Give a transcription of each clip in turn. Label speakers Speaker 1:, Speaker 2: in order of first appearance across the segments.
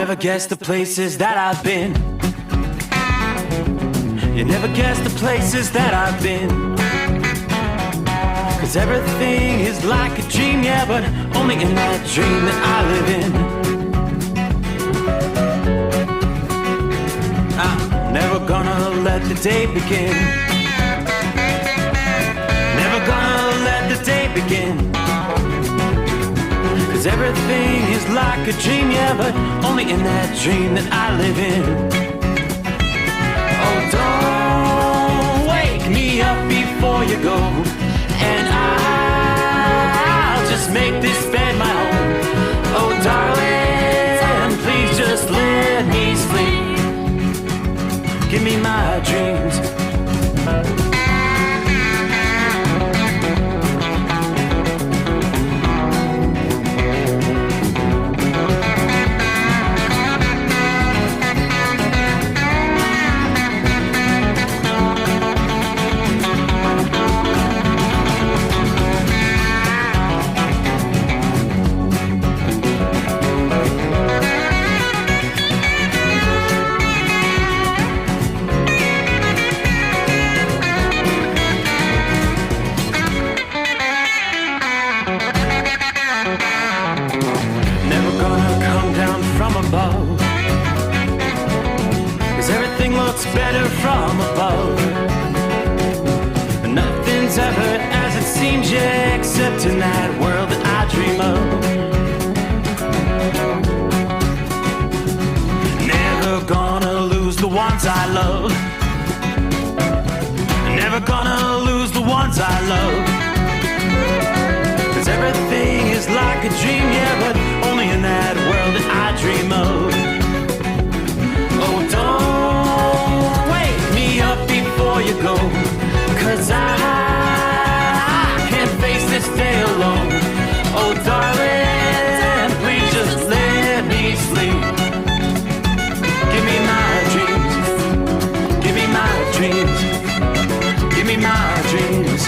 Speaker 1: never guess the places that I've been. You never guess the places that I've been. 'Cause everything is like a dream, yeah, but only in that dream that I live in. I'm never gonna let the day begin. Never gonna let the day begin. 'Cause everything is like a dream, yeah, but only in that dream that I live in. Oh, don't wake me up before you go, and I'll just make this bed my home. Oh, darling, please just let me sleep. Give me my dreams. Better from above. Nothing's ever as it seems, yeah, except in that world that I dream of. Never gonna lose the ones I love. Never gonna lose the ones I love. 'Cause everything is like a dream, yeah, but only in that world that I dream of. Oh, don't up before you go, 'cause I can't face this day alone. Oh, darling, please just let me sleep. Give me my dreams. Give me my dreams. Give me my dreams.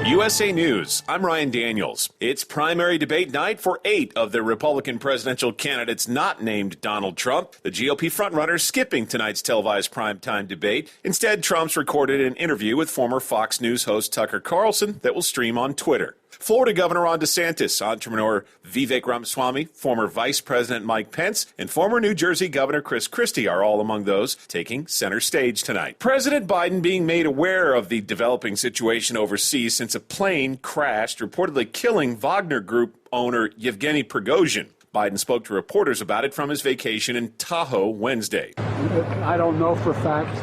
Speaker 2: USA News, I'm Ryan Daniels. It's primary debate night for 8 of the Republican presidential candidates not named Donald Trump. The GOP frontrunner skipping tonight's televised primetime debate. Instead, Trump's recorded an interview with former Fox News host Tucker Carlson that will stream on Twitter. Florida Governor Ron DeSantis, entrepreneur Vivek Ramaswamy, former Vice President Mike Pence, and former New Jersey Governor Chris Christie are all among those taking center stage tonight. President Biden being made aware of the developing situation overseas since a plane crashed, reportedly killing Wagner Group owner Yevgeny Prigozhin. Biden spoke to reporters about it from his vacation in Tahoe Wednesday.
Speaker 3: I don't know for a fact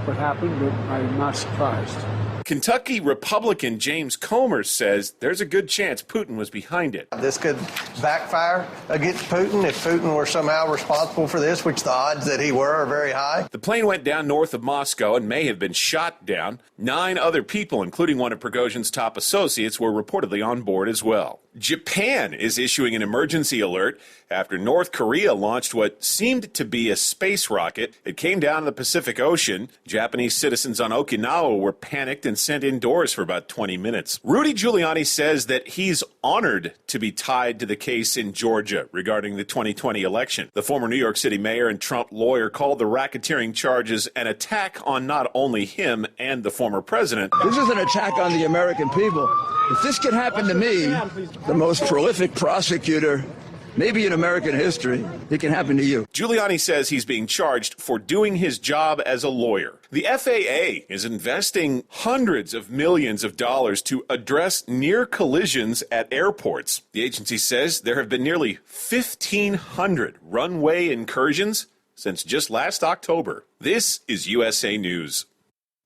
Speaker 3: what happened, but I'm not surprised.
Speaker 2: Kentucky Republican James Comer says there's a good chance Putin was behind it.
Speaker 4: This could backfire against Putin if Putin were somehow responsible for this, which the odds that he were are very high.
Speaker 2: The plane went down north of Moscow and may have been shot down. 9 other people, including one of Prigozhin's top associates, were reportedly on board as well. Japan is issuing an emergency alert after North Korea launched what seemed to be a space rocket. It came down in the Pacific Ocean. Japanese citizens on Okinawa were panicked and sent indoors for about 20 minutes. Rudy Giuliani says that he's honored to be tied to the case in Georgia regarding the 2020 election. The former New York City mayor and Trump lawyer called the racketeering charges an attack on not only him and the former president.
Speaker 5: This is an attack on the American people. If this could happen to me, the most prolific prosecutor maybe in American history, it can happen to you.
Speaker 2: Giuliani says he's being charged for doing his job as a lawyer. The FAA is investing hundreds of millions of dollars to address near collisions at airports. The agency says there have been nearly 1,500 runway incursions since just last October. This is USA News.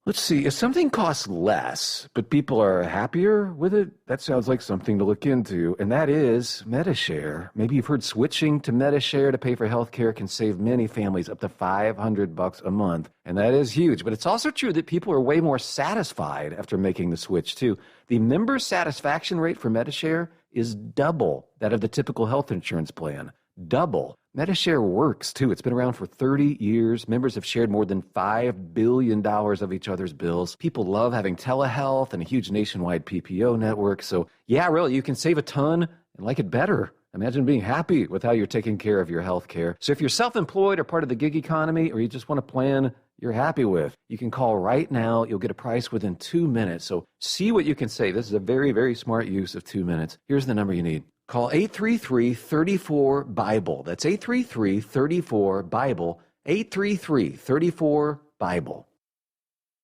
Speaker 6: Let's see, if something costs less, but people are happier with it, that sounds like something to look into, and that is Medi-Share. Maybe you've heard switching to Medi-Share to pay for healthcare can save many families up to $500 a month, and that is huge. But it's also true that people are way more satisfied after making the switch, too. The member satisfaction rate for Medi-Share is double that of the typical health insurance plan. Double. Medishare works, too. It's been around for 30 years. Members have shared more than $5 billion of each other's bills. People love having telehealth and a huge nationwide PPO network. So, yeah, really, you can save a ton and like it better. Imagine being happy with how you're taking care of your health care. So if you're self-employed or part of the gig economy, or you just want a plan you're happy with, you can call right now. You'll get a price within 2 minutes. So see what you can save. This is a very, very smart use of 2 minutes. Here's the number you need. Call 833-34-BIBLE. That's 833-34-BIBLE. 833-34-BIBLE.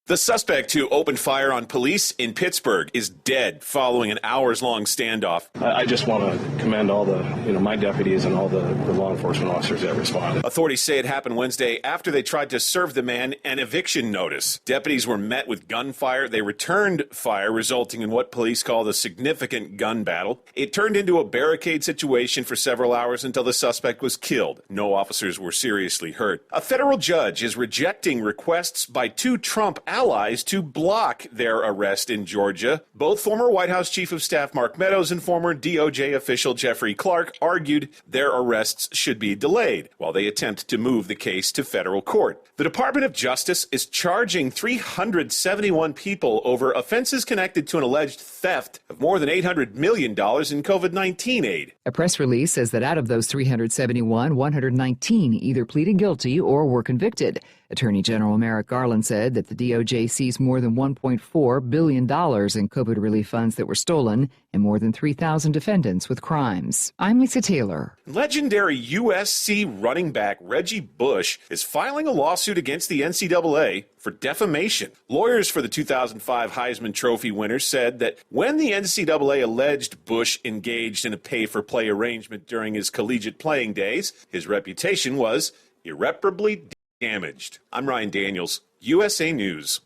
Speaker 2: The suspect who opened fire on police in Pittsburgh is dead following an hours-long standoff.
Speaker 7: I just want to commend all the, my deputies and all the law enforcement officers that responded.
Speaker 2: Authorities say it happened Wednesday after they tried to serve the man an eviction notice. Deputies were met with gunfire. They returned fire, resulting in what police called a significant gun battle. It turned into a barricade situation for several hours until the suspect was killed. No officers were seriously hurt. A federal judge is rejecting requests by two Trump allies to block their arrest in Georgia. Both former White House Chief of Staff Mark Meadows and former DOJ official Jeffrey Clark argued their arrests should be delayed while they attempt to move the case to federal court. The Department of Justice is charging 371 people over offenses connected to an alleged theft of more than $800 million in COVID-19 aid.
Speaker 8: A press release says that out of those 371, 119 either pleaded guilty or were convicted. Attorney General Merrick Garland said that the DOJ seized more than $1.4 billion in COVID relief funds that were stolen and more than 3,000 defendants with crimes. I'm Lisa Taylor.
Speaker 2: Legendary USC running back Reggie Bush is filing a lawsuit against the NCAA for defamation. Lawyers for the 2005 Heisman Trophy winner said that when the NCAA alleged Bush engaged in a pay-for-play arrangement during his collegiate playing days, his reputation was irreparably damaged. I'm Ryan Daniels, USA News.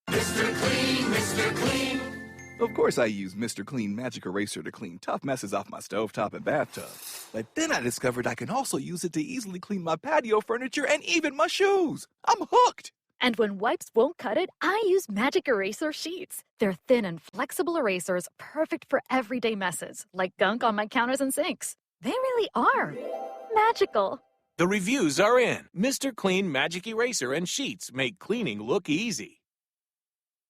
Speaker 1: Mr. Clean, Mr. Clean.
Speaker 9: Of course I use Mr. Clean Magic Eraser to clean tough messes off my stovetop and bathtub. But then I discovered I can also use it to easily clean my patio furniture and even my shoes. I'm hooked!
Speaker 10: And when wipes won't cut it, I use Magic Eraser Sheets. They're thin and flexible erasers, perfect for everyday messes, like gunk on my counters and sinks. They really are magical.
Speaker 11: The reviews are in. Mr. Clean Magic Eraser and Sheets make cleaning look easy.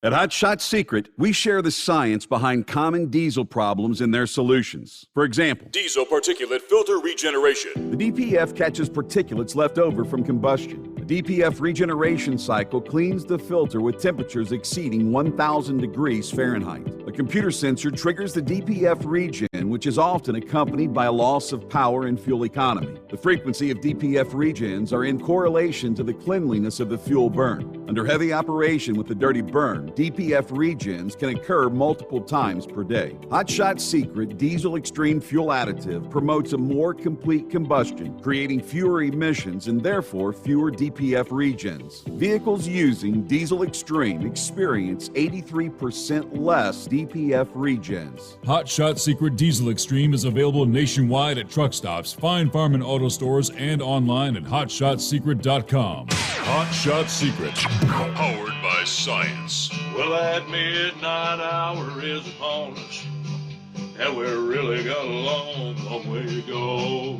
Speaker 12: At Hot Shot Secret, we share the science behind common diesel problems and their solutions. For example,
Speaker 13: diesel particulate filter regeneration.
Speaker 12: The DPF catches particulates left over from combustion. The DPF regeneration cycle cleans the filter with temperatures exceeding 1,000 degrees Fahrenheit. A computer sensor triggers the DPF regen, which is often accompanied by a loss of power and fuel economy. The frequency of DPF regens are in correlation to the cleanliness of the fuel burn. Under heavy operation with the dirty burn, DPF regens can occur multiple times per day. Hot Shot Secret Diesel Extreme Fuel Additive promotes a more complete combustion, creating fewer emissions and therefore fewer DPF regens. Vehicles using Diesel Extreme experience 83% less DPF regens.
Speaker 13: Hot Shot Secret Diesel Extreme is available nationwide at truck stops, fine farm and auto stores, and online at hotshotsecret.com. Hot Shot Secret, powered by science.
Speaker 14: Well, that midnight hour is upon us, and we've really got a long, long way to go.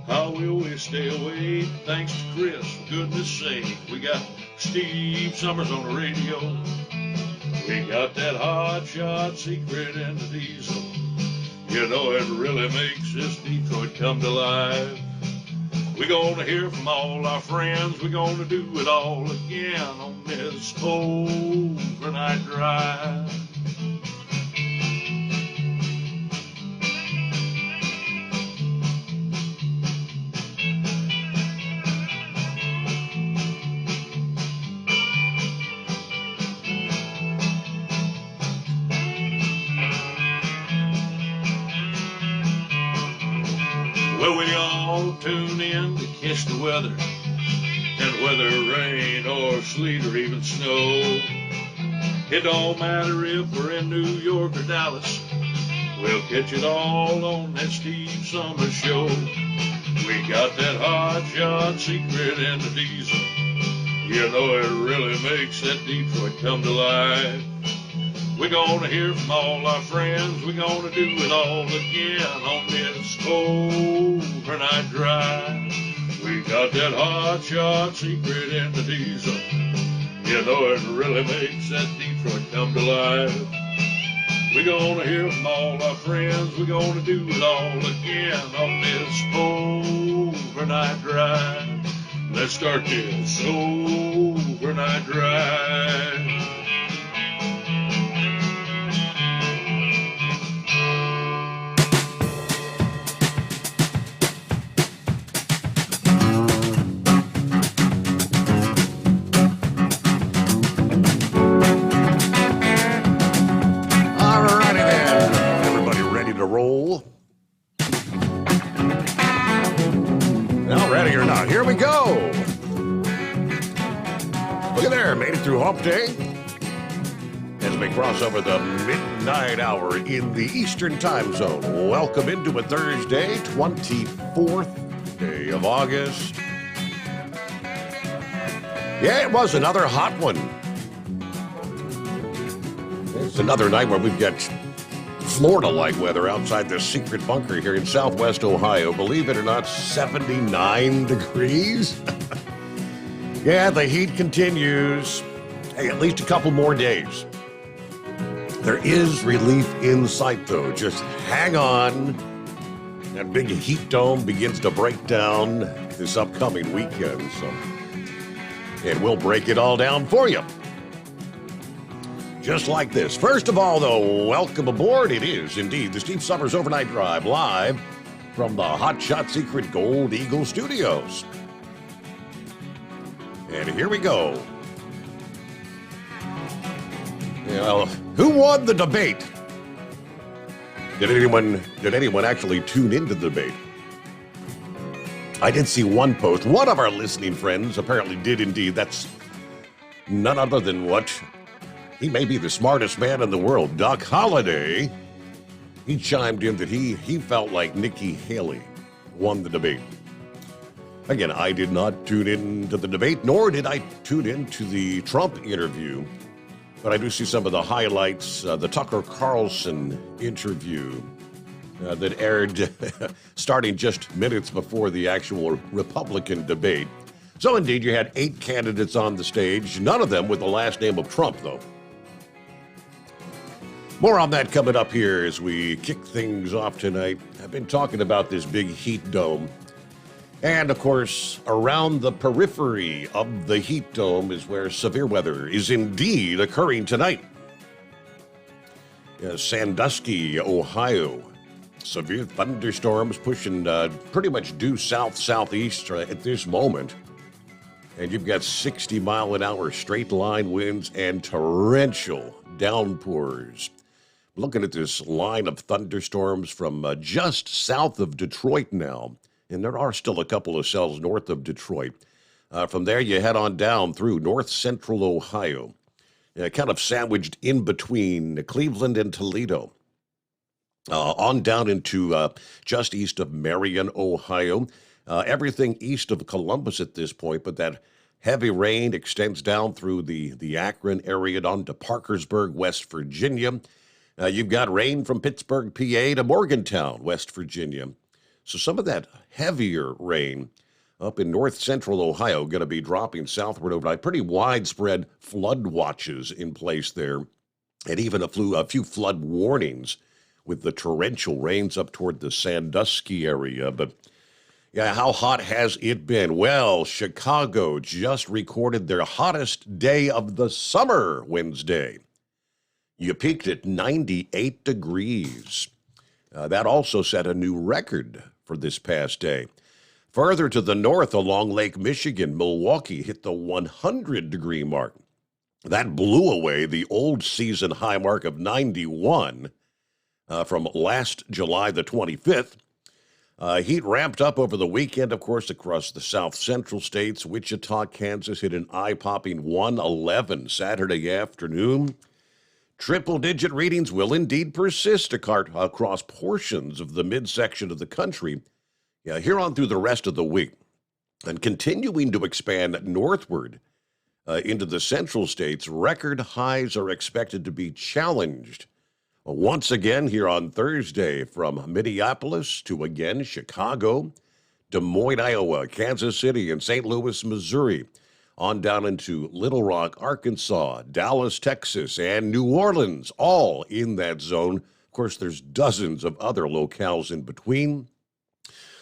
Speaker 14: How will we stay awake? Thanks to Chris, for goodness sake. We got Steve Summers on the radio. We got that Hot Shot Secret in the diesel. You know it really makes this Detroit come to life. We're gonna hear from all our friends. We're gonna do it all again on this overnight drive. Well, we all tune in to catch the weather, and whether rain or sleet or even snow, it don't matter if we're in New York or Dallas, we'll catch it all on that Steve Summers Show. We got that Hot Shot Secret in the diesel. You know it really makes that Detroit come to life. We're gonna hear from all our friends. We're gonna do it all again on this overnight drive. We got that hot shot secret in the diesel. You know it really makes that Detroit come to life. We're gonna hear from all our friends. We're gonna do it all again on this overnight drive. Let's start this overnight drive.
Speaker 15: Roll. Now, ready or not, here we go. Look at there, made it through Hump Day. As we cross over the midnight hour in the Eastern Time Zone. Welcome into a Thursday, 24th day of August. Yeah, it was another hot one. It's another night where we've got Florida-like weather outside the secret bunker here in southwest Ohio. Believe it or not, 79 degrees. Yeah, the heat continues. Hey, at least a couple more days. There is relief in sight, though. Just hang on. That big heat dome begins to break down this upcoming weekend. And we'll break it all down for you. Just like this. First of all, though, welcome aboard. It is indeed the Steve Summers Overnight Drive live from the Hot Shot Secret Gold Eagle Studios. And here we go. Well, who won the debate? Did anyone actually tune into the debate? I did see one post. One of our listening friends apparently did indeed. That's none other than what? He may be the smartest man in the world. Doc Holliday, he chimed in that he felt like Nikki Haley won the debate. Again, I did not tune into the debate, nor did I tune into the Trump interview. But I do see some of the highlights, the Tucker Carlson interview that aired starting just minutes before the actual Republican debate. So indeed, you had 8 candidates on the stage, none of them with the last name of Trump, though. More on that coming up here as we kick things off tonight. I've been talking about this big heat dome. And, of course, around the periphery of the heat dome is where severe weather is indeed occurring tonight. Sandusky, Ohio. Severe thunderstorms pushing pretty much due south-southeast at this moment. And you've got 60-mile-an-hour straight-line winds and torrential downpours. Looking at this line of thunderstorms from just south of Detroit now, and there are still a couple of cells north of Detroit. From there, you head on down through north-central Ohio, kind of sandwiched in between Cleveland and Toledo. On down into just east of Marion, Ohio. Everything east of Columbus at this point, but that heavy rain extends down through the Akron area down to Parkersburg, West Virginia. You've got rain from Pittsburgh, PA to Morgantown, West Virginia. So some of that heavier rain up in north-central Ohio going to be dropping southward overnight. Pretty widespread flood watches in place there, and even a few flood warnings with the torrential rains up toward the Sandusky area. But yeah, how hot has it been? Well, Chicago just recorded their hottest day of the summer Wednesday. You peaked at 98 degrees. That also set a new record for this past day. Further to the north along Lake Michigan, Milwaukee hit the 100-degree mark. That blew away the old season high mark of 91 from last July the 25th. Heat ramped up over the weekend, of course, across the south-central states. Wichita, Kansas hit an eye-popping 111 Saturday afternoon. Triple-digit readings will indeed persist across portions of the midsection of the country here on through the rest of the week, and continuing to expand northward into the central states, record highs are expected to be challenged once again here on Thursday from Minneapolis to again Chicago, Des Moines, Iowa, Kansas City, and St. Louis, Missouri, on down into Little Rock, Arkansas, Dallas, Texas, and New Orleans, all in that zone. Of course, there's dozens of other locales in between.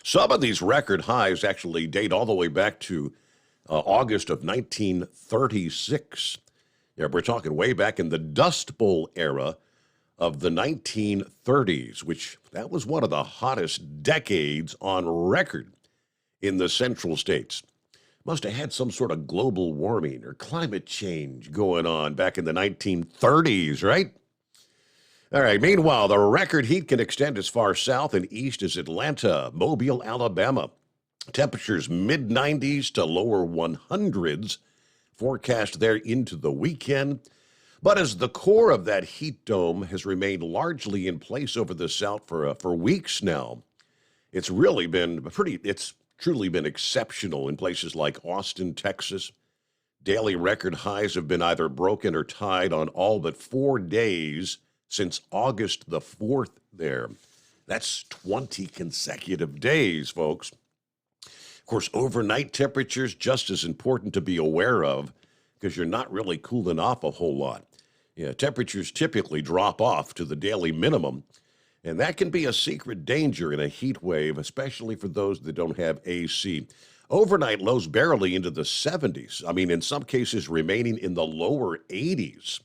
Speaker 15: Some of these record highs actually date all the way back to August of 1936. Yeah, we're talking way back in the Dust Bowl era of the 1930s, which that was one of the hottest decades on record in the central states. Must have had some sort of global warming or climate change going on back in the 1930s, right? All right, meanwhile, the record heat can extend as far south and east as Atlanta, Mobile, Alabama. Temperatures mid-90s to lower 100s forecast there into the weekend. But as the core of that heat dome has remained largely in place over the south for weeks now, it's truly been exceptional in places like Austin, Texas. Daily record highs have been either broken or tied on all but 4 days since August the 4th there. That's 20 consecutive days, folks. Of course, overnight temperatures just as important to be aware of because you're not really cooling off a whole lot. Yeah, temperatures typically drop off to the daily minimum, and that can be a secret danger in a heat wave, especially for those that don't have AC. Overnight lows barely into the 70s. I mean, in some cases, remaining in the lower 80s.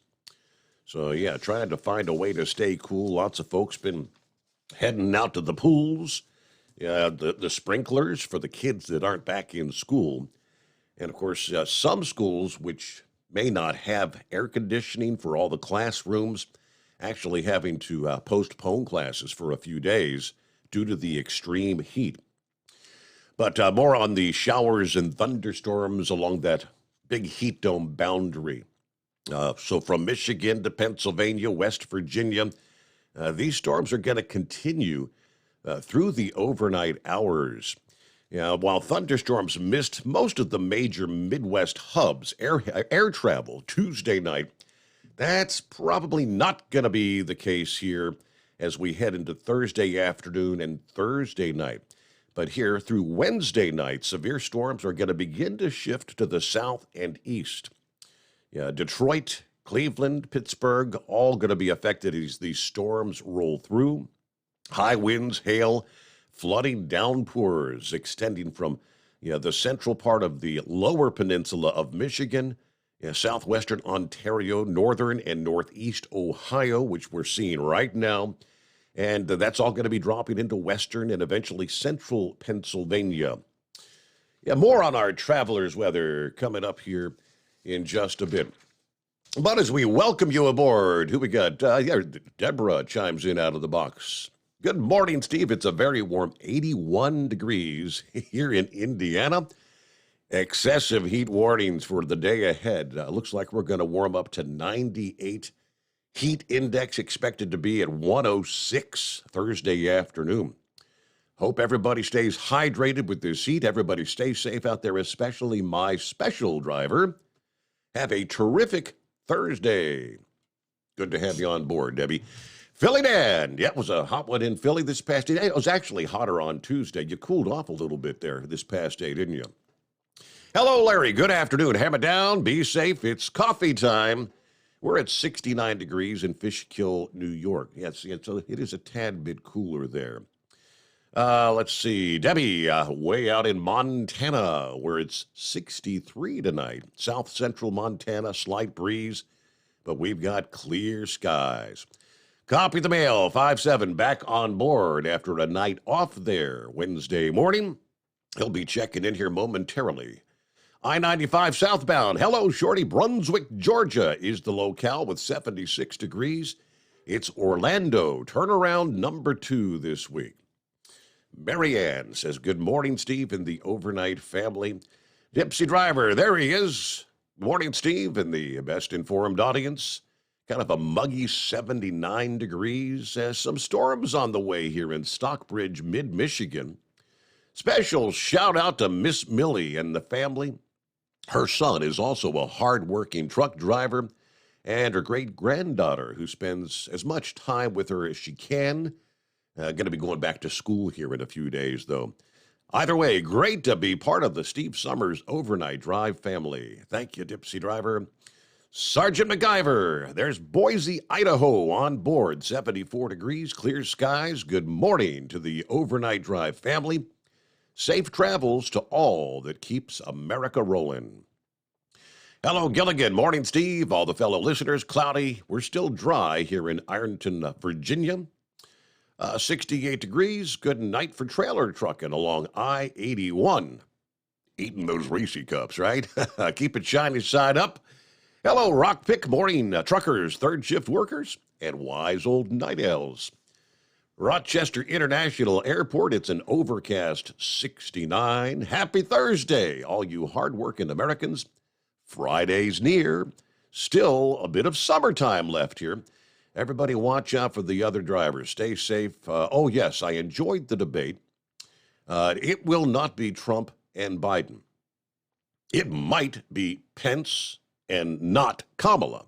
Speaker 15: So, yeah, trying to find a way to stay cool. Lots of folks been heading out to the pools, the sprinklers for the kids that aren't back in school. And, of course, some schools, which may not have air conditioning for all the classrooms, actually having to postpone classes for a few days due to the extreme heat. But more on the showers and thunderstorms along that big heat dome boundary. So from Michigan to Pennsylvania, West Virginia, these storms are going to continue through the overnight hours. While thunderstorms missed most of the major Midwest hubs, air travel Tuesday night, that's probably not going to be the case here as we head into Thursday afternoon and Thursday night. But here through Wednesday night, severe storms are going to begin to shift to the south and east. Detroit, Cleveland, Pittsburgh, all going to be affected as these storms roll through. High winds, hail, flooding downpours extending from the central part of the lower peninsula of Michigan, southwestern Ontario, northern and northeast Ohio, which we're seeing right now. And that's all going to be dropping into western and eventually central Pennsylvania. More on our travelers' weather coming up here in just a bit. But as we welcome you aboard, who we got? Deborah chimes in out of the box. Good morning, Steve. It's a very warm 81 degrees here in Indiana. Excessive heat warnings for the day ahead. Looks like we're going to warm up to 98. Heat index expected to be at 106 Thursday afternoon. Hope everybody stays hydrated with this heat. Everybody stay safe out there, especially my special driver. Have a terrific Thursday. Good to have you on board, Debbie. Philly Dan. Yeah, it was a hot one in Philly this past day. It was actually hotter on Tuesday. You cooled off a little bit there this past day, didn't you? Hello, Larry. Good afternoon. Hammer down. Be safe. It's coffee time. We're at 69 degrees in Fishkill, New York. Yes, it is a tad bit cooler there. Let's see. Debbie, way out in Montana, where it's 63 tonight. South central Montana, slight breeze, but we've got clear skies. Copy the mail, 5-7, back on board after a night off there Wednesday morning. He'll be checking in here momentarily. I-95 southbound. Hello, Shorty. Brunswick, Georgia is the locale with 76 degrees. It's Orlando. Turnaround number 2 this week. Marianne says, good morning, Steve, and the overnight family. Dipsy Driver, there he is. Morning, Steve, and the best informed audience. Kind of a muggy 79 degrees. Some storms on the way here in Stockbridge, mid-Michigan. Special shout out to Miss Millie and the family. Her son is also a hard-working truck driver, and her great-granddaughter, who spends as much time with her as she can. Going to be going back to school here in a few days, though. Either way, great to be part of the Steve Summers Overnight Drive family. Thank you, Dipsy Driver. Sergeant MacGyver, there's Boise, Idaho on board. 74 degrees, clear skies. Good morning to the Overnight Drive family. Safe travels to all that keeps America rolling. Hello, Gilligan. Morning, Steve. All the fellow listeners, cloudy. We're still dry here in Ironton, Virginia. 68 degrees. Good night for trailer trucking along I-81. Eating those Reese cups, right? Keep it shiny side up. Hello, Rockpick morning truckers, third shift workers, and wise old night owls. Rochester International Airport, it's an overcast 69. Happy Thursday, all you hardworking Americans. Friday's near. Still a bit of summertime left here. Everybody watch out for the other drivers. Stay safe. Oh, yes, I enjoyed the debate. It will not be Trump and Biden. It might be Pence and not Kamala.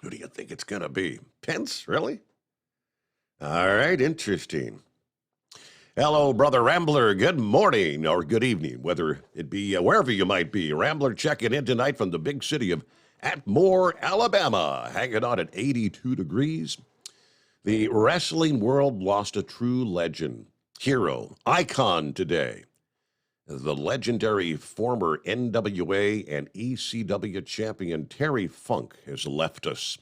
Speaker 15: Who do you think it's going to be? Pence, really? All right, interesting. Hello, Brother Rambler. Good morning or good evening, whether it be wherever you might be. Rambler checking in tonight from the big city of Atmore, Alabama, hanging on at 82 degrees. The wrestling world lost a true legend, hero, icon today. The legendary former NWA and ECW champion Terry Funk has left us.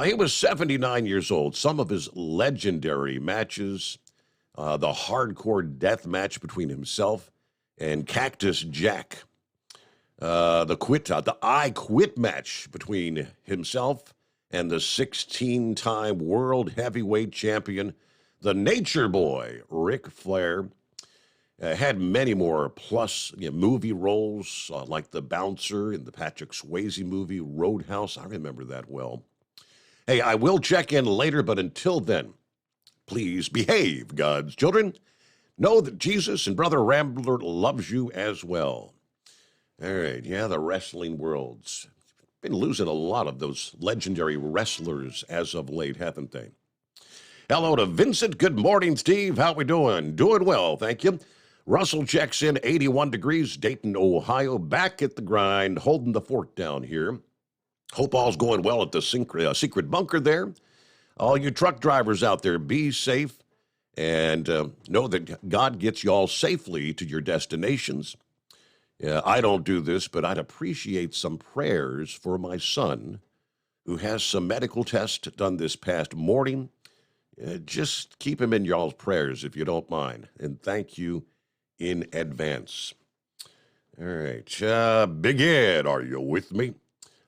Speaker 15: He was 79 years old. Some of his legendary matches, the hardcore death match between himself and Cactus Jack, the I Quit match between himself and the 16-time world heavyweight champion, the Nature Boy, Ric Flair. Had many more plus movie roles like the bouncer in the Patrick Swayze movie Roadhouse. I remember that well. Hey, I will check in later, but until then, please behave, God's children. Know that Jesus and Brother Rambler loves you as well. All right, yeah, the wrestling world's been losing a lot of those legendary wrestlers as of late, haven't they? Hello to Vincent. Good morning, Steve. How we doing? Doing well, thank you. Russell checks in, 81 degrees, Dayton, Ohio, back at the grind, holding the fort down here. Hope all's going well at the secret bunker there. All you truck drivers out there, be safe and know that God gets you all safely to your destinations. I don't do this, but I'd appreciate some prayers for my son who has some medical tests done this past morning. Just keep him in y'all's prayers if you don't mind. And thank you in advance. All right. Big Ed, are you with me?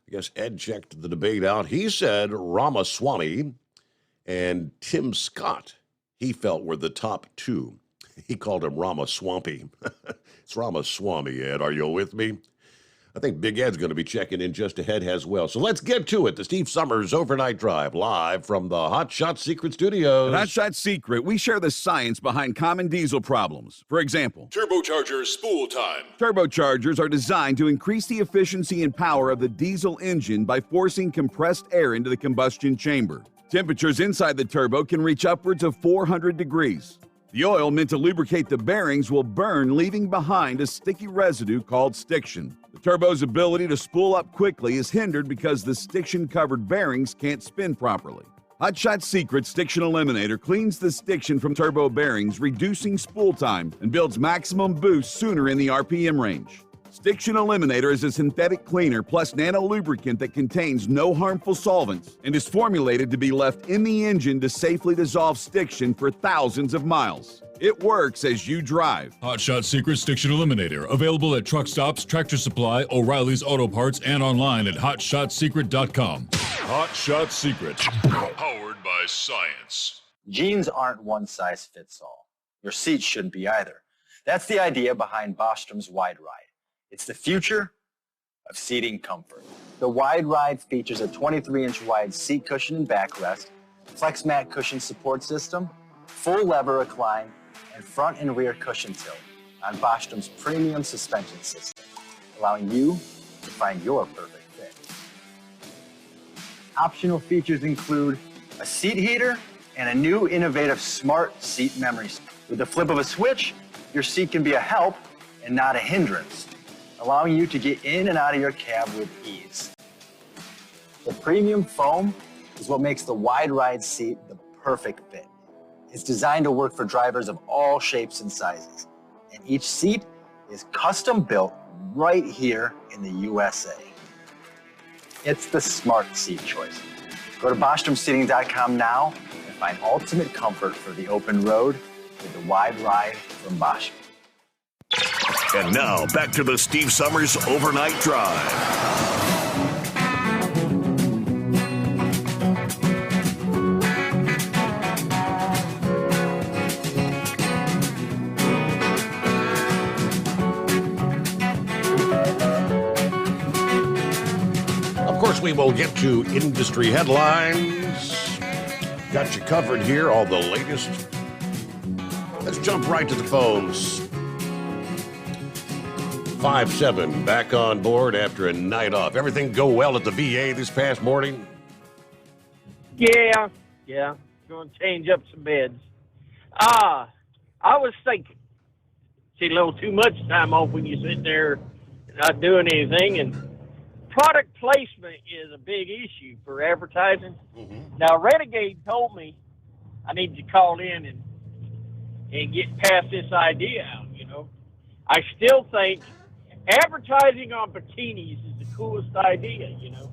Speaker 15: I guess Ed checked the debate out. He said Ramaswamy and Tim Scott, he felt were the top two. He called him Ramaswampy. It's Ramaswamy, Ed. Are you with me? I think Big Ed's going to be checking in just ahead as well. So let's get to it. The Steve Summers Overnight Drive, live from the Hot Shot Secret Studios.
Speaker 12: At Hot Shot Secret, we share the science behind common diesel problems. For example,
Speaker 13: Turbocharger spool time.
Speaker 12: Turbochargers are designed to increase the efficiency and power of the diesel engine by forcing compressed air into the combustion chamber. Temperatures inside the turbo can reach upwards of 400 degrees. The oil meant to lubricate the bearings will burn, leaving behind a sticky residue called stiction. The turbo's ability to spool up quickly is hindered because the stiction-covered bearings can't spin properly. Hot Shot Secret Stiction Eliminator cleans the stiction from turbo bearings, reducing spool time, and builds maximum boost sooner in the RPM range. Stiction Eliminator is a synthetic cleaner plus nano-lubricant that contains no harmful solvents and is formulated to be left in the engine to safely dissolve stiction for thousands of miles. It works as you drive.
Speaker 13: Hot Shot Secret Stiction Eliminator. Available at truck stops, Tractor Supply, O'Reilly's Auto Parts, and online at hotshotsecret.com. Hot Shot Secret. Powered by science.
Speaker 16: Jeans aren't one size fits all. Your seats shouldn't be either. That's the idea behind Bostrom's Wide Ride. It's the future of seating comfort. The Wide Ride features a 23-inch wide seat cushion and backrest, flex mat cushion support system, full lever recline, and front and rear cushion tilt on Bostrom's premium suspension system. allowing you to find your perfect fit. Optional features include a seat heater and a new innovative smart seat memory. With the flip of a switch, your seat can be a help and not a hindrance, allowing you to get in and out of your cab with ease. The premium foam is what makes the wide ride seat the perfect fit. It's designed to work for drivers of all shapes and sizes, and each seat is custom built right here in the USA. It's the smart seat choice. Go to BostromSeating.com now and find ultimate comfort for the open road with the wide ride from Bostrom.
Speaker 17: And now, back to the Steve Summers Overnight Drive.
Speaker 15: Of course, we will get to industry headlines. Got you covered here, all the latest. Let's jump right to the phones. 5-7 back on board after a night off. Everything go well at the VA this past morning?
Speaker 18: Yeah. Going to change up some beds. I was thinking, see a little too much time off when you sit there not doing anything, and product placement is a big issue for advertising. Mm-hmm. Now, Renegade told me I need to call in and get past this idea out, you know. I still think advertising on bikinis is the coolest idea, you know.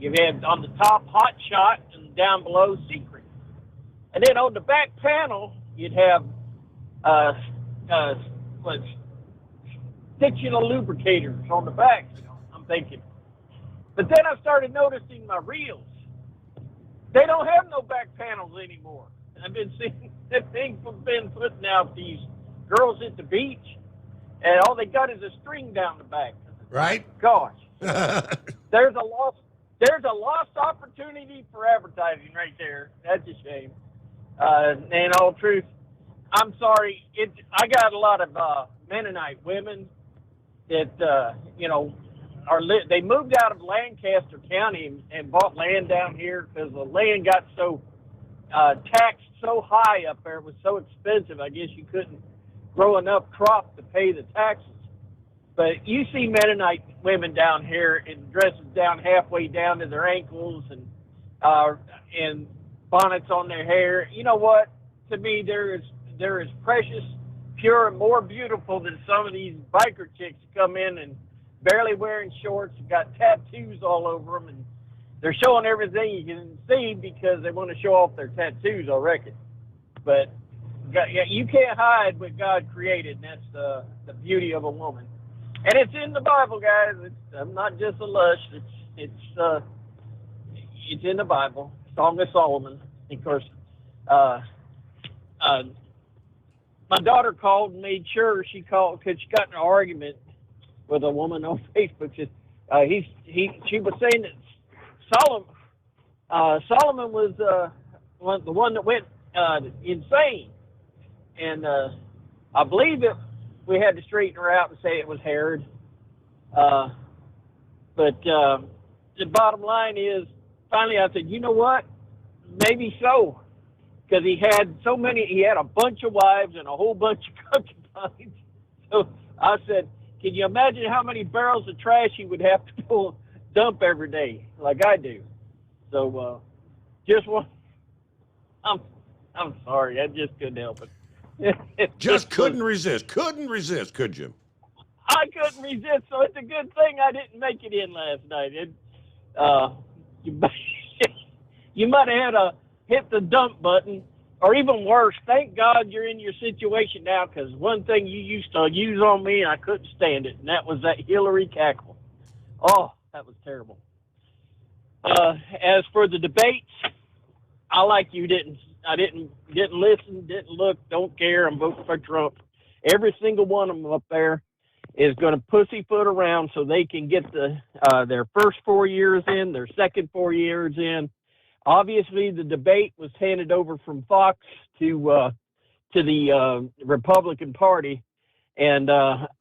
Speaker 18: You have on the top Hot Shot and down below Secret. And then on the back panel, you'd have fictional lubricators on the back, you know, I'm thinking. But then I started noticing my reels. They don't have no back panels anymore. I've been seeing that thing been putting out these girls at the beach, and all they got is a string down the back.
Speaker 15: Right?
Speaker 18: Gosh. There's a lost opportunity for advertising right there. That's a shame. In all truth, I'm sorry. I got a lot of Mennonite women that, you know, they moved out of Lancaster County and bought land down here because the land got so taxed so high up there. It was so expensive. I guess you couldn't grow enough crop to pay the taxes. But you see Mennonite women down here in dresses down halfway down to their ankles and bonnets on their hair. You know what? To me, they're as precious, pure, and more beautiful than some of these biker chicks that come in and barely wearing shorts and got tattoos all over them, and they're showing everything you can see because they want to show off their tattoos, I reckon. But you can't hide what God created, and that's the beauty of a woman. And it's in the Bible, guys. I'm not just a lush. It's in the Bible. Song of Solomon. Of course, my daughter called and made sure she called because she got in an argument with a woman on Facebook. She was saying that Solomon was the one that went insane, and I believe that we had to straighten her out and say it was Herod. But the bottom line is, finally I said, you know what? Maybe so, because he had a bunch of wives and a whole bunch of concubines. So I said, can you imagine how many barrels of trash he would have to dump every day, like I do? So, I'm sorry, I just couldn't help it.
Speaker 15: Just couldn't resist, could you?
Speaker 18: I couldn't resist, so it's a good thing I didn't make it in last night. You might have had to hit the dump button, or even worse, thank God you're in your situation now, because one thing you used to use on me, and I couldn't stand it, and that was that Hillary cackle. Oh, that was terrible. As for the debates, I like you didn't. I didn't listen, didn't look, don't care. I'm voting for Trump. Every single one of them up there is going to pussyfoot around so they can get their first 4 years in, their second 4 years in. Obviously, the debate was handed over from Fox to the Republican Party, and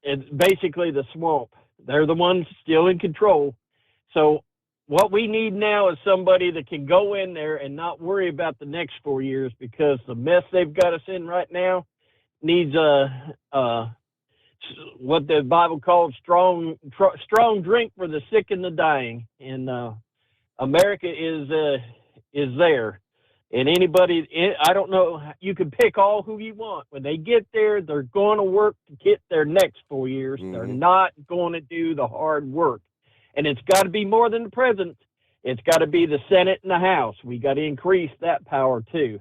Speaker 18: it's basically the swamp. They're the ones still in control. So what we need now is somebody that can go in there and not worry about the next 4 years, because the mess they've got us in right now needs what the Bible calls strong drink for the sick and the dying. And America is there. And anybody, I don't know, you can pick all who you want. When they get there, they're going to work to get their next 4 years. Mm-hmm. They're not going to do the hard work. And it's got to be more than the president. It's got to be the Senate and the House. We got to increase that power too.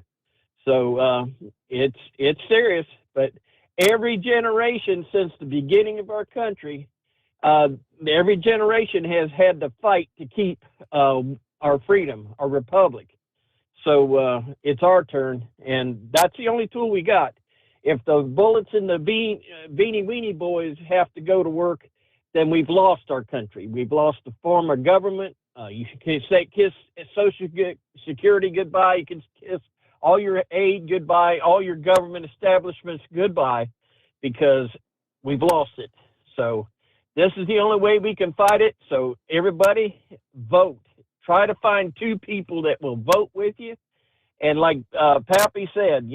Speaker 18: So it's serious. But every generation since the beginning of our country, every generation has had to fight to keep our freedom, our republic. So it's our turn, and that's the only tool we got. If the bullets and the beanie weenie boys have to go to work, then we've lost our country. We've lost the form of government. You can kiss Social Security goodbye. You can kiss all your aid goodbye, all your government establishments goodbye, because we've lost it. So this is the only way we can fight it. So everybody vote. Try to find 2 people that will vote with you. And like Pappy said,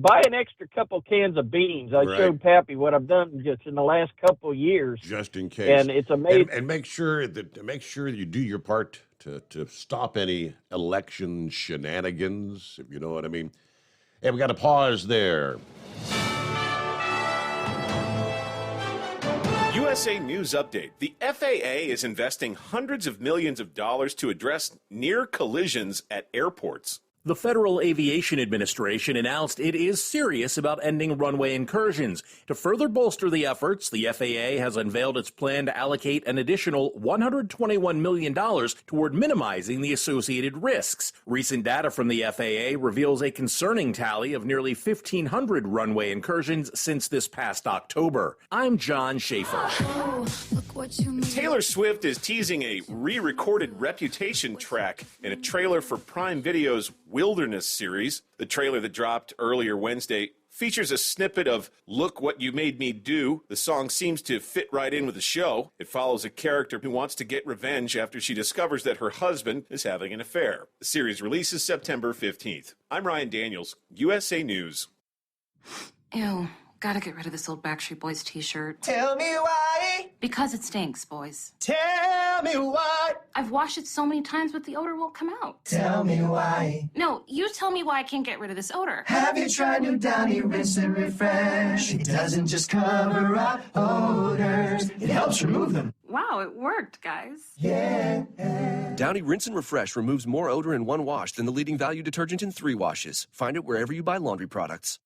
Speaker 18: buy an extra couple cans of beans. I showed Pappy what I've done just in the last couple of years.
Speaker 15: Just in case.
Speaker 18: And it's amazing.
Speaker 15: And make sure you do your part to stop any election shenanigans, if you know what I mean. And we got to pause there.
Speaker 2: USA News Update. The FAA is investing hundreds of millions of dollars to address near collisions at airports.
Speaker 19: The Federal Aviation Administration announced it is serious about ending runway incursions. To further bolster the efforts, the FAA has unveiled its plan to allocate an additional $121 million toward minimizing the associated risks. Recent data from the FAA reveals a concerning tally of nearly 1,500 runway incursions since this past October. I'm John Schaefer.
Speaker 2: Taylor Swift is teasing a re-recorded Reputation track in a trailer for Prime Video's Wilderness series. The trailer that dropped earlier Wednesday features a snippet of Look What You Made Me Do. The song seems to fit right in with the show. It follows a character who wants to get revenge after she discovers that her husband is having an affair. The series releases September 15th. I'm Ryan Daniels, USA News.
Speaker 20: Ew. Gotta get rid of this old Backstreet Boys t-shirt.
Speaker 1: Tell me why.
Speaker 20: Because it stinks, boys.
Speaker 1: Tell me why.
Speaker 20: I've washed it so many times, but the odor won't come out.
Speaker 1: Tell me why.
Speaker 20: No, you tell me why I can't get rid of this odor.
Speaker 1: Have you tried New Downy Rinse and Refresh? It doesn't just cover up odors, it helps remove them.
Speaker 20: Wow, it worked, guys.
Speaker 1: Yeah.
Speaker 21: Downy Rinse and Refresh removes more odor in 1 wash than the leading value detergent in 3 washes. Find it wherever you buy laundry products.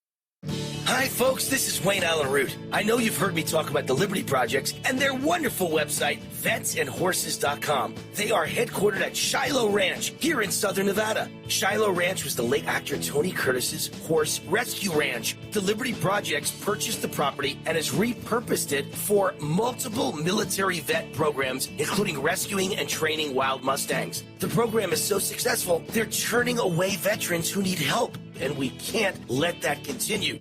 Speaker 22: Hi, folks. This is Wayne Allen Root. I know you've heard me talk about the Liberty Projects and their wonderful website, vetsandhorses.com. They are headquartered at Shiloh Ranch here in southern Nevada. Shiloh Ranch was the late actor Tony Curtis's horse rescue ranch. The Liberty Projects purchased the property and has repurposed it for multiple military vet programs, including rescuing and training wild Mustangs. The program is so successful, they're turning away veterans who need help, and we can't let that continue.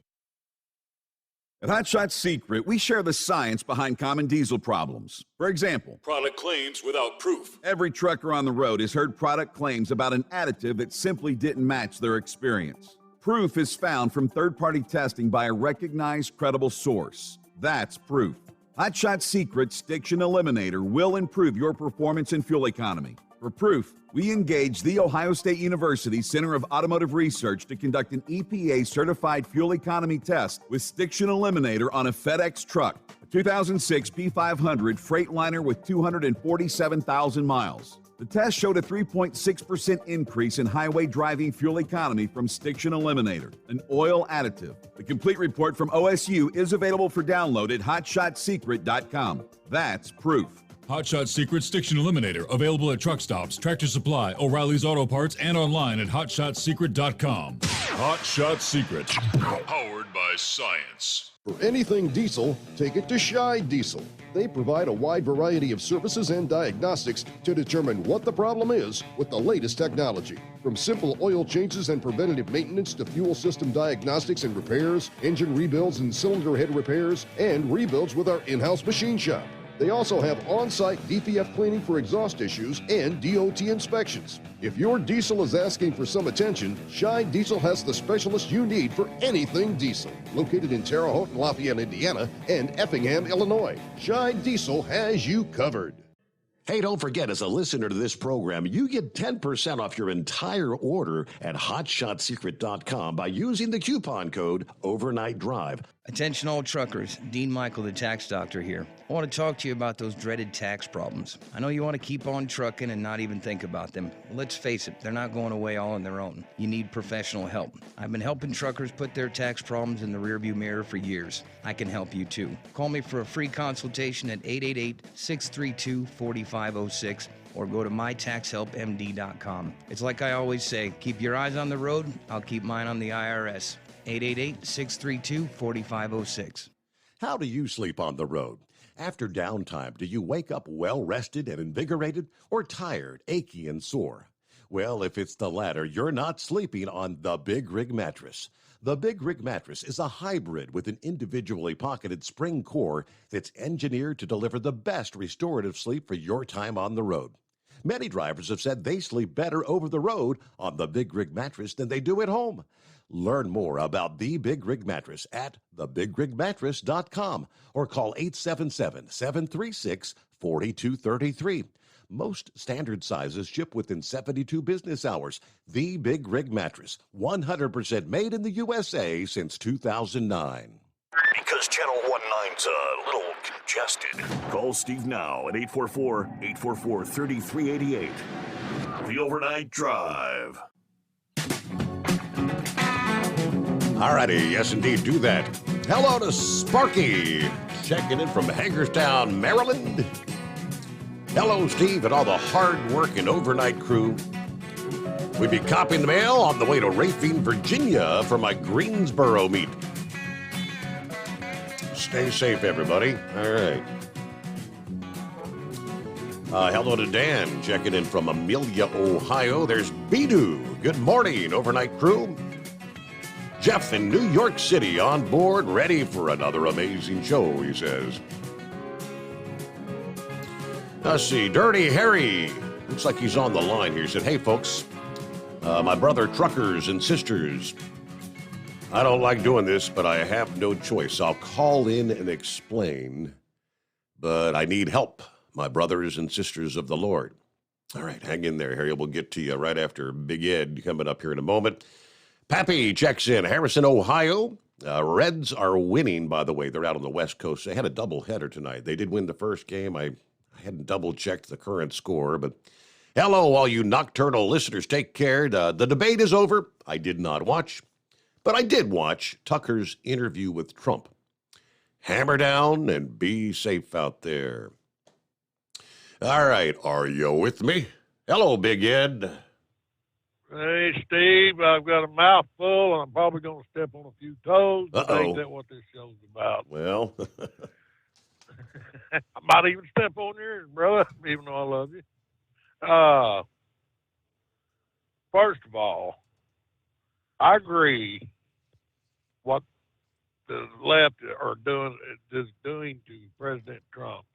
Speaker 12: At Hot Shot Secret, we share the science behind common diesel problems. For example,
Speaker 13: product claims without proof.
Speaker 12: Every trucker on the road has heard product claims about an additive that simply didn't match their experience. Proof is found from third-party testing by a recognized, credible source. That's proof. Hot Shot Secret's Stiction Eliminator will improve your performance and fuel economy. For proof, we engaged The Ohio State University Center of Automotive Research to conduct an EPA-certified fuel economy test with Stiction Eliminator on a FedEx truck, a 2006 P500 Freightliner with 247,000 miles. The test showed a 3.6% increase in highway driving fuel economy from Stiction Eliminator, an oil additive. The complete report from OSU is available for download at hotshotsecret.com. That's proof.
Speaker 13: Hot Shot Secret Stiction Eliminator, available at truck stops, Tractor Supply, O'Reilly's Auto Parts, and online at hotshotsecret.com. Hot Shot Secret, powered by science.
Speaker 23: For anything diesel, take it to Scheid Diesel. They provide a wide variety of services and diagnostics to determine what the problem is with the latest technology. From simple oil changes and preventative maintenance to fuel system diagnostics and repairs, engine rebuilds and cylinder head repairs, and rebuilds with our in-house machine shop. They also have on-site DPF cleaning for exhaust issues and DOT inspections. If your diesel is asking for some attention, Shine Diesel has the specialist you need for anything diesel. Located in Terre Haute, Lafayette, Indiana, and Effingham, Illinois, Shine Diesel has you covered.
Speaker 15: Hey, don't forget, as a listener to this program, you get 10% off your entire order at HotShotSecret.com by using the coupon code Overnight Drive.
Speaker 3: Attention all truckers, Dean Michael, the tax doctor here. I want to talk to you about those dreaded tax problems. I know you want to keep on trucking and not even think about them. Well, let's face it, they're not going away all on their own. You need professional help. I've been helping truckers put their tax problems in the rearview mirror for years. I can help you too. Call me for a free consultation at 888-632-4506 or go to mytaxhelpmd.com. It's like I always say, keep your eyes on the road, I'll keep mine on the IRS. 888-632-4506.
Speaker 15: How do you sleep on the road? After downtime, do you wake up well-rested and invigorated or tired, achy, and sore? Well, if it's the latter, you're not sleeping on the Big Rig Mattress. The Big Rig Mattress is a hybrid with an individually pocketed spring core that's engineered to deliver the best restorative sleep for your time on the road. Many drivers have said they sleep better over the road on the Big Rig Mattress than they do at home. Learn more about the Big Rig Mattress at thebigrigmattress.com or call 877-736-4233. Most standard sizes ship within 72 business hours. The Big Rig Mattress, 100% made in the USA since 2009.
Speaker 17: Because Channel 19's a little congested. Call Steve now at 844-844-3388. The Overnight Drive.
Speaker 15: All righty, yes indeed, do that. Hello to Sparky, checking in from Hagerstown, Maryland. Hello, Steve, and all the hard-working overnight crew. We be copying the mail on the way to Rafine, Virginia for my Greensboro meet. Stay safe, everybody. All right. Hello to Dan, checking in from Amelia, Ohio. There's Bidu. Good morning, overnight crew. Jeff in New York City on board, ready for another amazing show, he says. Let's see, Dirty Harry, looks like he's on the line here. He said, hey, folks, my brother truckers and sisters, I don't like doing this, but I have no choice. I'll call in and explain, but I need help, my brothers and sisters of the Lord. All right, hang in there, Harry. We'll get to you right after Big Ed coming up here in a moment. Pappy checks in, Harrison, Ohio. Reds are winning, by the way. They're out on the West Coast. They had a doubleheader tonight. They did win the first game. I hadn't double-checked the current score, but hello, all you nocturnal listeners. Take care. The debate is over. I did not watch, but I did watch Tucker's interview with Trump. Hammer down and be safe out there. All right, are you with me? Hello, Big Ed.
Speaker 14: Hey, Steve, I've got a mouthful, and I'm probably going to step on a few toes. But ain't that what this show's about?
Speaker 15: Well,
Speaker 14: I might even step on yours, brother, even though I love you. First of all, I agree what the left are doing to President Trump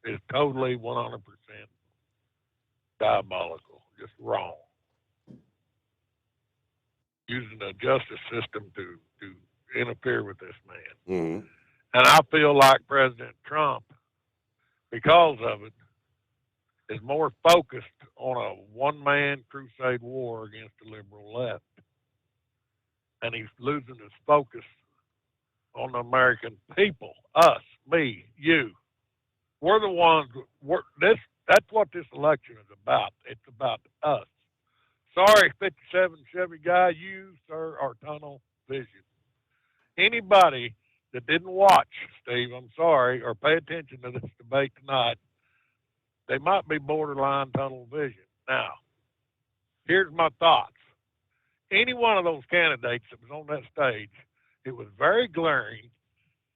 Speaker 14: is totally 100% diabolical, just wrong. Using the justice system to interfere with this man.
Speaker 15: Mm-hmm.
Speaker 14: And I feel like President Trump, because of it, is more focused on a one-man crusade war against the liberal left. And he's losing his focus on the American people, us, me, you. We're the ones, that's what this election is about. It's about us. Sorry, 57 Chevy guy, you, sir, are tunnel vision. Anybody that didn't watch, Steve, I'm sorry, or pay attention to this debate tonight, they might be borderline tunnel vision. Now, here's my thoughts. Any one of those candidates that was on that stage, it was very glaring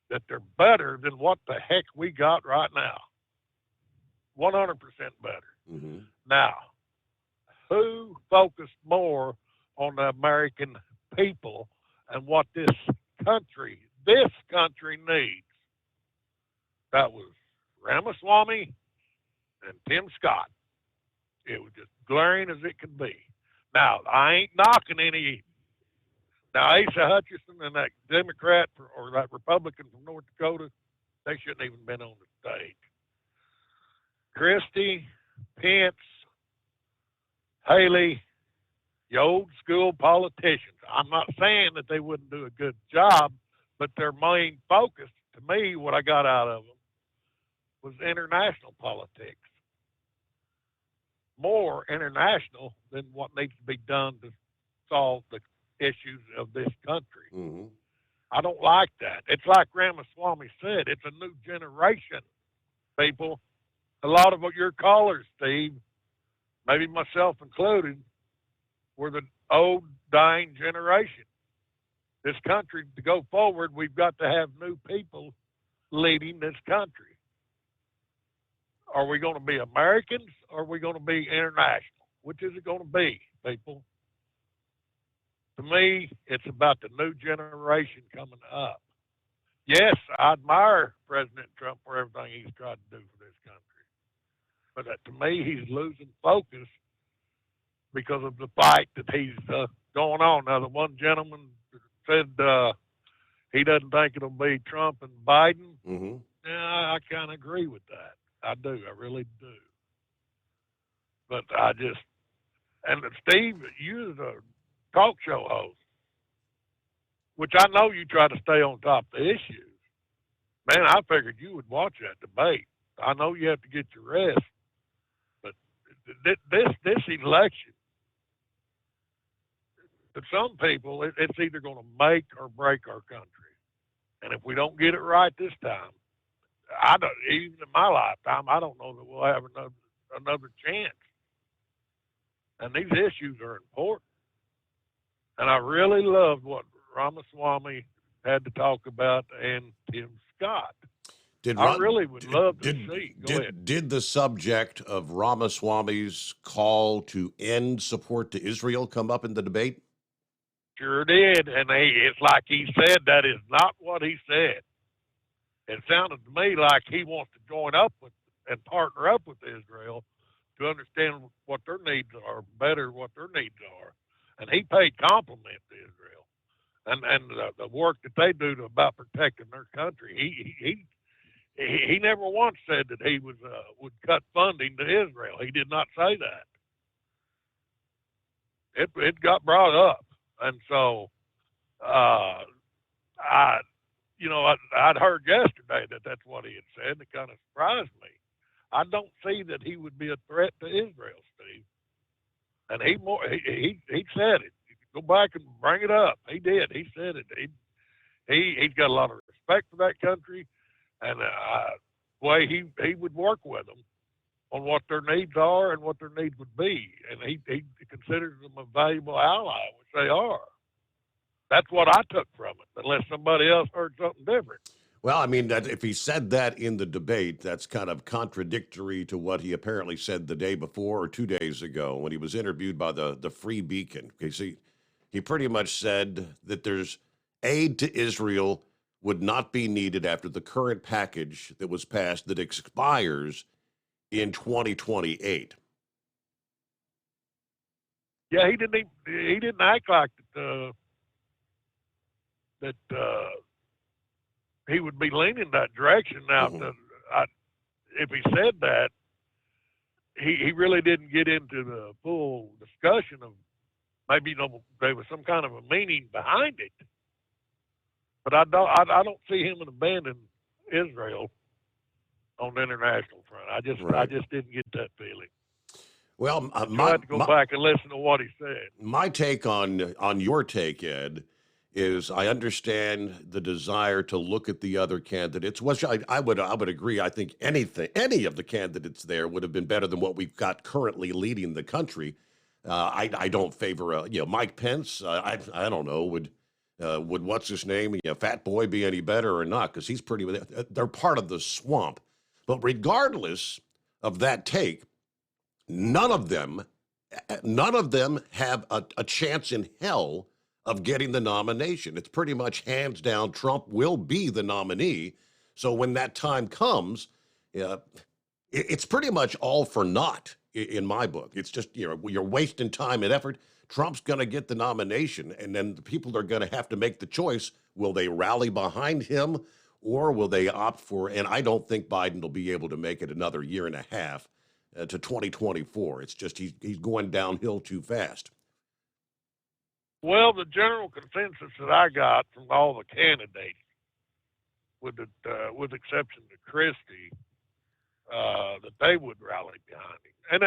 Speaker 14: that they're better than what the heck we got right now. 100% better.
Speaker 15: Mm-hmm.
Speaker 14: Now, who focused more on the American people and what this country needs? That was
Speaker 4: Ramaswamy and Tim Scott. It was just glaring as it could be. Now, I ain't knocking any. Now, Asa Hutchinson and that Democrat or that Republican from North Dakota, they shouldn't even been on the stage. Christie, Pence, Haley, the old school politicians. I'm not saying that they wouldn't do a good job, but their main focus, to me, what I got out of them, was international politics. More international than what needs to be done to solve the issues of this country.
Speaker 15: Mm-hmm.
Speaker 4: I don't like that. It's like Ramaswamy said, it's a new generation, people. A lot of your callers, Steve, maybe myself included, were the old dying generation. This country, to go forward, we've got to have new people leading this country. Are we going to be Americans or are we going to be international? Which is it going to be, people? To me, it's about the new generation coming up. Yes, I admire President Trump for everything he's tried to do for this country. But to me, he's losing focus because of the fight that he's going on. Now, the one gentleman said he doesn't think it'll be Trump and Biden.
Speaker 15: Mm-hmm.
Speaker 4: Yeah, I kind of agree with that. I do. I really do. But I just, and Steve, you're the talk show host, which I know you try to stay on top of the issues. Man, I figured you would watch that debate. I know you have to get your rest, but this election, to some people, it's either going to make or break our country. And if we don't get it right this time, I don't, even in my lifetime, I don't know that we'll have another chance. And these issues are important. And I really loved what Ramaswamy had to talk about and Tim Scott. I really would love to see. Go ahead.
Speaker 15: Did the subject of Ramaswamy's call to end support to Israel come up in the debate?
Speaker 4: Sure did. And it's like he said that is not what he said. It sounded to me like he wants to join up with and partner up with Israel to understand what their needs are, better what their needs are. And he paid compliment to Israel and the work that they do about protecting their country. He never once said that he would cut funding to Israel. He did not say that. It got brought up, and so I'd heard yesterday that that's what he had said. It kind of surprised me. I don't see that he would be a threat to Israel, Steve. And he said it. Go back and bring it up. He did. He said it. He's got a lot of respect for that country, and the way he would work with them on what their needs are and what their needs would be, and he considers them a valuable ally, which they are. That's what I took from it, unless somebody else heard something different.
Speaker 15: Well, I mean, if he said that in the debate, that's kind of contradictory to what he apparently said the day before or 2 days ago when he was interviewed by the Free Beacon. Okay, see, he pretty much said that there's aid to Israel would not be needed after the current package that was passed that expires in 2028.
Speaker 4: Yeah, he didn't act like that he would be leaning that direction. Now, if he said that, he really didn't get into the full discussion of maybe there was some kind of a meaning behind it. But I don't see him abandoning Israel on the international front. I just didn't get that feeling.
Speaker 15: Well,
Speaker 4: I had to go back and listen to what he said.
Speaker 15: My take on your take, Ed, is I understand the desire to look at the other candidates, which I would agree. I think any of the candidates there would have been better than what we've got currently leading the country. I don't favor Mike Pence. I don't know, would what's his name, Fat Boy, be any better or not? Because he's they're part of the swamp. But regardless of that take, none of them have a chance in hell of getting the nomination. It's pretty much hands down Trump will be the nominee. So when that time comes, it's pretty much all for naught in my book. It's just, you're wasting time and effort. Trump's going to get the nomination, and then the people are going to have to make the choice. Will they rally behind him, or will they opt for, and I don't think Biden will be able to make it another year and a half to 2024. It's just he's going downhill too fast.
Speaker 4: Well, the general consensus that I got from all the candidates, with exception to Christie, that they would rally behind him. And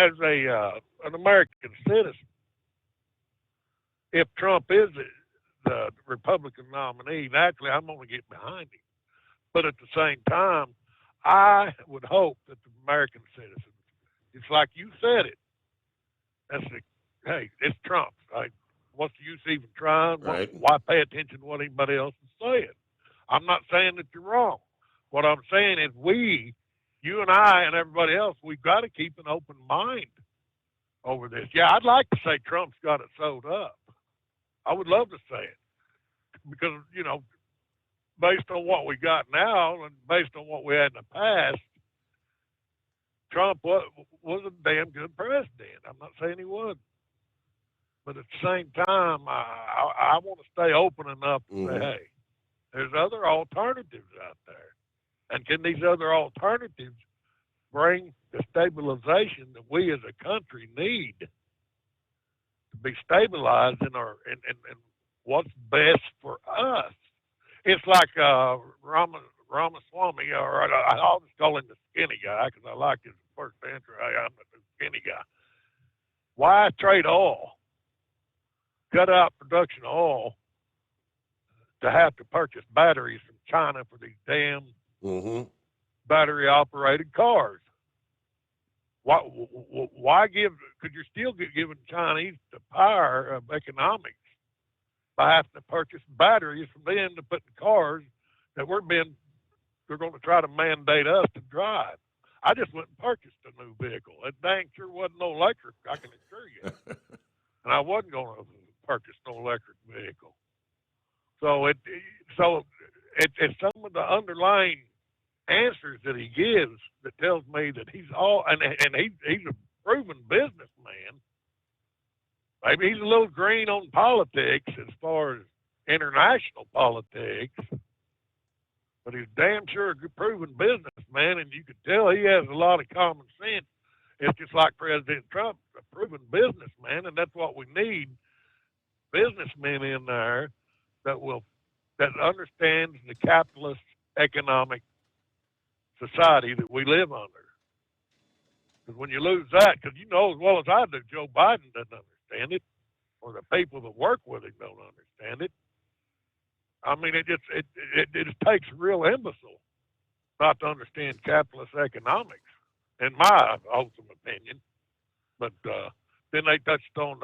Speaker 4: as an American citizen, if Trump is the Republican nominee, naturally I'm going to get behind him. But at the same time, I would hope that the American citizens, it's like you said it. Hey, it's Trump. Like, what's the use even trying?
Speaker 15: Right.
Speaker 4: Why pay attention to what anybody else is saying? I'm not saying that you're wrong. What I'm saying is you and I and everybody else, we've got to keep an open mind over this. Yeah, I'd like to say Trump's got it sewed up. I would love to say it because, based on what we got now and based on what we had in the past, Trump was a damn good president. I'm not saying he wasn't. But at the same time, I want to stay open enough to say, hey, there's other alternatives out there. And can these other alternatives bring the stabilization that we as a country need to be stabilized in what's best for us? It's like Ramaswamy, or I'll just call him the skinny guy because I like his first answer. I'm the skinny guy. Why trade oil? Cut out production of oil to have to purchase batteries from China for these damn battery-operated cars. Why give? Because you're still giving Chinese the power of economics by having to purchase batteries from them to put in cars that they're going to try to mandate us to drive. I just went and purchased a new vehicle. It dang sure wasn't no electric, I can assure you. And I wasn't going to purchase no electric vehicle. So it's some of the underlying answers that he gives that tells me that he's a proven businessman. Maybe he's a little green on politics as far as international politics, but he's damn sure a proven businessman, and you can tell he has a lot of common sense. It's just like President Trump, a proven businessman, and that's what we need, businessmen in there that understands the capitalist economic society that we live under. Because when you lose that, because you know as well as I do, Joe Biden doesn't understand it, or the people that work with him don't understand it. I mean, it just takes a real imbecile not to understand capitalist economics, in my wholesome opinion. But then they touched on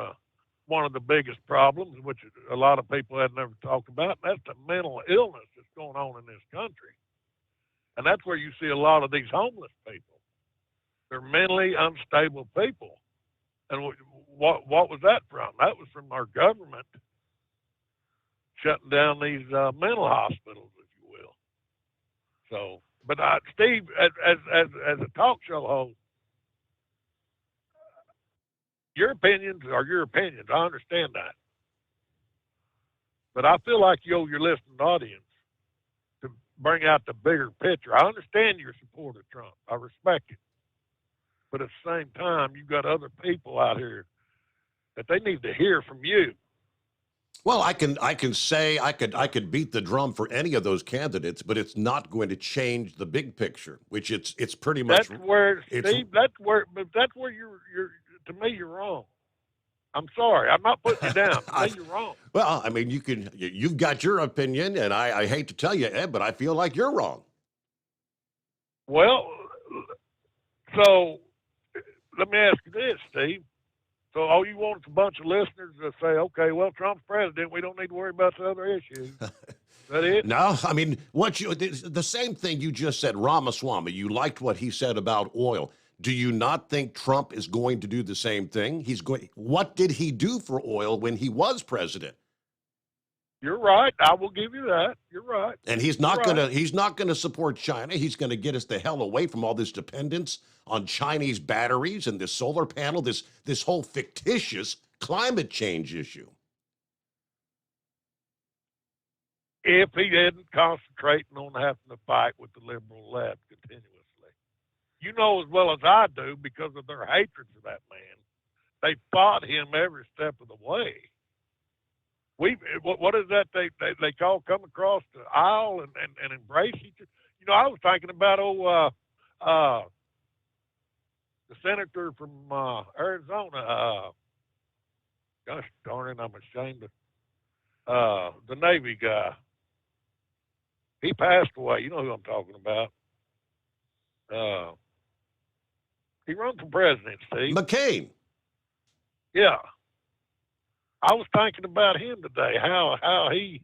Speaker 4: one of the biggest problems, which a lot of people had never talked about, and that's the mental illness that's going on in this country. And that's where you see a lot of these homeless people. They're mentally unstable people. And what was that from? That was from our government shutting down these mental hospitals, if you will. So, but Steve, as a talk show host, your opinions are your opinions. I understand that. But I feel like you owe your listening audience to bring out the bigger picture. I understand your support of Trump. I respect it. But at the same time, you've got other people out here that they need to hear from you.
Speaker 15: Well, I can say I could beat the drum for any of those candidates, but it's not going to change the big picture, which it's pretty much.
Speaker 4: That's where, Steve. That's where you're. To me, you're wrong. I'm sorry. I'm not putting you down. To me, you're wrong.
Speaker 15: Well, I mean, you've got your opinion, and I hate to tell you, Ed, but I feel like you're wrong.
Speaker 4: Well, so let me ask you this, Steve. So all you want is a bunch of listeners to say, okay, well, Trump's president. We don't need to worry about the other issues. Is that it?
Speaker 15: No, I mean, the same thing you just said, Ramaswamy. You liked what he said about oil. Do you not think Trump is going to do the same thing? What did he do for oil when he was president?
Speaker 4: You're right. I will give you that. You're right.
Speaker 15: And he's not gonna support China. He's gonna get us the hell away from all this dependence on Chinese batteries and this solar panel, this whole fictitious climate change issue.
Speaker 4: If he isn't concentrating on having to fight with the liberal left continuously. You know as well as I do, because of their hatred for that man, they fought him every step of the way. What is that they call come across the aisle and embrace each other? You know, I was thinking about the senator from Arizona. Gosh darn it, I'm ashamed of the Navy guy. He passed away. You know who I'm talking about. He ran for president, Steve.
Speaker 15: McCain.
Speaker 4: Yeah. I was thinking about him today, how he,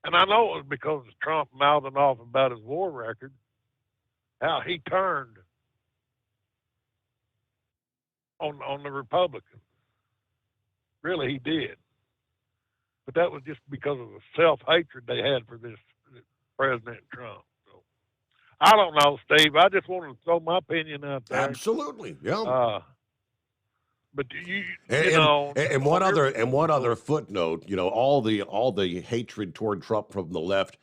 Speaker 4: and I know it was because of Trump mouthing off about his war record, how he turned on the Republicans. Really, he did. But that was just because of the self-hatred they had for this President Trump. So, I don't know, Steve. I just wanted to throw my opinion out there.
Speaker 15: Absolutely, yeah.
Speaker 4: But
Speaker 15: and one other footnote, you know, all the hatred toward Trump from the left,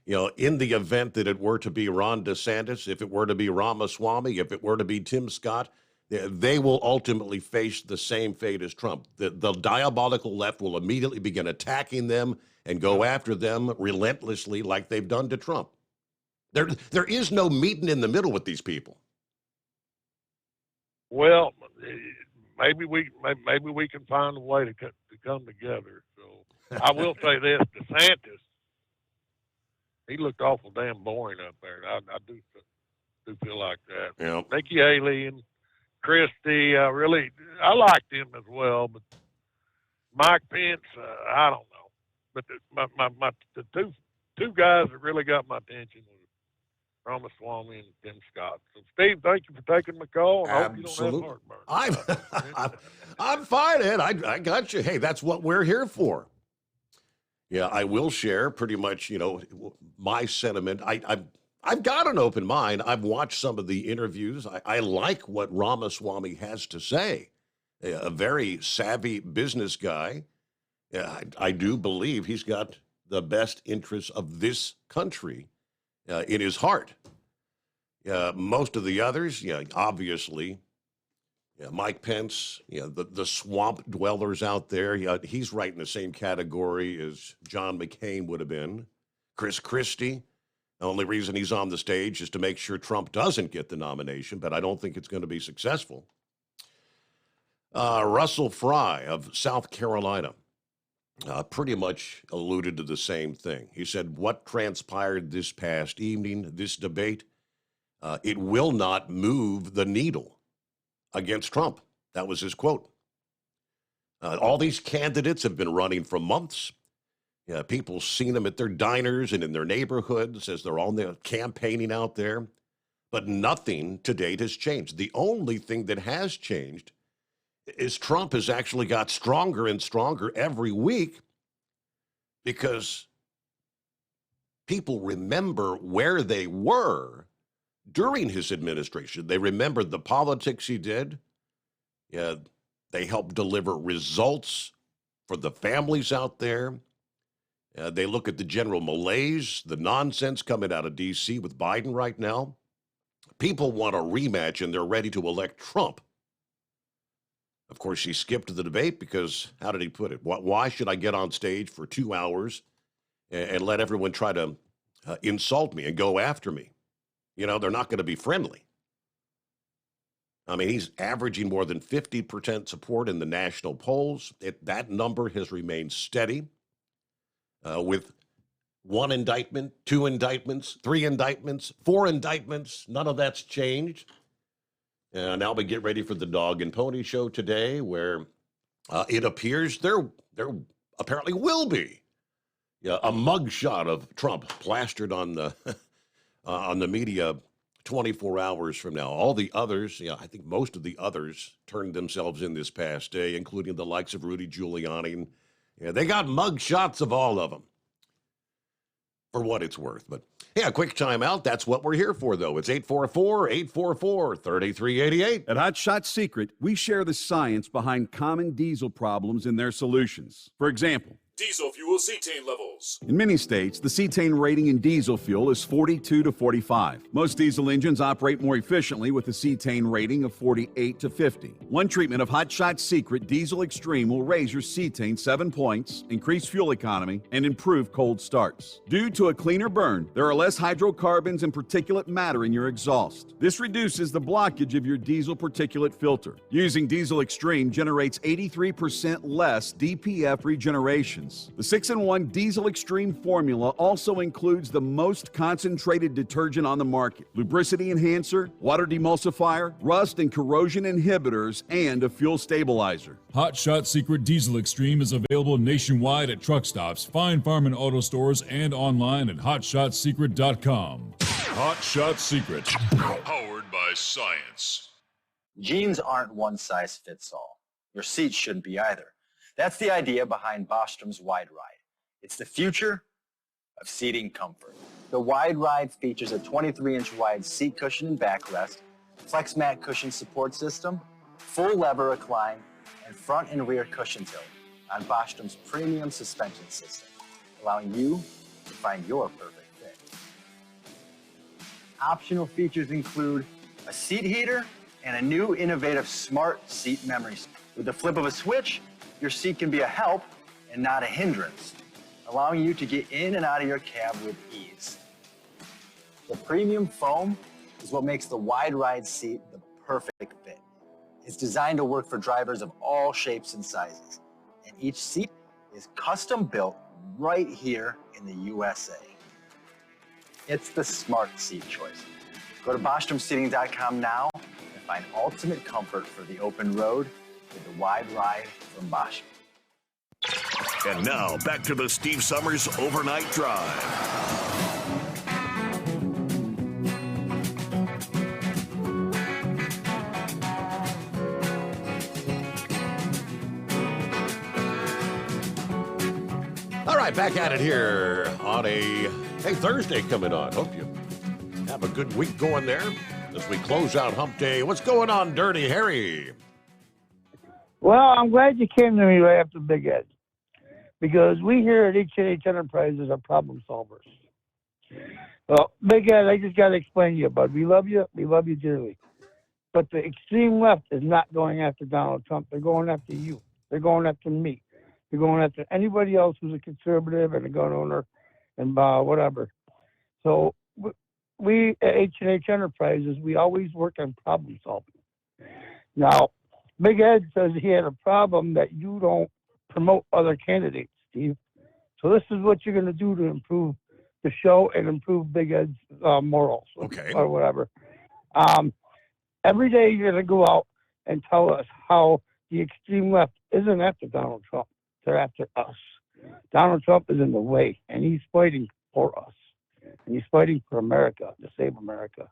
Speaker 15: you know, in the event that it were to be Ron DeSantis, if it were to be Ramaswamy, if it were to be Tim Scott, they will ultimately face the same fate as Trump. The diabolical left will immediately begin attacking them and go after them relentlessly like they've done to Trump. There is no meeting in the middle with these people.
Speaker 4: Well, maybe we can find a way to come together. So I will say this: DeSantis, he looked awful damn boring up there. I do feel like that.
Speaker 15: Yeah.
Speaker 4: Nikki Haley and Christie, I liked him as well, but Mike Pence, I don't know. But the two guys that really got my attention was Ramaswamy and Tim Scott. So, Steve, thank you for taking my call. And I hope you don't have heartburn.
Speaker 15: I'm fine, Ed. I got you. Hey, that's what we're here for. Yeah, I will share pretty much, you know, my sentiment. I've got an open mind. I've watched some of the interviews. I like what Ramaswamy has to say. A very savvy business guy. I do believe he's got the best interests of this country in his heart. Most of the others, obviously, Mike Pence, the swamp dwellers out there, he's right in the same category as John McCain would have been. Chris Christie, the only reason he's on the stage is to make sure Trump doesn't get the nomination, but I don't think it's going to be successful. Russell Fry of South Carolina pretty much alluded to the same thing. He said, what transpired this past evening, this debate, it will not move the needle against Trump. That was his quote. All these candidates have been running for months. People seen them at their diners and in their neighborhoods as they're on there campaigning out there. But nothing to date has changed. The only thing that has changed is Trump has actually got stronger and stronger every week because people remember where they were during his administration. They remembered the politics he did. They helped deliver results for the families out there. They look at the general malaise, the nonsense coming out of D.C. with Biden right now. People want a rematch, and they're ready to elect Trump. Of course, he skipped the debate because, how did he put it? Why should I get on stage for 2 hours and let everyone try to insult me and go after me? They're not going to be friendly. I mean, he's averaging more than 50% support in the national polls. That number has remained steady with 1 indictment, 2 indictments, 3 indictments, 4 indictments. None of that's changed. Now we get ready for the Dog and Pony Show today, where it appears there apparently will be a mugshot of Trump plastered on the media 24 hours from now. All the others, I think most of the others turned themselves in this past day, including the likes of Rudy Giuliani Yeah, they got mug shots of all of them, for what it's worth. But yeah, quick timeout. That's what we're here for, though. It's 844-844-3388.
Speaker 12: At Hot Shot Secret, we share the science behind common diesel problems and their solutions. For example,
Speaker 13: Diesel fuel cetane levels.
Speaker 12: in many states, the cetane rating in diesel fuel is 42 to 45. Most diesel engines operate more efficiently with a cetane rating of 48 to 50. One treatment of Hot Shot Secret Diesel Extreme will raise your cetane 7 points, increase fuel economy, and improve cold starts. Due to a cleaner burn, there are less hydrocarbons and particulate matter in your exhaust. This reduces the blockage of your diesel particulate filter. Using Diesel Extreme generates 83% less DPF regenerations. The 6-in-1 Diesel Extreme formula also includes the most concentrated detergent on the market, lubricity enhancer, water demulsifier, rust and corrosion inhibitors, and a fuel stabilizer.
Speaker 13: Hot Shot Secret Diesel Extreme is available nationwide at truck stops, Fine Farm and auto stores, and online at hotshotsecret.com. Hot Shot Secret, powered by science.
Speaker 16: Jeans aren't one size fits all. Your seats shouldn't be either. That's the idea behind Bostrom's Wide Ride. It's the future of seating comfort. The Wide Ride features a 23-inch wide seat cushion and backrest, flex mat cushion support system, full lever recline, and front and rear cushion tilt on Bostrom's premium suspension system, allowing you to find your perfect fit. Optional features include a seat heater and a new innovative smart seat memory. With the flip of a switch, your seat can be a help and not a hindrance, allowing you to get in and out of your cab with ease. The premium foam is what makes the Wide Ride seat the perfect fit. It's designed to work for drivers of all shapes and sizes, and each seat is custom built right here in the USA. It's the smart seat choice. Go to BostromSeating.com now and find ultimate comfort for the open road with the Wide Ride from Bosch.
Speaker 17: And now, back to the Steve Summers Overnight Drive.
Speaker 15: All right, back at it here on a Thursday coming on. Hope you have a good week going there as we close out Hump Day. What's going on, Dirty Harry?
Speaker 5: Well, I'm glad you came to me right after Big Ed, because we here at H&H Enterprises are problem solvers. Well, Big Ed, I just got to explain to you, bud. We love you dearly. But the extreme left is not going after Donald Trump. They're going after you. They're going after me. They're going after anybody else who's a conservative and a gun owner and whatever. So we at H&H Enterprises, we always work on problem solving. Now, Big Ed says he had a problem that you don't promote other candidates, Steve. So this is what you're going to do to improve the show and improve Big Ed's morals, or whatever. Every day you're going to go out and tell us how the extreme left isn't after Donald Trump. They're after us. Donald Trump is in the way, and he's fighting for us. And he's fighting for America, to save America.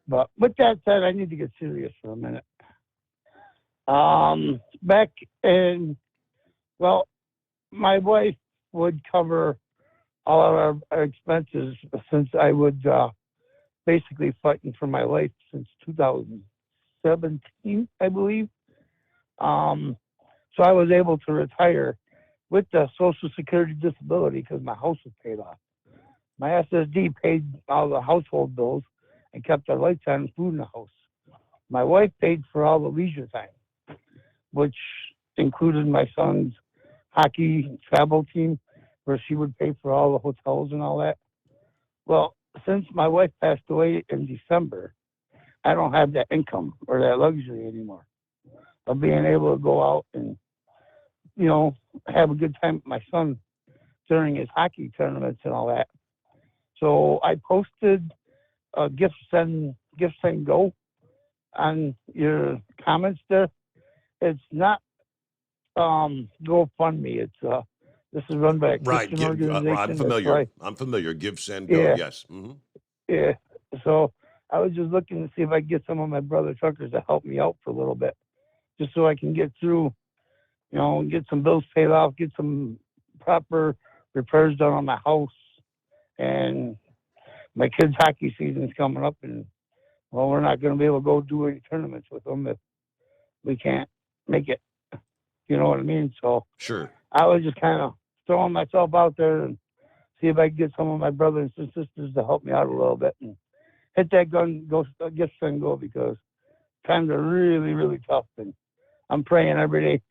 Speaker 5: But with that said, I need to get serious for a minute. Back in, well, my wife would cover all of our expenses since I would basically fighting for my life since 2017, I believe. So I was able to retire with the Social Security disability because my house was paid off. My SSD paid all the household bills and kept our lights on and food in the house. My wife paid for all the leisure time, which included my son's hockey travel team, where she would pay for all the hotels and all that. Well, since my wife passed away in December, I don't have that income or that luxury anymore of being able to go out and, you know, have a good time with my son during his hockey tournaments and all that. So I posted a gift send go on your comments there. It's not GoFundMe. It's this is run by a Christian organization.
Speaker 15: I'm familiar. I'm familiar. Give, send, go.
Speaker 5: Yeah.
Speaker 15: Yes. Mm-hmm.
Speaker 5: Yeah. So I was just looking to see if I could get some of my brother truckers to help me out for a little bit, just so I can get through, get some bills paid off, get some proper repairs done on my house. And my kids' hockey season's coming up, and, well, we're not going to be able to go do any tournaments with them if we can't make it. You know what I mean? So
Speaker 15: Sure.
Speaker 5: I was just kind of throwing myself out there and see if I could get some of my brothers and sisters to help me out a little bit and hit that get and go, because times are really, really tough. And I'm praying every day.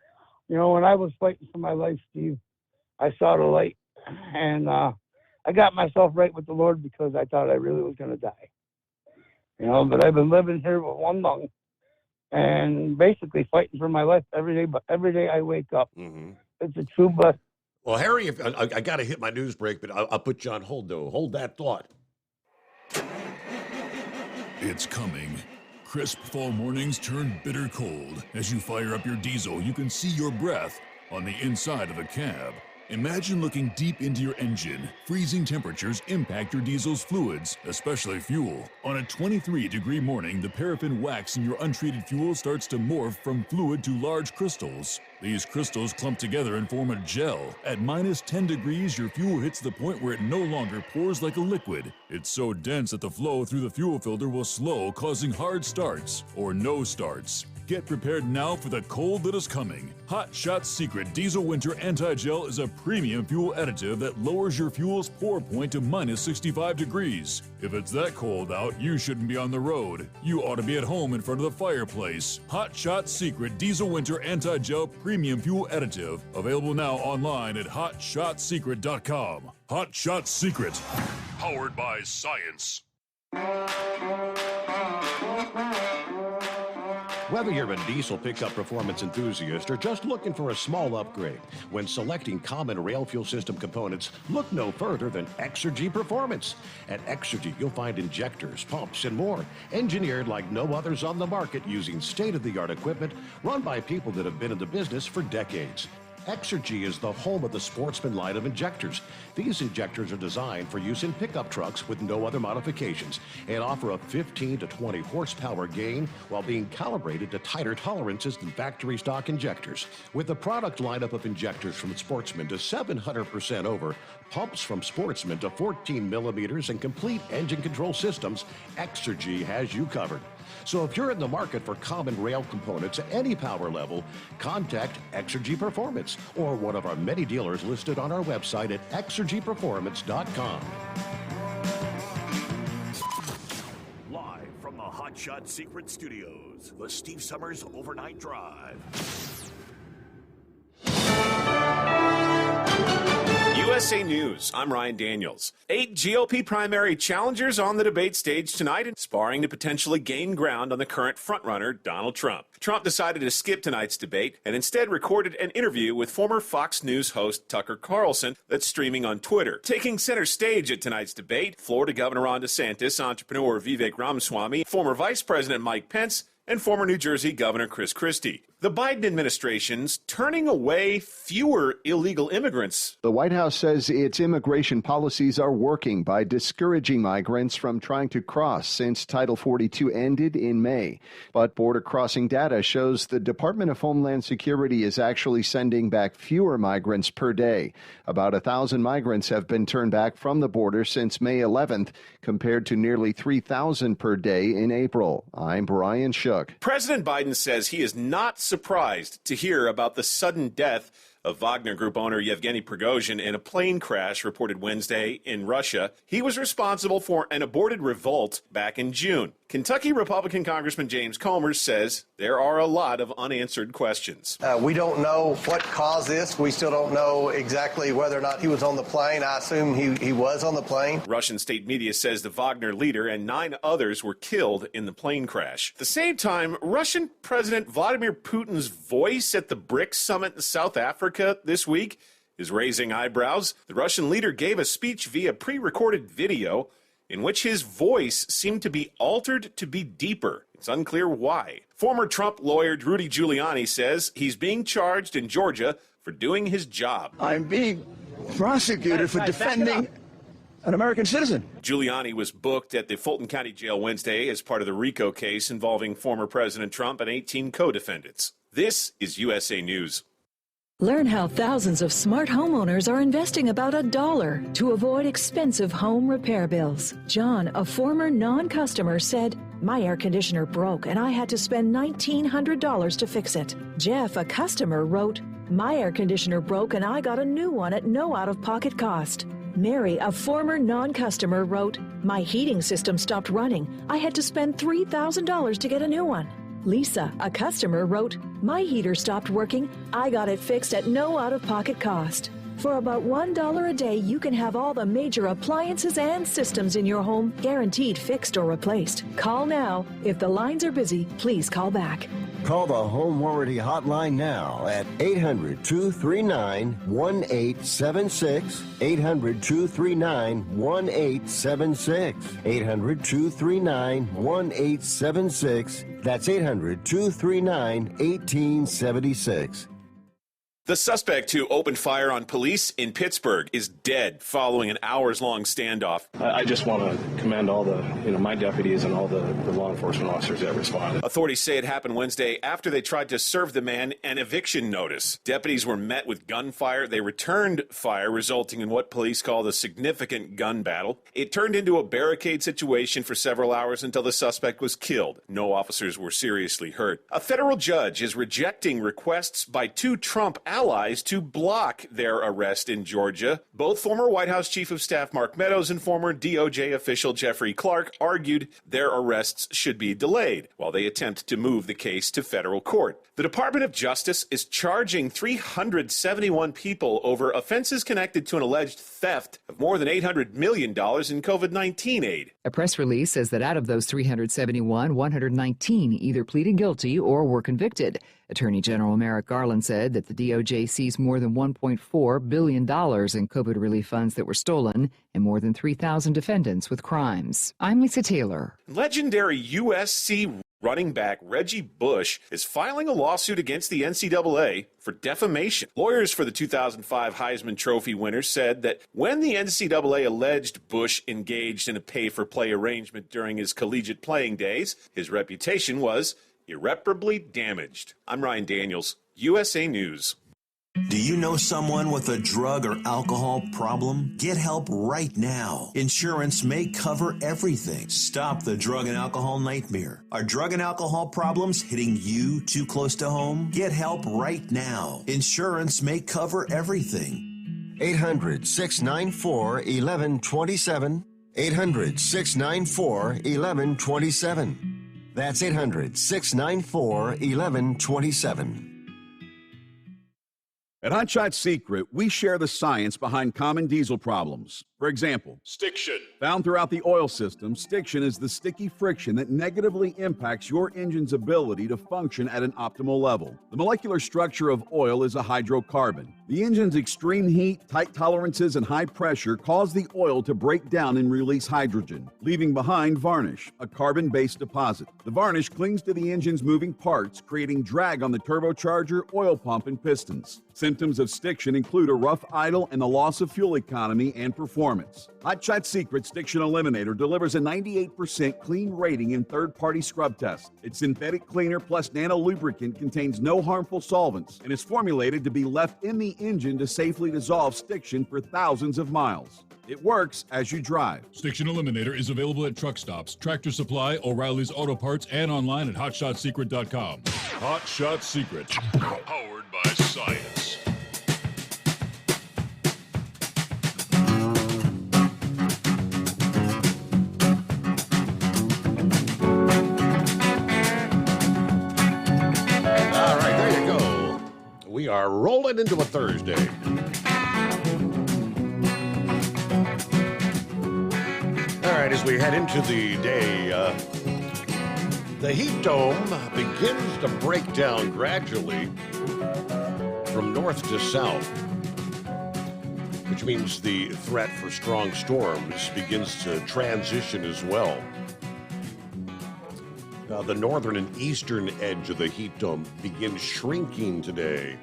Speaker 5: When I was fighting for my life, Steve, I saw the light, and I got myself right with the Lord because I thought I really was going to die. But I've been living here with one lung and basically fighting for my life every day. But every day I wake up, it's a true blessing.
Speaker 15: Well, Harry, I got to hit my news break, but I'll put you on hold, though. Hold that thought.
Speaker 13: It's coming. Crisp fall mornings turn bitter cold. As you fire up your diesel, you can see your breath on the inside of the cab. Imagine looking deep into your engine. Freezing temperatures impact your diesel's fluids, especially fuel. On a 23-degree morning, the paraffin wax in your untreated fuel starts to morph from fluid to large crystals. These crystals clump together and form a gel. At minus 10 degrees, your fuel hits the point where it no longer pours like a liquid. It's so dense that the flow through the fuel filter will slow, causing hard starts or no starts. Get prepared now for the cold that is coming. Hot Shot Secret Diesel Winter Anti-Gel is a premium fuel additive that lowers your fuel's pour point to minus 65 degrees. If it's that cold out, you shouldn't be on the road. You ought to be at home in front of the fireplace. Hot Shot Secret Diesel Winter Anti-Gel Premium Fuel Additive. Available now online at hotshotsecret.com. Hot Shot Secret. Powered by science.
Speaker 15: Whether you're a diesel pickup performance enthusiast or just looking for a small upgrade, when selecting common rail fuel system components, look no further than Exergy Performance. At Exergy, you'll find injectors, pumps, and more, engineered like no others on the market using state-of-the-art equipment run by people that have been in the business for decades. Exergy is the home of the Sportsman line of injectors. These injectors are designed for use in pickup trucks with no other modifications and offer a 15 to 20 horsepower gain while being calibrated to tighter tolerances than factory stock injectors. With a product lineup of injectors from Sportsman to 700% over, pumps from Sportsman to 14 millimeters, and complete engine control systems, Exergy has you covered. So if you're in the market for common rail components at any power level, contact Exergy Performance or one of our many dealers listed on our website at exergyperformance.com.
Speaker 17: Live from the Hot Shot Secret Studios, the Steve Summers Overnight Drive.
Speaker 2: USA News, I'm Ryan Daniels. 8 GOP primary challengers on the debate stage tonight and sparring to potentially gain ground on the current frontrunner, Donald Trump. Trump decided to skip tonight's debate and instead recorded an interview with former Fox News host Tucker Carlson that's streaming on Twitter. Taking center stage at tonight's debate, Florida Governor Ron DeSantis, entrepreneur Vivek Ramaswamy, former Vice President Mike Pence, and former New Jersey Governor Chris Christie. The Biden administration's turning away fewer illegal immigrants.
Speaker 6: The White House says its immigration policies are working by discouraging migrants from trying to cross since Title 42 ended in May. But border crossing data shows the Department of Homeland Security is actually sending back fewer migrants per day. About 1,000 migrants have been turned back from the border since May 11th, compared to nearly 3,000 per day in April. I'm Brian Shook.
Speaker 2: President Biden says he is not surprised to hear about the sudden death of Wagner Group owner Yevgeny Prigozhin in a plane crash reported Wednesday in Russia. He was responsible for an aborted revolt back in June. Kentucky Republican Congressman James Comer says there are a lot of unanswered questions.
Speaker 7: We don't know what caused this. We still don't know exactly whether or not he was on the plane. I assume he was on the plane.
Speaker 2: Russian state media says the Wagner leader and 9 others were killed in the plane crash. At the same time, Russian President Vladimir Putin's voice at the BRICS summit in South Africa this week is raising eyebrows. The Russian leader gave a speech via pre-recorded video in which his voice seemed to be altered to be deeper. It's unclear why. Former Trump lawyer Rudy Giuliani says he's being charged in Georgia for doing his job.
Speaker 8: I'm being prosecuted for defending an American citizen.
Speaker 2: Giuliani was booked at the Fulton County Jail Wednesday as part of the RICO case involving former President Trump and 18 co-defendants. This is USA News.
Speaker 9: Learn how thousands of smart homeowners are investing about $1 to avoid expensive home repair bills. John, a former non-customer, said, "My air conditioner broke and I had to spend $1,900 to fix it." Jeff, a customer, wrote, "My air conditioner broke and I got a new one at no out-of-pocket cost." Mary, a former non-customer, wrote, "My heating system stopped running. I had to spend $3,000 to get a new one." Lisa, a customer, wrote, "My heater stopped working. I got it fixed at no out-of-pocket cost." For about $1 a day, you can have all the major appliances and systems in your home guaranteed fixed or replaced. Call now. If the lines are busy, please call back.
Speaker 10: Call the Home Warranty Hotline now at 800-239-1876, 800-239-1876, 800-239-1876. That's 800-239-1876.
Speaker 2: The suspect who opened fire on police in Pittsburgh is dead following an hours-long standoff.
Speaker 11: I just want to commend all the, my deputies and all the law enforcement officers that responded.
Speaker 2: Authorities say it happened Wednesday after they tried to serve the man an eviction notice. Deputies were met with gunfire. They returned fire, resulting in what police called a significant gun battle. It turned into a barricade situation for several hours until the suspect was killed. No officers were seriously hurt. A federal judge is rejecting requests by two Trump allies to block their arrest in Georgia. Both former White House Chief of Staff Mark Meadows and former DOJ official Jeffrey Clark argued their arrests should be delayed while they attempt to move the case to federal court. The Department of Justice is charging 371 people over offenses connected to an alleged theft of more than $800 million in COVID-19 aid.
Speaker 24: A press release says that out of those 371, 119 either pleaded guilty or were convicted. Attorney General Merrick Garland said that the DOJ seized more than $1.4 billion in COVID relief funds that were stolen and more than 3,000 defendants with crimes. I'm Lisa Taylor.
Speaker 2: Legendary USC running back Reggie Bush is filing a lawsuit against the NCAA for defamation. Lawyers for the 2005 Heisman Trophy winners said that when the NCAA alleged Bush engaged in a pay-for-play arrangement during his collegiate playing days, his reputation was irreparably damaged. I'm Ryan Daniels, USA News.
Speaker 25: Do you know someone with a drug or alcohol problem? Get help right now. Insurance may cover everything. Stop the drug and alcohol nightmare. Are drug and alcohol problems hitting you too close to home? Get help right now. Insurance may cover everything.
Speaker 10: 800-694-1127. 800-694-1127. That's 800-694-1127.
Speaker 12: At Hot Shot Secret, we share the science behind common diesel problems. For example,
Speaker 13: stiction.
Speaker 12: Found throughout the oil system, stiction is the sticky friction that negatively impacts your engine's ability to function at an optimal level. The molecular structure of oil is a hydrocarbon. The engine's extreme heat, tight tolerances, and high pressure cause the oil to break down and release hydrogen, leaving behind varnish, a carbon-based deposit. The varnish clings to the engine's moving parts, creating drag on the turbocharger, oil pump, and pistons. Symptoms of stiction include a rough idle and the loss of fuel economy and performance. Hot Shot Secret Stiction Eliminator delivers a 98% clean rating in third-party scrub tests. Its synthetic cleaner plus nano lubricant contains no harmful solvents and is formulated to be left in the engine to safely dissolve stiction for thousands of miles. It works as you drive.
Speaker 13: Stiction Eliminator is available at truck stops, Tractor Supply, O'Reilly's Auto Parts, and online at HotShotSecret.com. Hot Shot Secret, powered by science.
Speaker 15: All right, there you go. We are rolling into a Thursday. All right, as we head into the day, the heat dome begins to break down gradually from north to south, which means the threat for strong storms begins to transition as well. The northern and eastern edge of the heat dome begins shrinking today.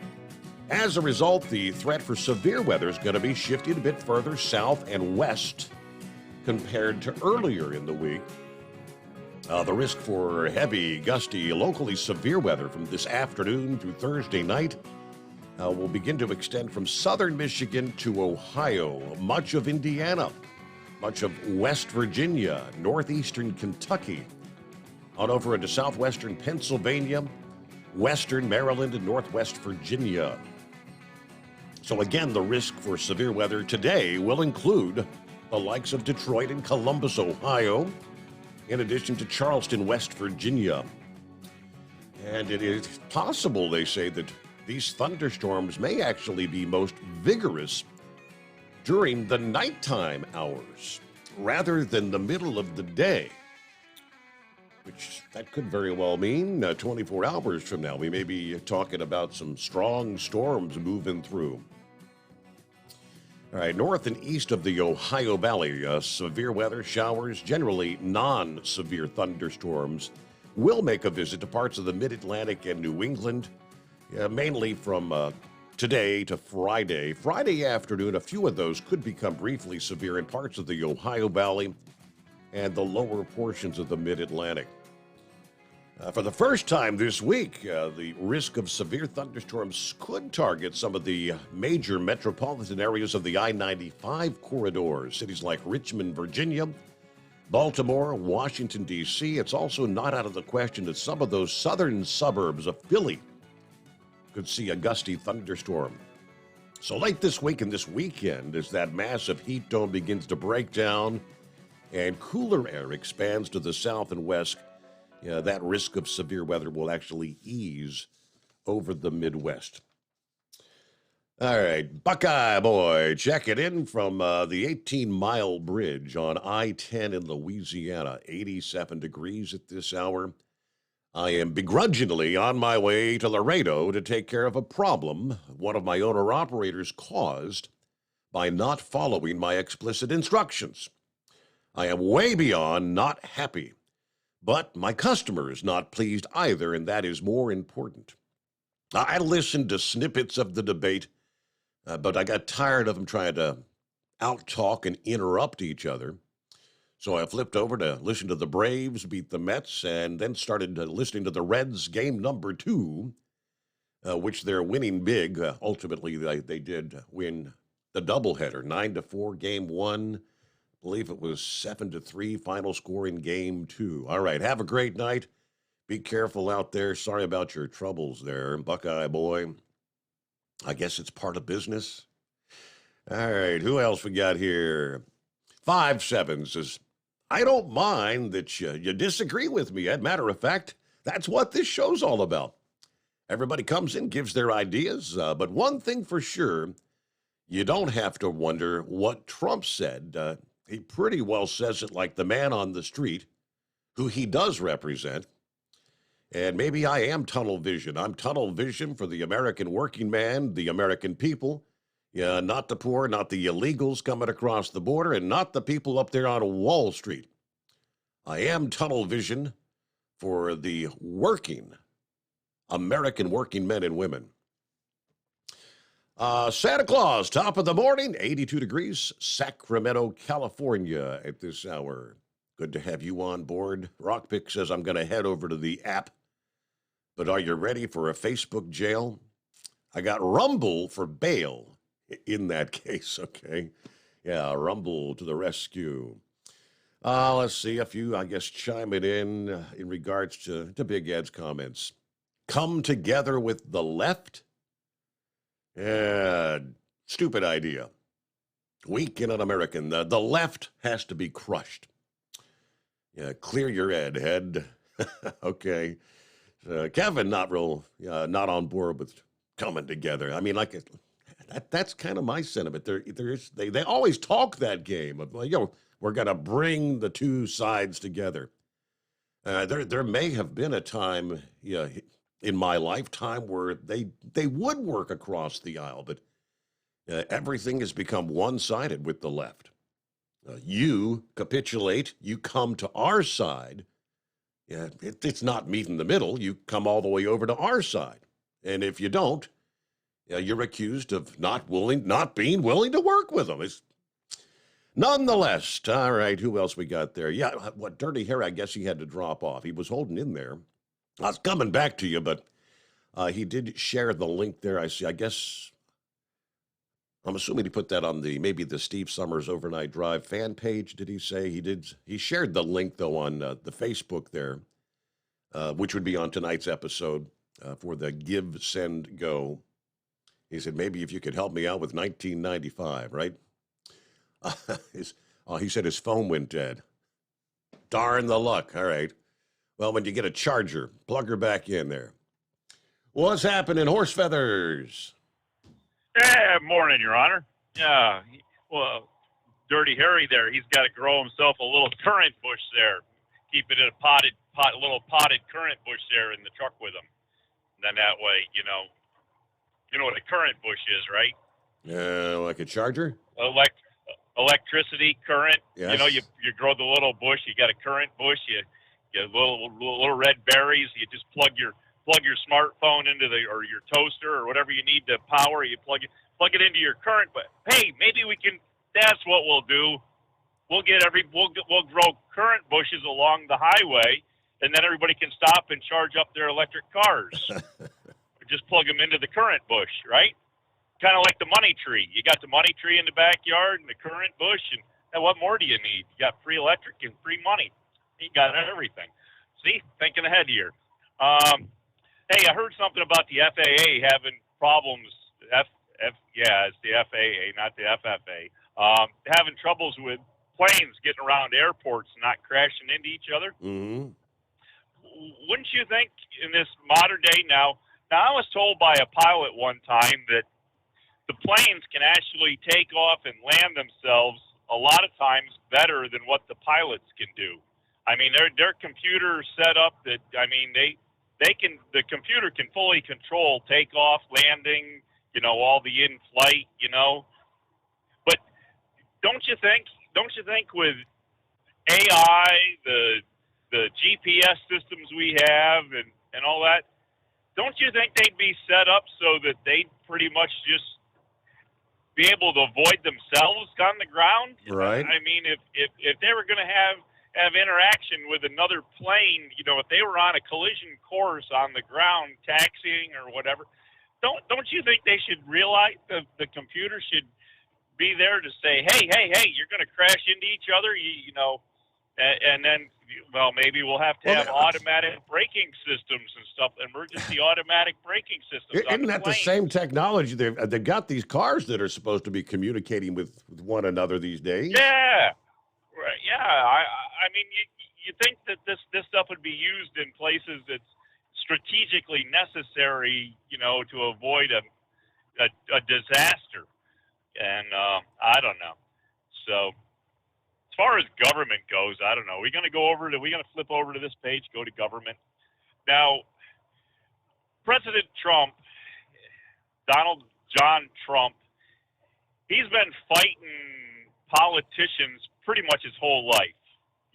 Speaker 15: As a result, the threat for severe weather is going to be shifted a bit further south and west compared to earlier in the week. The risk for heavy, gusty, locally severe weather from this afternoon through Thursday night will begin to extend from southern Michigan to Ohio, much of Indiana, much of West Virginia, northeastern Kentucky, on over into southwestern Pennsylvania, western Maryland, and northwest Virginia. So again, the risk for severe weather today will include the likes of Detroit and Columbus, Ohio, in addition to Charleston, West Virginia. And it is possible, they say, that these thunderstorms may actually be most vigorous during the nighttime hours rather than the middle of the day, which that could very well mean 24 hours from now we may be talking about some strong storms moving through. All right, north and east of the Ohio Valley, severe weather showers, generally non-severe thunderstorms, will make a visit to parts of the Mid-Atlantic and New England, mainly from today to Friday. Friday afternoon, a few of those could become briefly severe in parts of the Ohio Valley and the lower portions of the Mid-Atlantic. For the first time this week, the risk of severe thunderstorms could target some of the major metropolitan areas of the I-95 corridor, cities like Richmond, Virginia, Baltimore, Washington, D.C. It's also not out of the question that some of those southern suburbs of Philly could see a gusty thunderstorm. So late this week and this weekend, as that massive heat dome begins to break down and cooler air expands to the south and west, that risk of severe weather will actually ease over the Midwest. All right, Buckeye Boy, check it in from the 18-mile bridge on I-10 in Louisiana, 87 degrees at this hour. I am begrudgingly on my way to Laredo to take care of a problem one of my owner-operators caused by not following my explicit instructions. I am way beyond not happy. But my customer is not pleased either, and that is more important. I listened to snippets of the debate, but I got tired of them trying to out-talk and interrupt each other. So I flipped over to listen to the Braves beat the Mets, and then started listening to the Reds game number 2, which they're winning big. Ultimately, they did win the doubleheader, 9-4 game 1. I believe it was 7-3 final score in game 2. All right, have a great night. Be careful out there. Sorry about your troubles there, Buckeye Boy. I guess it's part of business. All right, who else we got here? 5-7 says, I don't mind that you disagree with me. As a matter of fact, that's what this show's all about. Everybody comes in, gives their ideas, but one thing for sure, you don't have to wonder what Trump said. He pretty well says it like the man on the street, who he does represent. And maybe I am tunnel vision. I'm tunnel vision for the American working man, the American people. Yeah, not the poor, not the illegals coming across the border, and not the people up there on Wall Street. I am tunnel vision for the working American working men and women. Santa Claus, top of the morning, 82 degrees, Sacramento, California at this hour. Good to have you on board. Rockpick says I'm going to head over to the app. But are you ready for a Facebook jail? I got Rumble for bail in that case, okay? Yeah, Rumble to the rescue. Let's see a few, I guess, chiming in regards to Big Ed's comments. Come together with the left? Stupid idea. Weak and un-American. The left has to be crushed. Yeah, clear your head. Okay. Kevin, not on board with coming together. I mean, like that's kind of my sentiment. They always talk that game of like, we're gonna bring the two sides together. There may have been a time, in my lifetime where they would work across the aisle, but everything has become one-sided with the left. You capitulate, you come to our side. It's not meet in the middle. You come all the way over to our side. And if you don't, you're accused of not being willing to work with them. Nonetheless, all right, who else we got there? Yeah, Dirty Harry, I guess he had to drop off. He was holding in there. I was coming back to you, but He did share the link there. I see. I guess I'm assuming he put that on maybe the Steve Summers Overnight Drive fan page. Did he say he did? He shared the link though on the Facebook there, which would be on tonight's episode for the Give, Send, Go. He said maybe if you could help me out with 1995, right? He said his phone went dead. Darn the luck. All right. Well, when you get a charger, plug her back in there. What's happening, horse feathers?
Speaker 1: Yeah, morning, Your Honor. Yeah, well, Dirty Harry there, he's got to grow himself a little currant bush there. Keep it in a little potted currant bush there in the truck with him. And then that way, you know what a currant bush is, right?
Speaker 15: Like a charger?
Speaker 1: Electricity, current.
Speaker 15: Yes.
Speaker 1: You know, you grow the little bush. You got a current bush. You get little red berries. You just plug your smartphone into or your toaster or whatever you need to power. You plug it into your current. But hey, maybe we can. That's what we'll do. We'll grow current bushes along the highway, and then everybody can stop and charge up their electric cars. Just plug them into the current bush, right? Kind of like the money tree. You got the money tree in the backyard and the current bush, and what more do you need? You got free electric and free money. You got everything. See, thinking ahead here. Hey, I heard something about the FAA having problems. It's the FAA, not the FFA. Having troubles with planes getting around airports and not crashing into each other.
Speaker 15: Mm-hmm.
Speaker 1: Wouldn't you think in this modern day now, I was told by a pilot one time that the planes can actually take off and land themselves a lot of times better than what the pilots can do. I mean, their computer set up that, I mean, the computer can fully control takeoff, landing, all the in-flight, But don't you think with AI, the GPS systems we have and all that, don't you think they'd be set up so that they'd pretty much just be able to avoid themselves on the ground?
Speaker 15: Right.
Speaker 1: I mean, if they were going to have interaction with another plane, if they were on a collision course on the ground, taxiing or whatever, don't you think they should realize the computer should be there to say, hey, you're going to crash into each other, and then, well, maybe we'll have to have automatic braking systems and stuff, emergency automatic braking systems.
Speaker 15: Isn't that the same technology? They've got these cars that are supposed to be communicating with one another these days.
Speaker 1: Yeah. Right. Yeah. I mean, you think that this stuff would be used in places that's strategically necessary, to avoid a disaster. And I don't know. So as far as government goes, I don't know. We're going to flip over to this page, go to government. Now, President Trump, Donald John Trump, he's been fighting politicians pretty much his whole life,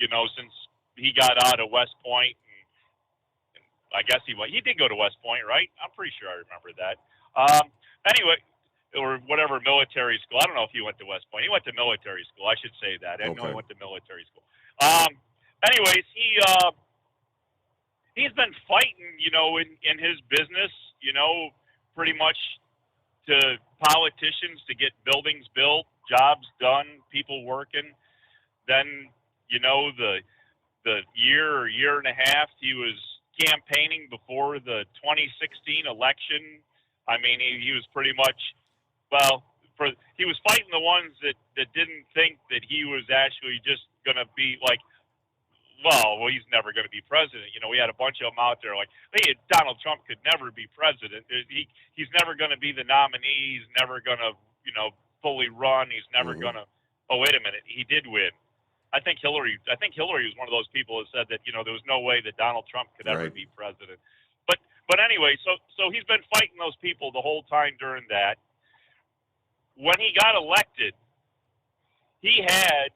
Speaker 1: since he got out of West Point. And I guess he did go to West Point, right? I'm pretty sure I remember that. Anyway, or whatever military school. I don't know if he went to West Point. He went to military school. I should say that. I know he went to military school. Anyways, he's been fighting, in his business, pretty much to politicians to get buildings built, jobs done, people working. Then, the year and a half he was campaigning before the 2016 election. I mean, he was pretty much, he was fighting the ones that didn't think that he was actually just going to be like, he's never going to be president. We had a bunch of them out there like, hey, Donald Trump could never be president. He's never going to be the nominee. He's never going to, fully run. He's never going to. Oh, wait a minute. He did win. I think Hillary was one of those people that said that, there was no way that Donald Trump could ever be president. But anyway, so he's been fighting those people the whole time during that. When he got elected, he had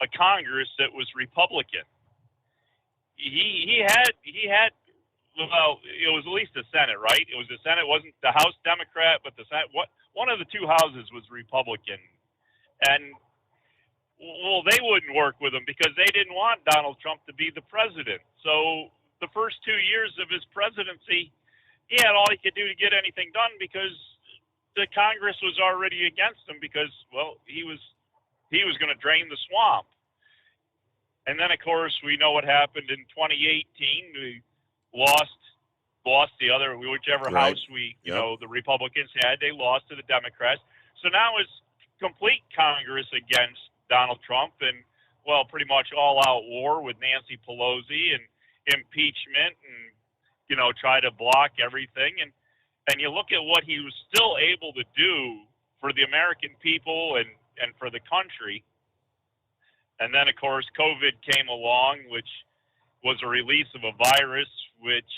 Speaker 1: a Congress that was Republican. He had it was at least the Senate, right? It was the Senate, wasn't the House Democrat, but the Senate. One of the two houses was Republican, and they wouldn't work with him because they didn't want Donald Trump to be the president. So the first 2 years of his presidency, he had all he could do to get anything done because the Congress was already against him because, well, he was going to drain the swamp. And then, of course, we know what happened in 2018. We lost the other, whichever house the Republicans had, they lost to the Democrats. So now it's complete Congress against Donald Trump and, well, pretty much all-out war with Nancy Pelosi and impeachment and, try to block everything. And you look at what he was still able to do for the American people and for the country. And then, of course, COVID came along, which was a release of a virus, which,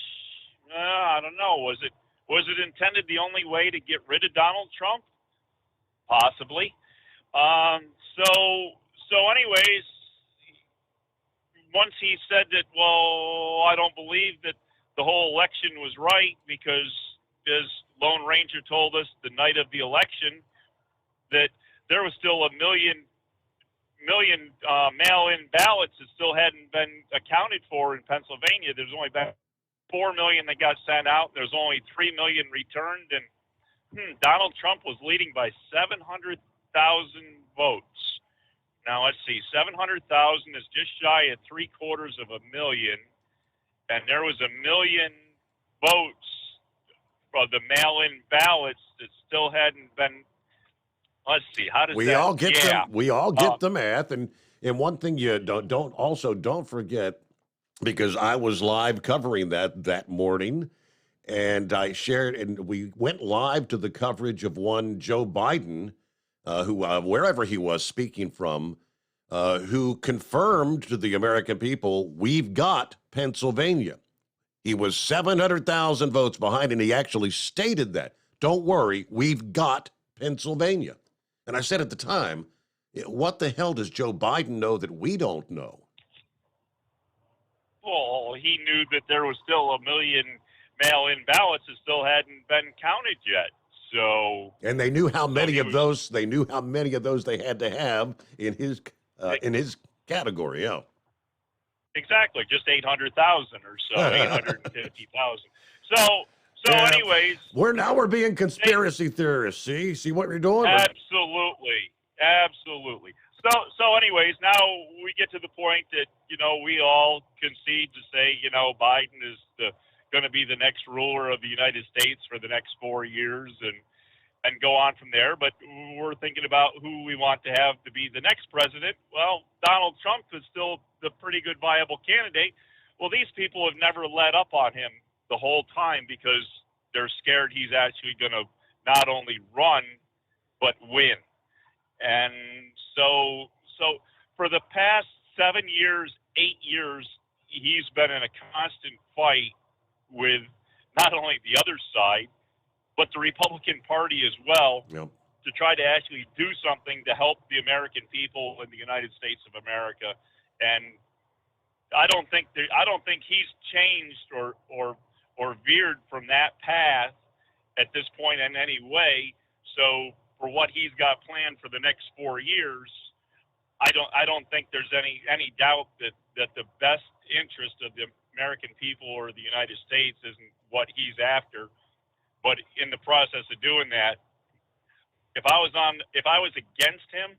Speaker 1: I don't know, was it intended the only way to get rid of Donald Trump? Possibly. So anyways, once he said that, well, I don't believe that the whole election was right because, as Lone Ranger told us the night of the election, that there was still a million mail-in ballots that still hadn't been accounted for in Pennsylvania. There's only been 4 million that got sent out. There's only 3 million returned, and Donald Trump was leading by 700,000 votes. Now let's see, 700,000 is just shy of 750,000, and there was 1 million votes of the mail-in ballots that still hadn't been. Let's see, how does
Speaker 15: we all get the math, and one thing you don't forget, because I was live covering that morning, and I shared, and we went live to the coverage of one Joe Biden, who wherever he was speaking from, who confirmed to the American people, we've got Pennsylvania. He was 700,000 votes behind, and he actually stated that. Don't worry, we've got Pennsylvania. And I said at the time, what the hell does Joe Biden know that we don't know?
Speaker 1: Well, he knew that there was still 1 million mail-in ballots that still hadn't been counted yet. So,
Speaker 15: and they knew how many of those. They knew how many of those they had to have in his category. Yeah,
Speaker 1: exactly. Just 800,000 or so, 850,000. So, anyways,
Speaker 15: we're being conspiracy theorists. See what you're doing?
Speaker 1: Absolutely. So, anyways, now we get to the point that we all concede to say Biden is going to be the next ruler of the United States for the next 4 years, and go on from there. But we're thinking about who we want to have to be the next president. Well, Donald Trump is still the pretty good viable candidate. Well, these people have never let up on him the whole time because they're scared he's actually going to not only run but win. And so for the past 7 years, 8 years, he's been in a constant fight with not only the other side, but the Republican Party as well, to try to actually do something to help the American people in the United States of America. And I don't think he's changed or veered from that path at this point in any way. So for what he's got planned for the next 4 years, I don't think there's any doubt that the best interest of the American people or the United States isn't what he's after. But in the process of doing that, if I was against him,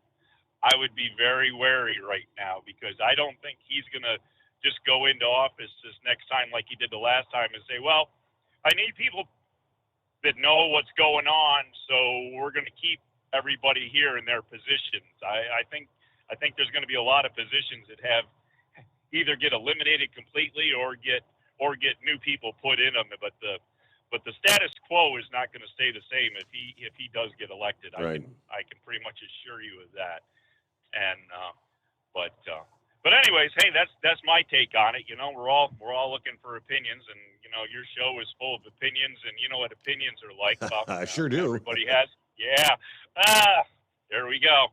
Speaker 1: I would be very wary right now, because I don't think he's going to just go into office this next time like he did the last time and say, well, I need people that know what's going on, so we're going to keep everybody here in their positions. I think there's going to be a lot of positions that have either get eliminated completely or get new people put in them. But the status quo is not going to stay the same if he does get elected.
Speaker 15: Right.
Speaker 1: I can pretty much assure you of that. And but anyways, hey, that's my take on it. We're all looking for opinions, and your show is full of opinions, and you know what opinions are like. About,
Speaker 15: I sure do.
Speaker 1: Everybody has. Yeah. There we go.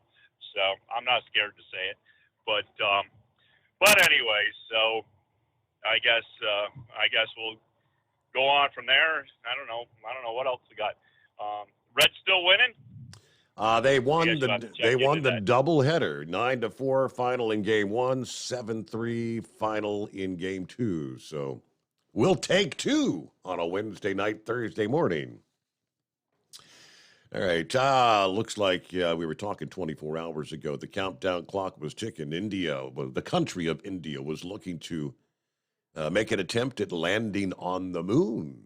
Speaker 1: So I'm not scared to say it, but anyway, so I guess we'll go on from there. I don't know what else we got. Reds still winning?
Speaker 15: They won the doubleheader, 9-4 final in game 1, 7-3 final in game 2. So We'll take two on a Wednesday night, Thursday morning. All right. Looks like we were talking 24 hours ago. The countdown clock was ticking. The country of India was looking to make an attempt at landing on the moon.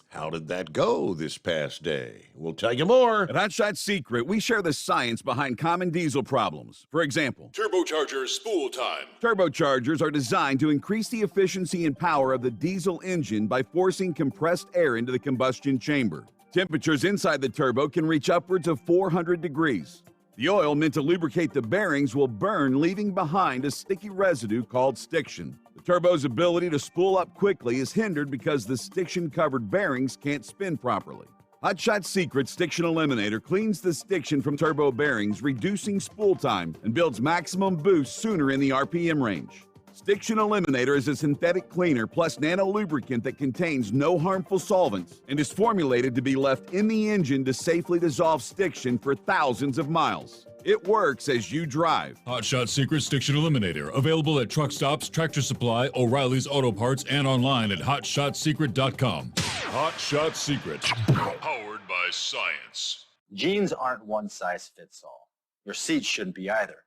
Speaker 15: How did that go this past day? We'll tell you more.
Speaker 12: At Hot Shot Secret, we share the science behind common diesel problems. For example,
Speaker 13: Turbocharger spool time.
Speaker 12: Turbochargers are designed to increase the efficiency and power of the diesel engine by forcing compressed air into the combustion chamber. Temperatures inside the turbo can reach upwards of 400 degrees. The oil meant to lubricate the bearings will burn, leaving behind a sticky residue called stiction. The turbo's ability to spool up quickly is hindered because the stiction-covered bearings can't spin properly. Hot Shot Secret Stiction Eliminator cleans the stiction from turbo bearings, reducing spool time and builds maximum boost sooner in the RPM range. Stiction Eliminator is a synthetic cleaner plus nano-lubricant that contains no harmful solvents and is formulated to be left in the engine to safely dissolve stiction for thousands of miles. It works as you drive.
Speaker 13: Hot Shot Secret Stiction Eliminator. Available at truck stops, Tractor Supply, O'Reilly's Auto Parts, and online at hotshotsecret.com. Hot Shot Secret. Powered by science.
Speaker 16: Jeans aren't one size fits all. Your seats shouldn't be either.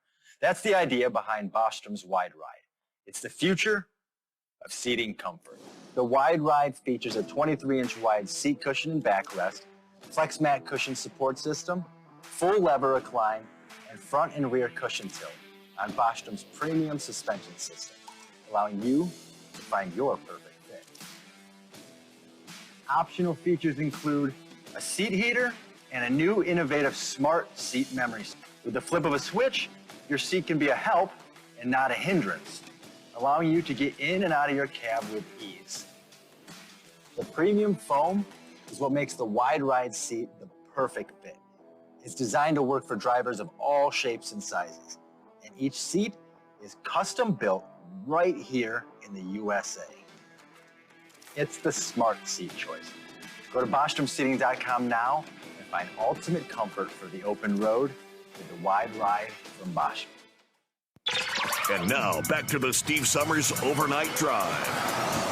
Speaker 16: That's the idea behind Bostrom's Wide Ride. It's the future of seating comfort. The Wide Ride features a 23-inch wide seat cushion and backrest, flex mat cushion support system, full lever recline, and front and rear cushion tilt on Bostrom's premium suspension system, allowing you to find your perfect fit. Optional features include a seat heater and a new innovative smart seat memory. With the flip of a switch, your seat can be a help and not a hindrance, allowing you to get in and out of your cab with ease. The premium foam is what makes the Wide Ride seat the perfect fit. It's designed to work for drivers of all shapes and sizes, and each seat is custom built right here in the USA. It's the smart seat choice. Go to BostromSeating.com now and find ultimate comfort for the open road with the Wide Ride from Bostrom.
Speaker 17: And now, back to the Steve Summers Overnight Drive.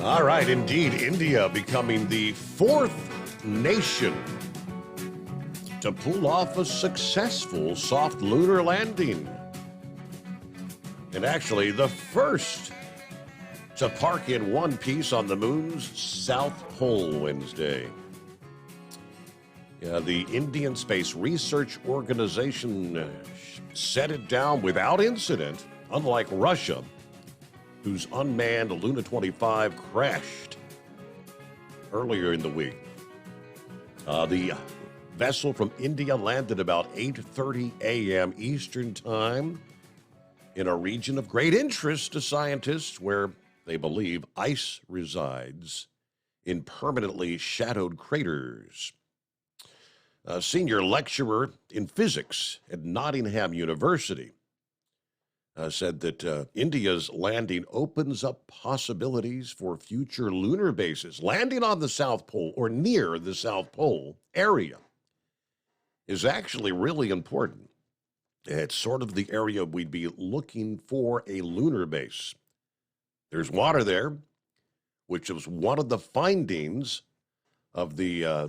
Speaker 15: All right, indeed, India becoming the fourth nation to pull off a successful soft lunar landing. And actually, the first to park in one piece on the moon's South Pole Wednesday. Yeah, the Indian Space Research Organization set it down without incident, unlike Russia, whose unmanned Luna 25 crashed earlier in the week. The vessel from India landed about 8:30 a.m. Eastern Time in a region of great interest to scientists where they believe ice resides in permanently shadowed craters. A senior lecturer in physics at Nottingham University said that India's landing opens up possibilities for future lunar bases. Landing on the South Pole or near the South Pole area is actually really important. It's sort of the area we'd be looking for a lunar base. There's water there, which was one of the findings of the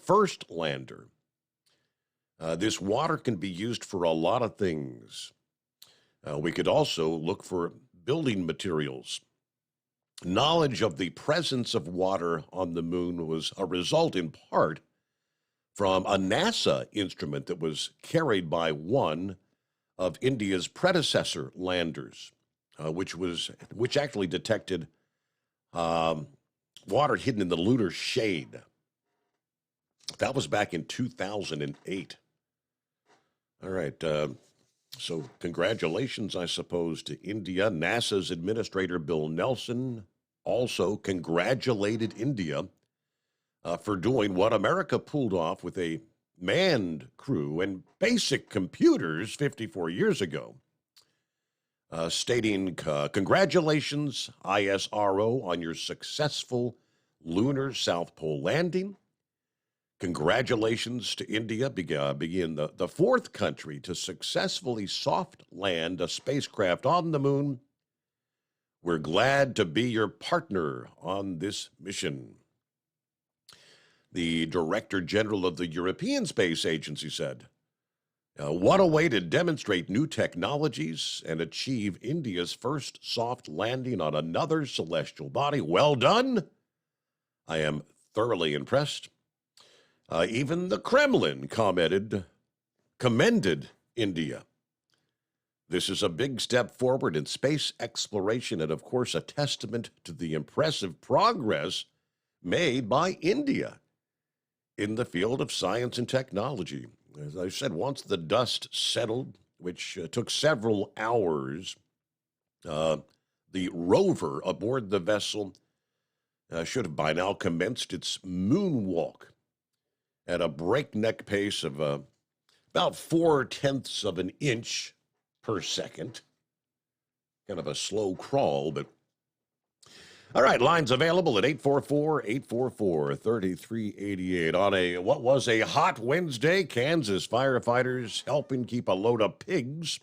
Speaker 15: first lander. This water can be used for a lot of things. We could also look for building materials. Knowledge of the presence of water on the moon was a result in part from a NASA instrument that was carried by one of India's predecessor landers, which actually detected water hidden in the lunar shade. That was back in 2008. All right. So congratulations, I suppose, to India. NASA's Administrator Bill Nelson also congratulated India for doing what America pulled off with a manned crew and basic computers 54 years ago, stating, congratulations, ISRO, on your successful lunar South Pole landing. Congratulations to India, being the fourth country to successfully soft land a spacecraft on the moon. We're glad to be your partner on this mission. The Director General of the European Space Agency said, what a way to demonstrate new technologies and achieve India's first soft landing on another celestial body. Well done. I am thoroughly impressed. Even the Kremlin commended India. This is a big step forward in space exploration and, of course, a testament to the impressive progress made by India in the field of science and technology. As I said, once the dust settled, which took several hours, the rover aboard the vessel should have by now commenced its moonwalk at a breakneck pace of about 0.4 of an inch per second. Kind of a slow crawl, but... All right, lines available at 844-844-3388. On what was a hot Wednesday, Kansas firefighters helping keep a load of pigs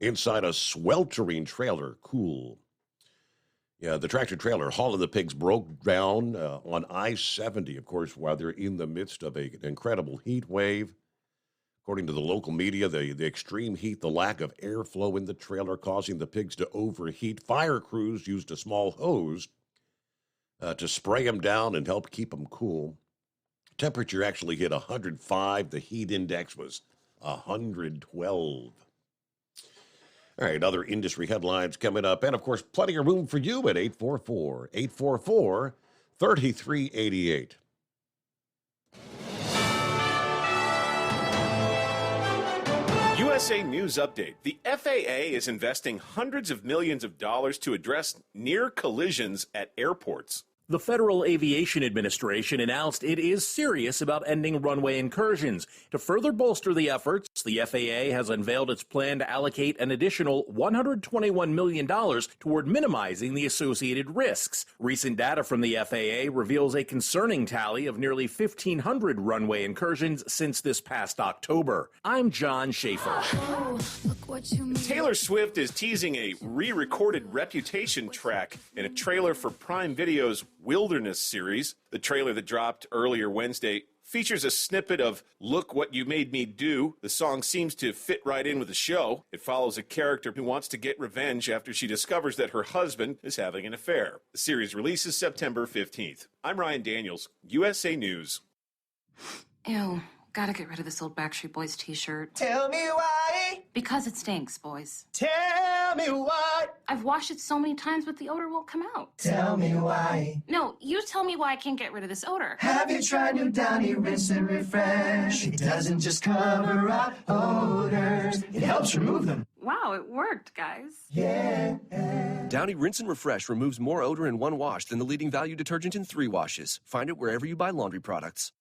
Speaker 15: inside a sweltering trailer cool. Yeah, the tractor trailer hauling the pigs broke down on I-70, of course, while they're in the midst of an incredible heat wave. According to the local media, the extreme heat, the lack of airflow in the trailer causing the pigs to overheat. Fire crews used a small hose to spray them down and help keep them cool. Temperature actually hit 105. The heat index was 112. All right, other industry headlines coming up. And, of course, plenty of room for you at 844-844-3388.
Speaker 2: USA News Update. The FAA is investing hundreds of millions of dollars to address near collisions at airports.
Speaker 18: The Federal Aviation Administration announced it is serious about ending runway incursions. To further bolster the efforts, the FAA has unveiled its plan to allocate an additional $121 million toward minimizing the associated risks. Recent data from the FAA reveals a concerning tally of nearly 1,500 runway incursions since this past October. I'm John Schaefer.
Speaker 2: Taylor Swift is teasing a re-recorded Reputation track in a trailer for Prime Video's Wilderness series. The trailer that dropped earlier Wednesday features a snippet of Look What You Made Me Do. The song seems to fit right in with the show. It follows a character who wants to get revenge after she discovers that her husband is having an affair. The series releases September 15th. I'm Ryan Daniels, USA News.
Speaker 19: Ew, gotta get rid of this old Backstreet Boys t-shirt.
Speaker 20: Tell me why.
Speaker 19: Because it stinks, boys.
Speaker 20: Tell me why.
Speaker 19: I've washed it so many times, but the odor won't come out.
Speaker 20: Tell me why.
Speaker 19: No, you tell me why I can't get rid of this odor.
Speaker 20: Have you tried new Downy Rinse and Refresh? It doesn't just cover up odors, it helps remove them.
Speaker 19: Wow, it worked, guys.
Speaker 20: Yeah.
Speaker 21: Downy Rinse and Refresh removes more odor in one wash than the leading value detergent in 3 washes. Find it wherever you buy laundry products.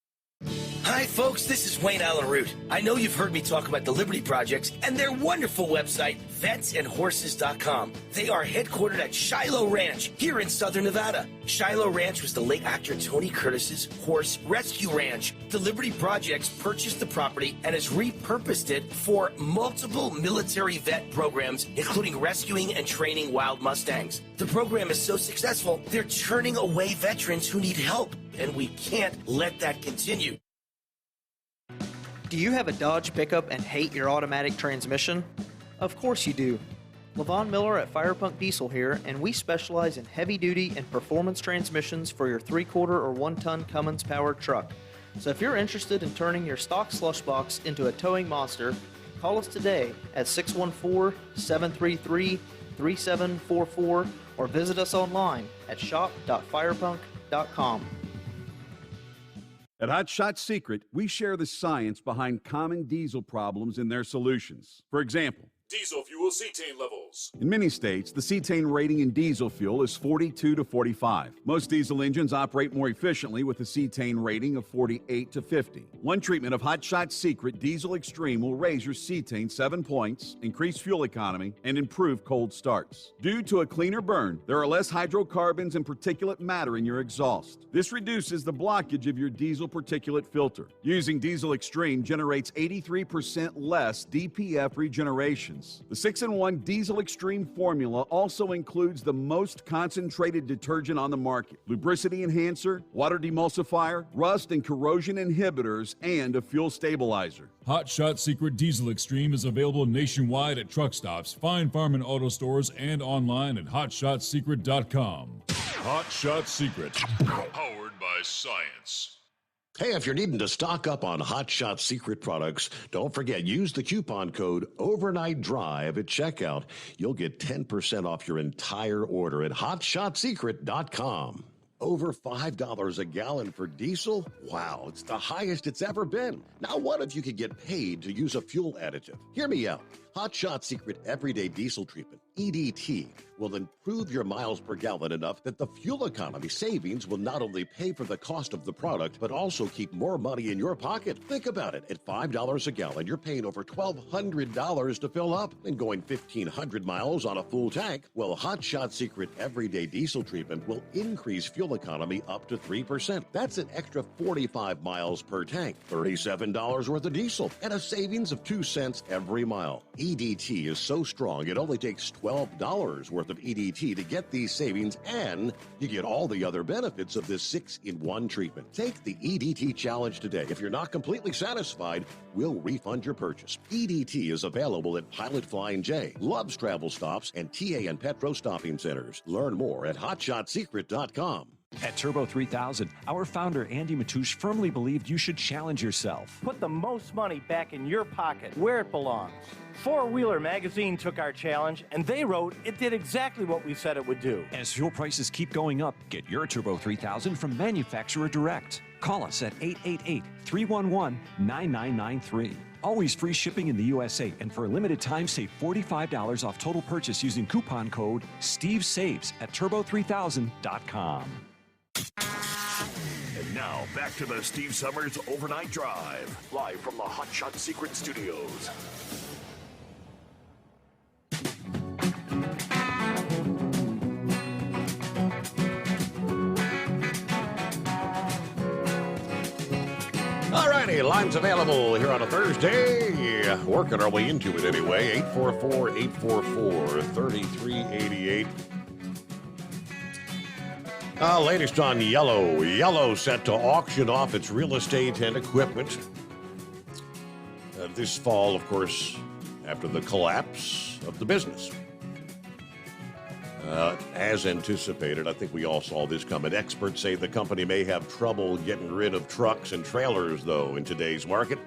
Speaker 22: Hi, folks. This is Wayne Allen Root. I know you've heard me talk about the Liberty Projects and their wonderful website, vetsandhorses.com. They are headquartered at Shiloh Ranch here in southern Nevada. Shiloh Ranch was the late actor Tony Curtis's horse rescue ranch. The Liberty Projects purchased the property and has repurposed it for multiple military vet programs, including rescuing and training wild Mustangs. The program is so successful, they're turning away veterans who need help, and we can't let that continue.
Speaker 26: Do you have a Dodge pickup and hate your automatic transmission? Of course you do. LaVon Miller at Firepunk Diesel here, and we specialize in heavy-duty and performance transmissions for your 3-quarter or 1-ton Cummins-powered truck. So if you're interested in turning your stock slush box into a towing monster, call us today at 614-733-3744 or visit us online at shop.firepunk.com.
Speaker 12: At Hot Shot Secret, we share the science behind common diesel problems and their solutions. For example,
Speaker 13: Diesel fuel cetane levels. vehicles.
Speaker 12: In many states, the cetane rating in diesel fuel is 42 to 45. Most diesel engines operate more efficiently with a cetane rating of 48 to 50. One treatment of Hot Shot Secret Diesel Extreme will raise your cetane 7 points, increase fuel economy, and improve cold starts. Due to a cleaner burn, there are less hydrocarbons and particulate matter in your exhaust. This reduces the blockage of your diesel particulate filter. Using Diesel Extreme generates 83% less DPF regenerations. The 6-in-1 Diesel Extreme formula also includes the most concentrated detergent on the market, lubricity enhancer, water demulsifier, rust and corrosion inhibitors, and a fuel stabilizer.
Speaker 13: Hot Shot Secret Diesel Extreme is available nationwide at truck stops, Fine Farm and auto stores, and online at hotshotsecret.com. Hot Shot Secret, powered by science.
Speaker 15: Hey, if you're needing to stock up on Hot Shot Secret products, don't forget, use the coupon code Overnight Drive at checkout. You'll get 10% off your entire order at hotshotsecret.com. Over $5 a gallon for diesel? Wow, it's the highest it's ever been. Now, what if you could get paid to use a fuel additive? Hear me out. Hot Shot Secret Everyday Diesel Treatment, EDT, will improve your miles per gallon enough that the fuel economy savings will not only pay for the cost of the product, but also keep more money in your pocket. Think about it. At $5 a gallon, you're paying over $1,200 to fill up and going 1,500 miles on a full tank. Well, Hot Shot Secret Everyday Diesel Treatment will increase fuel economy up to 3%. That's an extra 45 miles per tank, $37 worth of diesel, and a savings of 2 cents every mile. EDT is so strong, it only takes $12 worth of EDT to get these savings, and you get all the other benefits of this 6-in-1 treatment. Take the EDT challenge today. If you're not completely satisfied, we'll refund your purchase. EDT is available at Pilot Flying J, Love's Travel Stops, and TA and Petro Stopping Centers. Learn more at hotshotsecret.com.
Speaker 3: At Turbo 3000, our founder Andy Matoush firmly believed you should challenge yourself.
Speaker 4: Put the most money back in your pocket, where it belongs. Four Wheeler magazine took our challenge, and they wrote it did exactly what we said it would do.
Speaker 3: As fuel prices keep going up, get your Turbo 3000 from manufacturer direct. Call us at 888-311-9993. Always free shipping in the USA, and for a limited time, save $45 off total purchase using coupon code STEVESAVES at turbo3000.com.
Speaker 17: And now, back to the Steve Summers Overnight Drive, live from the Hot Shot Secret Studios.
Speaker 15: All righty, lines available here on a Thursday. Working our way into it anyway. 844-844-3388. Latest on Yellow. Yellow set to auction off its real estate and equipment this fall, of course, after the collapse of the business. As anticipated, I think we all saw this coming. Experts say the company may have trouble getting rid of trucks and trailers, though, in today's market.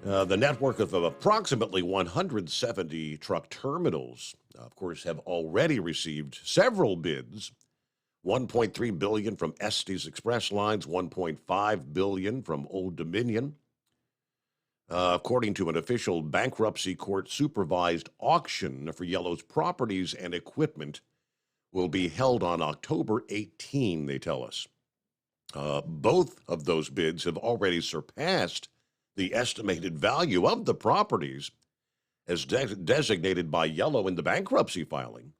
Speaker 15: The network of approximately 170 truck terminals, of course, have already received several bids. $1.3 billion from Estes Express Lines, $1.5 billion from Old Dominion. According to an official bankruptcy court supervised auction for Yellow's properties and equipment will be held on October 18, they tell us. Both of those bids have already surpassed the estimated value of the properties as designated by Yellow in the bankruptcy filing.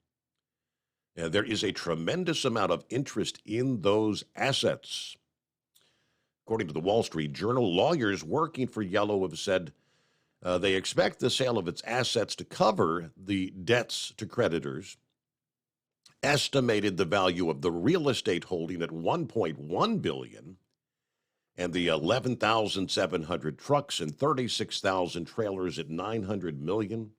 Speaker 15: There is a tremendous amount of interest in those assets. According to the Wall Street Journal, lawyers working for Yellow have said they expect the sale of its assets to cover the debts to creditors, estimated the value of the real estate holding at $1.1 billion, and the 11,700 trucks and 36,000 trailers at $900 million.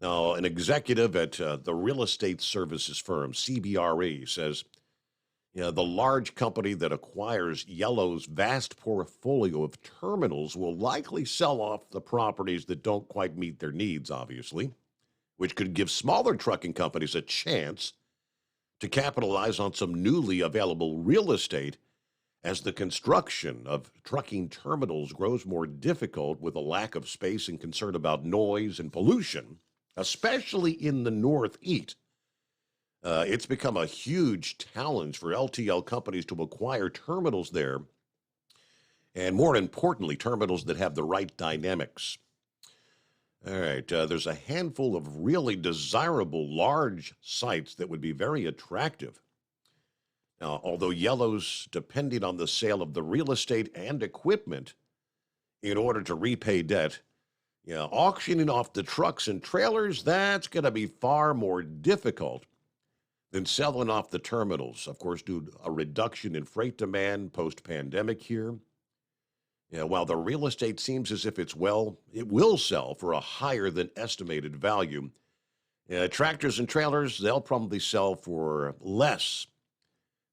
Speaker 15: Now, an executive at the real estate services firm, CBRE, says the large company that acquires Yellow's vast portfolio of terminals will likely sell off the properties that don't quite meet their needs, obviously, which could give smaller trucking companies a chance to capitalize on some newly available real estate as the construction of trucking terminals grows more difficult with a lack of space and concern about noise and pollution. especially in the Northeast. It's become a huge challenge for LTL companies to acquire terminals there, and more importantly, terminals that have the right dynamics. All right, there's a handful of really desirable large sites that would be very attractive. Now, although Yellow's depending on the sale of the real estate and equipment in order to repay debt, auctioning off the trucks and trailers, that's going to be far more difficult than selling off the terminals, of course, due to a reduction in freight demand post-pandemic here. While the real estate seems as if it will sell for a higher than estimated value, tractors and trailers, they'll probably sell for less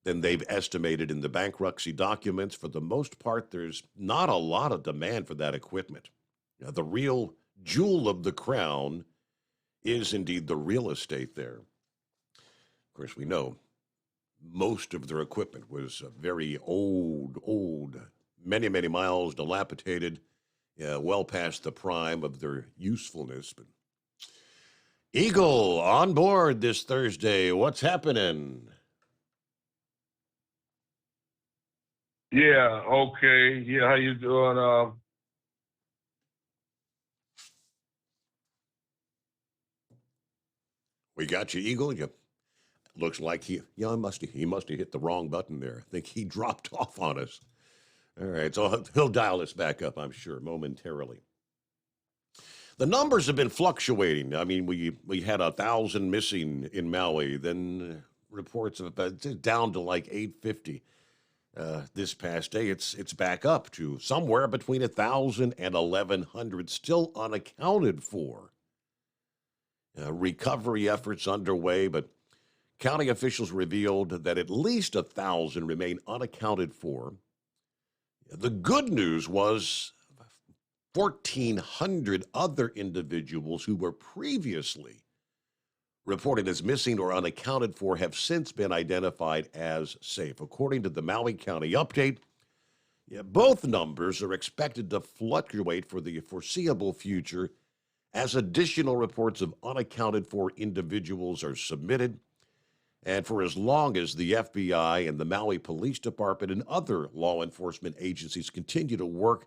Speaker 15: than they've estimated in the bankruptcy documents. For the most part, there's not a lot of demand for that equipment. The real jewel of the crown is indeed the real estate there. Of course, we know most of their equipment was very old, many, many miles, dilapidated, well past the prime of their usefulness. But Eagle on board this Thursday. What's happening?
Speaker 5: Yeah, okay. Yeah, how you doing?
Speaker 15: We got you, Eagle. Looks like he must have hit the wrong button there. I think he dropped off on us. All right, so he'll dial us back up, I'm sure, momentarily. The numbers have been fluctuating. I mean, we had 1,000 missing in Maui, then reports of down to like 850. This past day, it's back up to somewhere between 1,000 and 1,100, still unaccounted for. Recovery efforts underway, but county officials revealed that at least 1,000 remain unaccounted for. The good news was 1,400 other individuals who were previously reported as missing or unaccounted for have since been identified as safe. According to the Maui County update, both numbers are expected to fluctuate for the foreseeable future as additional reports of unaccounted for individuals are submitted, and for as long as the FBI and the Maui Police Department and other law enforcement agencies continue to work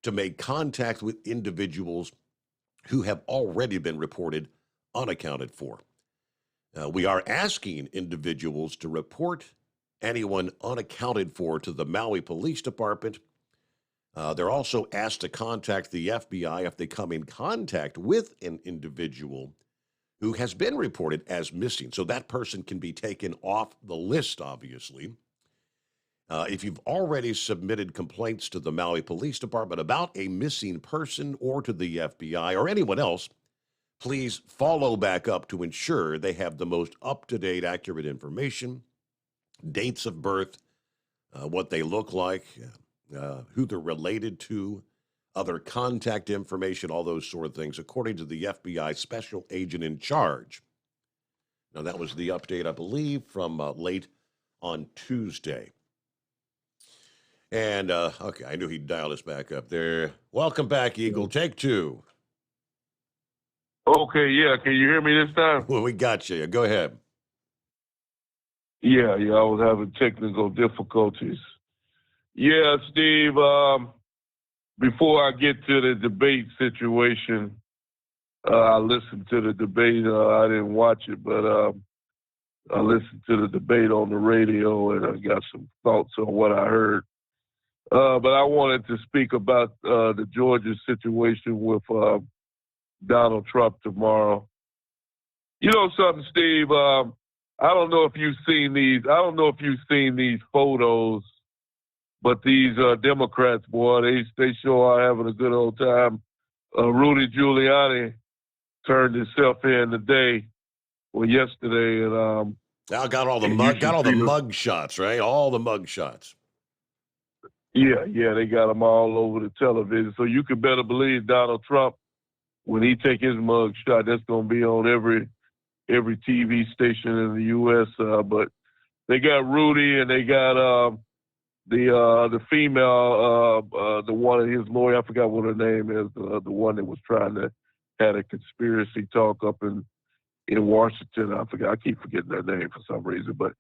Speaker 15: to make contact with individuals who have already been reported unaccounted for. We are asking individuals to report anyone unaccounted for to the Maui Police Department. They're also asked to contact the FBI if they come in contact with an individual who has been reported as missing, so that person can be taken off the list, obviously. If you've already submitted complaints to the Maui Police Department about a missing person or to the FBI or anyone else, please follow back up to ensure they have the most up-to-date, accurate information, dates of birth, what they look like, who they're related to, other contact information, all those sort of things, according to the FBI special agent in charge. Now, that was the update, I believe, from late on Tuesday. And, okay, I knew he'd dial us back up there. Welcome back, Eagle. Take two.
Speaker 5: Okay, yeah. Can you hear me this time?
Speaker 15: Well, we got you. Go ahead.
Speaker 5: Yeah, I was having technical difficulties. Yeah, Steve, before I get to the debate situation, I listened to the debate. I didn't watch it, but I listened to the debate on the radio, and I got some thoughts on what I heard. But I wanted to speak about the Georgia situation with Donald Trump tomorrow. You know something, Steve? I don't know if you've seen these. I don't know if you've seen these photos, but these Democrats, boy, they sure are having a good old time. Rudy Giuliani turned himself in today, or yesterday, and
Speaker 15: now got all the mug shots, right? All the mug shots.
Speaker 5: Yeah, they got them all over the television. So you can better believe Donald Trump, when he take his mug shot, that's going to be on every TV station in the U.S. But they got Rudy, and they got the female, the one of his lawyer, I forgot what her name is, the one that was trying to had a conspiracy talk up in Washington. I keep forgetting that name for some reason, but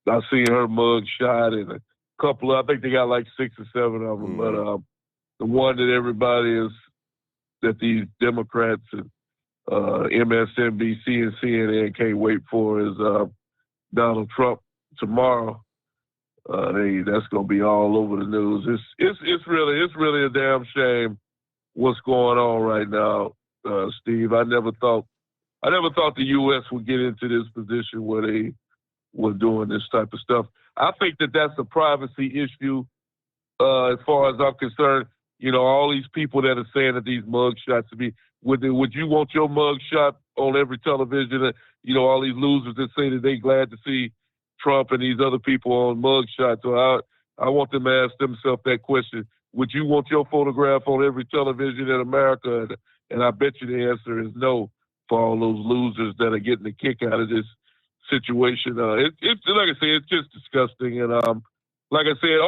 Speaker 5: I seen her mug shot and a couple of, I think they got like 6 or 7 of them, but the one that these Democrats and MSNBC and CNN can't wait for is Donald Trump tomorrow. That's going to be all over the news. It's really a damn shame what's going on right now, Steve. I never thought the U.S. would get into this position where they were doing this type of stuff. I think that's a privacy issue as far as I'm concerned. You know, all these people that are saying that these mug shots would you want your mug shot on every television? You know, all these losers that say that they glad to see Trump and these other people on mug shots. So I want them to ask themselves that question. Would you want your photograph on every television in America? And I bet you the answer is no for all those losers that are getting a kick out of this situation. It's like I say, it's just disgusting. And like I said,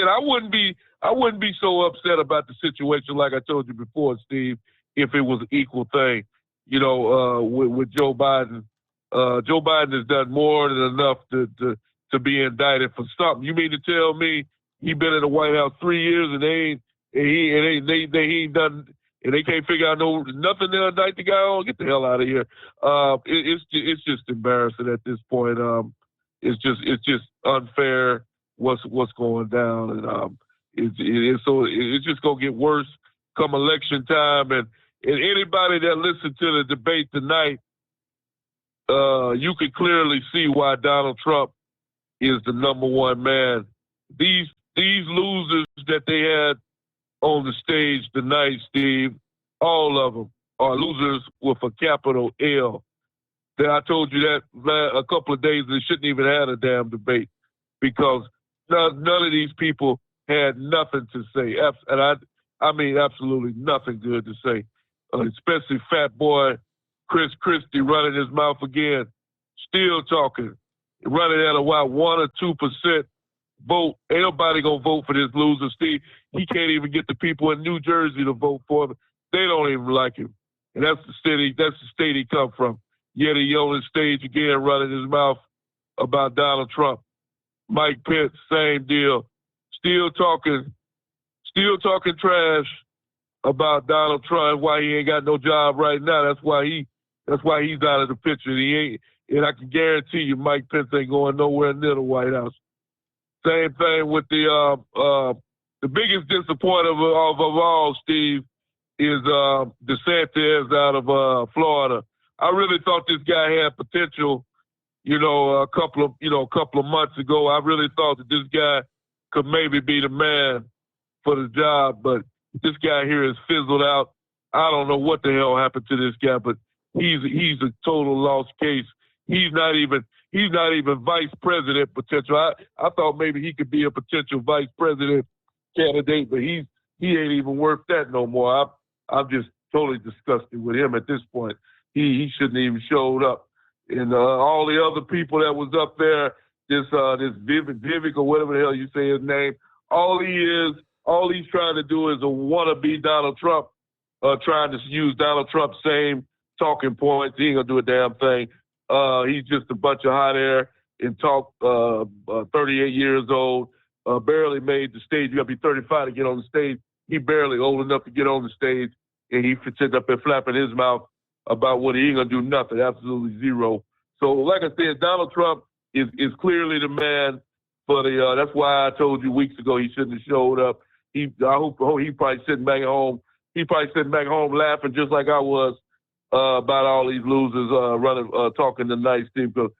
Speaker 5: I wouldn't be so upset about the situation like I told you before, Steve, if it was an equal thing. You know, with Joe Biden. Joe Biden has done more than enough to be indicted for something. You mean to tell me he been in the White House 3 years and he ain't done, and they can't figure out nothing to indict the guy on? Get the hell out of here. It's just embarrassing at this point. It's just unfair what's going down, and it's just gonna get worse come election time. And anybody that listened to the debate tonight, you can clearly see why Donald Trump is the number one man. These losers that they had on the stage tonight, Steve, all of them are losers with a capital L. I told you that a couple of days, they shouldn't even have a damn debate because none of these people had nothing to say. And I mean absolutely nothing good to say, especially fat boy Chris Christie running his mouth again, still talking, running at about 1 or 2% vote. Ain't nobody gonna vote for this loser, Steve. He can't even get the people in New Jersey to vote for him. They don't even like him, and that's the state he come from. Yet he on the stage again, running his mouth about Donald Trump. Mike Pence, same deal, still talking trash about Donald Trump. Why he ain't got no job right now? That's why he's out of the picture. He ain't, and I can guarantee you, Mike Pence ain't going nowhere near the White House. Same thing with the biggest disappointment of all, Steve, is DeSantis out of Florida. I really thought this guy had potential. You know, a couple of months ago, I really thought that this guy could maybe be the man for the job, but this guy here has fizzled out. I don't know what the hell happened to this guy, but he's a total lost case. He's not even vice president potential. I thought maybe he could be a potential vice president candidate, but he ain't even worth that no more. I'm just totally disgusted with him at this point. He shouldn't even showed up. And all the other people that was up there, this Vivek or whatever the hell you say his name, all he's trying to do is a wannabe Donald Trump, trying to use Donald Trump's same talking points. He ain't gonna do a damn thing. He's just a bunch of hot air and talk. 38 years old, barely made the stage. You gotta be 35 to get on the stage. He barely old enough to get on the stage, and he sitting up there flapping his mouth about what he ain't gonna do nothing, absolutely zero. So, like I said, Donald Trump is clearly the man for the. That's why I told you weeks ago he shouldn't have showed up. I hope he probably sitting back at home. He probably sitting back home laughing just like I was about all these losers talking tonight, Steve. Because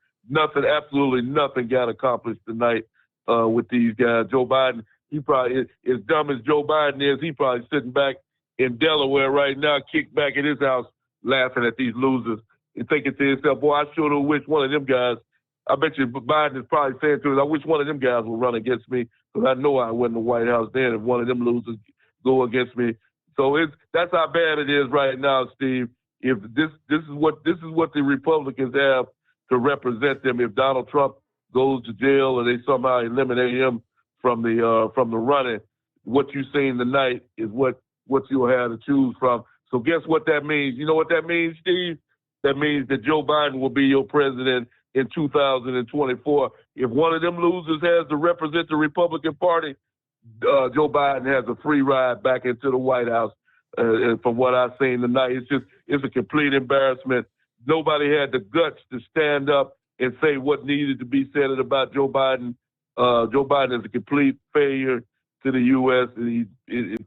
Speaker 5: absolutely nothing got accomplished tonight with these guys. Joe Biden, he probably, as dumb as Joe Biden is, he probably sitting back in Delaware right now, kicked back at his house, laughing at these losers and thinking to himself, boy, I sure do wish one of them guys, I bet you Biden is probably saying to us, I wish one of them guys would run against me because I know I win the White House then if one of them losers go against me. So that's how bad it is right now, Steve. If this is what the Republicans have to represent them. If Donald Trump goes to jail or they somehow eliminate him from the running, what you've seen tonight is what you'll have to choose from. So guess what that means? You know what that means, Steve? That means that Joe Biden will be your president in 2024. If one of them losers has to represent the Republican Party, Joe Biden has a free ride back into the White House. And from what I've seen tonight, it's a complete embarrassment. Nobody had the guts to stand up and say what needed to be said about Joe Biden. Joe Biden is a complete failure to the U.S.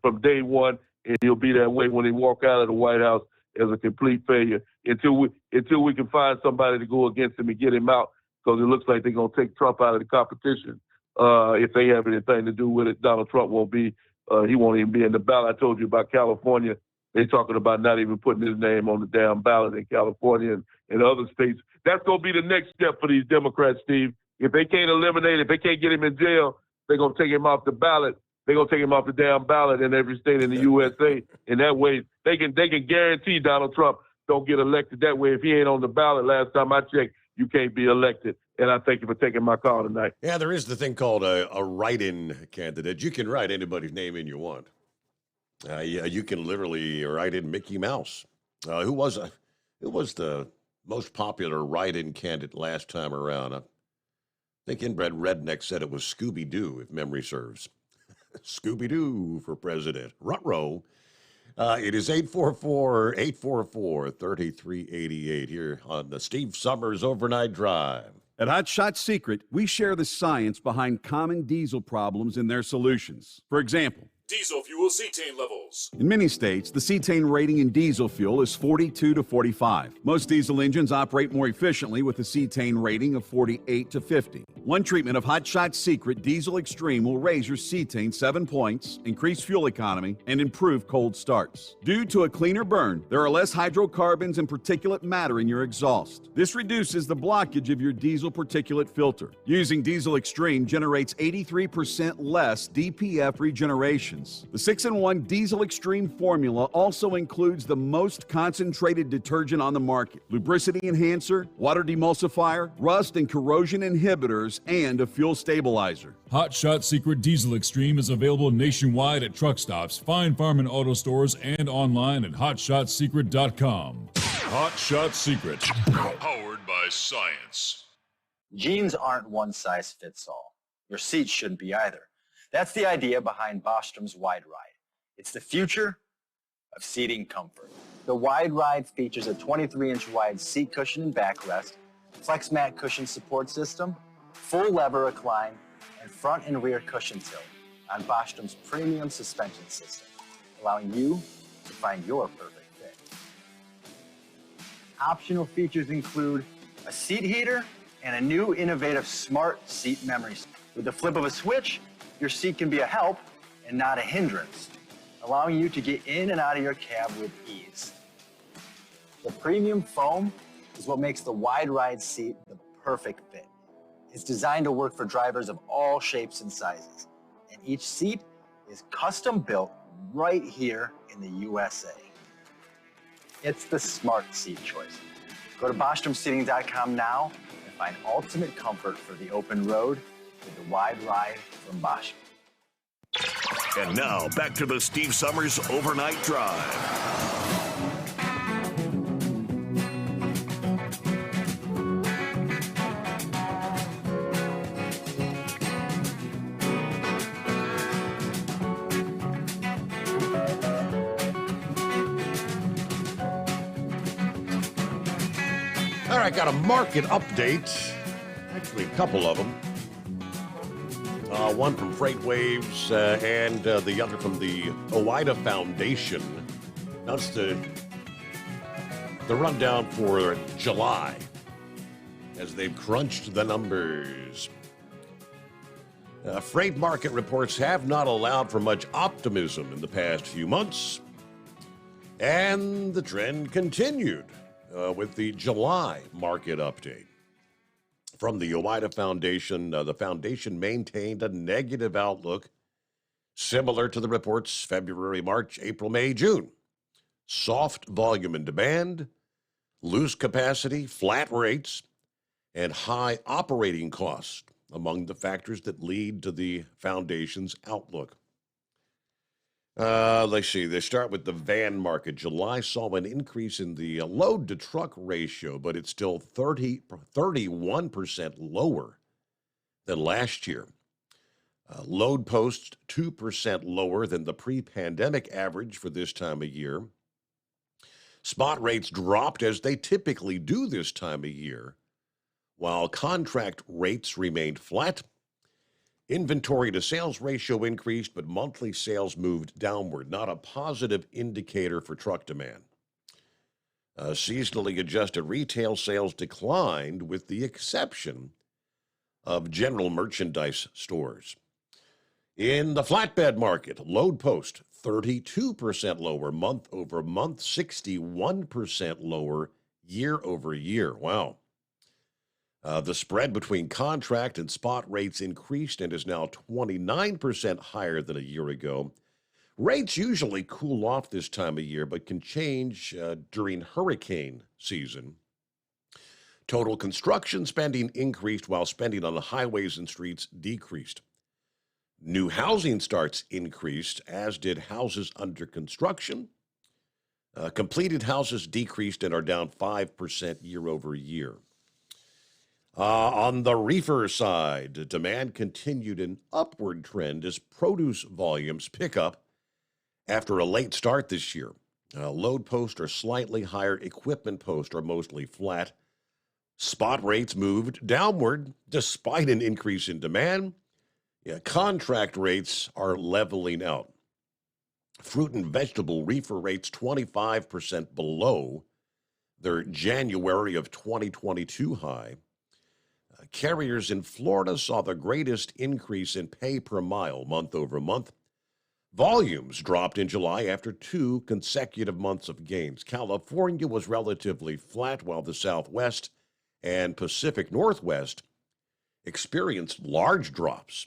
Speaker 5: From day one, and he'll be that way when he walk out of the White House as a complete failure until we can find somebody to go against him and get him out, because it looks like they're going to take Trump out of the competition. If they have anything to do with it, Donald Trump won't be. He won't even be in the ballot. I told you about California. They're talking about not even putting his name on the damn ballot in California and other states. That's going to be the next step for these Democrats, Steve. If they can't eliminate, if they can't get him in jail, they're going to take him off the ballot. They're going to take him off the damn ballot in every state in the USA. And that way, they can guarantee Donald Trump don't get elected that way. If he ain't on the ballot, last time I checked, you can't be elected. And I thank you for taking my call tonight.
Speaker 15: Yeah, there is the thing called a write-in candidate. You can write anybody's name in you want. You can literally write in Mickey Mouse. Who was the most popular write-in candidate last time around? I think Inbred Redneck said it was Scooby-Doo, if memory serves. Scooby-Doo for president. Ruh-roh. It is 844-844-3388 here on the Steve Summers Overnight Drive.
Speaker 12: At Hot Shot Secret, we share the science behind common diesel problems and their solutions. For example,
Speaker 13: Diesel fuel cetane levels.
Speaker 12: in many states, the cetane rating in diesel fuel is 42 to 45. Most diesel engines operate more efficiently with a cetane rating of 48 to 50. One treatment of Hot Shot Secret Diesel Extreme will raise your cetane 7 points, increase fuel economy, and improve cold starts. Due to a cleaner burn, there are less hydrocarbons and particulate matter in your exhaust. This reduces the blockage of your diesel particulate filter. Using Diesel Extreme generates 83% less DPF regeneration. The 6-in-1 Diesel Extreme formula also includes the most concentrated detergent on the market, lubricity enhancer, water demulsifier, rust and corrosion inhibitors, and a fuel stabilizer.
Speaker 13: Hot Shot Secret Diesel Extreme is available nationwide at truck stops, Fine Farm and auto stores, and online at hotshotsecret.com. Hot Shot Secret, powered by science.
Speaker 16: Jeans aren't one size fits all. Your seats shouldn't be either. That's the idea behind Bostrom's Wide Ride. It's the future of seating comfort. The Wide Ride features a 23-inch wide seat cushion and backrest, flex mat cushion support system, full lever recline, and front and rear cushion tilt on Bostrom's premium suspension system, allowing you to find your perfect fit. Optional features include a seat heater and a new innovative smart seat memory. With the flip of a switch, your seat can be a help and not a hindrance, allowing you to get in and out of your cab with ease. The premium foam is what makes the Wide Ride seat the perfect fit. It's designed to work for drivers of all shapes and sizes, and each seat is custom built right here in the USA. It's the smart seat choice. Go to BostromSeating.com now and find ultimate comfort for the open road with the Wide Ride from Bosch.
Speaker 17: And now, back to the Steve Summers Overnight Drive.
Speaker 15: All right, got a market update. Actually, a couple of them. One from FreightWaves and the other from the OOIDA Foundation. That's the rundown for July as they've crunched the numbers. Freight market reports have not allowed for much optimism in the past few months, and the trend continued with the July market update. From the OOIDA Foundation, the foundation maintained a negative outlook similar to the reports February, March, April, May, June. Soft volume and demand, loose capacity, flat rates, and high operating costs among the factors that lead to the foundation's outlook. Let's see. They start with the van market. July saw an increase in the load to truck ratio, but it's still 31% lower than last year. Load posts 2% lower than the pre-pandemic average for this time of year. Spot rates dropped as they typically do this time of year, while contract rates remained flat. Inventory to sales ratio increased, but monthly sales moved downward, not a positive indicator for truck demand. Seasonally adjusted retail sales declined with the exception of general merchandise stores. In the flatbed market, load post 32% lower month over month, 61% lower year over year. Wow. The spread between contract and spot rates increased and is now 29% higher than a year ago. Rates usually cool off this time of year, but can change during hurricane season. Total construction spending increased while spending on the highways and streets decreased. New housing starts increased, as did houses under construction. Completed houses decreased and are down 5% year over year. On the reefer side, demand continued an upward trend as produce volumes pick up after a late start this year. Load posts are slightly higher, equipment posts are mostly flat. Spot rates moved downward despite an increase in demand. Contract rates are leveling out. Fruit and vegetable reefer rates 25% below their January of 2022 high. Carriers in Florida saw the greatest increase in pay per mile month over month. Volumes dropped in July after 2 consecutive months of gains. California was relatively flat, while the Southwest and Pacific Northwest experienced large drops.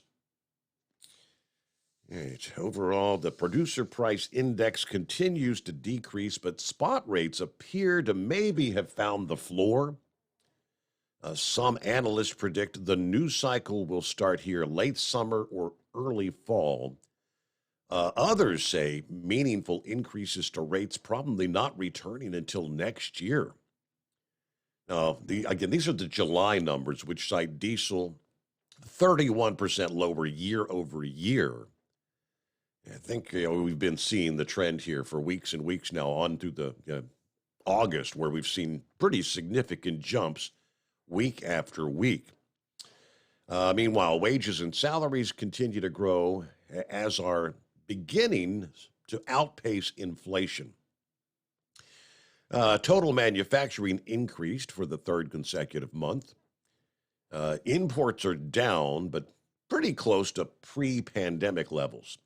Speaker 15: Right. Overall, the producer price index continues to decrease, but spot rates appear to maybe have found the floor. Some analysts predict the news cycle will start here late summer or early fall. Others say meaningful increases to rates probably not returning until next year. Again, these are the July numbers, which cite diesel 31% lower year over year. I think we've been seeing the trend here for weeks and weeks now on through the August, where we've seen pretty significant jumps week after week. Meanwhile, wages and salaries continue to grow, as are beginning to outpace inflation. Total manufacturing increased for the third consecutive month. Imports are down, but pretty close to pre-pandemic levels.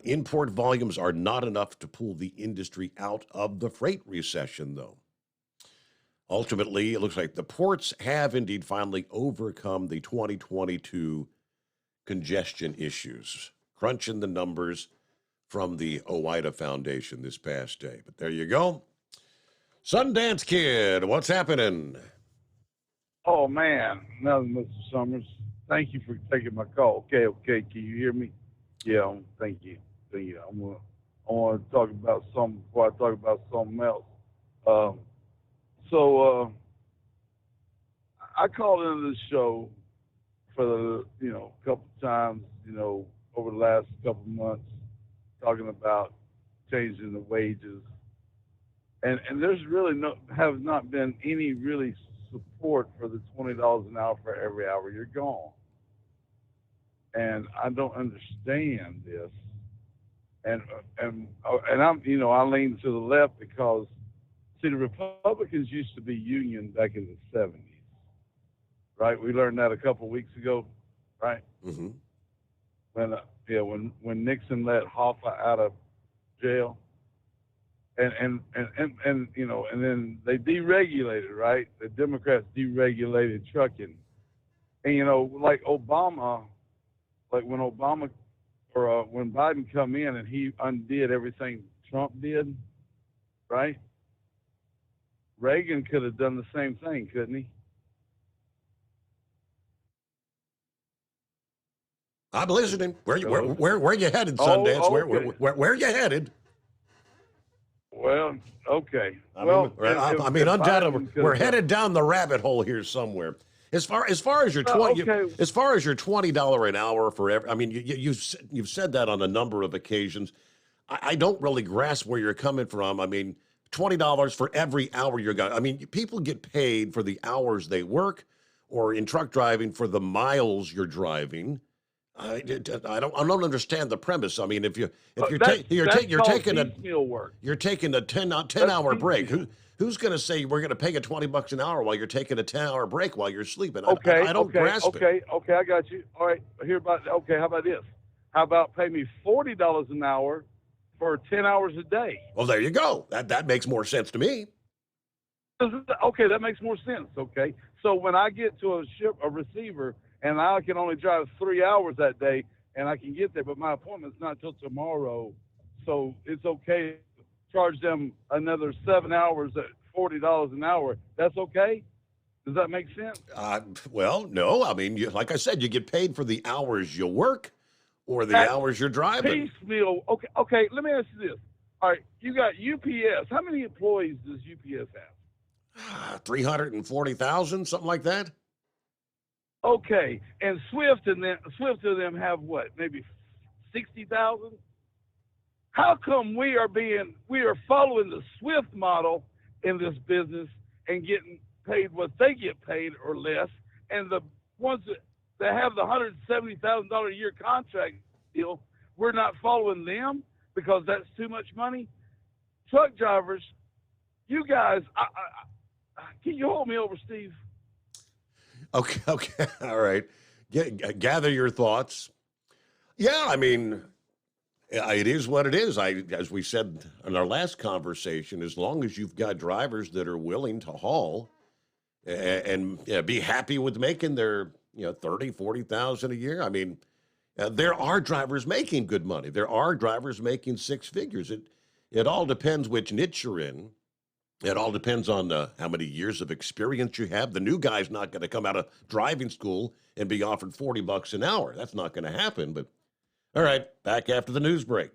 Speaker 15: Import volumes are not enough to pull the industry out of the freight recession, though. Ultimately, it looks like the ports have indeed finally overcome the 2022 congestion issues. Crunching the numbers from the OOIDA Foundation this past day. But there you go. Sundance Kid, what's happening?
Speaker 6: Oh, man. Nothing, Mr. Summers. Thank you for taking my call. Okay. Can you hear me? Yeah, thank you. I want to talk about something before I talk about something else. So I called into the show for the, couple times, over the last couple months, talking about changing the wages. And there's really have not been any really support for the $20 an hour for every hour you're gone. And I don't understand this. And I'm, I lean to the left because, see, the Republicans used to be union back in the 70s, right? We learned that a couple of weeks ago, right?
Speaker 15: Mm-hmm.
Speaker 6: When Nixon let Hoffa out of jail, and then they deregulated, right? The Democrats deregulated trucking, and like Obama, like when Biden come in and he undid everything Trump did, right? Reagan could have done the same thing, couldn't he?
Speaker 15: I'm listening. Where you headed, Sundance?
Speaker 6: Okay.
Speaker 15: Where are you headed?
Speaker 6: Well, okay.
Speaker 15: Undoubtedly, we're headed down the rabbit hole here somewhere. As far as your $20 an hour for every, I mean, you've said that on a number of occasions. I don't really grasp where you're coming from. I mean, $20 for every hour you're going. I mean, people get paid for the hours they work, or in truck driving for the miles you're driving. I don't understand the premise. I mean, you're taking a 10-hour break. Who's going to say we're going to pay you $20 an hour while you're taking a 10-hour break while you're sleeping? I don't grasp it.
Speaker 6: Okay, I got you. All right, how about this? How about pay me $40 an hour for 10 hours a day?
Speaker 15: Well, there you go. That makes more sense to me.
Speaker 6: Okay, that makes more sense. Okay, so when I get to a receiver, and I can only drive 3 hours that day, and I can get there, but my appointment's not till tomorrow, so it's okay to charge them another 7 hours at $40 an hour. That's okay? Does that make sense?
Speaker 15: Well, no. I mean, like I said, you get paid for the hours you work or the hours you're driving.
Speaker 6: Piecemeal. Okay, let me ask you this. All right, you got UPS. How many employees does UPS have?
Speaker 15: 340,000, something like that.
Speaker 6: Okay, and Swift and them have what? Maybe 60,000. How come we are following the Swift model in this business and getting paid what they get paid or less, and the ones that have the $170,000 a year contract deal, we're not following them because that's too much money? Truck drivers, you guys, can you hold me over, Steve?
Speaker 15: Okay, all right. Gather your thoughts. Yeah, I mean, it is what it is. As we said in our last conversation, as long as you've got drivers that are willing to haul and be happy with making their $30,000, $40,000 a year. I mean, there are drivers making good money. There are drivers making six figures. It all depends which niche you're in. It all depends on how many years of experience you have. The new guy's not going to come out of driving school and be offered $40 an hour. That's not going to happen. But all right, back after the news break.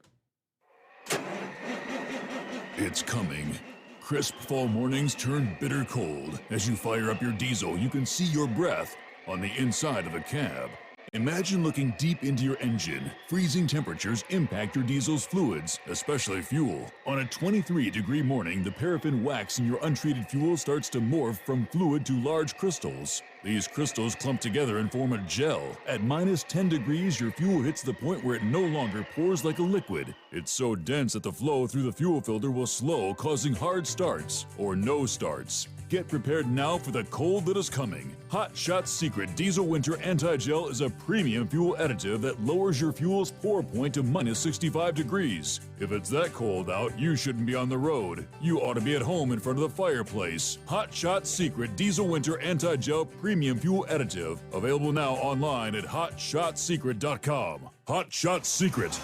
Speaker 13: It's coming. Crisp fall mornings turn bitter cold. As you fire up your diesel, you can see your breath on the inside of a cab. Imagine looking deep into your engine. Freezing temperatures impact your diesel's fluids, especially fuel. On a 23-degree morning, the paraffin wax in your untreated fuel starts to morph from fluid to large crystals. These crystals clump together and form a gel. At minus 10 degrees, your fuel hits the point where it no longer pours like a liquid. It's so dense that the flow through the fuel filter will slow, causing hard starts or no starts. Get prepared now for the cold that is coming. Hot Shot Secret Diesel Winter Anti-Gel is a premium fuel additive that lowers your fuel's pour point to minus 65 degrees. If it's that cold out, you shouldn't be on the road. You ought to be at home in front of the fireplace. Hot Shot Secret Diesel Winter Anti-Gel Premium Fuel Additive. Available now online at hotshotsecret.com. Hot Shot Secret.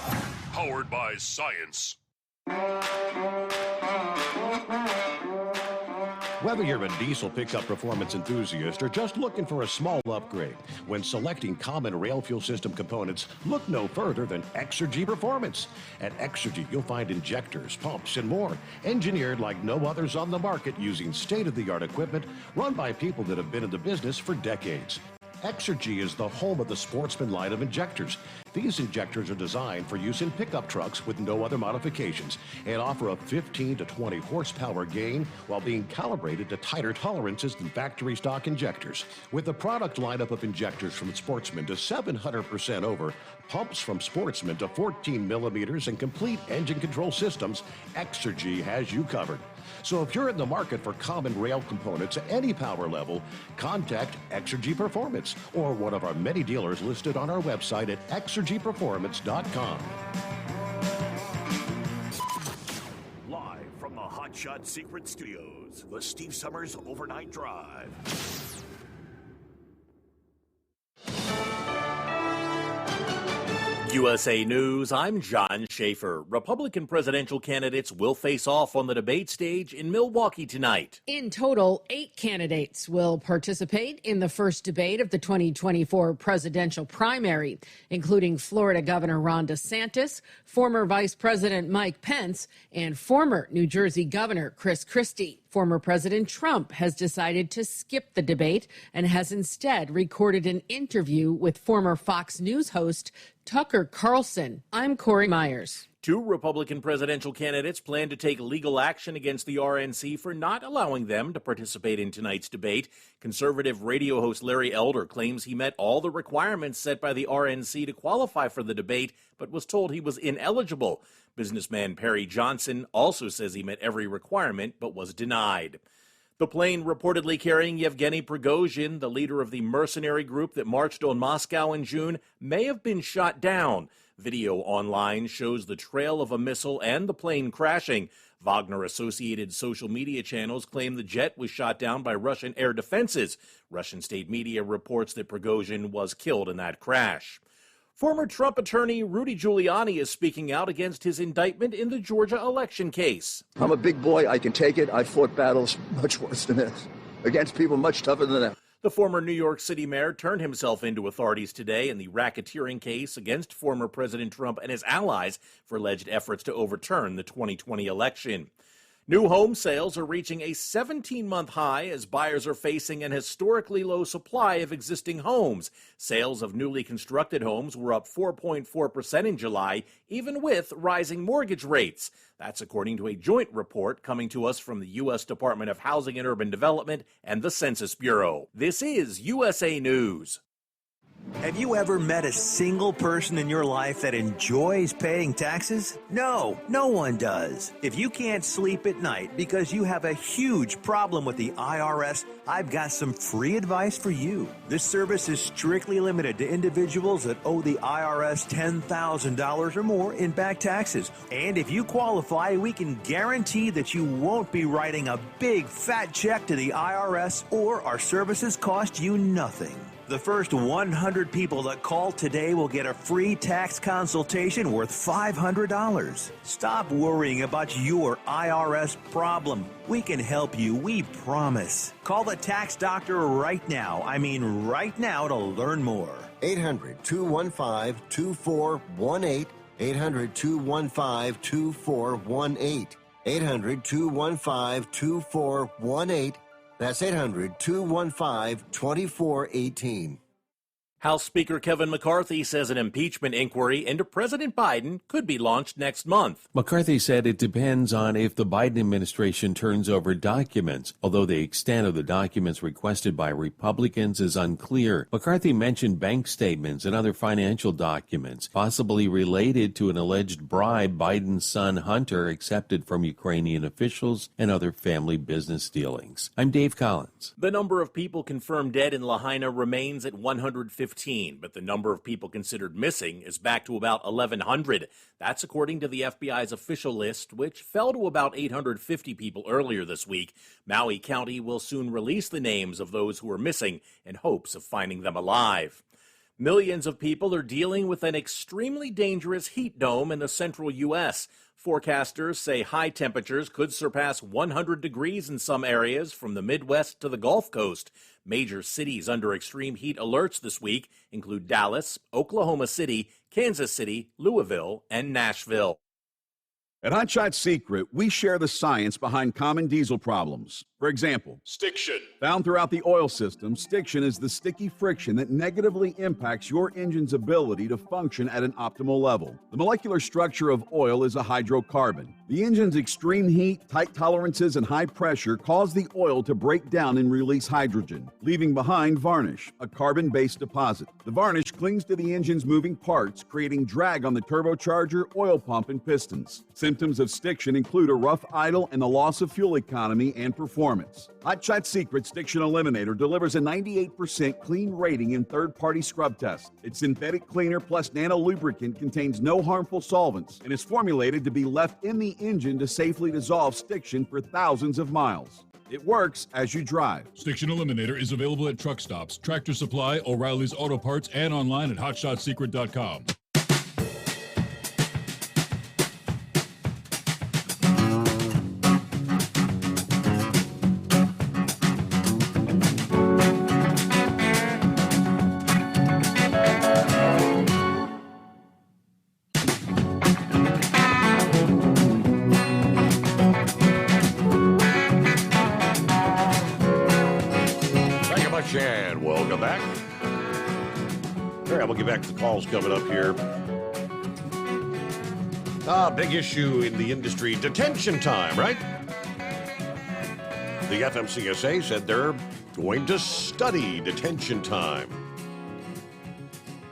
Speaker 13: Powered by science.
Speaker 15: Whether you're a diesel pickup performance enthusiast or just looking for a small upgrade, when selecting common rail fuel system components, look no further than Exergy Performance. At Exergy, you'll find injectors, pumps, and more, engineered like no others on the market using state-of-the-art equipment run by people that have been in the business for decades. Exergy is the home of the Sportsman line of injectors. These injectors are designed for use in pickup trucks with no other modifications and offer a 15 to 20 horsepower gain while being calibrated to tighter tolerances than factory stock injectors. With a product lineup of injectors from Sportsman to 700% over, pumps from Sportsman to 14 millimeters, and complete engine control systems, Exergy has you covered. So if you're in the market for common rail components at any power level, contact Exergy Performance or one of our many dealers listed on our website at exergyperformance.com.
Speaker 17: Live from the Hot Shot Secret Studios, the Steve Summers Overnight Drive.
Speaker 18: USA News, I'm John Schaefer. Republican presidential candidates will face off on the debate stage in Milwaukee tonight.
Speaker 7: In total, 8 candidates will participate in the first debate of the 2024 presidential primary, including Florida Governor Ron DeSantis, former Vice President Mike Pence, and former New Jersey Governor Chris Christie. Former President Trump has decided to skip the debate and has instead recorded an interview with former Fox News host Tucker Carlson. I'm Corey Myers.
Speaker 18: 2 Republican presidential candidates plan to take legal action against the RNC for not allowing them to participate in tonight's debate. Conservative radio host Larry Elder claims he met all the requirements set by the RNC to qualify for the debate, but was told he was ineligible. Businessman Perry Johnson also says he met every requirement, but was denied. The plane reportedly carrying Yevgeny Prigozhin, the leader of the mercenary group that marched on Moscow in June, may have been shot down. Video online shows the trail of a missile and the plane crashing. Wagner-associated social media channels claim the jet was shot down by Russian air defenses. Russian state media reports that Prigozhin was killed in that crash. Former Trump attorney Rudy Giuliani is speaking out against his indictment in the Georgia election case.
Speaker 8: I'm a big boy. I can take it. I fought battles much worse than this, against people much tougher than that.
Speaker 18: The former New York City mayor turned himself into authorities today in the racketeering case against former President Trump and his allies for alleged efforts to overturn the 2020 election. New home sales are reaching a 17-month high as buyers are facing an historically low supply of existing homes. Sales of newly constructed homes were up 4.4% in July, even with rising mortgage rates. That's according to a joint report coming to us from the U.S. Department of Housing and Urban Development and the Census Bureau. This is USA News.
Speaker 25: Have you ever met a single person in your life that enjoys paying taxes? No, no one does. If you can't sleep at night because you have a huge problem with the IRS, I've got some free advice for you. This service is strictly limited to individuals that owe the IRS $10,000 or more in back taxes. And if you qualify, we can guarantee that you won't be writing a big fat check to the IRS, or our services cost you nothing. The first 100 people that call today will get a free tax consultation worth $500. Stop worrying about your IRS problem. We can help you, we promise. Call the tax doctor right now. I mean right now, to learn more.
Speaker 10: 800-215-2418. 800-215-2418. 800-215-2418. That's 800-215-2418.
Speaker 18: House Speaker Kevin McCarthy says an impeachment inquiry into President Biden could be launched next month.
Speaker 9: McCarthy said it depends on if the Biden administration turns over documents, although the extent of the documents requested by Republicans is unclear. McCarthy mentioned bank statements and other financial documents, possibly related to an alleged bribe Biden's son Hunter accepted from Ukrainian officials and other family business dealings. I'm Dave Collins.
Speaker 18: The number of people confirmed dead in Lahaina remains at 150. But the number of people considered missing is back to about 1,100. That's according to the FBI's official list, which fell to about 850 people earlier this week. Maui County will soon release the names of those who are missing in hopes of finding them alive. Millions of people are dealing with an extremely dangerous heat dome in the central U.S. Forecasters say high temperatures could surpass 100 degrees in some areas from the Midwest to the Gulf Coast. Major cities under extreme heat alerts this week include Dallas, Oklahoma City, Kansas City, Louisville, and Nashville.
Speaker 12: At Hot Shot Secret, we share the science behind common diesel problems. For example,
Speaker 13: stiction.
Speaker 12: Found throughout the oil system, stiction is the sticky friction that negatively impacts your engine's ability to function at an optimal level. The molecular structure of oil is a hydrocarbon. The engine's extreme heat, tight tolerances, and high pressure cause the oil to break down and release hydrogen, leaving behind varnish, a carbon-based deposit. The varnish clings to the engine's moving parts, creating drag on the turbocharger, oil pump, and pistons. Symptoms of stiction include a rough idle and the loss of fuel economy and performance. Hot Shot Secret Stiction Eliminator delivers a 98% clean rating in third-party scrub tests. Its synthetic cleaner plus nano lubricant contains no harmful solvents and is formulated to be left in the engine to safely dissolve stiction for thousands of miles. It works as you drive.
Speaker 13: Stiction Eliminator is available at truck stops, Tractor Supply, O'Reilly's Auto Parts, and online at HotShotSecret.com.
Speaker 15: All right, we'll get back to the calls coming up here. Big issue in the industry, detention time, right? The FMCSA said they're going to study detention time.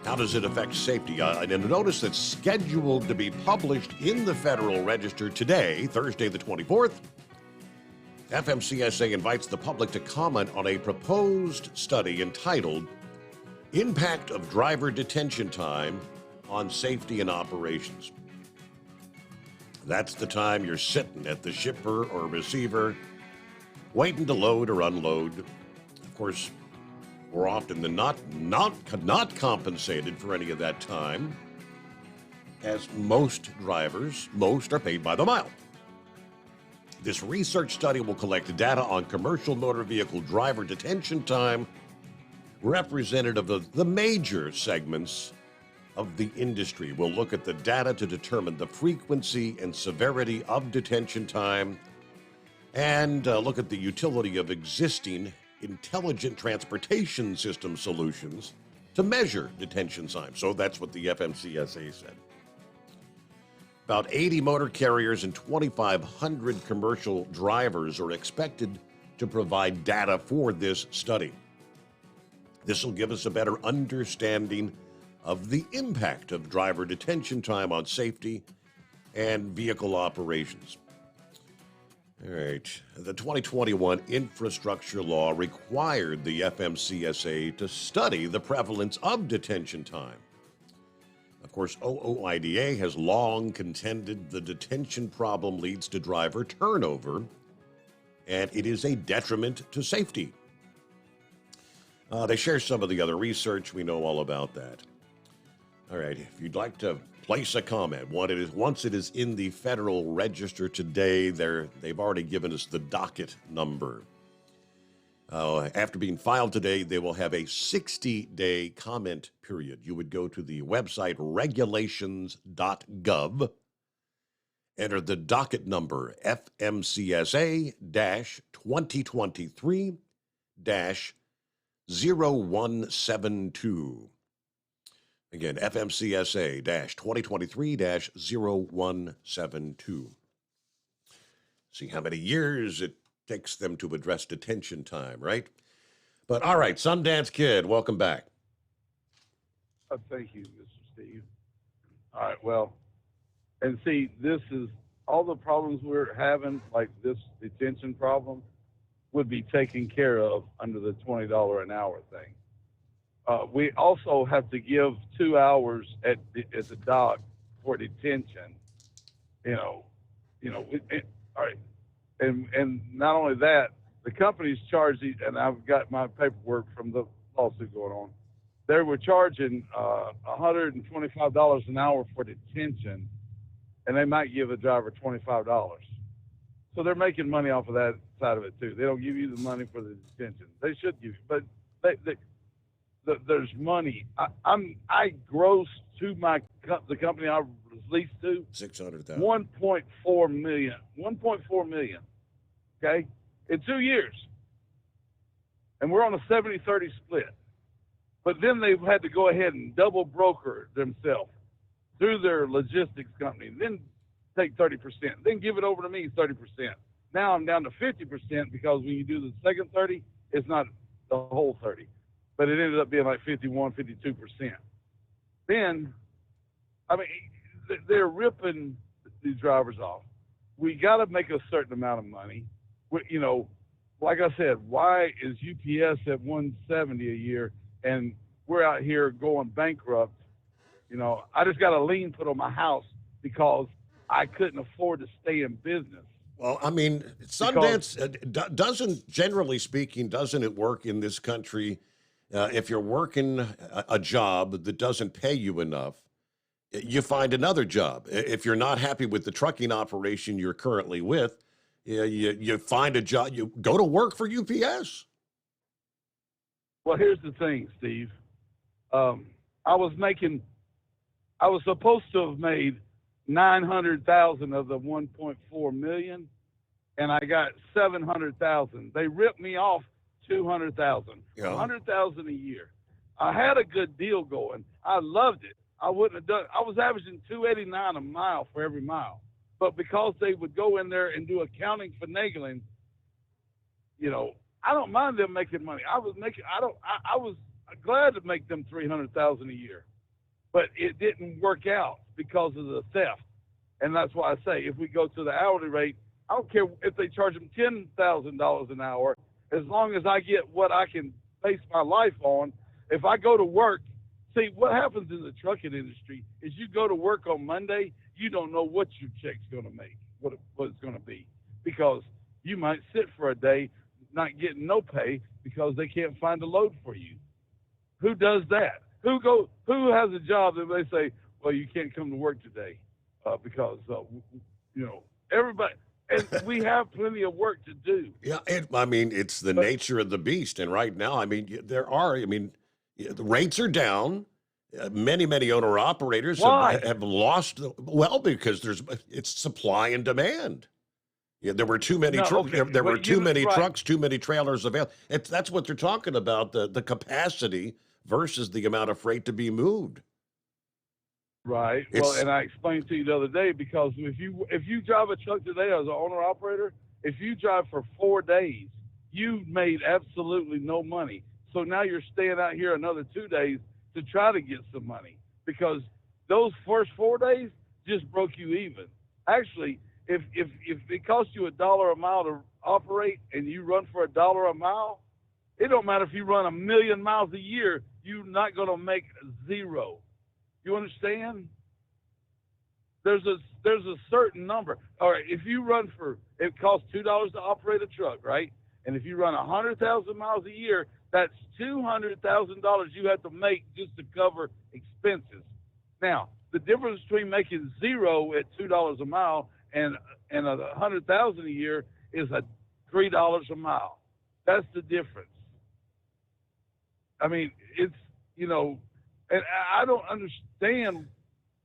Speaker 15: How does it affect safety? And notice that's scheduled to be published in the Federal Register today, Thursday the 24th. FMCSA invites the public to comment on a proposed study entitled Impact of Driver Detention Time on Safety and Operations. That's the time you're sitting at the shipper or receiver, waiting to load or unload. Of course, more often than not compensated for any of that time, as most are paid by the mile. This research study will collect data on commercial motor vehicle driver detention time, representative of the major segments of the industry. We'll look at the data to determine the frequency and severity of detention time and look at the utility of existing intelligent transportation system solutions to measure detention time. So that's what the FMCSA said. About 80 motor carriers and 2,500 commercial drivers are expected to provide data for this study. This will give us a better understanding of the impact of driver detention time on safety and vehicle operations. All right. The 2021 infrastructure law required the FMCSA to study the prevalence of detention time. Of course, OOIDA has long contended the detention problem leads to driver turnover, and it is a detriment to safety. They share some of the other research. We know all about that. All right, if you'd like to place a comment, once it is in the Federal Register today, they've already given us the docket number. After being filed today, they will have a 60-day comment period. You would go to the website regulations.gov, enter the docket number FMCSA-2023-0172. Again, FMCSA-2023-0172. See how many years it takes them to address detention time, right? But all right, Sundance Kid, welcome back.
Speaker 6: Thank you, Mr. Steve. All right, well, and see, this is all the problems we're having, like this detention problem, would be taken care of under the $20 an hour thing. We also have to give 2 hours at the dock for detention. All right. And not only that, the companies charge these, and I've got my paperwork from the lawsuit going on. They were charging $125 an hour for detention, and they might give a driver $25. So they're making money off of that side of it too. They don't give you the money for the detention. They should give you, but there's money. I gross to the company I was leased to
Speaker 15: $600,000.
Speaker 6: 1.4 million. 1.4 million. Okay, in 2 years, and we're on a 70-30 split. But then they've had to go ahead and double broker themselves through their logistics company, then take 30%, then give it over to me 30%. Now I'm down to 50% because when you do the second 30, it's not the whole 30. But it ended up being like 51, 52%. Then, I mean, they're ripping these drivers off. We got to make a certain amount of money. Like I said, why is UPS at $170 a year and we're out here going bankrupt? I just got a lien put on my house because I couldn't afford to stay in business.
Speaker 15: Well, I mean, Sundance generally speaking, doesn't it work in this country? If you're working a job that doesn't pay you enough, you find another job. If you're not happy with the trucking operation you're currently with, you find a job. You go to work for UPS.
Speaker 6: Well, here's the thing, Steve. I was supposed to have made 900,000 of the 1.4 million, and I got 700,000. They ripped me off 200,000, 100,000 a year. I had a good deal going. I loved it. I wouldn't have done. I was averaging $2.89 a mile for every mile, but because they would go in there and do accounting finagling, you know, I don't mind them making money. I was glad to make them $300,000 a year, but it didn't work out because of the theft. And that's why I say, if we go to the hourly rate, I don't care if they charge them $10,000 an hour, as long as I get what I can base my life on. If I go to work, see, what happens in the trucking industry is you go to work on Monday, you don't know what your check's going to make, what it's going to be, because you might sit for a day not getting no pay because they can't find a load for you. Who does that? Who has a job that they say, well, you can't come to work today because, you know, everybody, and we have plenty of work to do.
Speaker 15: Yeah, it's the nature of the beast. And right now, the rates are down. Many owner-operators have lost, because it's supply and demand. Yeah, there were too many there were too many trucks, too many trailers available. That's what they're talking about, the capacity versus the amount of freight to be moved.
Speaker 6: Right. Well, and I explained to you the other day, because if you drive a truck today as an owner-operator, if you drive for 4 days, you made absolutely no money. So now you're staying out here another 2 days to try to get some money, because those first 4 days just broke you even. Actually, if it costs you $1 a mile to operate and you run for $1 a mile, it don't matter if you run 1 million miles a year, you're not going to make zero. You understand? There's a certain number. All right, if you run it costs $2 to operate a truck, right? And if you run 100,000 miles a year, that's $200,000 you have to make just to cover expenses. Now, the difference between making zero at $2 a mile and 100,000 a year is $3 a mile. That's the difference. I mean, it's, you know, and I don't understand.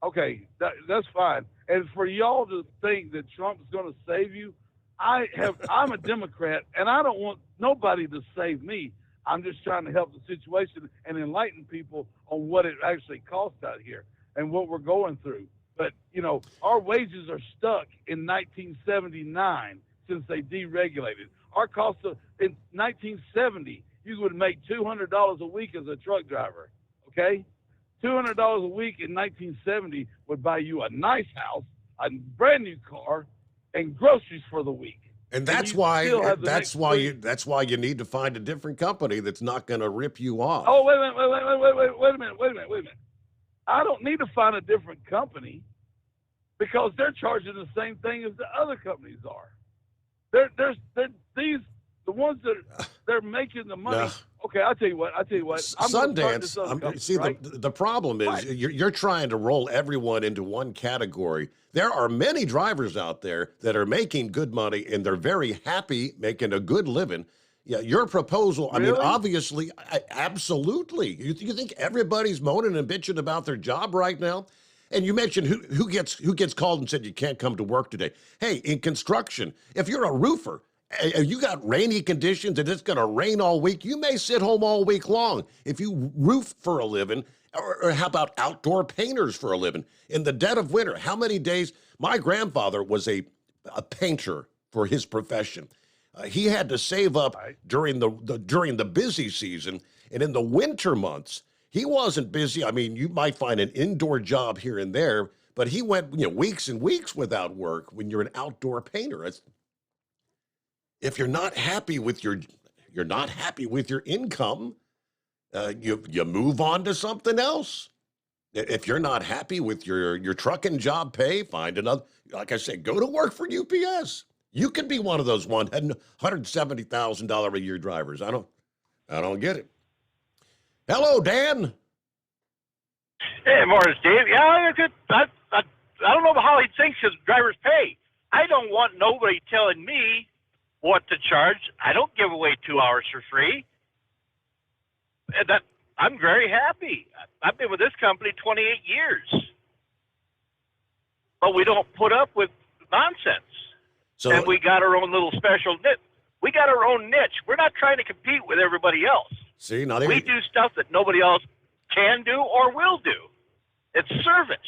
Speaker 6: Okay, that's fine. And for y'all to think that Trump's going to save you, I'm a Democrat, and I don't want nobody to save me. I'm just trying to help the situation and enlighten people on what it actually costs out here and what we're going through. But, you know, our wages are stuck in 1979 since they deregulated. Our cost in 1970, you would make $200 a week as a truck driver, okay? $200 a week in 1970 would buy you a nice house, a brand new car, and groceries for the week.
Speaker 15: And that's why you need to find a different company that's not going to rip you off.
Speaker 6: Oh, wait a minute. I don't need to find a different company, because they're charging the same thing as the other companies are. The ones that they're making the money. Okay, I'll tell you what.
Speaker 15: Sundance. The problem is you're trying to roll everyone into one category. There are many drivers out there that are making good money, and they're very happy making a good living. Yeah, your proposal,
Speaker 6: really?
Speaker 15: I mean, obviously, absolutely. You think everybody's moaning and bitching about their job right now? And you mentioned who gets called and said you can't come to work today. Hey, in construction, if you're a roofer, you got rainy conditions and it's going to rain all week, you may sit home all week long. If you roof for a living, or how about outdoor painters for a living? In the dead of winter, how many days? My grandfather was a painter for his profession. He had to save up during the busy season, and in the winter months, he wasn't busy. I mean, you might find an indoor job here and there, but he went weeks and weeks without work when you're an outdoor painter. If you're not happy with your income, you move on to something else. If you're not happy with your trucking job pay, find another. Like I said, go to work for UPS. You could be one of those $170,000 a year drivers. I don't get it. Hello, Dan.
Speaker 1: Hey, morning, Steve. Yeah, I don't know how he thinks his drivers pay. I don't want nobody telling me what to charge. I don't give away 2 hours for free. I'm very happy. I've been with this company 28 years. But we don't put up with nonsense. And we got our own little special niche. We got our own niche. We're not trying to compete with everybody else.
Speaker 15: See, now
Speaker 1: We do stuff that nobody else can do or will do. It's service.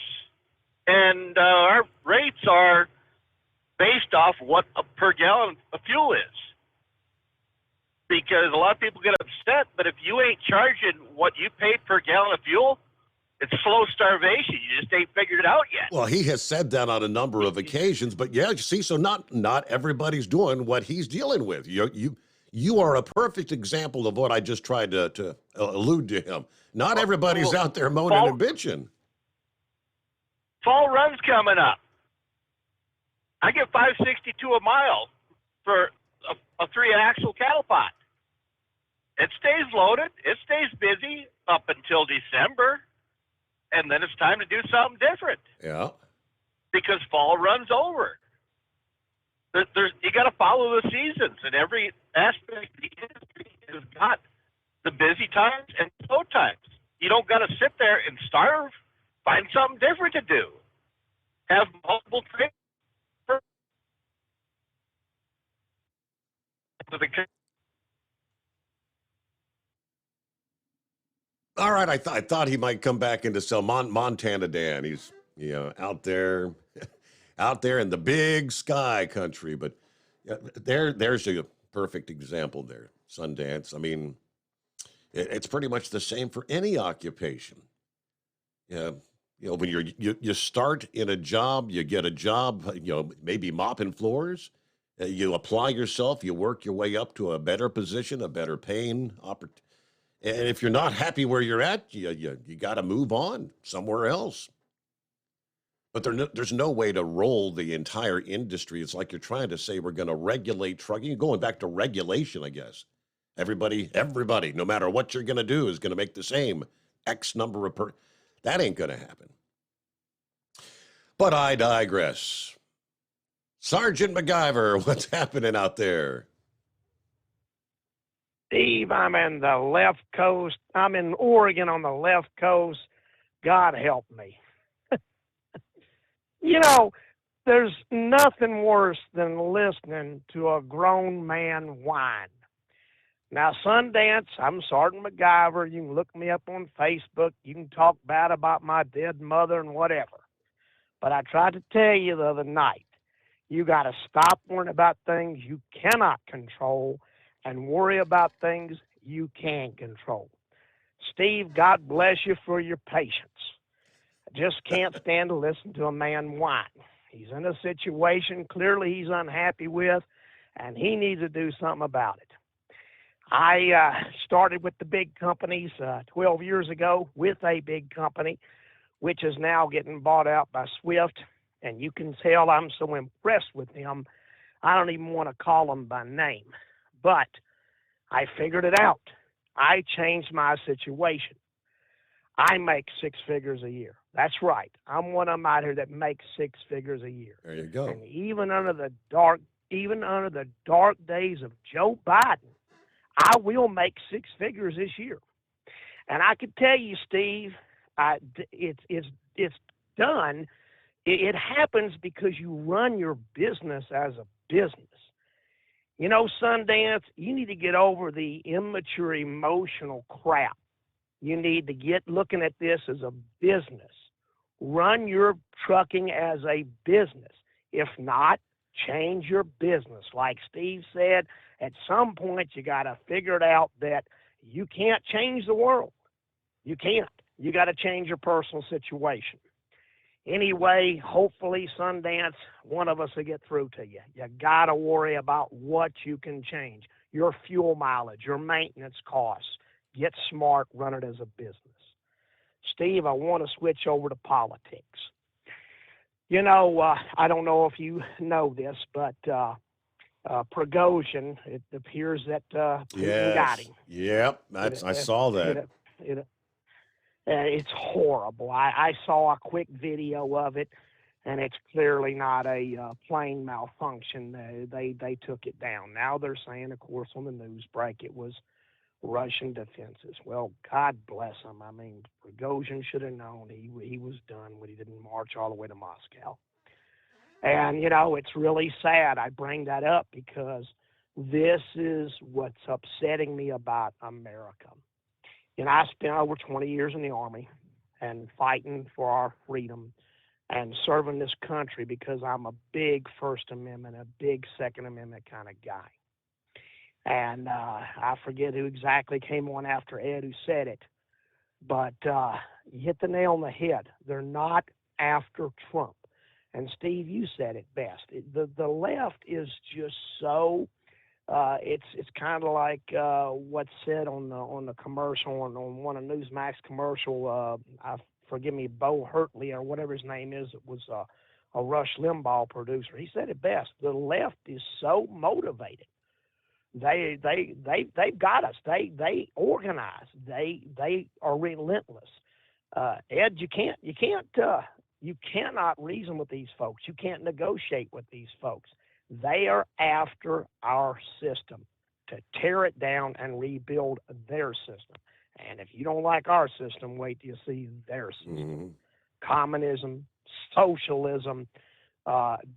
Speaker 1: And our rates are based off what a per gallon of fuel is. Because a lot of people get upset, but if you ain't charging what you pay per gallon of fuel, it's slow starvation. You just ain't figured it out yet.
Speaker 15: Well, he has said that on a number of occasions, but yeah, you see, so not everybody's doing what he's dealing with. You are a perfect example of what I just tried to allude to him. Not everybody's out there moaning and bitching.
Speaker 1: Fall run's coming up. I get $5.62 a mile for a 3-axle cattle pot. It stays loaded. It stays busy up until December. And then it's time to do something different.
Speaker 15: Yeah.
Speaker 1: Because fall runs over. You got to follow the seasons, and every aspect of the industry has got the busy times and slow times. You don't got to sit there and starve. Find something different to do. Have multiple trips.
Speaker 15: All right, I thought he might come back into sell Montana Dan. He's out there in the big sky country. But there's a perfect example there, Sundance. I mean, it's pretty much the same for any occupation. Yeah, when you start in a job, you get a job. Maybe mopping floors. You apply yourself. You work your way up to a better position, a better paying opportunity. And if you're not happy where you're at, you got to move on somewhere else. But there's no way to roll the entire industry. It's like you're trying to say we're going to regulate trucking. You're going back to regulation, I guess. Everybody, no matter what you're going to do, is going to make the same X number of That ain't going to happen. But I digress. Sergeant MacGyver, what's happening out there?
Speaker 2: Steve, I'm in the left coast. I'm in Oregon on the left coast. God help me. There's nothing worse than listening to a grown man whine. Now, Sundance, I'm Sergeant MacGyver. You can look me up on Facebook. You can talk bad about my dead mother and whatever. But I tried to tell you the other night, you got to stop worrying about things you cannot control and worry about things you can control. Steve, God bless you for your patience. I just can't stand to listen to a man whine. He's in a situation clearly he's unhappy with, and he needs to do something about it. I started with the big companies 12 years ago with a big company, which is now getting bought out by Swift, and you can tell I'm so impressed with them, I don't even want to call them by name. But I figured it out. I changed my situation. I make 6 figures a year. That's right. I'm one of them out here that makes 6 figures a year.
Speaker 15: There you go.
Speaker 2: And even under the dark days of Joe Biden, I will make 6 figures this year. And I can tell you, Steve, it's done. It happens because you run your business as a business. Sundance, you need to get over the immature emotional crap. You need to get looking at this as a business. Run your trucking as a business. If not, change your business. Like Steve said, at some point you got to figure it out that you can't change the world. You can't. You got to change your personal situation. Anyway, hopefully, Sundance, one of us will get through to you. You got to worry about what you can change. Your fuel mileage, your maintenance costs. Get smart, run it as a business. Steve, I want to switch over to politics. I don't know if you know this, but Prigozhin, it appears that Putin got him.
Speaker 15: Yep, I saw that.
Speaker 2: It's horrible. I saw a quick video of it, and it's clearly not a plane malfunction. They took it down. Now they're saying, of course, on the news break, it was Russian defenses. Well, God bless him. I mean, Prigozhin should have known he was done when he didn't march all the way to Moscow. And, it's really sad I bring that up because This is what's upsetting me about America. I spent over 20 years in the Army and fighting for our freedom and serving this country because I'm a big First Amendment, a big Second Amendment kind of guy. And I forget who exactly came on after Ed who said it, but you hit the nail on the head. They're not after Trump. And Steve, you said it best. The left is just so. It's kind of like what's said on the commercial on one of Newsmax commercial. Forgive me, Bo Hurtley or whatever his name is. It was a Rush Limbaugh producer. He said it best. The left is so motivated. They've got us. They organize. They are relentless. Ed, you cannot reason with these folks. You can't negotiate with these folks. They are after our system to tear it down and rebuild their system. And if you don't like our system, wait till you see their system. Mm-hmm. Communism, socialism,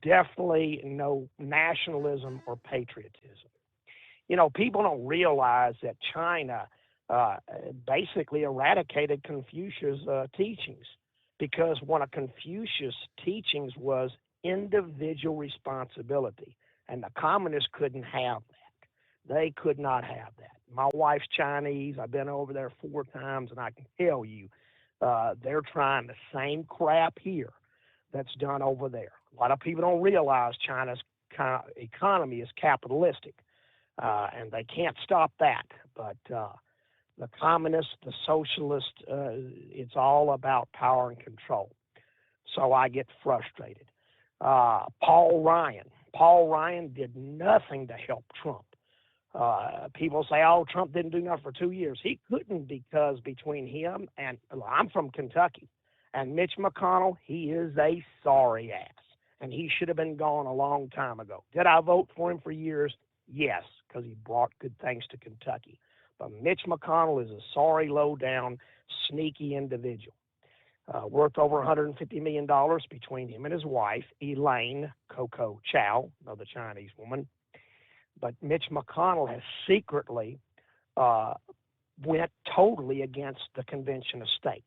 Speaker 2: definitely no nationalism or patriotism. People don't realize that China basically eradicated Confucius' teachings, because one of Confucius' teachings was individual responsibility, and the communists couldn't have that. They could not have that. My wife's Chinese. I've been over there 4 times, and I can tell you they're trying the same crap here that's done over there. A lot of people don't realize China's economy is capitalistic, and they can't stop that. But the communists, the socialists, it's all about power and control. So I get frustrated. Paul Ryan did nothing to help Trump. People say, oh, Trump didn't do nothing for 2 years. He couldn't, because between him and, I'm from Kentucky, and Mitch McConnell, he is a sorry ass, and he should have been gone a long time ago. Did I vote for him for years? Yes, because he brought good things to Kentucky. But Mitch McConnell is a sorry, low-down, sneaky individual. Worth over $150 million between him and his wife, Elaine Coco Chow, the Chinese woman. But Mitch McConnell has secretly went totally against the Convention of States.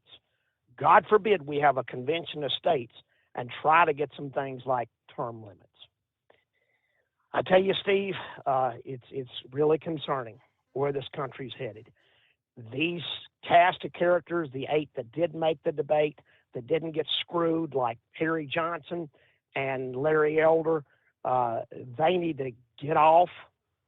Speaker 2: God forbid we have a Convention of States and try to get some things like term limits. I tell you, Steve, it's really concerning where this country's headed. These cast of characters, the 8 that did make the debate, that didn't get screwed, like Harry Johnson and Larry Elder, they need to get off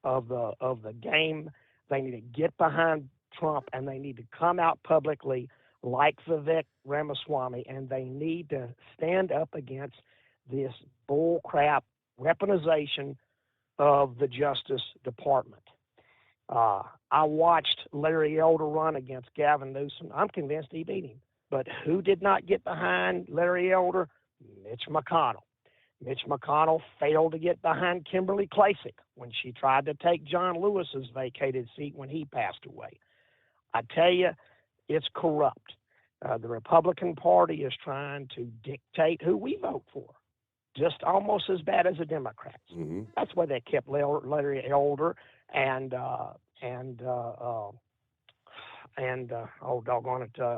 Speaker 2: of the game. They need to get behind Trump, and they need to come out publicly like Vivek Ramaswamy, and they need to stand up against this bullcrap weaponization of the Justice Department. I watched Larry Elder run against Gavin Newsom. I'm convinced he beat him. But who did not get behind Larry Elder? Mitch McConnell. Mitch McConnell failed to get behind Kimberly Klacik when she tried to take John Lewis's vacated seat when he passed away. I tell you, it's corrupt. The Republican Party is trying to dictate who we vote for, just almost as bad as the Democrats. Mm-hmm. That's why they kept Larry Elder and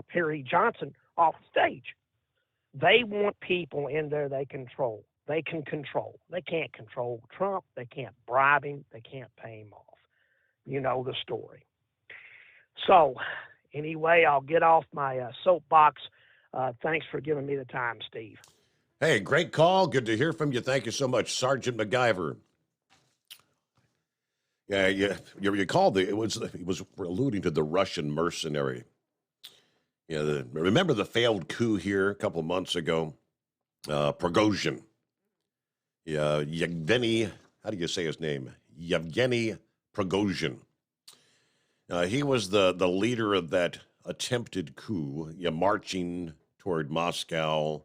Speaker 2: Perry Johnson off stage. They want people in there they control. They can control. They can't control Trump. They can't bribe him. They can't pay him off. You know the story. So, anyway, I'll get off my soapbox. Thanks for giving me the time, Steve.
Speaker 15: Hey, great call. Good to hear from you. Thank you so much, Sergeant MacGyver. Yeah, you recall it was alluding to the Russian mercenary. Yeah, remember the failed coup here a couple of months ago? Prigozhin. Yeah, Yevgeny, how do you say his name? Yevgeny Prigozhin. He was the leader of that attempted coup, marching toward Moscow.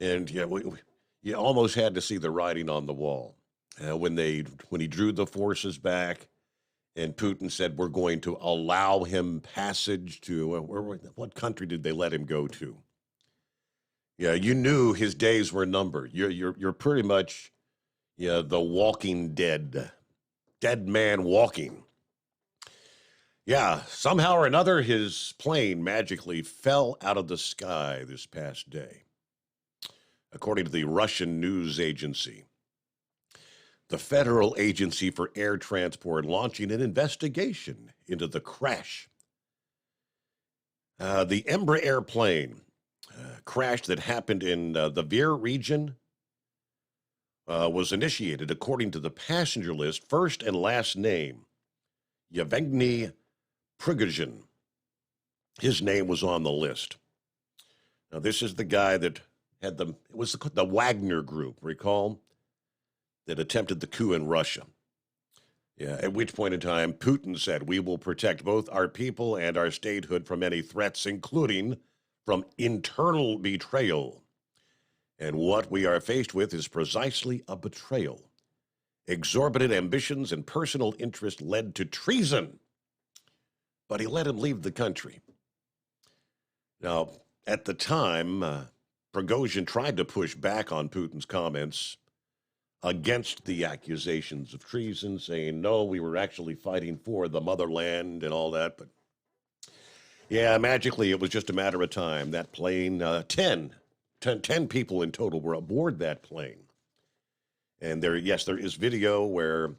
Speaker 15: And you almost had to see the writing on the wall. When he drew the forces back, and Putin said, we're going to allow him passage to, what country did they let him go to? Yeah, you knew his days were numbered. You're pretty much the Walking Dead dead man walking. Yeah, somehow or another, his plane magically fell out of the sky this past day. According to the Russian news agency, the Federal Agency for Air Transport launching an investigation into the crash. The Embraer plane crash that happened in the Tver region was initiated according to the passenger list, first and last name, Yevgeny Prigozhin. His name was on the list. Now, this is the guy that had it was the Wagner Group, recall, that attempted the coup in Russia. Yeah, at which point in time, Putin said, "We will protect both our people and our statehood from any threats, including from internal betrayal. And what we are faced with is precisely a betrayal. Exorbitant ambitions and personal interest led to treason." But he let him leave the country. Now, at the time, Prigozhin tried to push back on Putin's comments against the accusations of treason, saying, no, we were actually fighting for the motherland and all that. But yeah, magically, it was just a matter of time. That plane, 10 people in total were aboard that plane. And there is video where,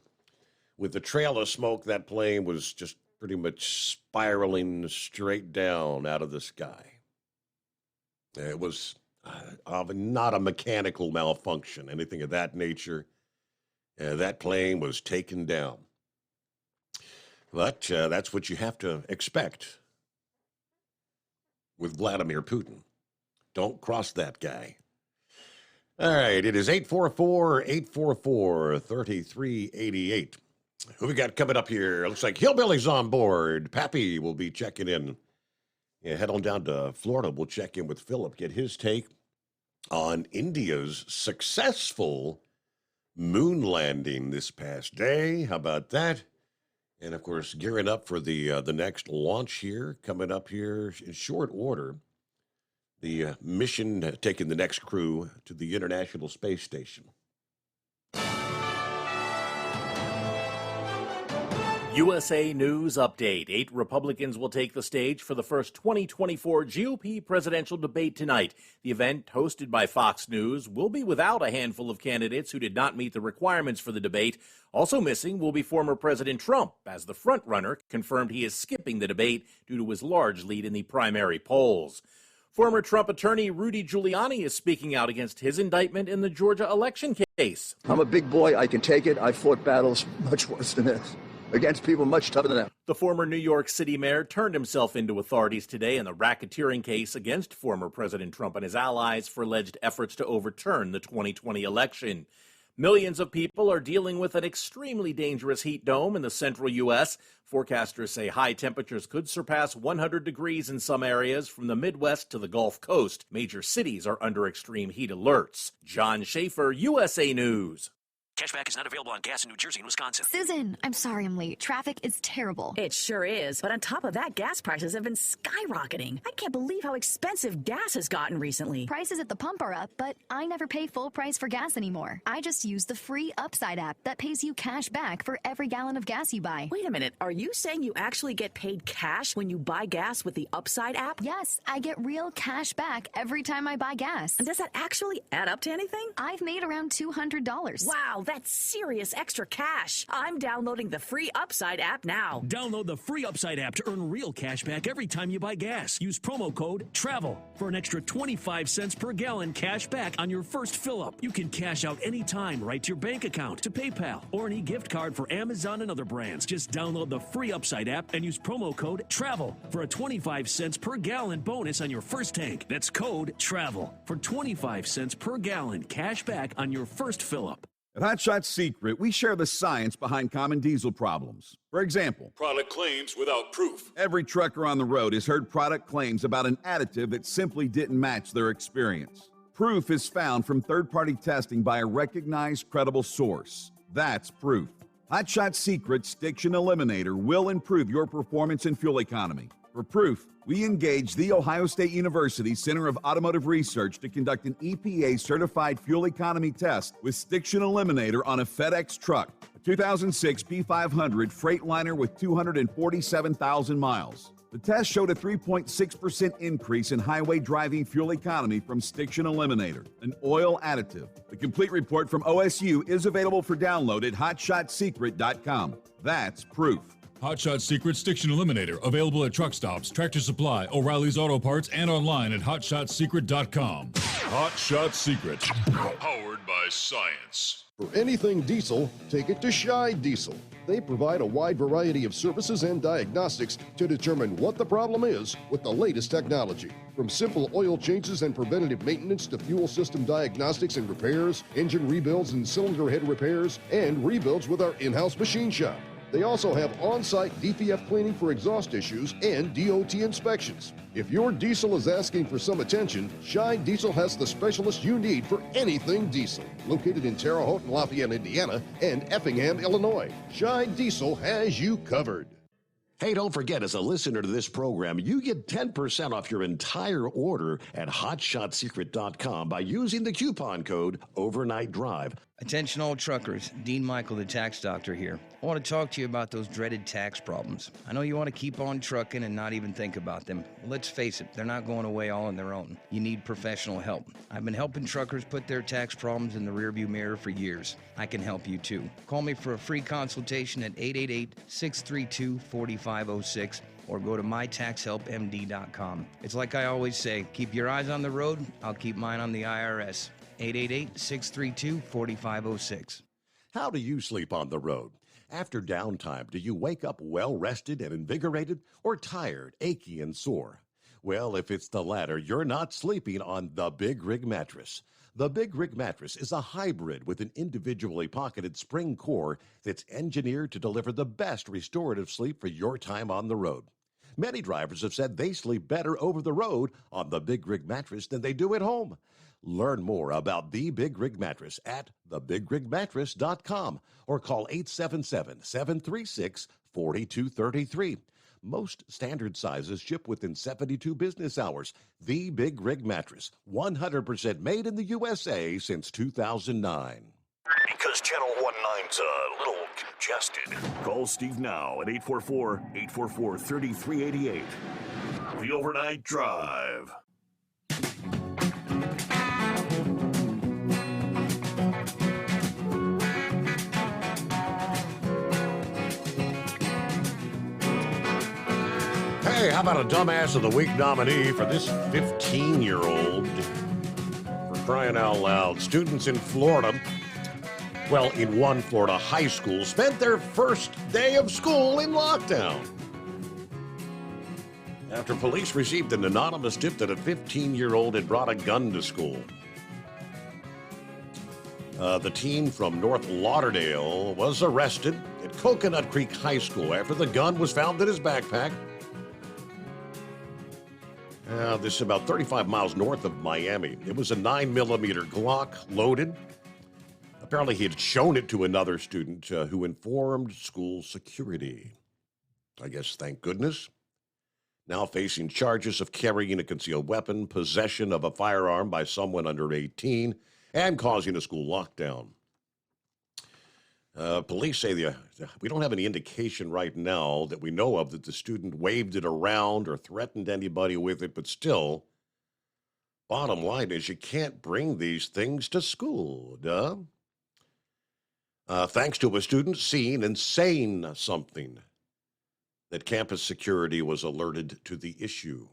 Speaker 15: with the trail of smoke, that plane was just pretty much spiraling straight down out of the sky. It was not a mechanical malfunction, anything of that nature. That plane was taken down. But that's what you have to expect with Vladimir Putin. Don't cross that guy. All right, it is 844-844-3388. Who we got coming up here? Looks like Hillbilly's on board. Pappy will be checking in. Yeah, head on down to Florida. We'll check in with Philip, get his take on India's successful moon landing this past day. How about that? And, of course, gearing up for the next launch here, coming up here in short order. The mission taking the next crew to the International Space Station.
Speaker 18: USA News Update. 8 Republicans will take the stage for the first 2024 GOP presidential debate tonight. The event, hosted by Fox News, will be without a handful of candidates who did not meet the requirements for the debate. Also missing will be former President Trump, as the frontrunner confirmed he is skipping the debate due to his large lead in the primary polls. Former Trump attorney Rudy Giuliani is speaking out against his indictment in the Georgia election case.
Speaker 8: I'm a big boy. I can take it. I fought battles much worse than this, against people much tougher than that.
Speaker 18: The former New York City mayor turned himself into authorities today in the racketeering case against former President Trump and his allies for alleged efforts to overturn the 2020 election. Millions of people are dealing with an extremely dangerous heat dome in the central U.S. Forecasters say high temperatures could surpass 100 degrees in some areas from the Midwest to the Gulf Coast. Major cities are under extreme heat alerts. John Schaefer, USA News.
Speaker 11: Cashback is not available on gas in New Jersey and Wisconsin.
Speaker 14: Susan, I'm sorry I'm late. Traffic is terrible.
Speaker 19: It sure is. But on top of that, gas prices have been skyrocketing. I can't believe how expensive gas has gotten recently.
Speaker 14: Prices at the pump are up, but I never pay full price for gas anymore. I just use the free Upside app that pays you cash back for every gallon of gas you buy.
Speaker 19: Wait a minute. Are you saying you actually get paid cash when you buy gas with the Upside app?
Speaker 14: Yes, I get real cash back every time I buy gas.
Speaker 19: And does that actually add up to anything?
Speaker 14: I've made around $200.
Speaker 19: Wow, that's serious extra cash. I'm downloading the free Upside app now.
Speaker 11: Download the free Upside app to earn real cash back every time you buy gas. Use promo code TRAVEL for an extra 25 cents per gallon cash back on your first fill-up. You can cash out anytime right to your bank account, to PayPal, or an e-gift card for Amazon and other brands. Just download the free Upside app and use promo code TRAVEL for a 25 cents per gallon bonus on your first tank. That's code TRAVEL for 25 cents per gallon cash back on your first fill-up.
Speaker 12: At Hot Shot Secret, we share the science behind common diesel problems. For example,
Speaker 13: product claims without proof.
Speaker 12: Every trucker on the road has heard product claims about an additive that simply didn't match their experience. Proof is found from third-party testing by a recognized, credible source. That's proof. Hot Shot Secret's Stiction Eliminator will improve your performance and fuel economy. For proof, we engaged the Ohio State University Center of Automotive Research to conduct an EPA-certified fuel economy test with Stiction Eliminator on a FedEx truck. A 2006 B500 Freightliner with 247,000 miles. The test showed a 3.6% increase in highway driving fuel economy from Stiction Eliminator, an oil additive. The complete report from OSU is available for download at hotshotsecret.com. That's proof.
Speaker 13: Hotshot Secret Stiction Eliminator, available at truck stops, Tractor Supply, O'Reilly's Auto Parts, and online at hotshotsecret.com. Hot Shot Secret, powered by science.
Speaker 20: For anything diesel, take it to Scheid Diesel. They provide a wide variety of services and diagnostics to determine what the problem is with the latest technology. From simple oil changes and preventative maintenance to fuel system diagnostics and repairs, engine rebuilds and cylinder head repairs, and rebuilds with our in-house machine shop. They also have on-site DPF cleaning for exhaust issues and DOT inspections. If your diesel is asking for some attention, Scheid Diesel has the specialist you need for anything diesel. Located in Terre Haute and Lafayette, Indiana, and Effingham, Illinois, Scheid Diesel has you covered.
Speaker 15: Hey, don't forget, as a listener to this program, you get 10% off your entire order at hotshotsecret.com by using the coupon code Overnight Drive.
Speaker 21: Attention all truckers, Dean Michael, the tax doctor here. I want to talk to you about those dreaded tax problems. I know you want to keep on trucking and not even think about them. Well, let's face it, they're not going away all on their own. You need professional help. I've been helping truckers put their tax problems in the rearview mirror for years. I can help you too. Call me for a free consultation at 888-632-4506 or go to mytaxhelpmd.com. It's like I always say, keep your eyes on the road, I'll keep mine on the IRS. 888-632-4506.
Speaker 15: How do you sleep on the road? After downtime, do you wake up well-rested and invigorated or tired, achy, and sore? Well, if it's the latter, you're not sleeping on the Big Rig Mattress. The Big Rig Mattress is a hybrid with an individually pocketed spring core that's engineered to deliver the best restorative sleep for your time on the road. Many drivers have said they sleep better over the road on the Big Rig Mattress than they do at home. Learn more about the Big Rig Mattress at thebigrigmattress.com or call 877-736-4233. Most standard sizes ship within 72 business hours. The Big Rig Mattress, 100% made in the USA since 2009.
Speaker 17: Because Channel 19's a little congested. Call Steve now at 844-844-3388. The Overnight Drive.
Speaker 15: Hey, how about a Dumbass of the Week nominee for this 15-year-old? For crying out loud, students in Florida, well, in one Florida high school, spent their first day of school in lockdown after police received an anonymous tip that a 15-year-old had brought a gun to school. The teen from North Lauderdale was arrested at Coconut Creek High School after the gun was found in his backpack. This is about 35 miles north of Miami. It was a 9mm Glock loaded. Apparently, he had shown it to another student who informed school security. I guess, thank goodness. Now facing charges of carrying a concealed weapon, possession of a firearm by someone under 18, and causing a school lockdown. Police say we don't have any indication right now that we know of that the student waved it around or threatened anybody with it, but still, bottom line is you can't bring these things to school, duh? Thanks to a student seeing and saying something, that campus security was alerted to the issue.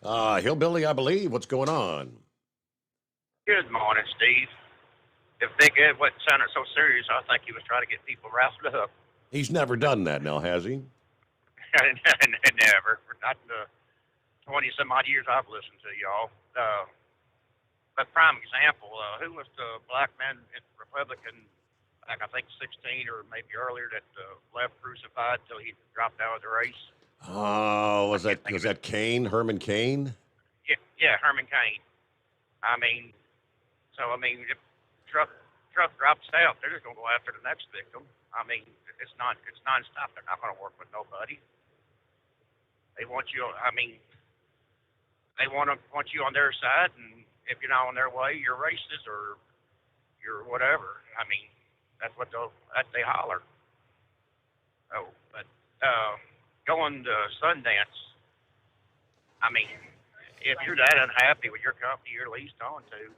Speaker 15: Hillbilly, I believe, what's going on?
Speaker 22: Good morning, Steve. If Big Ed wasn't sounding so serious, I think he was trying to get people riled up.
Speaker 15: He's never done that now, has he?
Speaker 22: Never. Not the 20-some-odd years I've listened to y'all. But prime example, who was the black man, Republican, back I think 16 or maybe earlier, that left crucified till he dropped out of the race?
Speaker 15: Oh, was that Cain, Herman Cain?
Speaker 22: Yeah, Herman Cain. If truck drops out, they're just going to go after the next victim. It's nonstop. They're not going to work with nobody. They want you. They want you on their side, and if you're not on their way, you're racist or you're whatever. I mean, that's what they holler. Oh, but going to Sundance, I mean, if you're that unhappy with your company you're leased on to,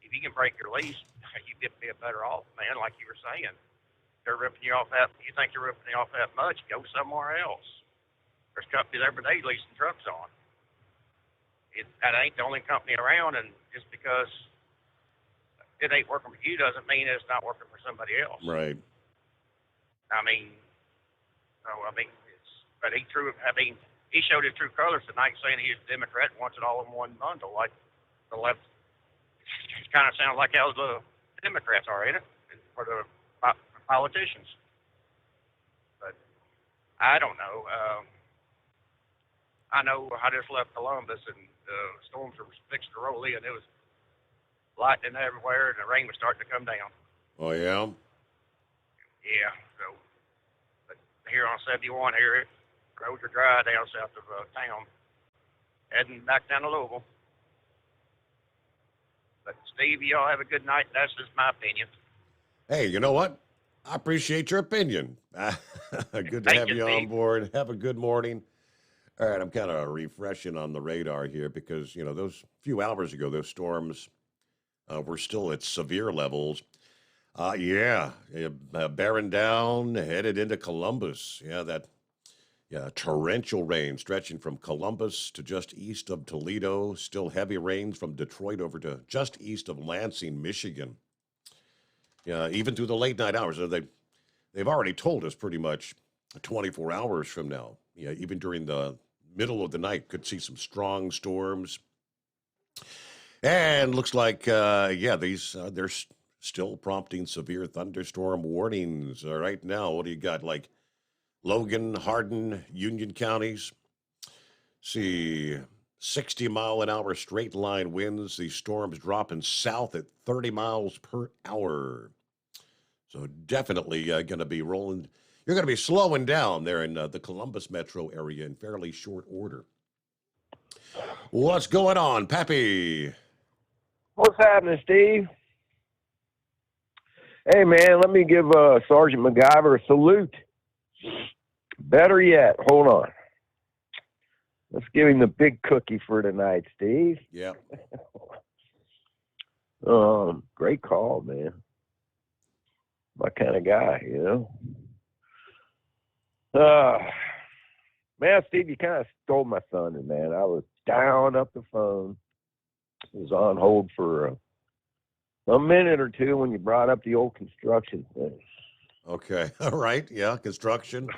Speaker 22: if you can break your lease, you get to be a better off, man, like you were saying. They're ripping you off that, you think you're ripping you off that much, go somewhere else. There's companies every day leasing trucks on. That ain't the only company around, and just because it ain't working for you doesn't mean it's not working for somebody else.
Speaker 15: Right.
Speaker 22: I mean, but he showed his true colors tonight, saying he's a Democrat and wants it all in one bundle, like the left. It kind of sounds like how the Democrats are, ain't it, for the politicians? But I don't know. I know I just left Columbus, and the storms were fixing to roll in. It was lightning everywhere, and the rain was starting to come down.
Speaker 15: Oh, yeah?
Speaker 22: Yeah, so, but here on 71 here, roads are dry down south of town, heading back down to Louisville. But, Steve, y'all have a good night. That's just my opinion.
Speaker 15: Hey, you know what? I appreciate your opinion. Good to have you on board. Have a good morning. All right, I'm kind of refreshing on the radar here because, you know, those few hours ago, those storms were still at severe levels. Bearing down, headed into Columbus. Torrential rain stretching from Columbus to just east of Toledo. Still heavy rains from Detroit over to just east of Lansing, Michigan. Yeah, even through the late night hours. They've already told us pretty much 24 hours from now. Yeah, even during the middle of the night, could see some strong storms. And looks like, they're still prompting severe thunderstorm warnings right now. What do you got? Like Logan, Hardin, Union counties. See, 60-mile-an-hour straight line winds. These storms dropping south at 30 miles per hour. So definitely going to be rolling. You're going to be slowing down there in the Columbus metro area in fairly short order. What's going on, Pappy?
Speaker 3: What's happening, Steve? Hey, man, let me give Sergeant MacGyver a salute. Better yet, hold on. Let's give him the big cookie for tonight, Steve.
Speaker 15: Yeah.
Speaker 3: Great call, man. My kind of guy, you know. Man, Steve, you kind of stole my thunder, man. I was dialing up the phone. Was on hold for a minute or two when you brought up the old construction thing.
Speaker 15: Okay. All right. Yeah. Construction.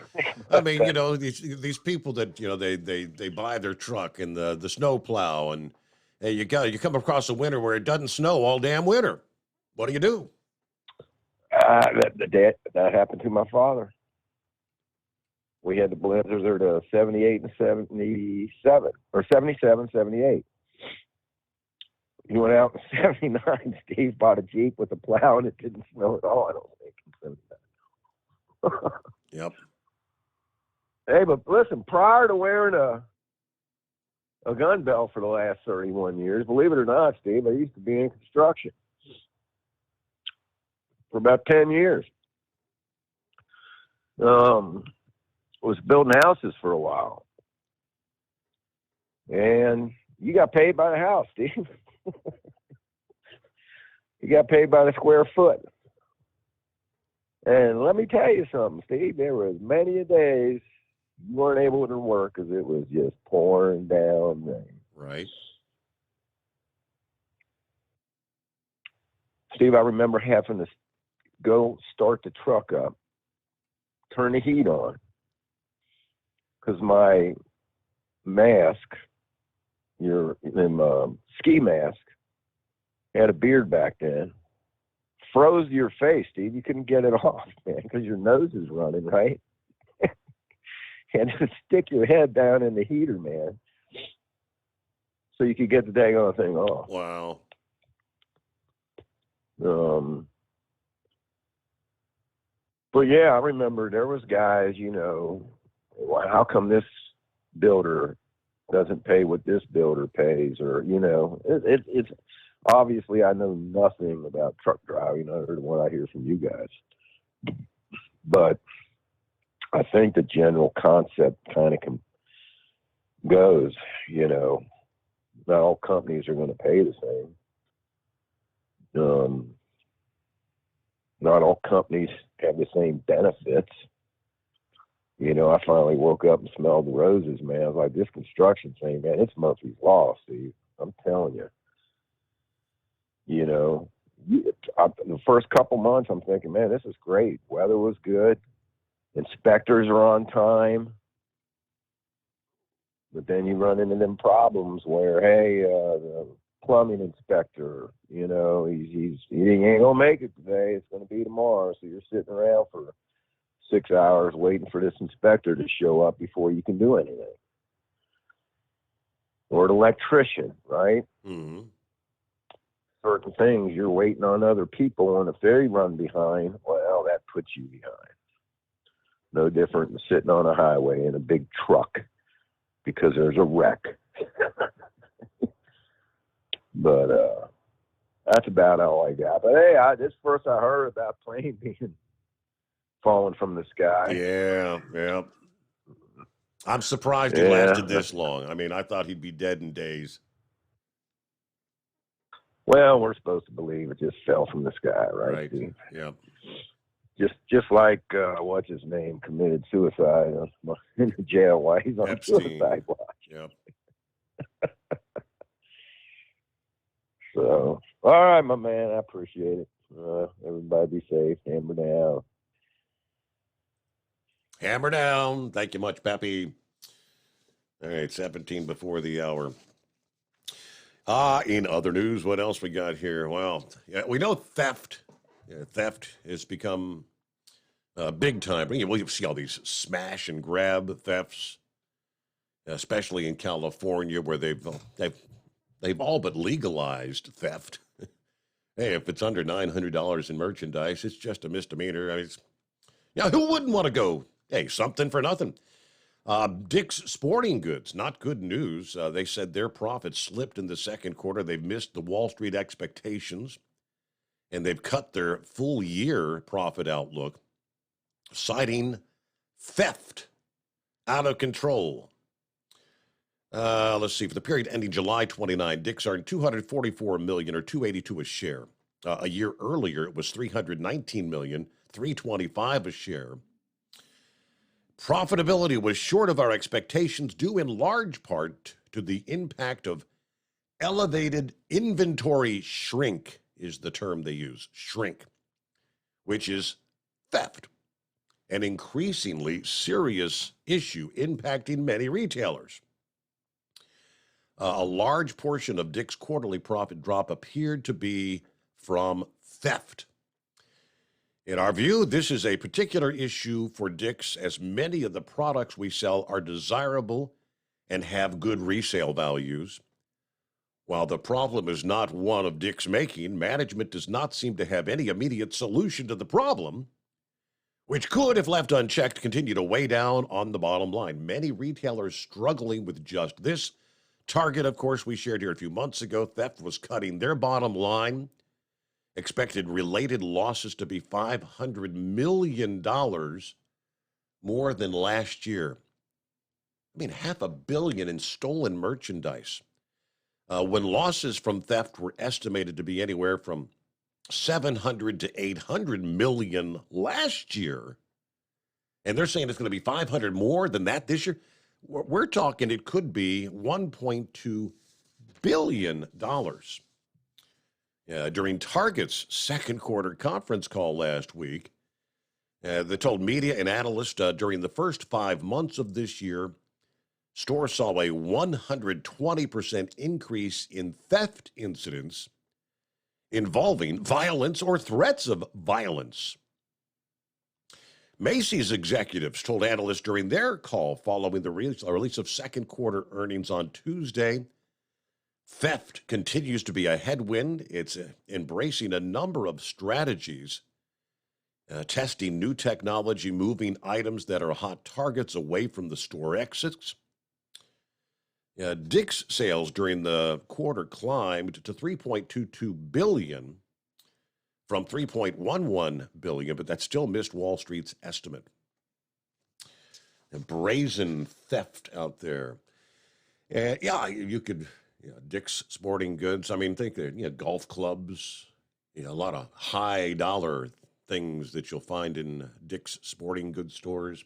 Speaker 15: I mean, you know, these people that, you know, they buy their truck and the snow plow, and hey, you come across a winter where it doesn't snow all damn winter. What do?
Speaker 3: That happened to my father. We had the blizzard of 78 and 77, or 77, 78. He went out in 79. Steve bought a Jeep with a plow, and it didn't snow at all, I don't think, in 79.
Speaker 15: Yep.
Speaker 3: Hey, but listen, prior to wearing a gun belt for the last 31 years, believe it or not, Steve, I used to be in construction for about 10 years. Was building houses for a while. And you got paid by the house, Steve. You got paid by the square foot. And let me tell you something, Steve, there was many a days you weren't able to work because it was just pouring down rain.
Speaker 15: Right.
Speaker 3: Steve, I remember having to go start the truck up, turn the heat on, because my mask, ski mask, had a beard back then, froze your face, Steve. You couldn't get it off, man, because your nose is running, right? And to stick your head down in the heater, man, so you could get the daggone thing off.
Speaker 15: Wow.
Speaker 3: But yeah, I remember there was guys, you know, how come this builder doesn't pay what this builder pays, or, you know, it's obviously I know nothing about truck driving other than what I hear from you guys. But I think the general concept kind of goes, you know, not all companies are going to pay the same. Not all companies have the same benefits. You know, I finally woke up and smelled the roses, man. I was like, this construction thing, man, it's Murphy's Law, Steve. I'm telling you. You know, the first couple months, I'm thinking, man, this is great. Weather was good. Inspectors are on time. But then you run into them problems where, hey, the plumbing inspector, you know, he ain't gonna make it today. It's gonna be tomorrow. So you're sitting around for 6 hours waiting for this inspector to show up before you can do anything. Or an electrician, right?
Speaker 15: Mm-hmm.
Speaker 3: Certain things you're waiting on other people, and if they run behind, well, that puts you behind. No different than sitting on a highway in a big truck because there's a wreck. But that's about all I got. But hey, this first I heard about plane being falling from the sky.
Speaker 15: Yeah. I'm surprised he lasted this long. I mean, I thought he'd be dead in days.
Speaker 3: Well, we're supposed to believe it just fell from the sky, right? Steve?
Speaker 15: Yeah.
Speaker 3: Just like what's his name committed suicide in the jail while he's on suicide watch.
Speaker 15: Yeah.
Speaker 3: So, all right, my man, I appreciate it. Everybody be safe. Hammer down.
Speaker 15: Hammer down. Thank you much, Pappy. All right, 17 before the hour. In other news, what else we got here? Well, yeah, we know theft. Theft has become big time. You see all these smash and grab thefts, especially in California, where they've all but legalized theft. Hey, if it's under $900 in merchandise, it's just a misdemeanor. I mean, who wouldn't want to go? Hey, something for nothing. Dick's Sporting Goods, not good news. They said their profits slipped in the second quarter. They've missed the Wall Street expectations, and they've cut their full year profit outlook, citing theft out of control. Let's see. For the period ending July 29, Dick's earned $244 million or $282 a share. A year earlier, it was $319 million, $325 a share. Profitability was short of our expectations, due in large part to the impact of elevated inventory shrink, is the term they use, shrink, which is theft, an increasingly serious issue impacting many retailers. A large portion of Dick's quarterly profit drop appeared to be from theft. In our view, this is a particular issue for Dick's, as many of the products we sell are desirable and have good resale values. While the problem is not one of Dick's making, management does not seem to have any immediate solution to the problem, which could, if left unchecked, continue to weigh down on the bottom line. Many retailers struggling with just this. Target, of course, we shared here a few months ago, theft was cutting their bottom line. Expected related losses to be $500 million more than last year. I mean, $500 million in stolen merchandise. When losses from theft were estimated to be anywhere from $700 to $800 million last year, and they're saying it's going to be $500 more than that this year. We're talking it could be $1.2 billion. During Target's second quarter conference call last week, they told media and analysts during the first 5 months of this year, stores saw a 120% increase in theft incidents involving violence or threats of violence. Macy's executives told analysts during their call following the release of second quarter earnings on Tuesday, theft continues to be a headwind. It's embracing a number of strategies, testing new technology, moving items that are hot targets away from the store exits. Dick's sales during the quarter climbed to $3.22 billion from $3.11 billion, but that still missed Wall Street's estimate. A brazen theft out there. Yeah, you could, Dick's Sporting Goods. I mean, think of, golf clubs, a lot of high dollar things that you'll find in Dick's Sporting Goods stores.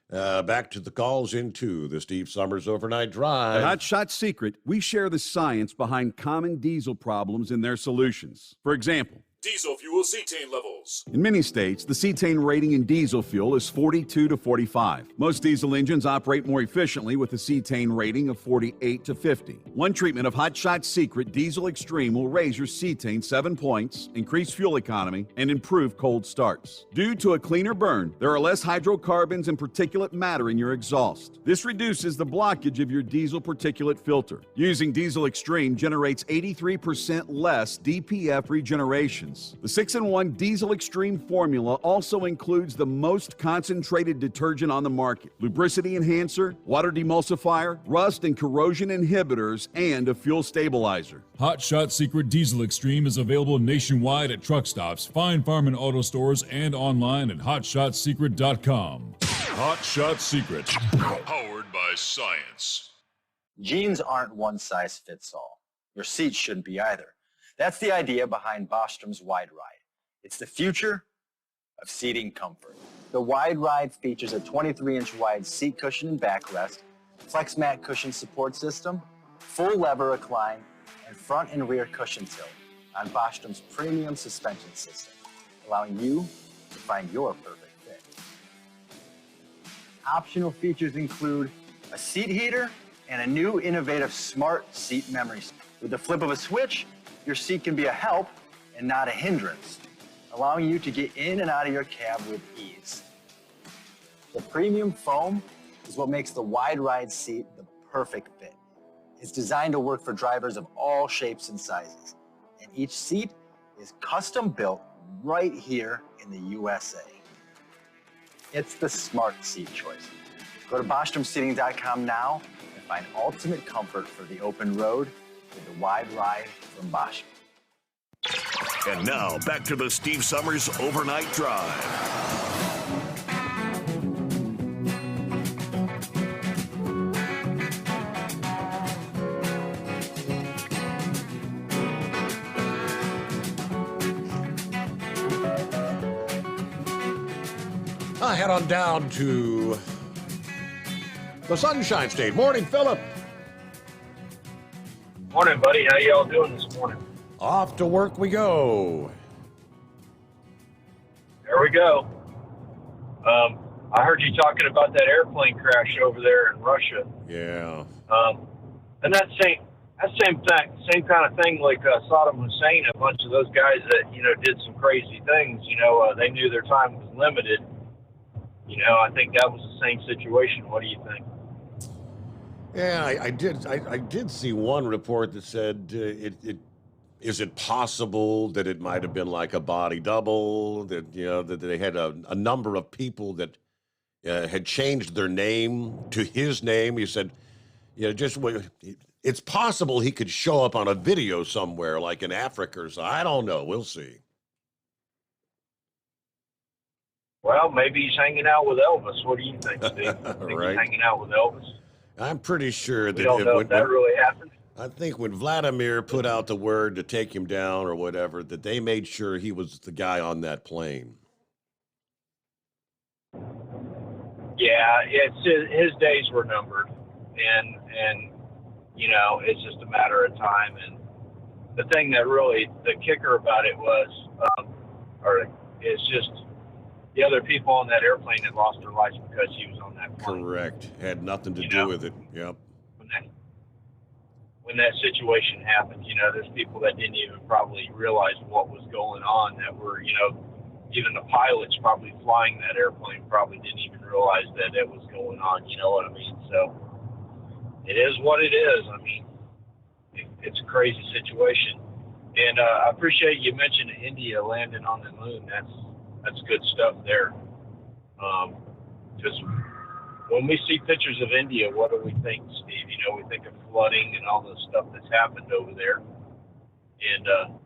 Speaker 15: Back to the calls into the Steve Summers Overnight Drive.
Speaker 12: At Hot Shot Secret, we share the science behind common diesel problems and their solutions. For example,
Speaker 13: Diesel fuel cetane levels.
Speaker 12: in many states, the cetane rating in diesel fuel is 42 to 45. Most diesel engines operate more efficiently with a cetane rating of 48 to 50. One treatment of Hot Shot Secret Diesel Extreme will raise your cetane 7 points, increase fuel economy, and improve cold starts. Due to a cleaner burn, there are less hydrocarbons and particulate matter in your exhaust. This reduces the blockage of your diesel particulate filter. Using Diesel Extreme generates 83% less DPF regenerations. The 6-in-1 Diesel Extreme formula also includes the most concentrated detergent on the market, lubricity enhancer, water demulsifier, rust and corrosion inhibitors, and a fuel stabilizer.
Speaker 13: Hot Shot Secret Diesel Extreme is available nationwide at truck stops, Fine Farm and auto stores, and online at hotshotsecret.com. Hot Shot Secret, powered by science.
Speaker 4: Jeans aren't one size fits all. Your seats shouldn't be either. That's the idea behind Bostrom's Wide Ride. It's the future of seating comfort. The Wide Ride features a 23-inch wide seat cushion and backrest, flex mat cushion support system, full lever recline, and front and rear cushion tilt on Bostrom's premium suspension system, allowing you to find your perfect fit. Optional features include a seat heater and a new innovative smart seat memory. With the flip of a switch, your seat can be a help and not a hindrance, allowing you to get in and out of your cab with ease. The premium foam is what makes the Wide Ride seat the perfect fit. It's designed to work for drivers of all shapes and sizes, and each seat is custom built right here in the USA. It's the smart seat choice. Go to BostromSeating.com now and find ultimate comfort for the open road with the Wide Ride from Bosch.
Speaker 17: And now, back to the Steve Summers Overnight Drive.
Speaker 15: Head on down to the Sunshine State. Morning, Philip.
Speaker 5: Morning, buddy. How y'all doing this morning?
Speaker 15: Off to work we go.
Speaker 5: There we go. I heard you talking about that airplane crash over there in Russia.
Speaker 15: Yeah.
Speaker 5: And that same kind of thing like Saddam Hussein, a bunch of those guys that, did some crazy things, they knew their time was limited. I think that was the same situation. What do you think?
Speaker 15: Yeah, I did see one report that said is it possible that it might have been like a body double, that that they had a number of people that had changed their name to his name. He said, it's possible he could show up on a video somewhere like in Africa or so. I don't know. We'll see.
Speaker 5: Well, maybe he's hanging out with Elvis. What do you think, Steve?
Speaker 15: Right.
Speaker 5: He's hanging out with Elvis?
Speaker 15: I'm pretty sure that
Speaker 5: We don't know if that really happened.
Speaker 15: I think when Vladimir put out the word to take him down or whatever, that they made sure he was the guy on that plane.
Speaker 5: Yeah, his days were numbered, and it's just a matter of time. And the thing that really the kicker about it was, it's just the other people on that airplane that lost their lives because he was on that plane.
Speaker 15: Correct. Had nothing to do with it. Yep.
Speaker 5: When that situation happened, there's people that didn't even probably realize what was going on, that were, even the pilots probably flying that airplane probably didn't even realize that it was going on, you know what I mean? So it is what it is. I mean, it's a crazy situation. And I appreciate you mentioning India landing on the moon. That's good stuff there. Because when we see pictures of India, what do we think, Steve? we think of flooding and all the stuff that's happened over there. And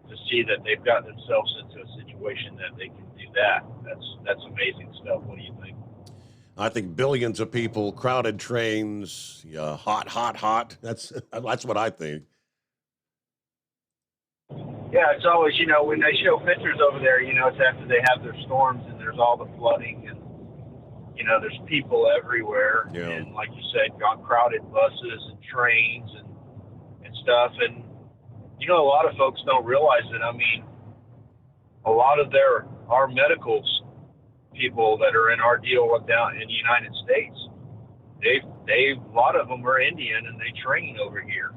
Speaker 5: to see that they've gotten themselves into a situation that they can do that's amazing stuff. What do you think?
Speaker 15: I think billions of people, crowded trains, hot. That's what I think.
Speaker 5: Yeah, it's always, when they show pictures over there, it's after they have their storms and there's all the flooding and, there's people everywhere.
Speaker 15: Yeah.
Speaker 5: And like you said, got crowded buses and trains and stuff. And, a lot of folks don't realize it. I mean, a lot of our medical people that are in our deal down in the United States, a lot of them are Indian and they train over here.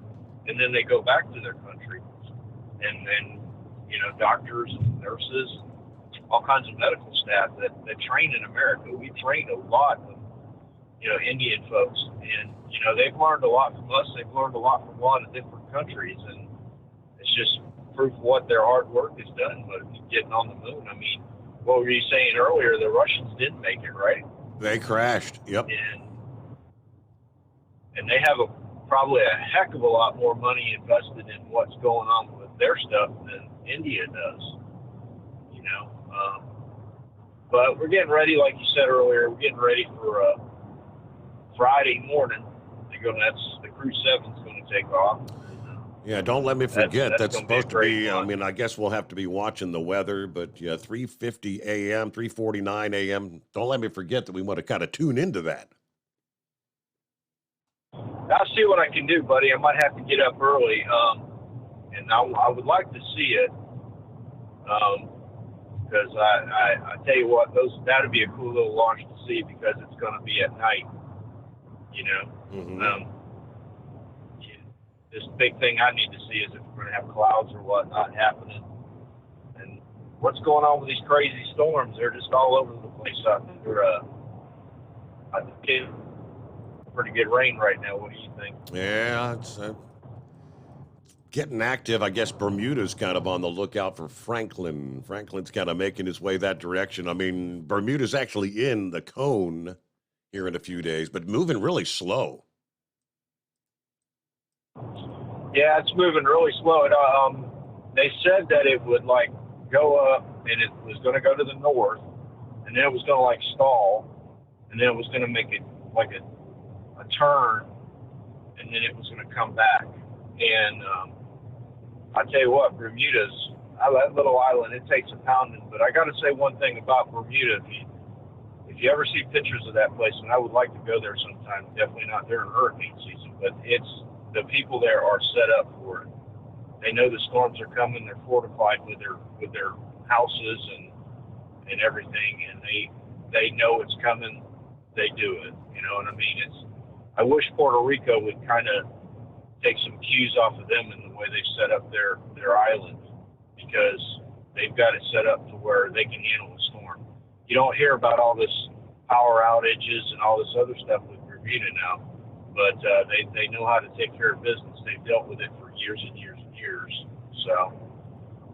Speaker 5: And then they go back to their country. And then, doctors and nurses, all kinds of medical staff that train in America. We train a lot of, Indian folks. And, they've learned a lot from us. They've learned a lot from a lot of different countries. And it's just proof of what their hard work has done. But getting on the moon, I mean, what were you saying earlier? The Russians didn't make it, right?
Speaker 15: They crashed. Yep.
Speaker 5: And they have probably a heck of a lot more money invested in what's going on with their stuff than India does, but we're getting ready, like you said earlier, we're getting ready for Friday morning. The Crew 7's going to take off.
Speaker 15: Yeah, don't let me forget. That's supposed to be,
Speaker 5: fun.
Speaker 15: I guess we'll have to be watching the weather, but 3:50 a.m., 3:49 a.m. Don't let me forget that we want to kind of tune into that.
Speaker 5: I'll see what I can do, buddy. I might have to get up early, and I would like to see it, because I tell you what, that'd be a cool little launch to see because it's going to be at night,
Speaker 15: Mm-hmm.
Speaker 5: This big thing I need to see is if we're going to have clouds or whatnot happening, and what's going on with these crazy storms. They're just all over the place out there. I think pretty good rain right now. What do you think?
Speaker 15: Yeah, it's getting active. I guess Bermuda's kind of on the lookout for Franklin. Franklin's kind of making his way that direction. I mean, Bermuda's actually in the cone here in a few days, but moving really slow.
Speaker 5: Yeah, it's moving really slow. They said that it would go up and it was going to go to the north, and then it was going to stall, and then it was going to make it like a turn, and then it was going to come back. And I tell you what, Bermuda's that little island, it takes a pounding. But I got to say one thing about Bermuda: if you ever see pictures of that place, and I would like to go there sometime, definitely not during hurricane season, but the people there are set up for it. They know the storms are coming. They're fortified with their houses and everything, and they know it's coming. They do it. You know what I mean? I wish Puerto Rico would kind of take some cues off of them in the way they set up their island, because they've got it set up to where they can handle a storm. You don't hear about all this power outages and all this other stuff with Bermuda now, but they know how to take care of business. They've dealt with it for years and years and years. So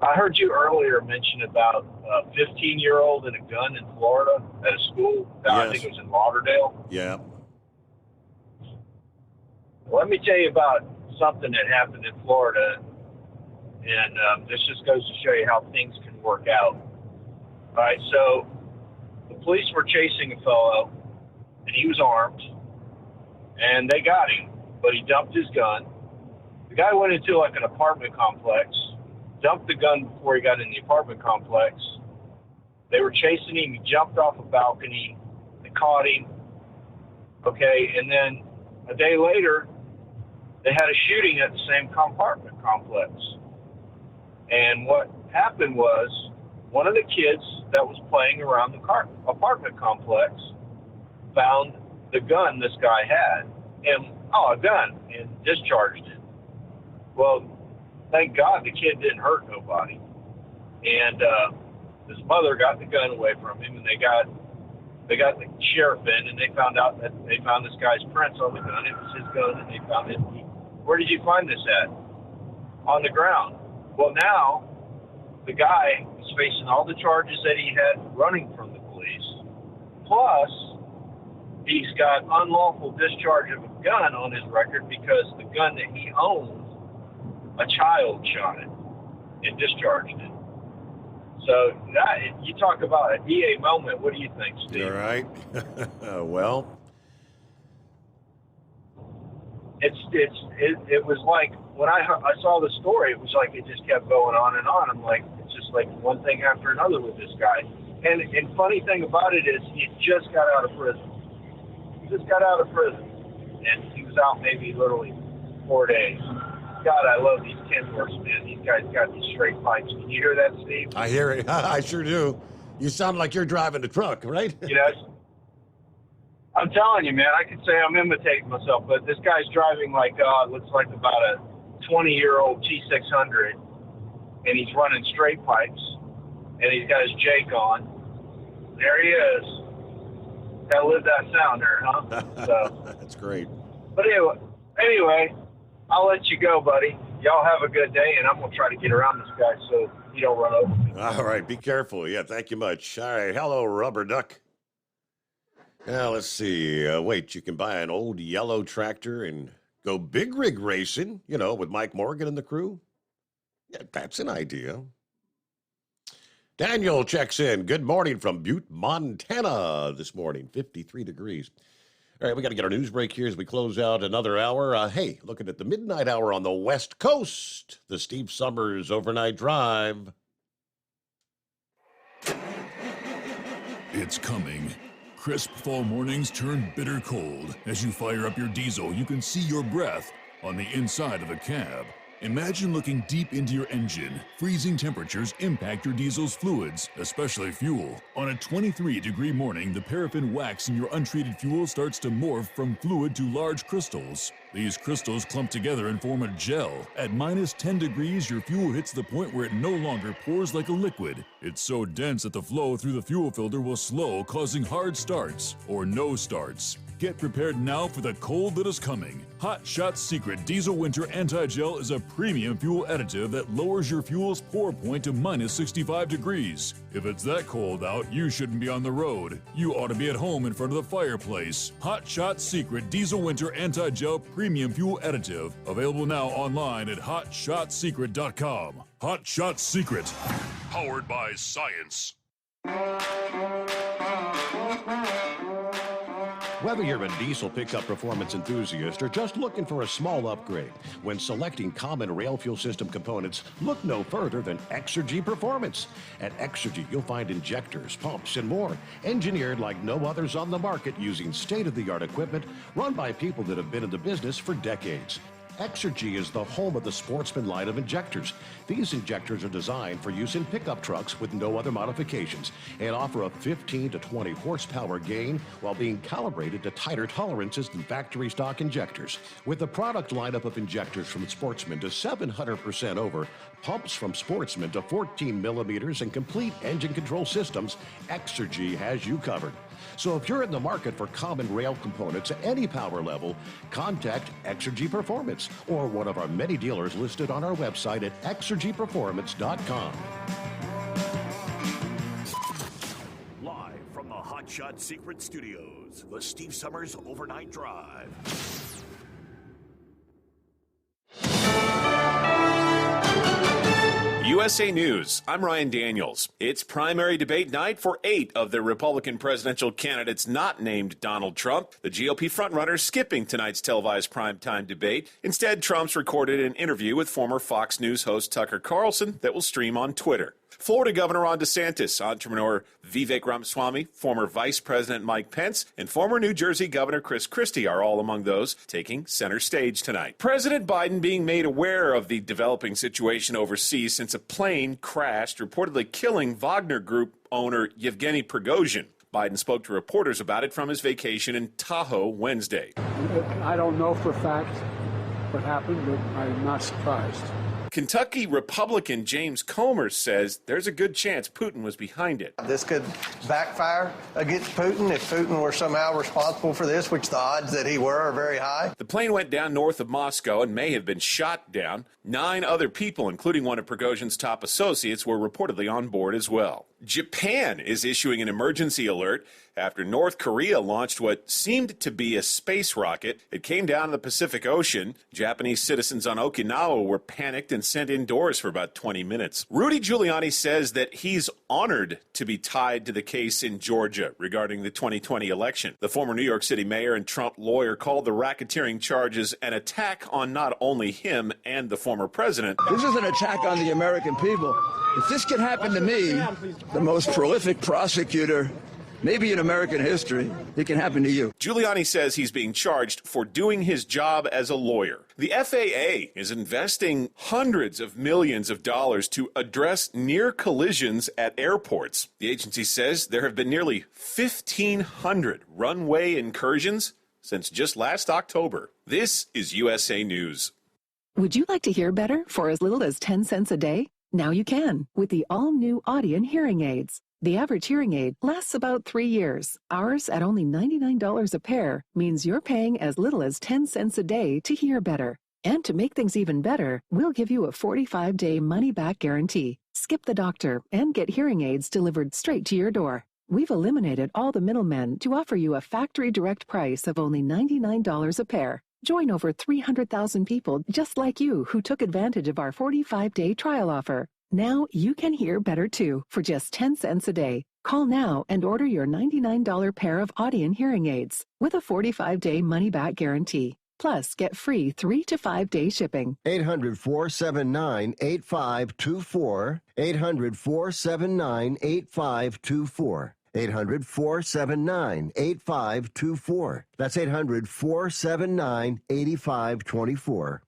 Speaker 5: I heard you earlier mention about a 15-year-old and a gun in Florida at a school.
Speaker 15: Yes.
Speaker 5: I think it was in Lauderdale.
Speaker 15: Yeah.
Speaker 5: Let me tell you about something that happened in Florida, and this just goes to show you how things can work out. All right, so the police were chasing a fellow, and he was armed, and they got him, but he dumped his gun. The guy went into an apartment complex, dumped the gun before he got in the apartment complex. They were chasing him. He jumped off a balcony. They caught him. Okay, and then a day later, they had a shooting at the same apartment complex. And what happened was, one of the kids that was playing around the apartment complex found the gun this guy had, and a gun, and discharged it. Well, thank God the kid didn't hurt nobody. And his mother got the gun away from him, and they got the sheriff in, and they found out that they found this guy's prints on the gun. It was his gun, and they found it. Where did you find this at? On the ground. Well, now the guy is facing all the charges that he had running from the police. Plus, he's got unlawful discharge of a gun on his record because the gun that he owned, a child shot it and discharged it. So you talk about a DA moment. What do you think, Steve?
Speaker 15: All right. Well,
Speaker 5: it was like when I saw the story, it was like it just kept going on and on. I'm like, it's just like one thing after another with this guy. And funny thing about it is he just got out of prison. And he was out maybe literally 4 days. God, I love these Kenworths, man. These guys got these straight pipes. Can you hear that, Steve?
Speaker 15: I hear it. I sure do. You sound like you're driving the truck, right?
Speaker 5: Yes. I'm telling you, man, I could say I'm imitating myself, but this guy's driving like, looks like about a 20-year-old T600, and he's running straight pipes, and he's got his Jake on. There he is. Gotta live that sound there, huh? So,
Speaker 15: that's great.
Speaker 5: But anyway, I'll let you go, buddy. Y'all have a good day, and I'm going to try to get around this guy so you don't run over me.
Speaker 15: All right, be careful. Yeah, thank you much. All right, hello, Rubber Duck. Now, let's see. Wait, you can buy an old yellow tractor and go big rig racing, with Mike Morgan and the crew. Yeah, that's an idea. Daniel checks in. Good morning from Butte, Montana this morning, 53 degrees. All right, we got to get our news break here as we close out another hour. Hey, looking at the midnight hour on the West Coast, the Steve Summers Overnight Drive.
Speaker 13: It's coming. Crisp fall mornings turn bitter cold. As you fire up your diesel, you can see your breath on the inside of the cab. Imagine looking deep into your engine. Freezing temperatures impact your diesel's fluids, especially fuel. On a 23-degree morning, the paraffin wax in your untreated fuel starts to morph from fluid to large crystals. These crystals clump together and form a gel. At minus 10 degrees, your fuel hits the point where it no longer pours like a liquid. It's so dense that the flow through the fuel filter will slow, causing hard starts or no starts. Get prepared now for the cold that is coming. Hot Shot Secret Diesel Winter Anti-Gel is a premium fuel additive that lowers your fuel's pour point to minus 65 degrees. If it's that cold out, you shouldn't be on the road. You ought to be at home in front of the fireplace. Hot Shot Secret Diesel Winter Anti-Gel Premium Fuel Additive. Available now online at hotshotsecret.com. Hot Shot Secret. Powered by science.
Speaker 15: Whether you're a diesel pickup performance enthusiast or just looking for a small upgrade, when selecting common rail fuel system components, look no further than Exergy Performance. At Exergy, you'll find injectors, pumps, and more, engineered like no others on the market using state-of-the-art equipment run by people that have been in the business for decades. Exergy is the home of the Sportsman line of injectors. These injectors are designed for use in pickup trucks with no other modifications and offer a 15 to 20 horsepower gain while being calibrated to tighter tolerances than factory stock injectors. With a product lineup of injectors from Sportsman to 700% over, pumps from Sportsman to 14 millimeters, and complete engine control systems, Exergy has you covered. So if you're in the market for common rail components at any power level, contact Exergy Performance or one of our many dealers listed on our website at exergyperformance.com.
Speaker 17: Live from the Hot Shot Secret Studios, the Steve Summers Overnight Drive.
Speaker 7: USA News, I'm Ryan Daniels. It's primary debate night for 8 of the Republican presidential candidates not named Donald Trump. The GOP frontrunner skipping tonight's televised primetime debate. Instead, Trump's recorded an interview with former Fox News host Tucker Carlson that will stream on Twitter. Florida Governor Ron DeSantis, entrepreneur Vivek Ramaswamy, former Vice President Mike Pence, and former New Jersey Governor Chris Christie are all among those taking center stage tonight. President Biden being made aware of the developing situation overseas since a plane crashed, reportedly killing Wagner Group owner Yevgeny Prigozhin. Biden spoke to reporters about it from his vacation in Tahoe Wednesday.
Speaker 16: I don't know for a fact
Speaker 10: what happened, but I'm not surprised.
Speaker 7: Kentucky Republican James Comer says there's a good chance Putin was behind it.
Speaker 16: This could backfire against Putin if Putin were somehow responsible for this, which the odds that he were are very high.
Speaker 7: The plane went down north of Moscow and may have been shot down. 9 other people, including one of Prigozhin's top associates, were reportedly on board as well. Japan is issuing an emergency alert after North Korea launched what seemed to be a space rocket. It came down in the Pacific Ocean. Japanese citizens on Okinawa were panicked and sent indoors for about 20 minutes. Rudy Giuliani says that he's honored to be tied to the case in Georgia regarding the 2020 election. The former New York City mayor and Trump lawyer called the racketeering charges an attack on not only him and the former president.
Speaker 8: This is an attack on the American people. If this can happen to me, the most prolific prosecutor maybe in American history, it can happen to you.
Speaker 7: Giuliani says he's being charged for doing his job as a lawyer. The FAA is investing hundreds of millions of dollars to address near collisions at airports. The agency says there have been nearly 1,500 runway incursions since just last October. This is USA News.
Speaker 23: Would you like to hear better for as little as 10 cents a day? Now you can with the all-new Audion hearing aids. The average hearing aid lasts about 3 years. Ours, at only $99 a pair, means you're paying as little as 10 cents a day to hear better. And to make things even better, we'll give you a 45-day money-back guarantee. Skip the doctor and get hearing aids delivered straight to your door. We've eliminated all the middlemen to offer you a factory direct price of only $99 a pair. Join over 300,000 people just like you who took advantage of our 45-day trial offer. Now you can hear better too for just 10 cents a day. Call now and order your $99 pair of Audion hearing aids with a 45-day money-back guarantee. Plus, get free 3 to 5 day shipping.
Speaker 24: 800-479-8524. 800-479-8524. 800-479-8524. That's 800-479-8524.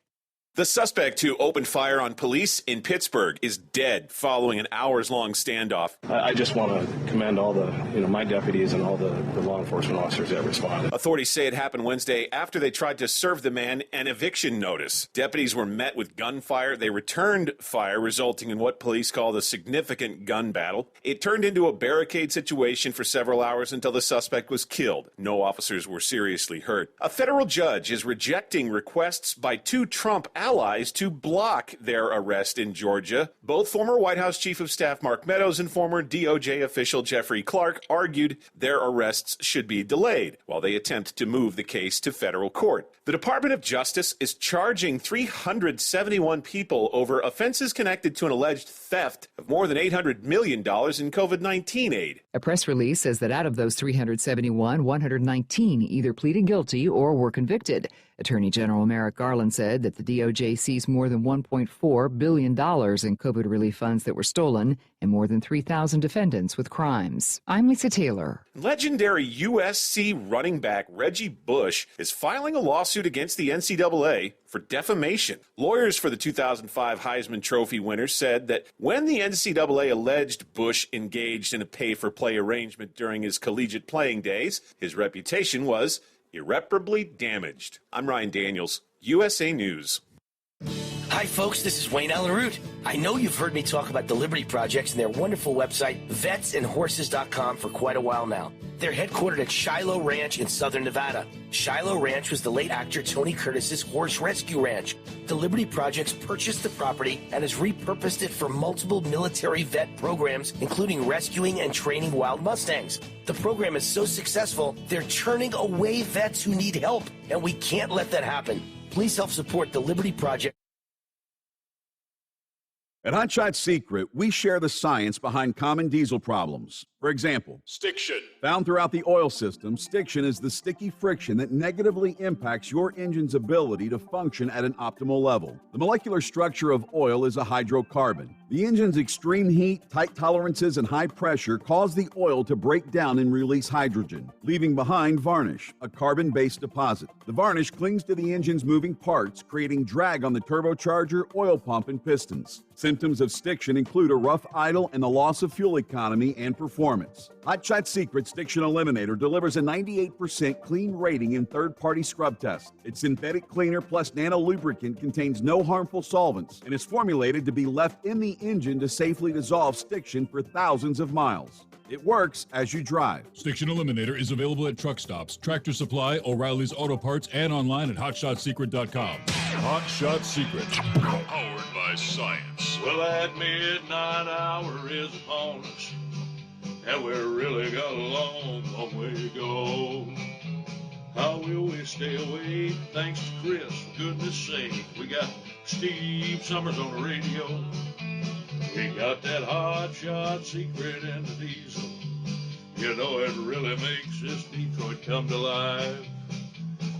Speaker 7: The suspect who opened fire on police in Pittsburgh is dead following an hours-long standoff.
Speaker 25: I just want to commend all the, my deputies and all the law enforcement officers that responded.
Speaker 7: Authorities say it happened Wednesday after they tried to serve the man an eviction notice. Deputies were met with gunfire. They returned fire, resulting in what police called a significant gun battle. It turned into a barricade situation for several hours until the suspect was killed. No officers were seriously hurt. A federal judge is rejecting requests by 2 Trump allies to block their arrest in Georgia. Both former White House Chief of Staff Mark Meadows and former DOJ official Jeffrey Clark argued their arrests should be delayed while they attempt to move the case to federal court. The Department of Justice is charging 371 people over offenses connected to an alleged theft of more than $800 million in COVID-19 aid.
Speaker 26: A press release says that out of those 371, 119 either pleaded guilty or were convicted. Attorney General Merrick Garland said that the DOJ seized more than $1.4 billion in COVID relief funds that were stolen and more than 3,000 defendants with crimes. I'm Lisa Taylor.
Speaker 7: Legendary USC running back Reggie Bush is filing a lawsuit against the NCAA for defamation. Lawyers for the 2005 Heisman Trophy winner said that when the NCAA alleged Bush engaged in a pay-for-play arrangement during his collegiate playing days, his reputation was irreparably damaged. I'm Ryan Daniels, USA News.
Speaker 27: Hi, folks. This is Wayne Allen Root. I know you've heard me talk about the Liberty Projects and their wonderful website, vetsandhorses.com, for quite a while now. They're headquartered at Shiloh Ranch in southern Nevada. Shiloh Ranch was the late actor Tony Curtis's horse rescue ranch. The Liberty Projects purchased the property and has repurposed it for multiple military vet programs, including rescuing and training wild Mustangs. The program is so successful, they're turning away vets who need help, and we can't let that happen. Please help support the Liberty Project.
Speaker 12: At Hot Shot Secret, we share the science behind common diesel problems. For example,
Speaker 13: stiction.
Speaker 12: Found throughout the oil system, stiction is the sticky friction that negatively impacts your engine's ability to function at an optimal level. The molecular structure of oil is a hydrocarbon. The engine's extreme heat, tight tolerances, and high pressure cause the oil to break down and release hydrogen, leaving behind varnish, a carbon-based deposit. The varnish clings to the engine's moving parts, creating drag on the turbocharger, oil pump, and pistons. Since symptoms of stiction include a rough idle and the loss of fuel economy and performance. Hot Shot Secret Stiction Eliminator delivers a 98% clean rating in third-party scrub tests. Its synthetic cleaner plus nano lubricant contains no harmful solvents and is formulated to be left in the engine to safely dissolve stiction for thousands of miles. It works as you drive.
Speaker 13: Stiction Eliminator is available at truck stops, Tractor Supply, O'Reilly's Auto Parts, and online at hotshotsecret.com. Hot Shot Secret, powered by science.
Speaker 1: Well, that midnight hour is upon us, and we're really got a long, long way to go. How will we stay awake? Thanks to Chris, for goodness sake. We got Steve Summers on the radio. We got that hot shot secret and the diesel. You know it really makes this Detroit come to life.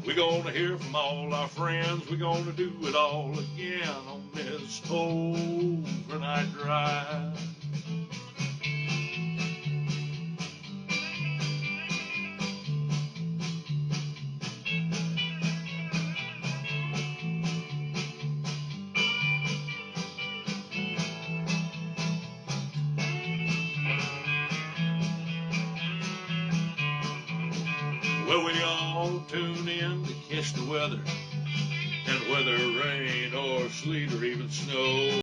Speaker 1: We're gonna hear from all our friends. We're gonna do it all again on this overnight drive. Well, we all tune in to catch the weather, and whether rain or sleet or even snow,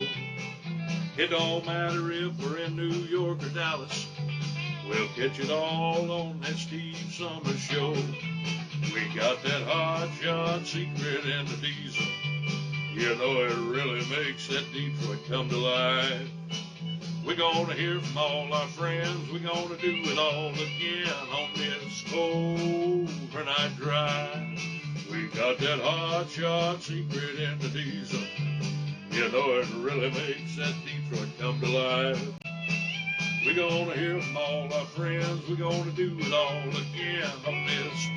Speaker 1: it don't matter if we're in New York or Dallas, we'll catch it all on that Steve Summers Show. We got that hot shot secret and the diesel. You know it really makes that Detroit come to life. We're gonna hear from all our friends. We're gonna do it all again on this overnight drive. We got that hot shot secret in the diesel. You know it really makes that Detroit come to life. We're gonna hear from all our friends. We're gonna do it all again on this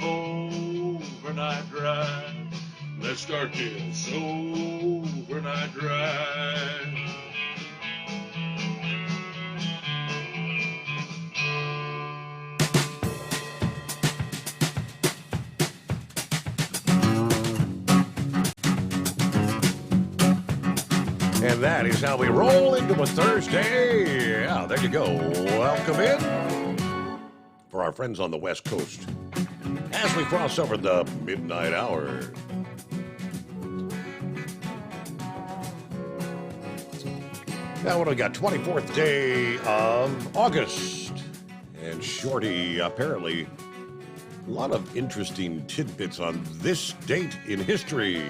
Speaker 1: overnight drive. Let's start this overnight drive.
Speaker 15: And that is how we roll into a Thursday. Yeah, there you go. Welcome in for our friends on the West Coast as we cross over the midnight hour. Now, what do we got? 24th day of August. And Shorty, apparently, a lot of interesting tidbits on this date in history.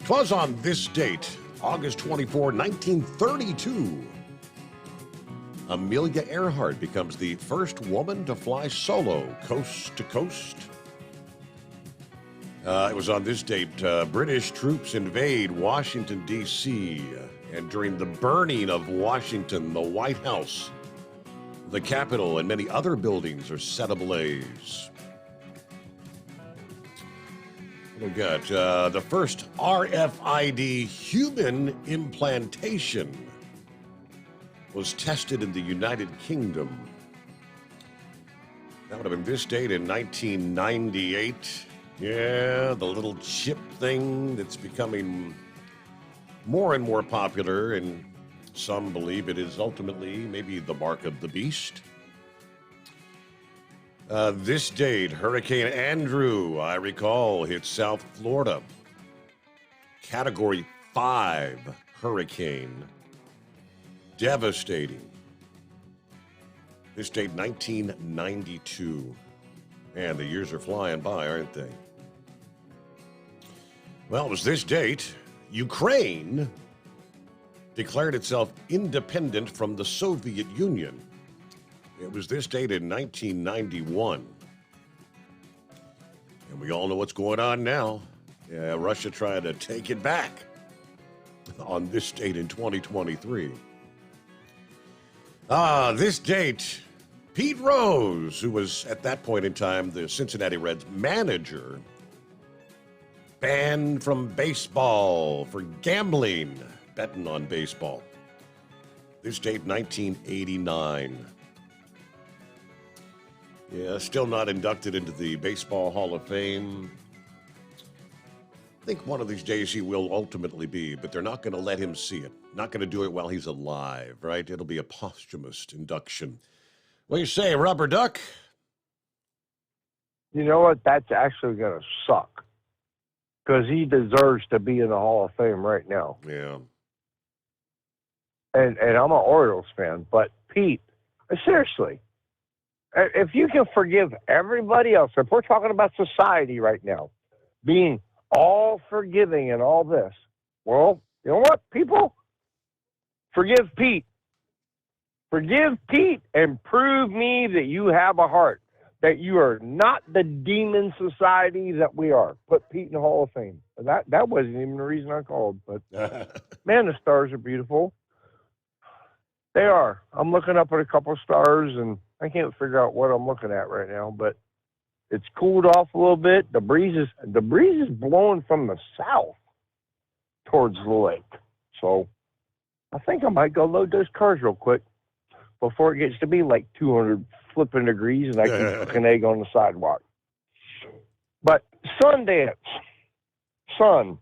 Speaker 15: It was on this date, August 24, 1932, Amelia Earhart becomes the first woman to fly solo coast to coast. It was on this date, British troops invade Washington, D.C., and during the burning of Washington, the White House, the Capitol, and many other buildings are set ablaze. We got the first RFID human implantation was tested in the United Kingdom. That would have been this date in 1998. Yeah, the little chip thing that's becoming more and more popular, and some believe it is ultimately maybe the mark of the beast. This date, Hurricane Andrew, I recall, hit South Florida. Category 5 hurricane. Devastating. This date, 1992. Man, the years are flying by, aren't they? Well, it was this date, Ukraine declared itself independent from the Soviet Union. It was this date in 1991. And we all know what's going on now. Yeah, Russia trying to take it back on this date in 2023. This date, Pete Rose, who was at that point in time the Cincinnati Reds manager, banned from baseball for gambling, betting on baseball. This date, 1989. Yeah, still not inducted into the Baseball Hall of Fame. I think one of these days he will ultimately be, but they're not going to let him see it. Not going to do it while he's alive, right? It'll be a posthumous induction. What do you say, Rubber Duck?
Speaker 2: You know what? That's actually going to suck because he deserves to be in the Hall of Fame right now.
Speaker 15: Yeah.
Speaker 2: And I'm an Orioles fan, but Pete, seriously, if you can forgive everybody else, if we're talking about society right now, being all forgiving and all this, well, you know what, people? Forgive Pete. Forgive Pete and prove me that you have a heart, that you are not the demon society that we are. Put Pete in the Hall of Fame. That wasn't even the reason I called, but man, the stars are beautiful. They are. I'm looking up at a couple of stars, and I can't figure out what I'm looking at right now, but it's cooled off a little bit. The breeze is blowing from the south towards the lake. So I think I might go load those cars real quick before it gets to be like 200 flipping degrees and I can cook an egg on the sidewalk. But Sundance, son,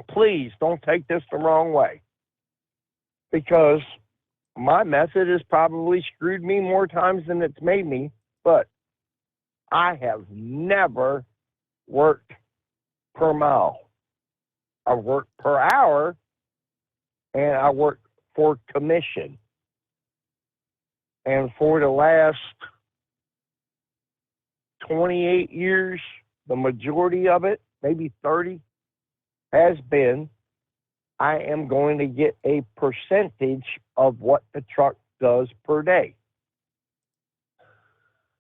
Speaker 2: please don't take this the wrong way, because my method has probably screwed me more times than it's made me, but I have never worked per mile. I've worked per hour, and I work for commission. And for the last 28 years, the majority of it, maybe 30, has been I am going to get a percentage of what the truck does per day.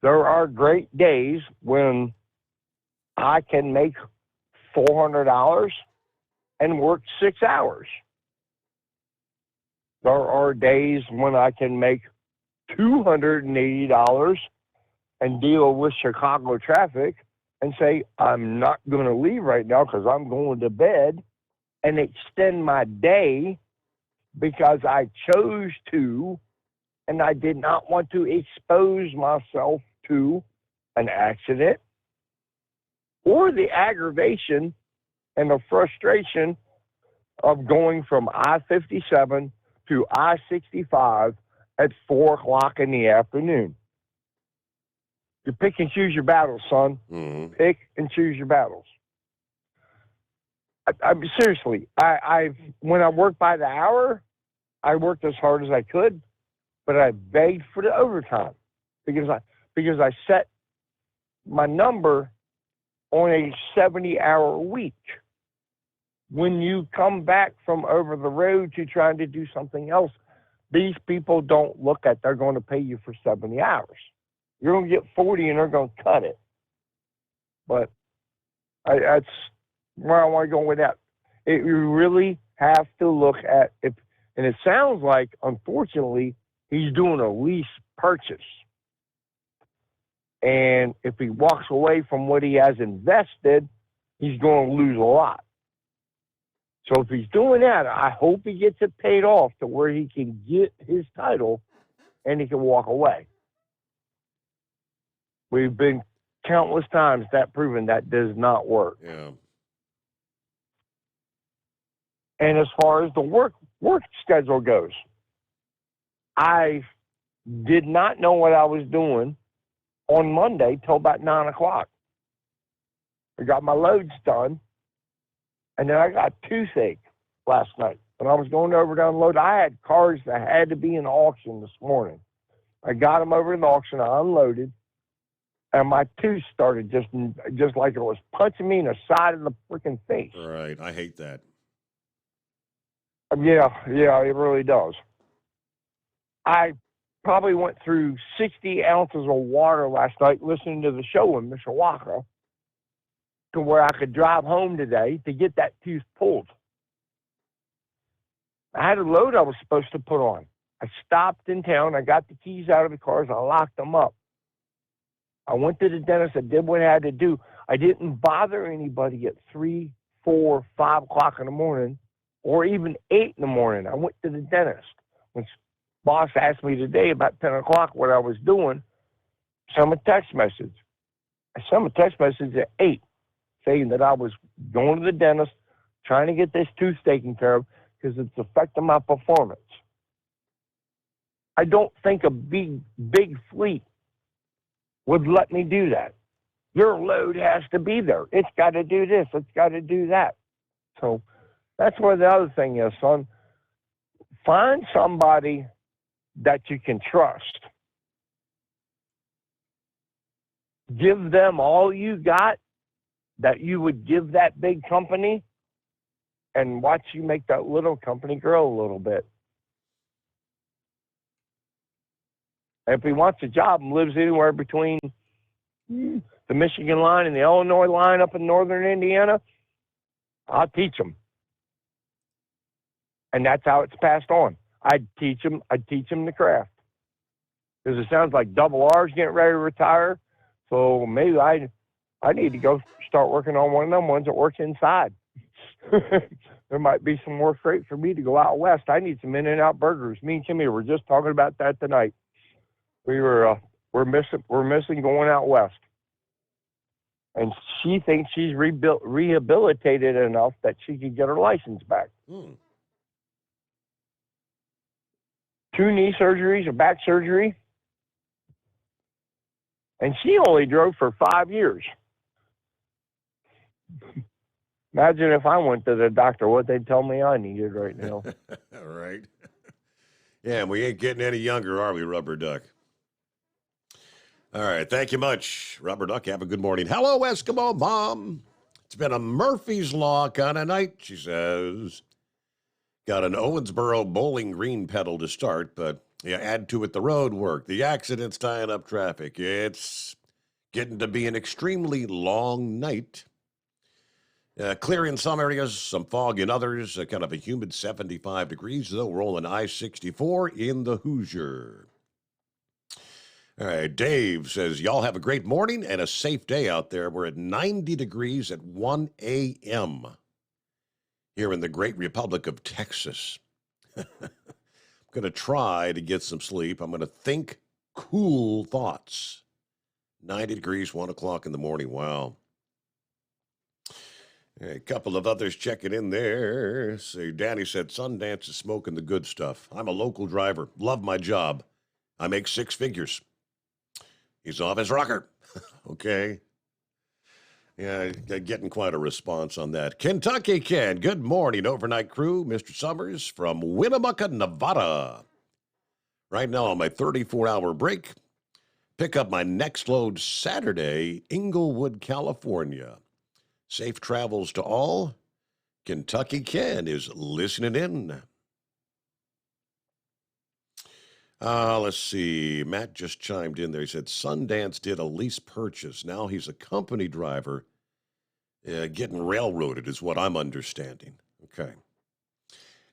Speaker 2: There are great days when I can make $400 and work 6 hours. There are days when I can make $280 and deal with Chicago traffic and say, I'm not going to leave right now because I'm going to bed, and extend my day because I chose to, and I did not want to expose myself to an accident or the aggravation and the frustration of going from I-57 to I-65 at 4 o'clock in the afternoon. You pick and choose your battles, son.
Speaker 15: Mm-hmm.
Speaker 2: Pick and choose your battles. Seriously, when I worked by the hour, I worked as hard as I could, but I begged for the overtime because I set my number on a 70-hour week. When you come back from over the road to trying to do something else, these people don't look at they're going to pay you for 70 hours. You're going to get 40 and they're going to cut it. But that's where I want to go with that. You really have to look at it. And it sounds like, unfortunately, he's doing a lease purchase. And if he walks away from what he has invested, he's going to lose a lot. So if he's doing that, I hope he gets it paid off to where he can get his title and he can walk away. We've been countless times that proven that does not work.
Speaker 15: Yeah.
Speaker 2: And as far as the work schedule goes, I did not know what I was doing on Monday till about 9 o'clock. I got my loads done, and then I got toothache last night. When I was going over to unload, I had cars that had to be in auction this morning. I got them over in the auction, I unloaded, and my tooth started just like it was punching me in the side of the freaking face.
Speaker 15: Right, I hate that.
Speaker 2: Yeah, it really does. I probably went through 60 ounces of water last night listening to the show in Mishawaka to where I could drive home today to get that tooth pulled. I had a load I was supposed to put on. I stopped in town. I got the keys out of the cars. I locked them up. I went to the dentist. I did what I had to do. I didn't bother anybody at 3, 4, 5 o'clock in the morning or even 8 in the morning. I went to the dentist. When boss asked me today about 10 o'clock what I was doing, sent him a text message. I sent him a text message at 8. saying that I was going to the dentist, trying to get this tooth taken care of because it's affecting my performance. I don't think a big fleet would let me do that. Your load has to be there. It's got to do this. It's got to do that. So that's where the other thing is, son. Find somebody that you can trust. Give them all you got that you would give that big company, and watch you make that little company grow a little bit. If he wants a job and lives anywhere between the Michigan line and the Illinois line up in northern Indiana, I'll teach him. And that's how it's passed on. I'd teach him the craft. Because it sounds like Double R's getting ready to retire. So maybe I need to go start working on one of them ones that works inside. There might be some more freight for me to go out west. I need some In-N-Out burgers. Me and Kimmy were just talking about that tonight. We're missing going out west. And she thinks she's rehabilitated enough that she could get her license back. 2 knee surgeries, a back surgery. And she only drove for 5 years. Imagine if I went to the doctor, what they'd tell me I needed right now.
Speaker 15: All right. Yeah, and we ain't getting any younger, are we, Rubber Duck? All right, thank you much, Rubber Duck. Have a good morning. Hello, Eskimo Mom. It's been a Murphy's Law kind of night, she says. Got an Owensboro Bowling Green pedal to start, but you add to it the road work, the accidents tying up traffic. It's getting to be an extremely long night. Clear in some areas, some fog in others, kind of a humid 75 degrees, though. Rolling I-64 in the Hoosier. All right, Dave says, y'all have a great morning and a safe day out there. We're at 90 degrees at 1 a.m. here in the great Republic of Texas. I'm going to try to get some sleep. I'm going to think cool thoughts. 90 degrees, 1 o'clock in the morning. Wow. A couple of others checking in there. See, Danny said, Sundance is smoking the good stuff. I'm a local driver. Love my job. I make 6 figures. He's off his rocker. Okay. Yeah, getting quite a response on that. Kentucky Ken, good morning, overnight crew. Mr. Summers from Winnemucca, Nevada. Right now on my 34-hour break. Pick up my next load Saturday, Inglewood, California. Safe travels to all. Kentucky Ken is listening in. Let's see. Matt just chimed in there. He said Sundance did a lease purchase. Now he's a company driver. Getting railroaded is what I'm understanding. Okay.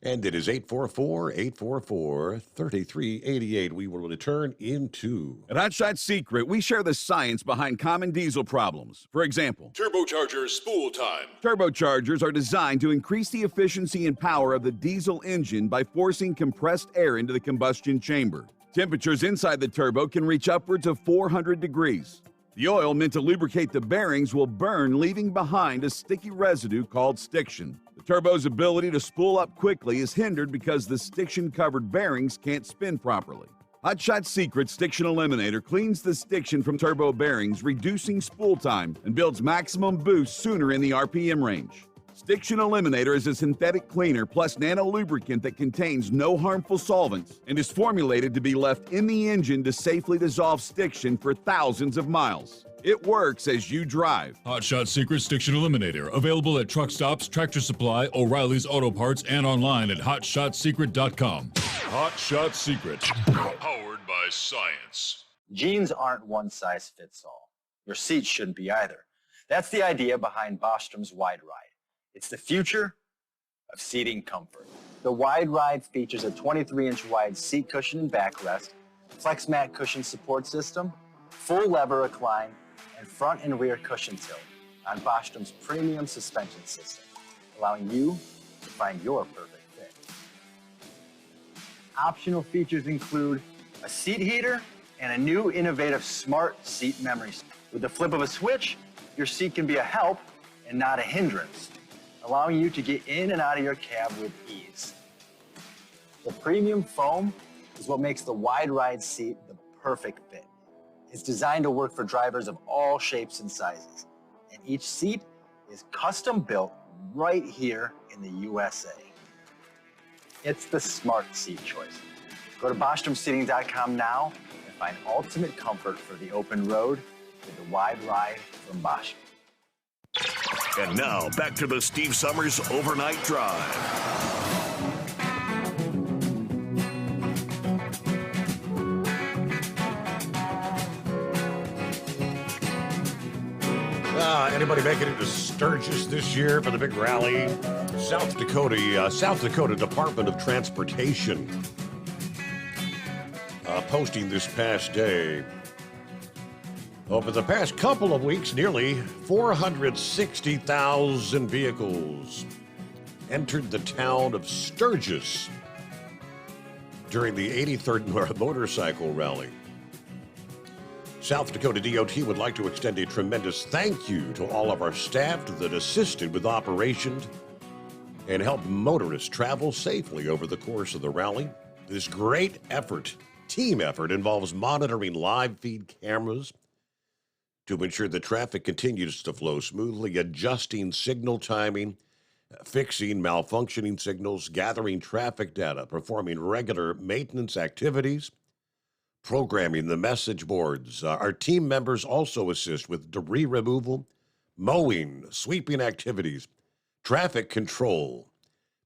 Speaker 15: And it is 844-844-3388. We will return in 2.
Speaker 12: At Hot Shot Secret, we share the science behind common diesel problems. For example,
Speaker 13: Turbocharger spool time.
Speaker 12: Turbochargers are designed to increase the efficiency and power of the diesel engine by forcing compressed air into the combustion chamber. Temperatures inside the turbo can reach upwards of 400 degrees. The oil meant to lubricate the bearings will burn, leaving behind a sticky residue called stiction. The turbo's ability to spool up quickly is hindered because the stiction-covered bearings can't spin properly. Hot Shot Secret Stiction Eliminator cleans the stiction from turbo bearings, reducing spool time, and builds maximum boost sooner in the RPM range. Stiction Eliminator is a synthetic cleaner plus nano-lubricant that contains no harmful solvents and is formulated to be left in the engine to safely dissolve stiction for thousands of miles. It works as you drive.
Speaker 13: Hot Shot Secret Stiction Eliminator. Available at truck stops, Tractor Supply, O'Reilly's Auto Parts, and online at hotshotsecret.com. Hot Shot Secret. Powered by science.
Speaker 4: Jeans aren't one size fits all. Your seats shouldn't be either. That's the idea behind Bostrom's Wide Ride. It's the future of seating comfort. The Wide Ride features a 23-inch wide seat cushion and backrest, flex mat cushion support system, full lever recline, and front and rear cushion tilt on Bostrom's premium suspension system, allowing you to find your perfect fit. Optional features include a seat heater and a new innovative smart seat memory. With the flip of a switch, your seat can be a help and not a hindrance, allowing you to get in and out of your cab with ease. The premium foam is what makes the wide ride seat the perfect fit. It's designed to work for drivers of all shapes and sizes, and each seat is custom built right here in the USA. It's the smart seat choice. Go to BostromSeating.com now and find ultimate comfort for the open road with the wide ride from Bostrom.
Speaker 17: And now, back to the Steve Summers Overnight Drive.
Speaker 15: Anybody making it to Sturgis this year for the big rally? South Dakota Department of Transportation posting this past day. Over the past couple of weeks, nearly 460,000 vehicles entered the town of Sturgis during the 83rd Motorcycle Rally. South Dakota DOT would like to extend a tremendous thank you to all of our staff that assisted with operations and helped motorists travel safely over the course of the rally. This great effort, team effort, involves monitoring live feed cameras to ensure the traffic continues to flow smoothly, adjusting signal timing, fixing malfunctioning signals, gathering traffic data, performing regular maintenance activities, programming the message boards. Our team members also assist with debris removal, mowing, sweeping activities, traffic control,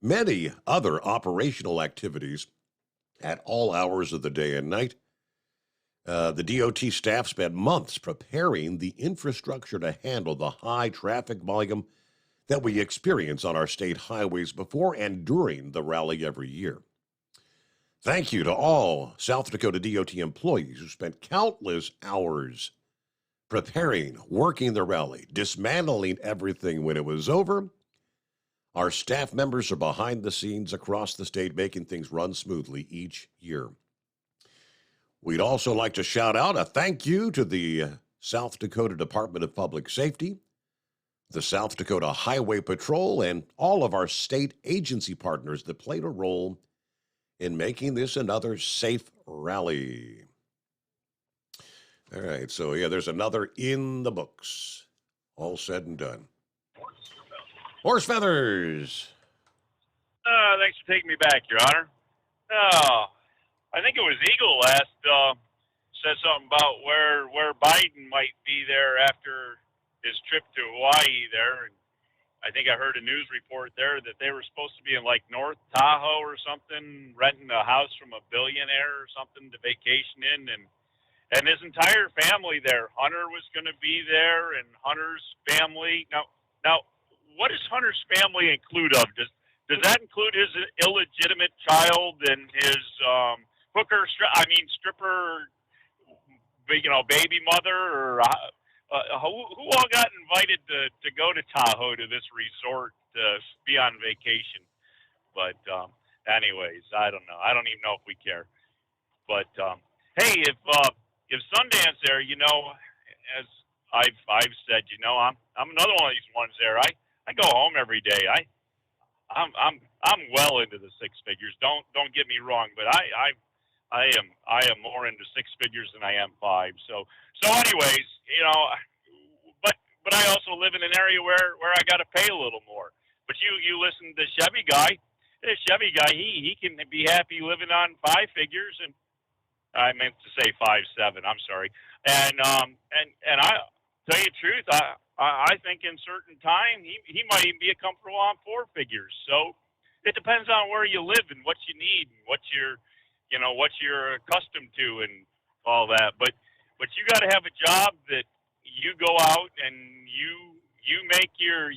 Speaker 15: many other operational activities at all hours of the day and night. The DOT staff spent months preparing the infrastructure to handle the high traffic volume that we experience on our state highways before and during the rally every year. Thank you to all South Dakota DOT employees who spent countless hours preparing, working the rally, dismantling everything when it was over. Our staff members are behind the scenes across the state, making things run smoothly each year. We'd also like to shout out a thank you to the South Dakota Department of Public Safety, the South Dakota Highway Patrol, and all of our state agency partners that played a role in making this another safe rally. All right, so yeah, there's another in the books. All said and done. Horse feathers.
Speaker 6: Thanks for taking me back, Your Honor. I think it was Eagle last said something about where Biden might be there after his trip to Hawaii there. I think I heard a news report there that they were supposed to be in like North Tahoe or something, renting a house from a billionaire or something to vacation in, and his entire family there. Hunter was going to be there, and Hunter's family. Now, what does Hunter's family include of? Does that include his illegitimate child and his stripper, baby mother, or who all got invited to go to Tahoe to this resort to be on vacation? But anyways, I don't know. I don't even know if we care. But hey, if Sundance there, as I've said, I'm another one of these ones there. I go home every day. I'm well into the six figures. Don't get me wrong, but I am more into six figures than I am five. So anyways, but I also live in an area where I got to pay a little more. But you listen to the Chevy guy. This Chevy guy, he can be happy living on five figures, and I meant to say 5.7. I'm sorry. And I tell you the truth, I think in certain time he might even be comfortable on four figures. So it depends on where you live and what you need and what you're accustomed to and all that. But you got to have a job that you go out and you make your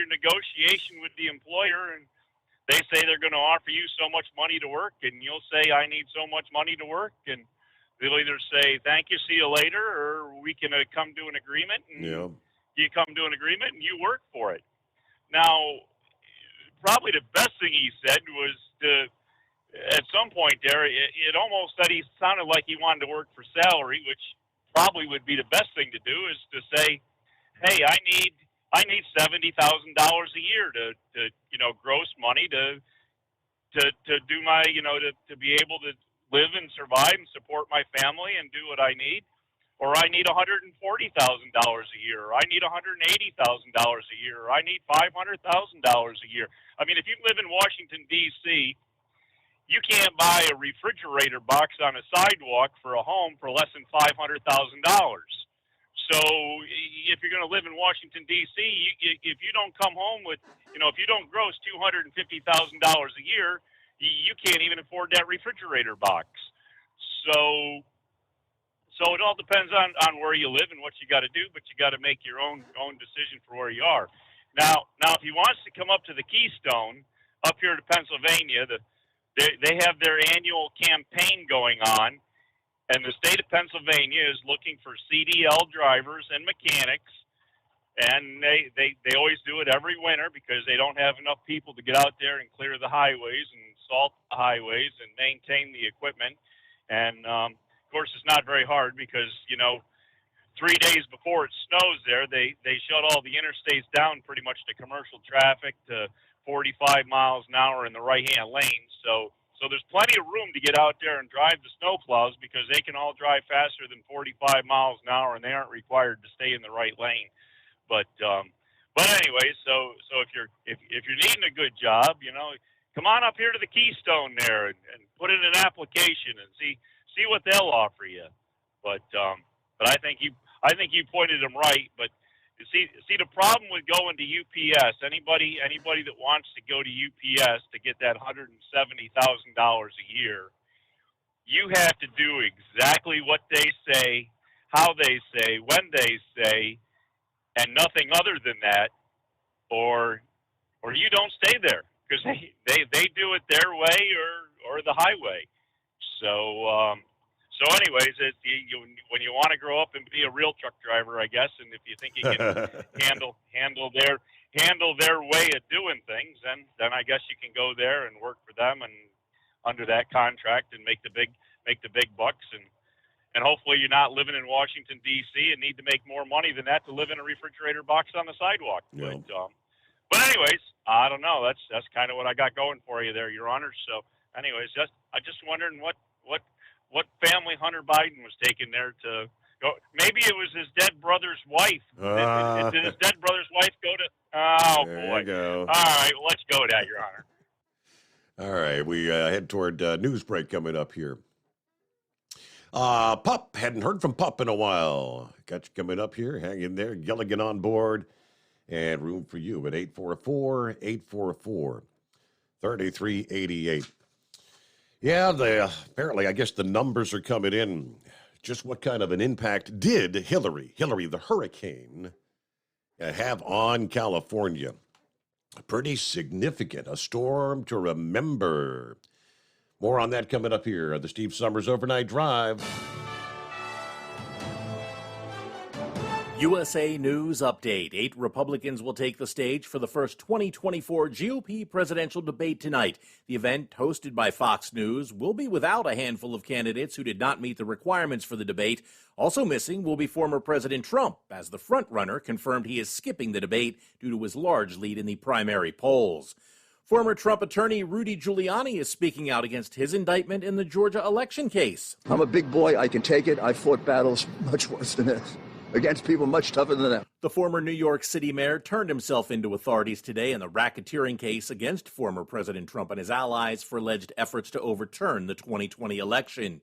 Speaker 6: negotiation with the employer, and they say they're going to offer you so much money to work, and you'll say I need so much money to work, and they'll either say thank you, see you later, or we can come to an agreement. And you come to an agreement and you work for it. Now, probably the best thing he said was at some point there, it almost that he sounded like he wanted to work for salary, which probably would be the best thing to do, is to say, hey, I need I need $70,000 a year to gross money to do my, to be able to live and survive and support my family and do what I need. Or I need $140,000 a year, or I need $180,000 a year, or I need $500,000 a year. I mean, if you live in Washington, D.C., you can't buy a refrigerator box on a sidewalk for a home for less than $500,000. So if you're going to live in Washington, D.C., if you don't come home with, if you don't gross $250,000 a year, you can't even afford that refrigerator box. So it all depends on where you live and what you got to do, but you got to make your own decision for where you are. Now, if he wants to come up to the Keystone, up here to Pennsylvania, they have their annual campaign going on, and the state of Pennsylvania is looking for CDL drivers and mechanics, and they always do it every winter because they don't have enough people to get out there and clear the highways and salt the highways and maintain the equipment. And of course, it's not very hard because, 3 days before it snows there, they shut all the interstates down pretty much to commercial traffic to 45 miles an hour in the right-hand lane. So there's plenty of room to get out there and drive the snowplows because they can all drive faster than 45 miles an hour and they aren't required to stay in the right lane. But anyway, so if you're needing a good job, come on up here to the Keystone there and put in an application and see what they'll offer you. But I think you pointed them right. But you see the problem with going to UPS, anybody that wants to go to UPS to get that $170,000 a year, you have to do exactly what they say, how they say, when they say, and nothing other than that, or you don't stay there because they do it their way or the highway. So anyways, when you want to grow up and be a real truck driver, I guess, and if you think you can handle their way of doing things, then I guess you can go there and work for them and under that contract and make the big bucks, and hopefully you're not living in Washington D.C. and need to make more money than that to live in a refrigerator box on the sidewalk. Yeah. But anyways, I don't know. That's kind of what I got going for you there, Your Honor. So anyways, I just wondering what family Hunter Biden was taking there to go. Maybe it was his dead brother's wife. Did his dead brother's wife go to? Oh,
Speaker 15: there
Speaker 6: boy.
Speaker 15: You go.
Speaker 6: All right, well, let's go with that, Your Honor.
Speaker 15: All right, we head toward news break coming up here. Pup, hadn't heard from Pup in a while. Got you coming up here. Hang in there. Gilligan on board. And room for you at 844-3388. Yeah, apparently, I guess the numbers are coming in. Just what kind of an impact did Hillary the hurricane, have on California? Pretty significant. A storm to remember. More on that coming up here on the Steve Summers Overnight Drive.
Speaker 9: USA News Update. 8 Republicans will take the stage for the first 2024 GOP presidential debate tonight. The event, hosted by Fox News, will be without a handful of candidates who did not meet the requirements for the debate. Also missing will be former President Trump, as the frontrunner confirmed he is skipping the debate due to his large lead in the primary polls. Former Trump attorney Rudy Giuliani is speaking out against his indictment in the Georgia election case.
Speaker 8: I'm a big boy. I can take it. I fought battles much worse than this, against people much tougher than that.
Speaker 9: The former New York City mayor turned himself into authorities today in the racketeering case against former President Trump and his allies for alleged efforts to overturn the 2020 election.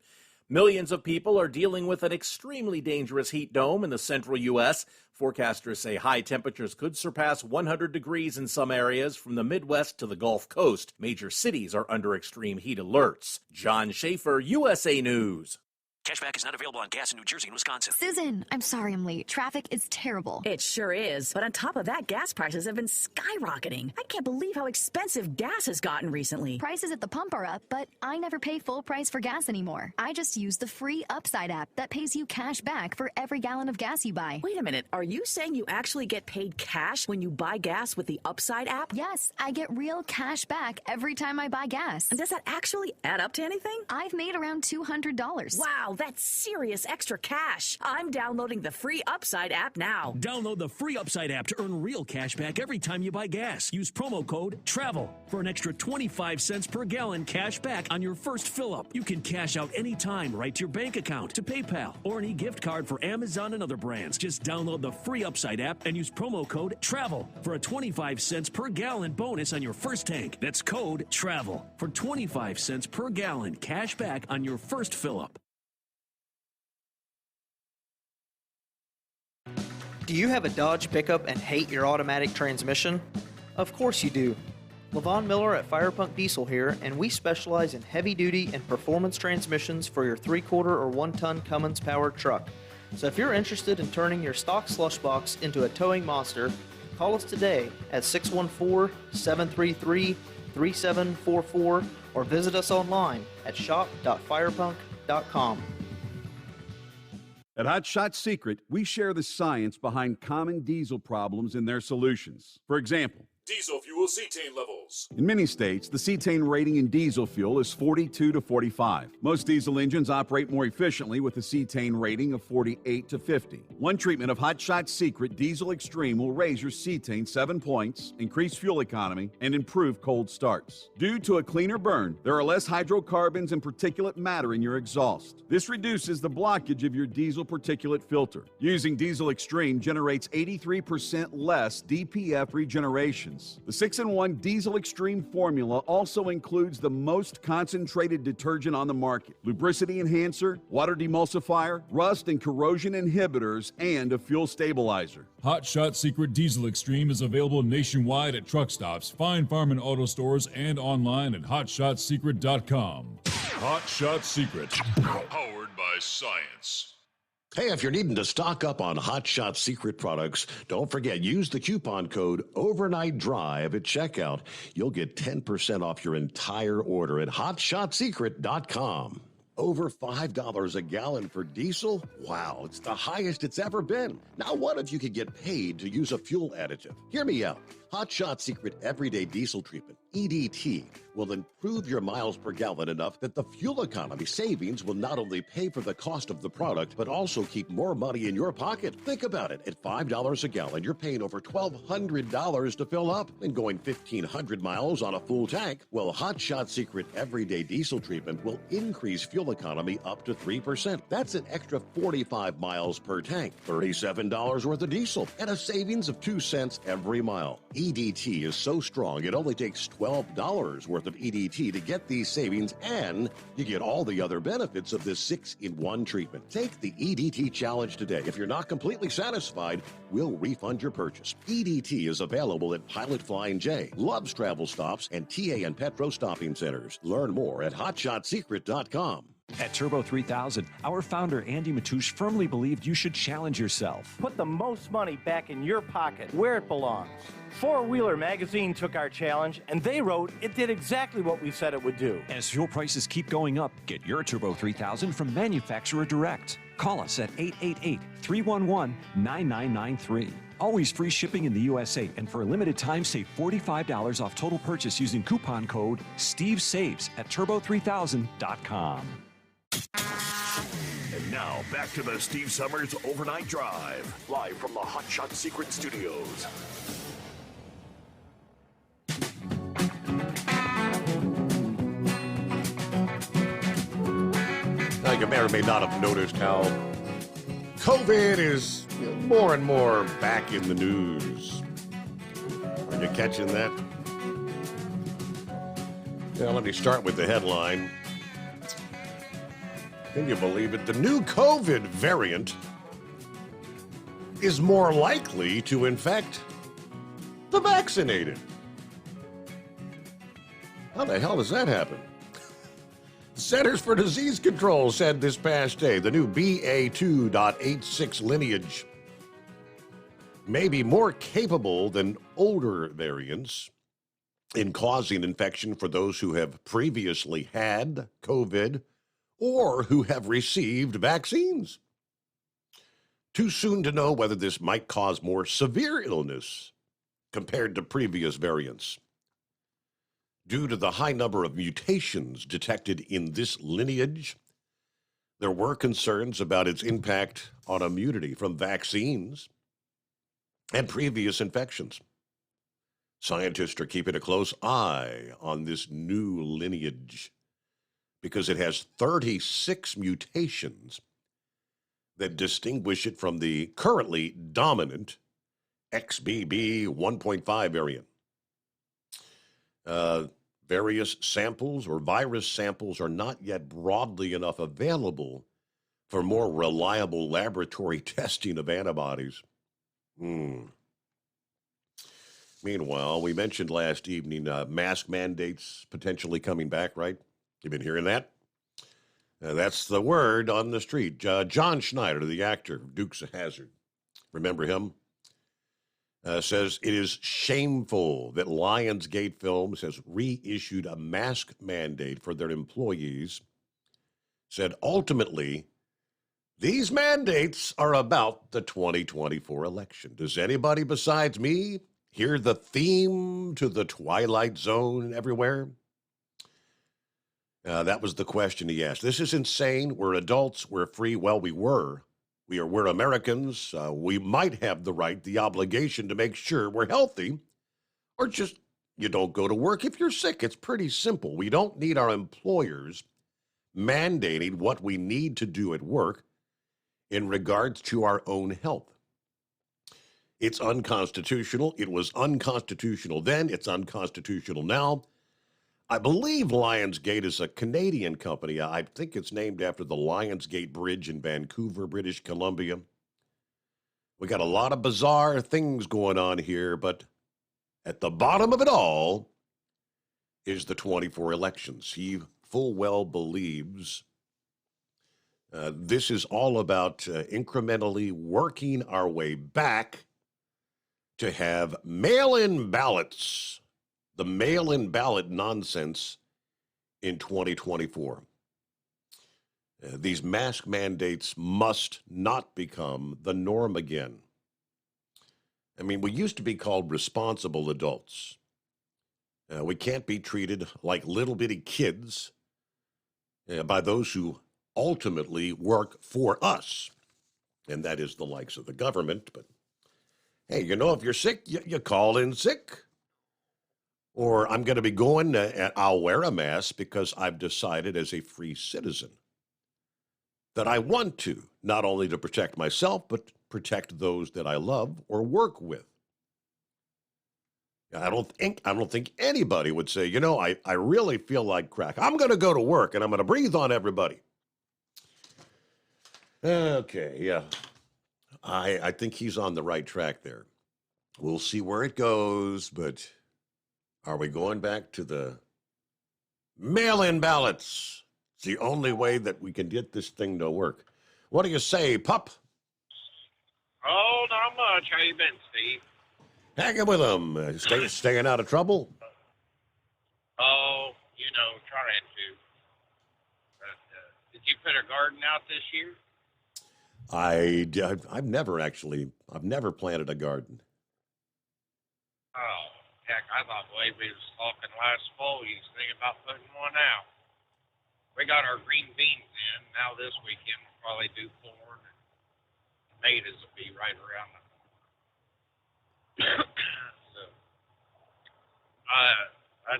Speaker 9: Millions of people are dealing with an extremely dangerous heat dome in the central U.S. Forecasters say high temperatures could surpass 100 degrees in some areas from the Midwest to the Gulf Coast. Major cities are under extreme heat alerts. John Schaefer, USA News.
Speaker 17: Cashback is not available on gas in New Jersey and Wisconsin.
Speaker 11: Susan, I'm sorry I'm late. Traffic is terrible.
Speaker 14: It sure is. But on top of that, gas prices have been skyrocketing. I can't believe how expensive gas has gotten recently.
Speaker 11: Prices at the pump are up, but I never pay full price for gas anymore. I just use the free Upside app that pays you cash back for every gallon of gas you buy.
Speaker 14: Wait a minute. Are you saying you actually get paid cash when you buy gas with the Upside app?
Speaker 11: Yes, I get real cash back every time I buy gas.
Speaker 14: And does that actually add up to anything?
Speaker 11: I've made around $200.
Speaker 14: Wow, Wow, that's serious extra cash. I'm downloading the free Upside app now.
Speaker 3: Download the free Upside app to earn real cash back every time you buy gas. Use promo code TRAVEL for an extra 25 cents per gallon cash back on your first fill-up. You can cash out anytime right to your bank account, to PayPal, or an e-gift card for Amazon and other brands. Just download the free Upside app and use promo code TRAVEL for a 25 cents per gallon bonus on your first tank. That's code TRAVEL for 25 cents per gallon cash back on your first fill-up.
Speaker 5: Do you have a Dodge pickup and hate your automatic transmission? Of course you do. Levon Miller at Firepunk Diesel here, and we specialize in heavy-duty and performance transmissions for your 3/4 or 1-ton Cummins-powered truck. So if you're interested in turning your stock slush box into a towing monster, call us today at 614-733-3744 or visit us online at shop.firepunk.com.
Speaker 12: At Hot Shot Secret, we share the science behind common diesel problems and their solutions. For example,
Speaker 13: Diesel fuel cetane levels.
Speaker 12: in many states, the cetane rating in diesel fuel is 42 to 45. Most diesel engines operate more efficiently with a cetane rating of 48 to 50. One treatment of Hot Shot Secret Diesel Extreme will raise your cetane 7 points, increase fuel economy, and improve cold starts. Due to a cleaner burn, there are less hydrocarbons and particulate matter in your exhaust. This reduces the blockage of your diesel particulate filter. Using Diesel Extreme generates 83% less DPF regeneration. The 6-in-1 Diesel Extreme formula also includes the most concentrated detergent on the market, lubricity enhancer, water demulsifier, rust and corrosion inhibitors, and a fuel stabilizer.
Speaker 13: Hot Shot Secret Diesel Extreme is available nationwide at truck stops, Fine Farm and auto stores, and online at hotshotsecret.com. Hot Shot Secret, powered by science.
Speaker 15: Hey, if you're needing to stock up on Hot Shot Secret products, don't forget, use the coupon code Overnight Drive at checkout. You'll get 10% off your entire order at hotshotsecret.com. Over $5 a gallon for diesel? Wow, it's the highest it's ever been. Now, what if you could get paid to use a fuel additive? Hear me out. Hot Shot Secret Everyday Diesel Treatment, EDT, will improve your miles per gallon enough that the fuel economy savings will not only pay for the cost of the product, but also keep more money in your pocket. Think about it. At $5 a gallon, you're paying over $1,200 to fill up and going 1,500 miles on a full tank. Well, Hot Shot Secret Everyday Diesel Treatment will increase fuel economy up to 3%. That's an extra 45 miles per tank, $37 worth of diesel, and a savings of 2 cents every mile. EDT is so strong, it only takes $12 worth of EDT to get these savings, and you get all the other benefits of this 6-in-1 treatment. Take the EDT challenge today. If you're not completely satisfied, we'll refund your purchase. EDT is available at Pilot Flying J, Love's Travel Stops, and TA and Petro Stopping Centers. Learn more at hotshotsecret.com.
Speaker 18: At Turbo 3000, our founder Andy Matouche firmly believed you should challenge yourself.
Speaker 19: Put the most money back in your pocket, where it belongs. Four Wheeler magazine took our challenge, and they wrote it did exactly what we said it would do.
Speaker 18: As fuel prices keep going up, get your Turbo 3000 from manufacturer direct. Call us at 888-311-9993. Always free shipping in the USA, and for a limited time, save $45 off total purchase using coupon code STEVESAVES at turbo3000.com.
Speaker 17: And now, back to the Steve Summers Overnight Drive, live from the Hot Shot Secret Studios.
Speaker 15: Now, you may or may not have noticed how COVID is more and more back in the news. Are you catching that? Now, let me start with the headline. Can you believe it? The new COVID variant is more likely to infect the vaccinated. How the hell does that happen? Centers for Disease Control said this past day the new BA2.86 lineage may be more capable than older variants in causing infection for those who have previously had COVID or who have received vaccines. Too soon to know whether this might cause more severe illness compared to previous variants. Due to the high number of mutations detected in this lineage, There were concerns about its impact on immunity from vaccines and previous infections. Scientists are keeping a close eye on this new lineage because it has 36 mutations that distinguish it from the currently dominant XBB 1.5 variant. Various samples or virus samples are not yet broadly enough available for more reliable laboratory testing of antibodies. Meanwhile, we mentioned last evening mask mandates potentially coming back, right? You've been hearing that? That's the word on the street. John Schneider, the actor, Dukes of Hazzard, remember him? Says it is shameful that Lionsgate Films has reissued a mask mandate for their employees. Said ultimately, these mandates are about the 2024 election. Does anybody besides me hear the theme to the Twilight Zone everywhere? That was the question he asked. This is insane. We're adults. We're free. Well, we're Americans. We might have the right, the obligation to make sure we're healthy, or just you don't go to work if you're sick. It's pretty simple. We don't need our employers mandating what we need to do at work in regards to our own health. It's unconstitutional. It was unconstitutional then. It's unconstitutional now. I believe Lionsgate is a Canadian company. I think it's named after the Lionsgate Bridge in Vancouver, British Columbia. We got a lot of bizarre things going on here, but at the bottom of it all is the 24 elections. He full well believes this is all about incrementally working our way back to have mail-in ballots, the mail-in ballot nonsense in 2024. These mask mandates must not become the norm again. I mean, we used to be called responsible adults. We can't be treated like little bitty kids by those who ultimately work for us, and that is the likes of the government. But hey, you know, if you're sick, you call in sick. Or I'm going to be going, and I'll wear a mask because I've decided as a free citizen that I want to, not only to protect myself, but protect those that I love or work with. I don't think anybody would say, you know, I really feel like crack. I'm going to go to work and I'm going to breathe on everybody. Okay, yeah. I think he's on the right track there. We'll see where it goes, but are we going back to the mail-in ballots? It's the only way that we can get this thing to work. What do you say, pup?
Speaker 10: Oh, not much. How you been, Steve?
Speaker 15: Hanging with them. Staying out of trouble?
Speaker 10: Oh, you know, trying to. But, did you put a garden out this year?
Speaker 15: I've never planted a garden.
Speaker 10: Oh, heck, I thought the way we was talking last fall, you was thinking about putting one out. We got our green beans in. Now this weekend we'll probably do corn, and tomatoes will be right around the so, I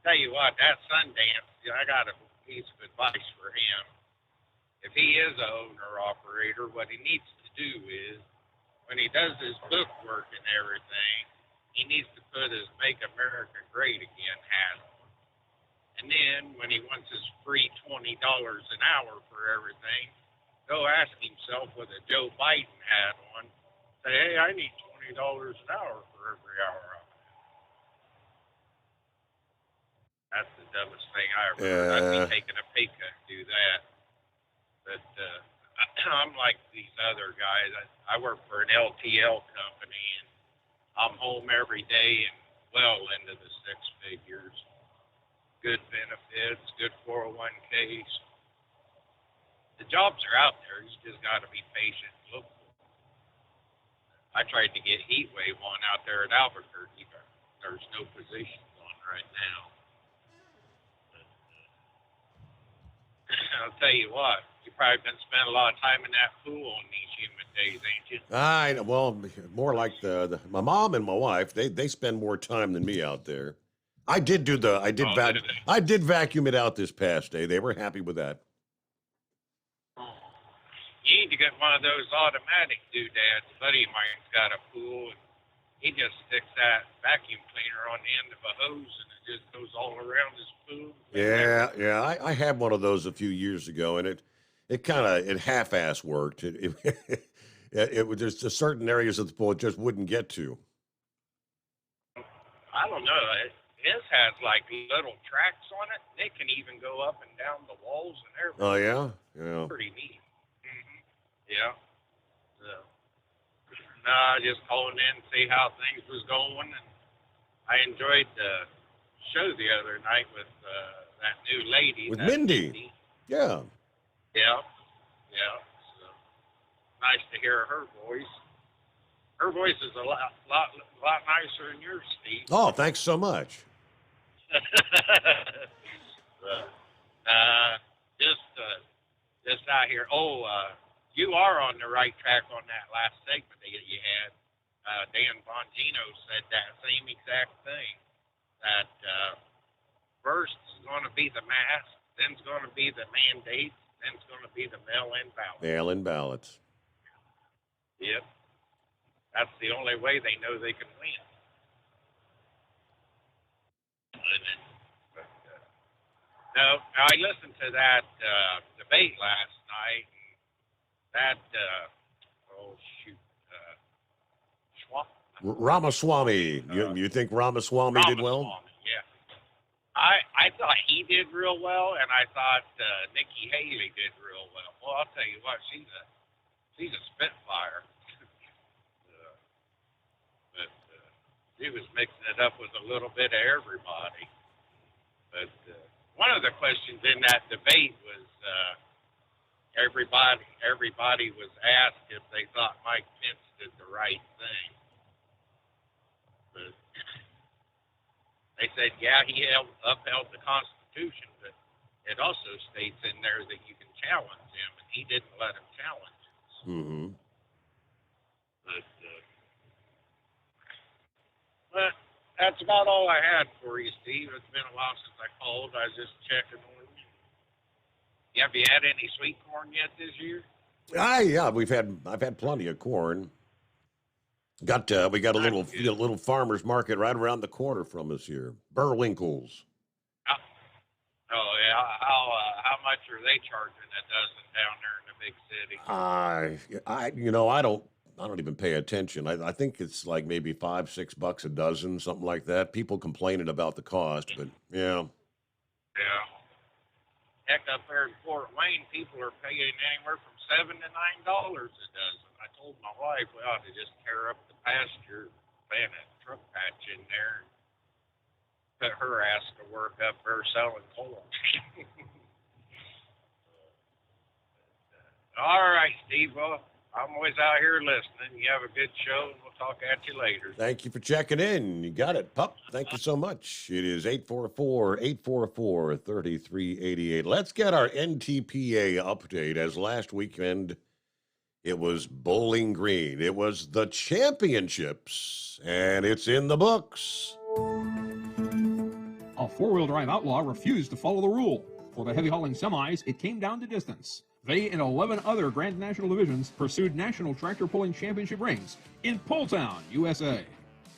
Speaker 10: tell you what, that Sundance, I got a piece of advice for him. If he is an owner-operator, what he needs to do is, when he does his book work and everything, he needs to put his Make America Great Again hat on. And then, when he wants his free $20 an hour for everything, go ask himself with a Joe Biden hat on, say, hey, I need $20 an hour for every hour I'm in. That's the dumbest thing I ever heard. I'd be taking a pay cut to do that. But I'm like these other guys. I work for an LTL company, and I'm home every day and well into the six figures. Good benefits, good 401ks. The jobs are out there. You just got to be patient and look for them. I tried to get Heatwave on out there at Albuquerque, but there's no positions on right now. But, I'll tell you what, you You've probably been spending a lot of time in that pool on these humid days, ain't you?
Speaker 15: Well, more like my mom and my wife. They spend more time than me out there. I did vacuum it out this past day. They were happy with that.
Speaker 10: You need to get one of those automatic doodads. A buddy of mine's got a pool, and he just sticks that vacuum cleaner on the end of a hose, and it just goes all around his pool.
Speaker 15: Yeah. I had one of those a few years ago, and it half-ass worked. It was just certain areas of the pool it just wouldn't get to.
Speaker 10: I don't know. His has like little tracks on it. They can even go up and down the walls and everything.
Speaker 15: Oh yeah, yeah.
Speaker 10: Pretty neat. Yeah. So, I just calling in and see how things was going, and I enjoyed the show the other night with that new lady.
Speaker 15: With Mindy. Yeah.
Speaker 10: Yeah. So, nice to hear her voice. Her voice is a lot nicer than yours, Steve.
Speaker 15: Oh, thanks so much.
Speaker 10: Just out here. You are on the right track on that last segment that you had. Dan Bongino said that same exact thing. That first is going to be the mask, then it's going to be the mandates, then it's going to be the mail-in ballots.
Speaker 15: Mail-in ballots.
Speaker 10: Yep. That's the only way they know they can win. No, I listened to that debate last night. And that,
Speaker 15: Ramaswamy. You think Ramaswamy did well?
Speaker 10: Yeah. I thought he did real well, and I thought Nikki Haley did real well. Well, I'll tell you what, she's a spitfire. But she was mixing it up with a little bit of everybody. But one of the questions in that debate was everybody was asked if they thought Mike Pence did the right thing. But they said, yeah, he upheld the Constitution, but it also states in there that you can challenge him, and he didn't let him challenge it.
Speaker 15: Mm-hmm.
Speaker 10: But that's about all I had for you, Steve. It's been a while since I called. I was just checking on you. Have you had any sweet corn yet this year?
Speaker 15: Yeah, I've had plenty of corn. We got a little farmers market right around the corner from us here, Burwinkles.
Speaker 10: Oh yeah, how much are they charging a dozen down there in the big city?
Speaker 15: I don't even pay attention. I think it's like maybe $5-6 a dozen, something like that. People complaining about the cost, but yeah.
Speaker 10: Yeah. Heck, up there in Fort Wayne, people are paying anywhere from $7 to $9 a dozen. I told my wife we ought to just tear up the pasture, plant a truck patch in there, and put her ass to work up there selling corn. All right, Steve. Well, I'm always out here listening. You have a good show, and we'll talk at you later.
Speaker 15: Thank you for checking in. You got it, pup. Thank you so much. It is 844-844-3388. Let's get our NTPA update. As last weekend, it was Bowling Green. It was the championships, and it's in the books.
Speaker 16: A four-wheel drive outlaw refused to follow the rule. For the heavy hauling semis, it came down to distance. They and 11 other Grand National divisions pursued National Tractor Pulling Championship rings in Pulltown, USA.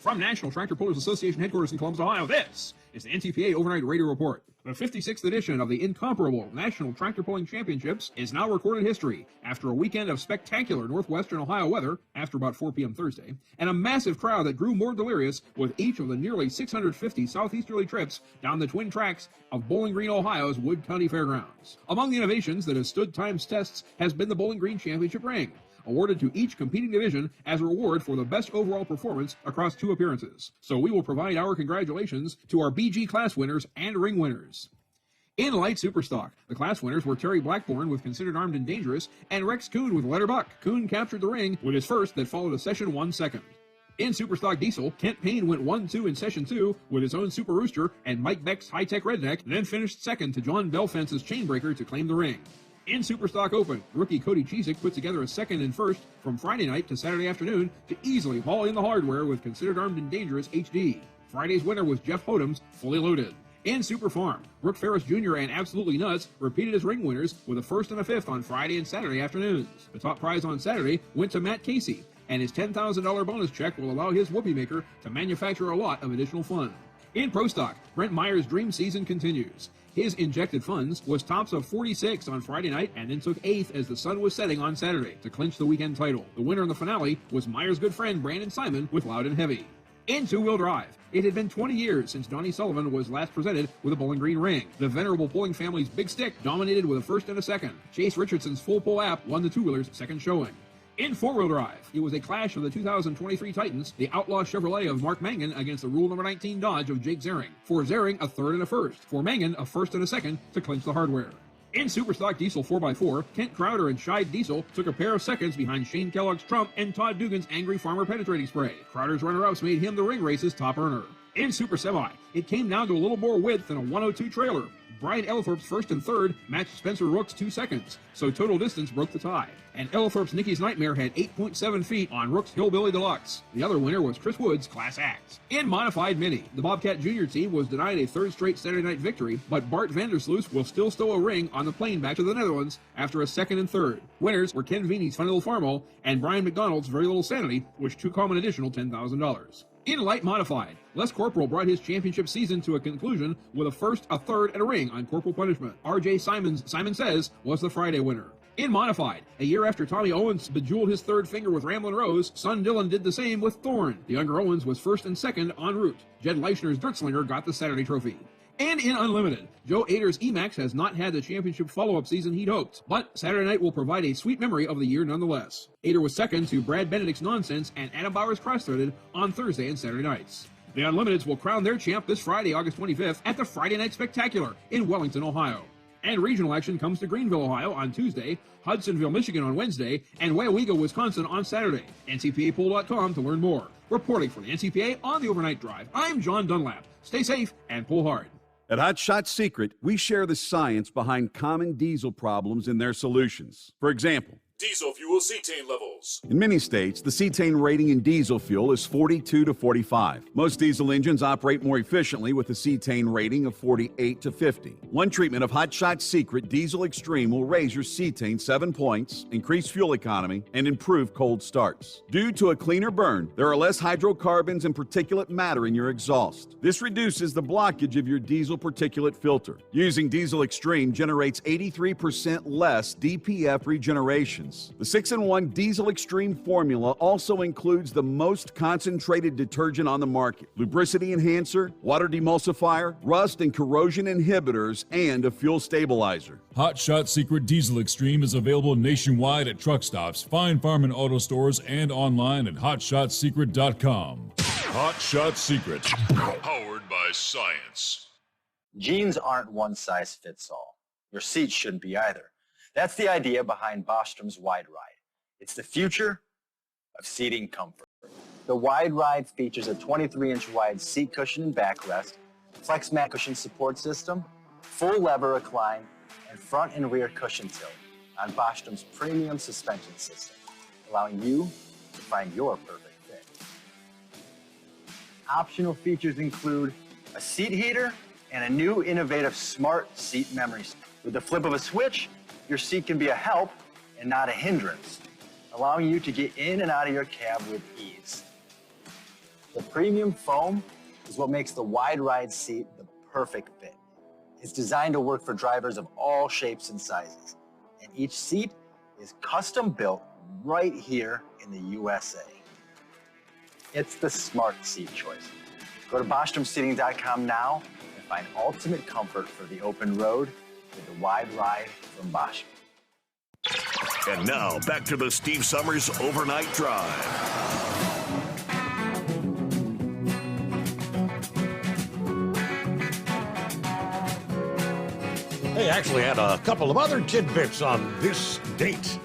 Speaker 16: From National Tractor Pullers Association headquarters in Columbus, Ohio, this is the NTPA Overnight Radio Report. The 56th edition of the incomparable National Tractor Pulling Championships is now recorded history after a weekend of spectacular northwestern Ohio weather after about 4 p.m. Thursday, and a massive crowd that grew more delirious with each of the nearly 650 southeasterly trips down the twin tracks of Bowling Green, Ohio's Wood County Fairgrounds. Among the innovations that have stood time's tests has been the Bowling Green Championship ring, awarded to each competing division as a reward for the best overall performance across 2 appearances. So we will provide our congratulations to our BG class winners and ring winners. In light superstock, the class winners were Terry Blackburn with Considered Armed and Dangerous and Rex Kuhn with Letter Buck. Kuhn captured the ring with his first that followed a session 1 second. In Superstock Diesel, Kent Payne went 1-2 in Session 2 with his own Super Rooster and Mike Beck's High Tech Redneck, then finished second to John Belfence's Chainbreaker to claim the ring. In Superstock Open, rookie Cody Chesick put together a second and first from Friday night to Saturday afternoon to easily haul in the hardware with Considered Armed and Dangerous HD. Friday's winner was Jeff Hodem's Fully Loaded. In Super Farm, Brooke Ferris Jr. and Absolutely Nuts repeated as ring winners with a first and a fifth on Friday and Saturday afternoons. The top prize on Saturday went to Matt Casey, and his $10,000 bonus check will allow his whoopee maker to manufacture a lot of additional fun. In Pro Stock, Brent Meyer's dream season continues. His injected funds was tops of 46 on Friday night and then took 8th as the sun was setting on Saturday to clinch the weekend title. The winner in the finale was Meyer's good friend Brandon Simon with Loud and Heavy. In two-wheel drive, it had been 20 years since Donnie Sullivan was last presented with a Bowling Green ring. The venerable Pulling family's Big Stick dominated with a first and a second. Chase Richardson's Full Pull app won the two-wheeler's second showing. In four-wheel drive, it was a clash of the 2023 Titans, the Outlaw Chevrolet of Mark Mangan against the Rule number 19 Dodge of Jake Zering. For Zering, a third and a first. For Mangan, a first and a second to clinch the hardware. In Superstock Diesel 4x4, Kent Crowder and Scheid Diesel took a pair of seconds behind Shane Kellogg's Trump and Todd Dugan's Angry Farmer Penetrating Spray. Crowder's runner-ups made him the ring race's top earner. In Super Semi, it came down to a little more width than a 102 trailer. Brian Ellithorpe's first and third matched Spencer Rook's 2 seconds, so total distance broke the tie. And Ellithorpe's Nicky's Nightmare had 8.7 feet on Rook's Hillbilly Deluxe. The other winner was Chris Wood's Class Act. In Modified Mini, the Bobcat Junior team was denied a third straight Saturday night victory, but Bart Vandersloot will still stow a ring on the plane back to the Netherlands after a second and third. Winners were Ken Veeney's Funny Little Farmo and Brian McDonald's Very Little Sanity, which took home an additional $10,000. In Light Modified, Les Corporal brought his championship season to a conclusion with a first, a third, and a ring on Corporal Punishment. R.J. Simon's Simon Says was the Friday winner. In Modified, a year after Tommy Owens bejeweled his third finger with Ramblin' Rose, son Dylan did the same with Thorn. The younger Owens was first and second en route. Jed Leichner's Dirtslinger got the Saturday trophy. And in Unlimited, Joe Ader's Emax has not had the championship follow-up season he'd hoped, but Saturday night will provide a sweet memory of the year nonetheless. Ader was second to Brad Benedict's Nonsense and Adam Bauer's Cross-Threaded on Thursday and Saturday nights. The Unlimiteds will crown their champ this Friday, August 25th, at the Friday Night Spectacular in Wellington, Ohio. And regional action comes to Greenville, Ohio on Tuesday, Hudsonville, Michigan on Wednesday, and Weyauwega, Wisconsin on Saturday. NCPApool.com to learn more. Reporting for the NCPA on the Overnight Drive, I'm John Dunlap. Stay safe and pull hard.
Speaker 12: At Hot Shot Secret, we share the science behind common diesel problems and their solutions. For example,
Speaker 13: Diesel fuel cetane levels.
Speaker 12: in many states, the cetane rating in diesel fuel is 42 to 45. Most diesel engines operate more efficiently with a cetane rating of 48 to 50. One treatment of Hot Shot Secret Diesel Extreme will raise your cetane 7 points, increase fuel economy, and improve cold starts. Due to a cleaner burn, there are less hydrocarbons and particulate matter in your exhaust. This reduces the blockage of your diesel particulate filter. Using Diesel Extreme generates 83% less DPF regeneration. The 6-in-1 Diesel Extreme formula also includes the most concentrated detergent on the market, lubricity enhancer, water demulsifier, rust and corrosion inhibitors, and a fuel stabilizer.
Speaker 13: Hot Shot Secret Diesel Extreme is available nationwide at truck stops, Fine Farm and auto stores, and online at hotshotsecret.com. Hot Shot Secret, powered by science.
Speaker 4: Jeans aren't one size fits all. Your seats shouldn't be either. That's the idea behind Bostrom's Wide Ride. It's the future of seating comfort. The Wide Ride features a 23-inch wide seat cushion and backrest, flex mat cushion support system, full lever recline, and front and rear cushion tilt on Bostrom's premium suspension system, allowing you to find your perfect fit. Optional features include a seat heater and a new innovative smart seat memory. With the flip of a switch, your seat can be a help and not a hindrance, allowing you to get in and out of your cab with ease. The premium foam is what makes the Wide Ride seat the perfect fit. It's designed to work for drivers of all shapes and sizes, and each seat is custom built right here in the USA. It's the smart seat choice. Go to BostromSeating.com now and find ultimate comfort for the open road with the Wide Ride from Bosch.
Speaker 17: And now, back to the Steve Summers Overnight Drive.
Speaker 15: Hey, actually had a couple of other tidbits on this date.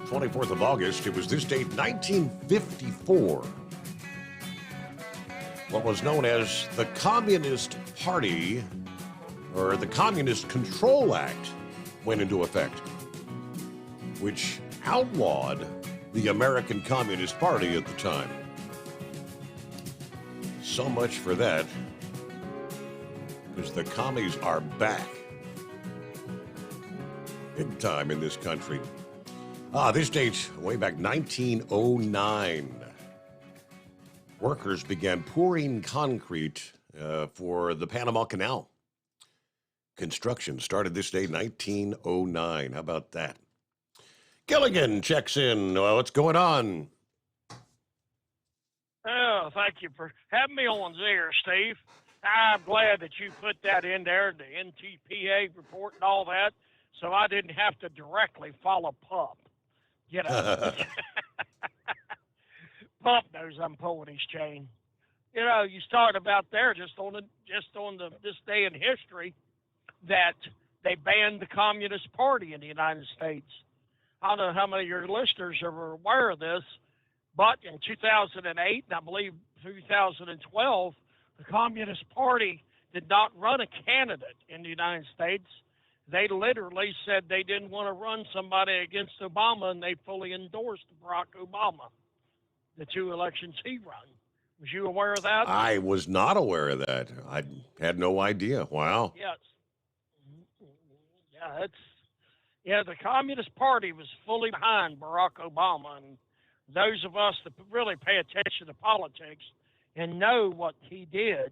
Speaker 15: 24th of August, it was this date, 1954. What was known as the Communist Party or the Communist Control Act went into effect, which outlawed the American Communist Party at the time. So much for that, because the commies are back. Big time in this country. This dates way back 1909. Workers began pouring concrete for the Panama Canal. Construction started this day, 1909. How about that? Gilligan checks in. What's going on?
Speaker 20: Oh, thank you for having me on there, Steve. I'm glad that you put that in there, the NTPA report and all that, so I didn't have to directly follow Pup. You know, Pup knows I'm pulling his chain. You know, you start about there just on this day in history that they banned the Communist Party in the United States. I don't know how many of your listeners are aware of this, but in 2008, and I believe 2012, the Communist Party did not run a candidate in the United States. They literally said they didn't want to run somebody against Obama, and they fully endorsed Barack Obama, the 2 elections he run. Was you aware of that?
Speaker 15: I was not aware of that. I had no idea. Wow.
Speaker 20: Yes. Yeah, the Communist Party was fully behind Barack Obama, and those of us that really pay attention to politics and know what he did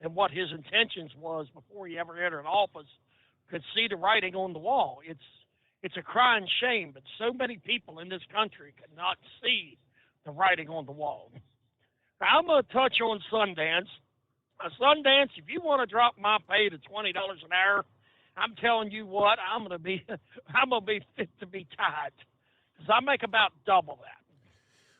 Speaker 20: and what his intentions was before he ever entered office could see the writing on the wall. It's a crying shame, but so many people in this country could not see the writing on the wall. Now, I'm going to touch on Sundance. Sundance, if you want to drop my pay to $20 an hour, I'm telling you what, I'm gonna be fit to be tied, because I make about double that.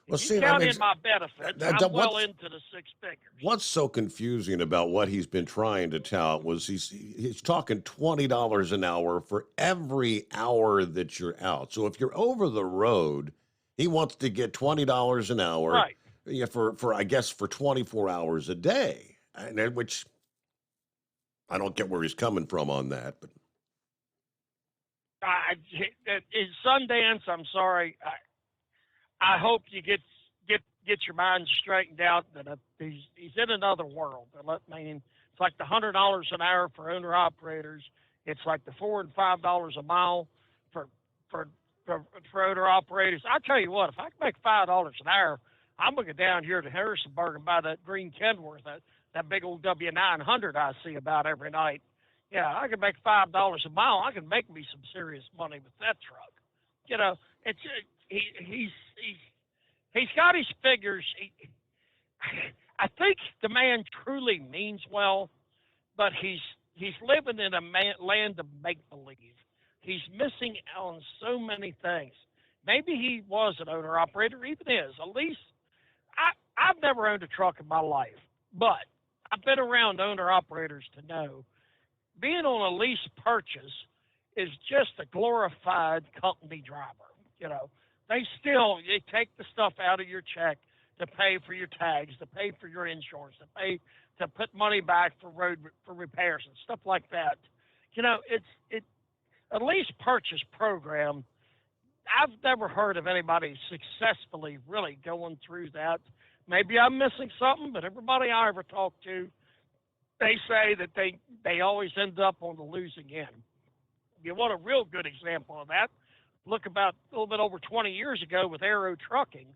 Speaker 15: Well,
Speaker 20: If you count in my benefits, I'm well into the 6 figures.
Speaker 15: What's so confusing about what he's been trying to tout was he's talking $20 an hour for every hour that you're out. So if you're over the road, he wants to get $20 an hour,
Speaker 20: right?
Speaker 15: Yeah, for I guess for 24 hours a day, and which I don't get where he's coming from on that, but
Speaker 20: in Sundance, I'm sorry. I hope you get your mind straightened out that he's in another world. I mean, it's like the $100 an hour for owner operators. It's like the $4 and $5 a mile for owner operators. I tell you what, if I can make $5 an hour, I'm gonna go down here to Harrisonburg and buy that green Kenworth, that big old W900 I see about every night. Yeah, I can make $5 a mile. I can make me some serious money with that truck. You know, he's got his figures. I think the man truly means well, but he's living in a land of make-believe. He's missing out on so many things. Maybe he was an owner-operator, even is. At least, I've never owned a truck in my life, but I've been around owner-operators to know being on a lease purchase is just a glorified company driver. You know, they take the stuff out of your check to pay for your tags, to pay for your insurance, to put money back for repairs and stuff like that. You know, it's a lease purchase program. I've never heard of anybody successfully really going through that. Maybe I'm missing something, but everybody I ever talk to, they say that they always end up on the losing end. If you want a real good example of that, look about a little bit over 20 years ago with Aero Trucking.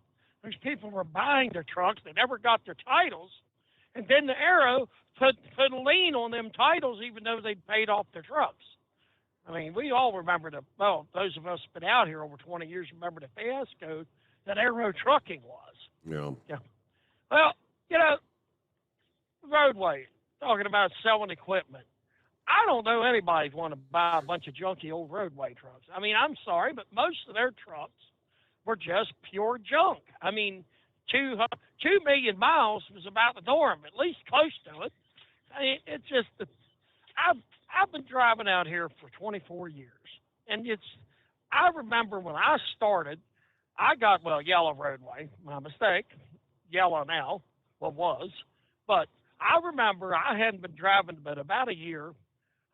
Speaker 20: Those people were buying their trucks. They never got their titles. And then the Aero put a lien on them titles even though they'd paid off their trucks. I mean, we all remember those of us been out here over 20 years remember the fiasco that Aero Trucking was.
Speaker 15: Yeah.
Speaker 20: Well, you know, roadway, talking about selling equipment. I don't know anybody'd want to buy a bunch of junky old roadway trucks. I mean, I'm sorry, but most of their trucks were just pure junk. I mean, 2 million miles was about the norm, at least close to it. I mean, it's just, I've been driving out here for 24 years, and I remember when I started, I got, yellow roadway, my mistake, yellow now, was, but I remember I hadn't been driving but about a year.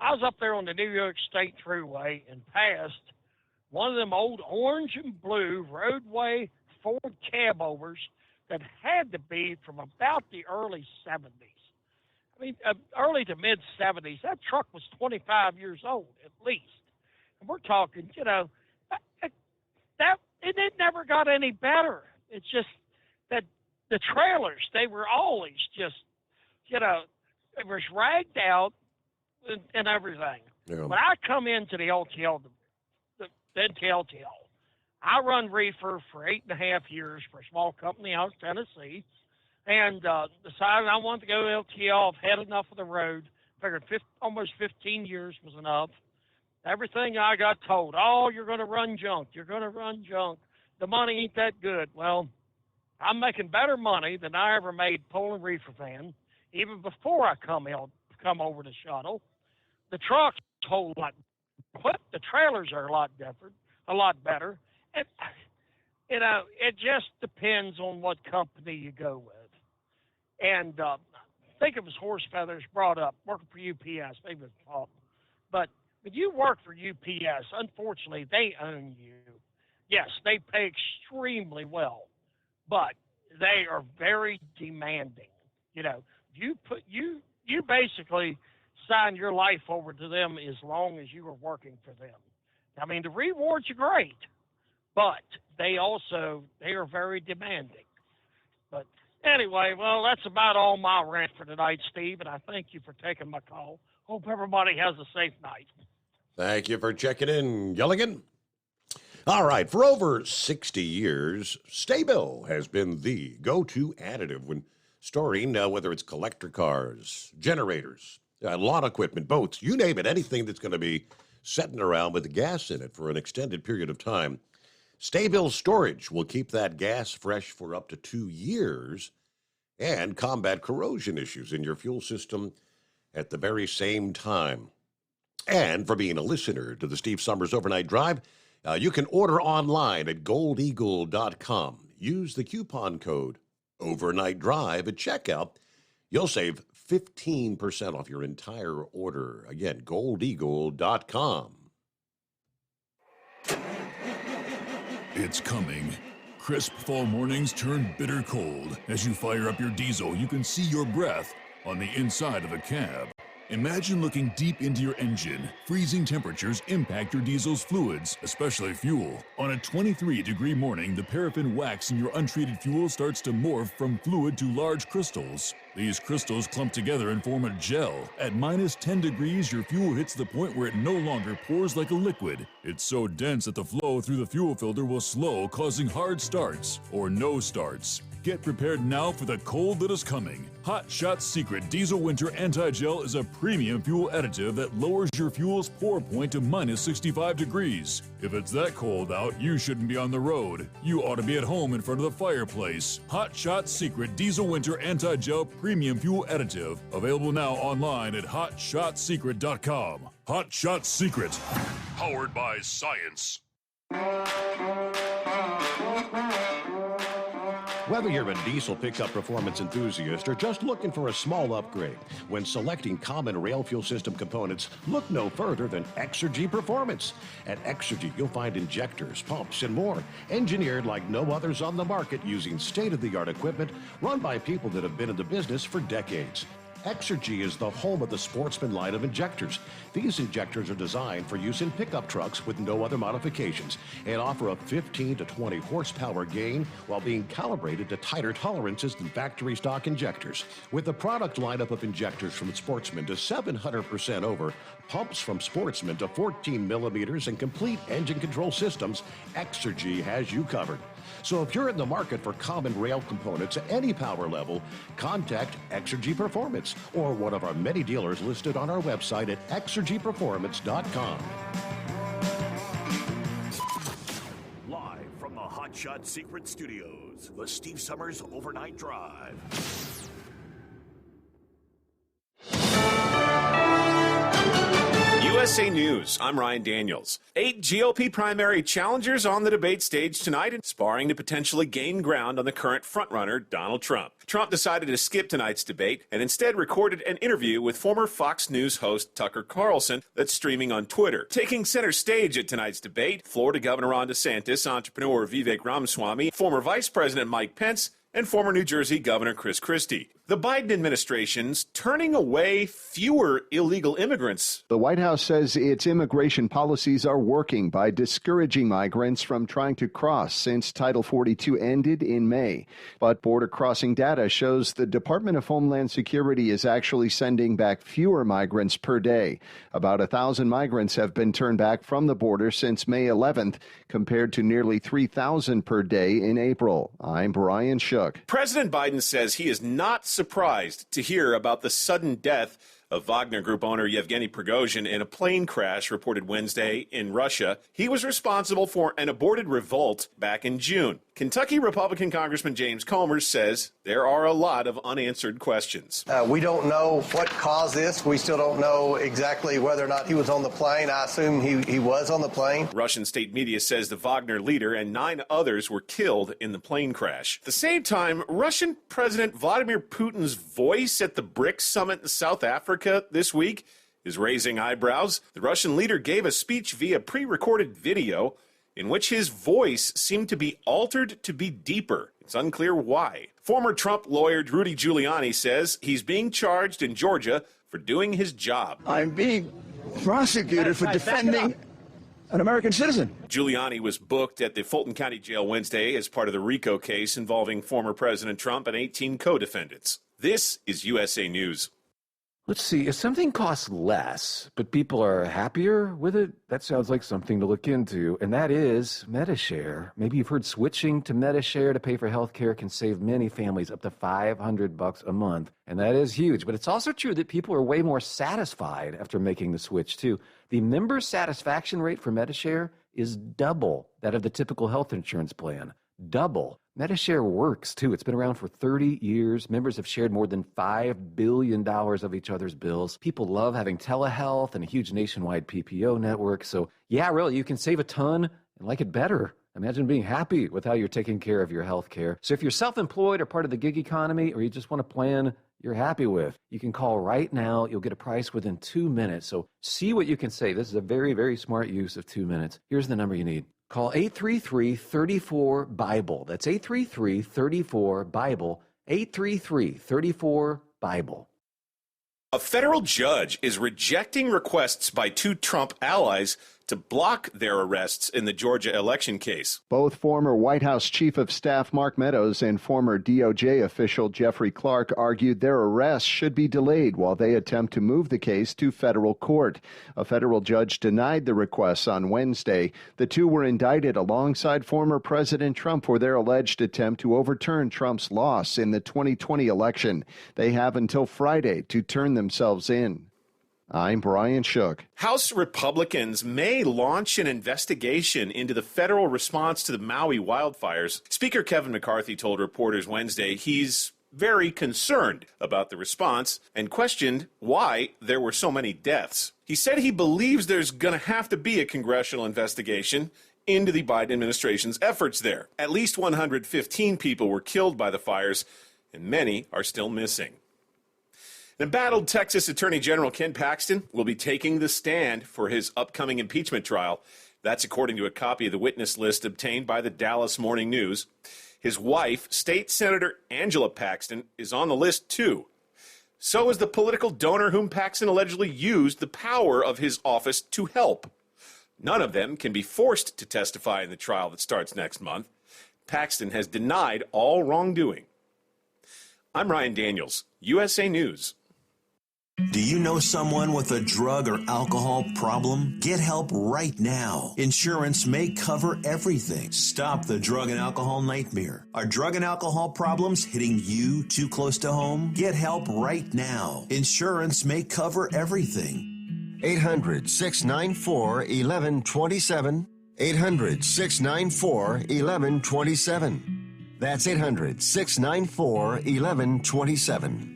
Speaker 20: I was up there on the New York State Thruway and passed one of them old orange and blue roadway Ford cab-overs that had to be from about the early 70s. I mean, early to mid-70s. That truck was 25 years old, at least. And we're talking, it never got any better. It's just that the trailers, they were always just, it was ragged out and everything.
Speaker 15: Yeah.
Speaker 20: When I come into the LTL, then LTL, I run reefer for 8.5 years for a small company out of Tennessee, and decided I wanted to go LTL. I've had enough of the road. Figured almost 15 years was enough. Everything I got told, you're going to run junk. You're going to run junk. The money ain't that good. Well, I'm making better money than I ever made pulling reefer van, even before I come over to shuttle. The truck's a whole lot. The trailers are a lot different, a lot better. And, it just depends on what company you go with. And I think it was Horse Feathers brought up, working for UPS, maybe it was Paul. But when you work for UPS, unfortunately, they own you. Yes, they pay extremely well, but they are very demanding. You basically sign your life over to them as long as you are working for them. I mean, the rewards are great, but they are very demanding. But anyway, well, that's about all my rant for tonight, Steve, and I thank you for taking my call. Hope everybody has a safe night.
Speaker 15: Thank you for checking in, Gilligan. All right, for over 60 years, Sta-Bil has been the go-to additive when storing, whether it's collector cars, generators, lawn equipment, boats, you name it, anything that's going to be sitting around with gas in it for an extended period of time. Sta-Bil storage will keep that gas fresh for up to 2 years and combat corrosion issues in your fuel system at the very same time. And for being a listener to the Steve Summers Overnight Drive, you can order online at goldeagle.com. Use the coupon code Overnight Drive at checkout. You'll save 15% off your entire order. Again, goldeagle.com.
Speaker 13: It's coming. Crisp fall mornings turn bitter cold. As you fire up your diesel, you can see your breath on the inside of a cab. Imagine looking deep into your engine. Freezing temperatures impact your diesel's fluids, especially fuel. On a 23-degree morning, the paraffin wax in your untreated fuel starts to morph from fluid to large crystals. These crystals clump together and form a gel. At minus 10 degrees, your fuel hits the point where it no longer pours like a liquid. It's so dense that the flow through the fuel filter will slow, causing hard starts or no starts. Get prepared now for the cold that is coming. Hot Shot's Secret Diesel Winter Anti-Gel is a premium fuel additive that lowers your fuel's pour point to minus 65 degrees. If it's that cold out, you shouldn't be on the road. You ought to be at home in front of the fireplace. Hot Shot's Secret Diesel Winter Anti-Gel Premium Fuel Additive. Available now online at hotshotsecret.com. Hot Shot Secret. Powered by science.
Speaker 15: Whether you're a diesel pickup performance enthusiast or just looking for a small upgrade, when selecting common rail fuel system components, look no further than Exergy Performance. At Exergy, you'll find injectors, pumps, and more, engineered like no others on the market using state-of-the-art equipment run by people that have been in the business for decades. Exergy is the home of the Sportsman line of injectors. These injectors are designed for use in pickup trucks with no other modifications and offer a 15 to 20 horsepower gain while being calibrated to tighter tolerances than factory stock injectors. With the product lineup of injectors from Sportsman to 700% over, pumps from Sportsman to 14 millimeters, and complete engine control systems, Exergy has you covered. So if you're in the market for common rail components at any power level, contact Exergy Performance or one of our many dealers listed on our website at exergyperformance.com.
Speaker 17: Live from the Hot Shot Secret Studios, the Steve Summers Overnight Drive.
Speaker 7: USA News, I'm Ryan Daniels. 8 GOP primary challengers on the debate stage tonight and sparring to potentially gain ground on the current frontrunner, Donald Trump. Trump decided to skip tonight's debate and instead recorded an interview with former Fox News host Tucker Carlson that's streaming on Twitter. Taking center stage at tonight's debate, Florida Governor Ron DeSantis, entrepreneur Vivek Ramaswamy, former Vice President Mike Pence, and former New Jersey Governor Chris Christie. The Biden administration's turning away fewer illegal immigrants. The White House says its immigration policies are working by discouraging migrants from trying to cross since Title 42 ended in May. But border crossing data shows the Department of Homeland Security is actually sending back fewer migrants per day. About 1,000 migrants have been turned back from the border since May 11th, compared to nearly 3,000 per day in April. I'm Brian Shook. President Biden says he is not surprised to hear about the sudden death of Wagner Group owner Yevgeny Prigozhin in a plane crash reported Wednesday in Russia. He was responsible for an aborted revolt back in June. Kentucky Republican Congressman James Comer says there are a lot of unanswered questions.
Speaker 21: We don't know what caused this. We still don't know exactly whether or not he was on the plane. I assume he was on the plane.
Speaker 7: Russian state media says the Wagner leader and 9 others were killed in the plane crash. At the same time, Russian President Vladimir Putin's voice at the BRICS summit in South Africa this week is raising eyebrows. The Russian leader gave a speech via pre-recorded video in which his voice seemed to be altered to be deeper. It's unclear why. Former Trump lawyer Rudy Giuliani says he's being charged in Georgia for doing his job.
Speaker 8: I'm being prosecuted for defending an American citizen.
Speaker 7: Giuliani was booked at the Fulton County Jail Wednesday as part of the RICO case involving former President Trump and 18 co-defendants. This is USA News.
Speaker 22: Let's see, if something costs less, but people are happier with it, that sounds like something to look into, and that is Medi-Share. Maybe you've heard switching to Medi-Share to pay for health care can save many families up to $500 a month, and that is huge. But it's also true that people are way more satisfied after making the switch, too. The member satisfaction rate for Medi-Share is double that of the typical health insurance plan. Double. Medi-Share works, too. It's been around for 30 years. Members have shared more than $5 billion of each other's bills. People love having telehealth and a huge nationwide PPO network. So, yeah, really, you can save a ton and like it better. Imagine being happy with how you're taking care of your health care. So if you're self-employed or part of the gig economy, or you just want a plan you're happy with, you can call right now. You'll get a price within 2 minutes. So see what you can save. This is a very, very smart use of 2 minutes. Here's the number you need. Call 833-34-BIBLE. That's 833-34-BIBLE. 833-34-BIBLE.
Speaker 7: A federal judge is rejecting requests by 2 Trump allies to block their arrests in the Georgia election case. Both former White House Chief of Staff Mark Meadows and former DOJ official Jeffrey Clark argued their arrests should be delayed while they attempt to move the case to federal court. A federal judge denied the requests on Wednesday. The 2 were indicted alongside former President Trump for their alleged attempt to overturn Trump's loss in the 2020 election. They have until Friday to turn themselves in. I'm Brian Shook. House Republicans may launch an investigation into the federal response to the Maui wildfires. Speaker Kevin McCarthy told reporters Wednesday he's very concerned about the response and questioned why there were so many deaths. He said he believes there's going to have to be a congressional investigation into the Biden administration's efforts there. At least 115 people were killed by the fires, and many are still missing. The embattled Texas Attorney General Ken Paxton will be taking the stand for his upcoming impeachment trial. That's according to a copy of the witness list obtained by the Dallas Morning News. His wife, State Senator Angela Paxton, is on the list too. So is the political donor whom Paxton allegedly used the power of his office to help. None of them can be forced to testify in the trial that starts next month. Paxton has denied all wrongdoing. I'm Ryan Daniels, USA News.
Speaker 23: Do you know someone with a drug or alcohol problem? Get help right now. Insurance may cover everything. Stop the drug and alcohol nightmare. Are drug and alcohol problems hitting you too close to home? Get help right now. Insurance may cover everything.
Speaker 24: 800-694-1127. 800-694-1127. That's 800-694-1127.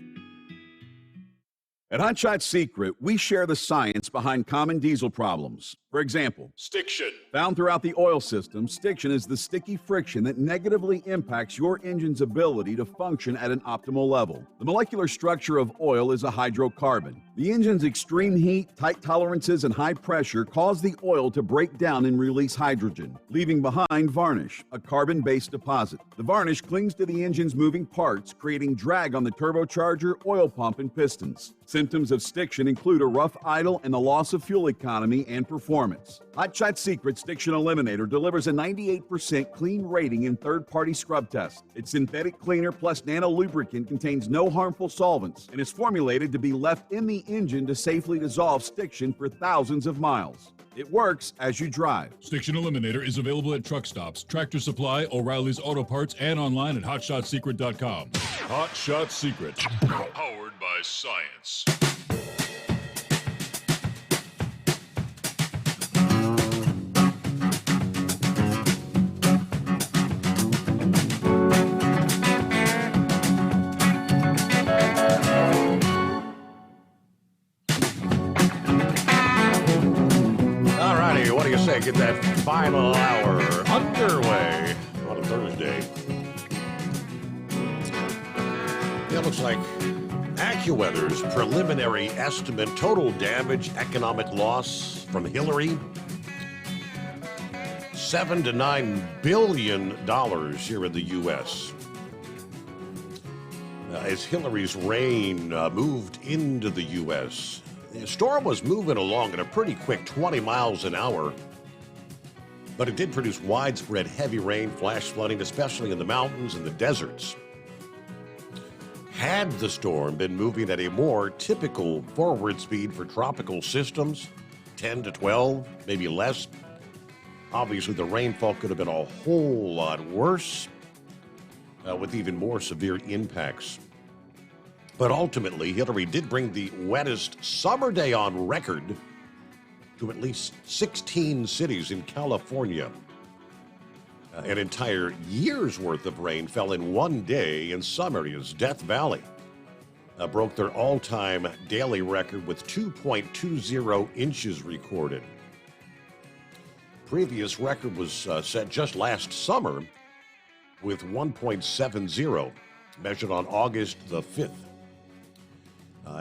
Speaker 12: At Hot Shot Secret, we share the science behind common diesel problems. For example,
Speaker 13: Stiction.
Speaker 12: Found throughout the oil system, stiction is the sticky friction that negatively impacts your engine's ability to function at an optimal level. The molecular structure of oil is a hydrocarbon. The engine's extreme heat, tight tolerances, and high pressure cause the oil to break down and release hydrogen, leaving behind varnish, a carbon-based deposit. The varnish clings to the engine's moving parts, creating drag on the turbocharger, oil pump, and pistons. Symptoms of stiction include a rough idle and the loss of fuel economy and performance. Hot Shot Secret Stiction Eliminator delivers a 98% clean rating in third-party scrub tests. Its synthetic cleaner plus nano lubricant contains no harmful solvents and is formulated to be left in the engine to safely dissolve stiction for thousands of miles. It works as you drive.
Speaker 13: Stiction Eliminator is available at truck stops, Tractor Supply, O'Reilly's Auto Parts, and online at HotShotSecret.com. Hot Shot Secret. Powered by science.
Speaker 15: Get that final hour underway on a Thursday. It looks like AccuWeather's preliminary estimate total damage economic loss from Hillary $7 to $9 billion here in the U.S. As Hillary's reign moved into the U.S., the storm was moving along at a pretty quick 20 miles an hour. But it did produce widespread heavy rain, flash flooding, especially in the mountains and the deserts. Had the storm been moving at a more typical forward speed for tropical systems, 10 to 12, maybe less, obviously the rainfall could have been a whole lot worse, with even more severe impacts. But ultimately, Hillary did bring the wettest summer day on record to at least 16 cities in California. An entire year's worth of rain fell in one day in some areas. Death Valley broke their all-time daily record with 2.20 inches recorded. Previous record was set just last summer with 1.70, measured on August the 5th.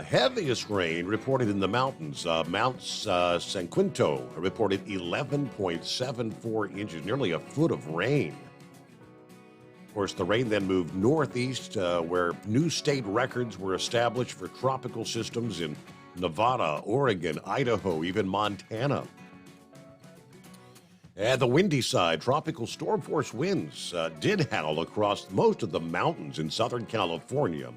Speaker 15: Heaviest rain reported in the mountains. Mount San Quinto reported 11.74 inches, nearly a foot of rain. Of course, the rain then moved northeast, where new state records were established for tropical systems in Nevada, Oregon, Idaho, even Montana. At the windy side, tropical storm force winds did howl across most of the mountains in Southern California.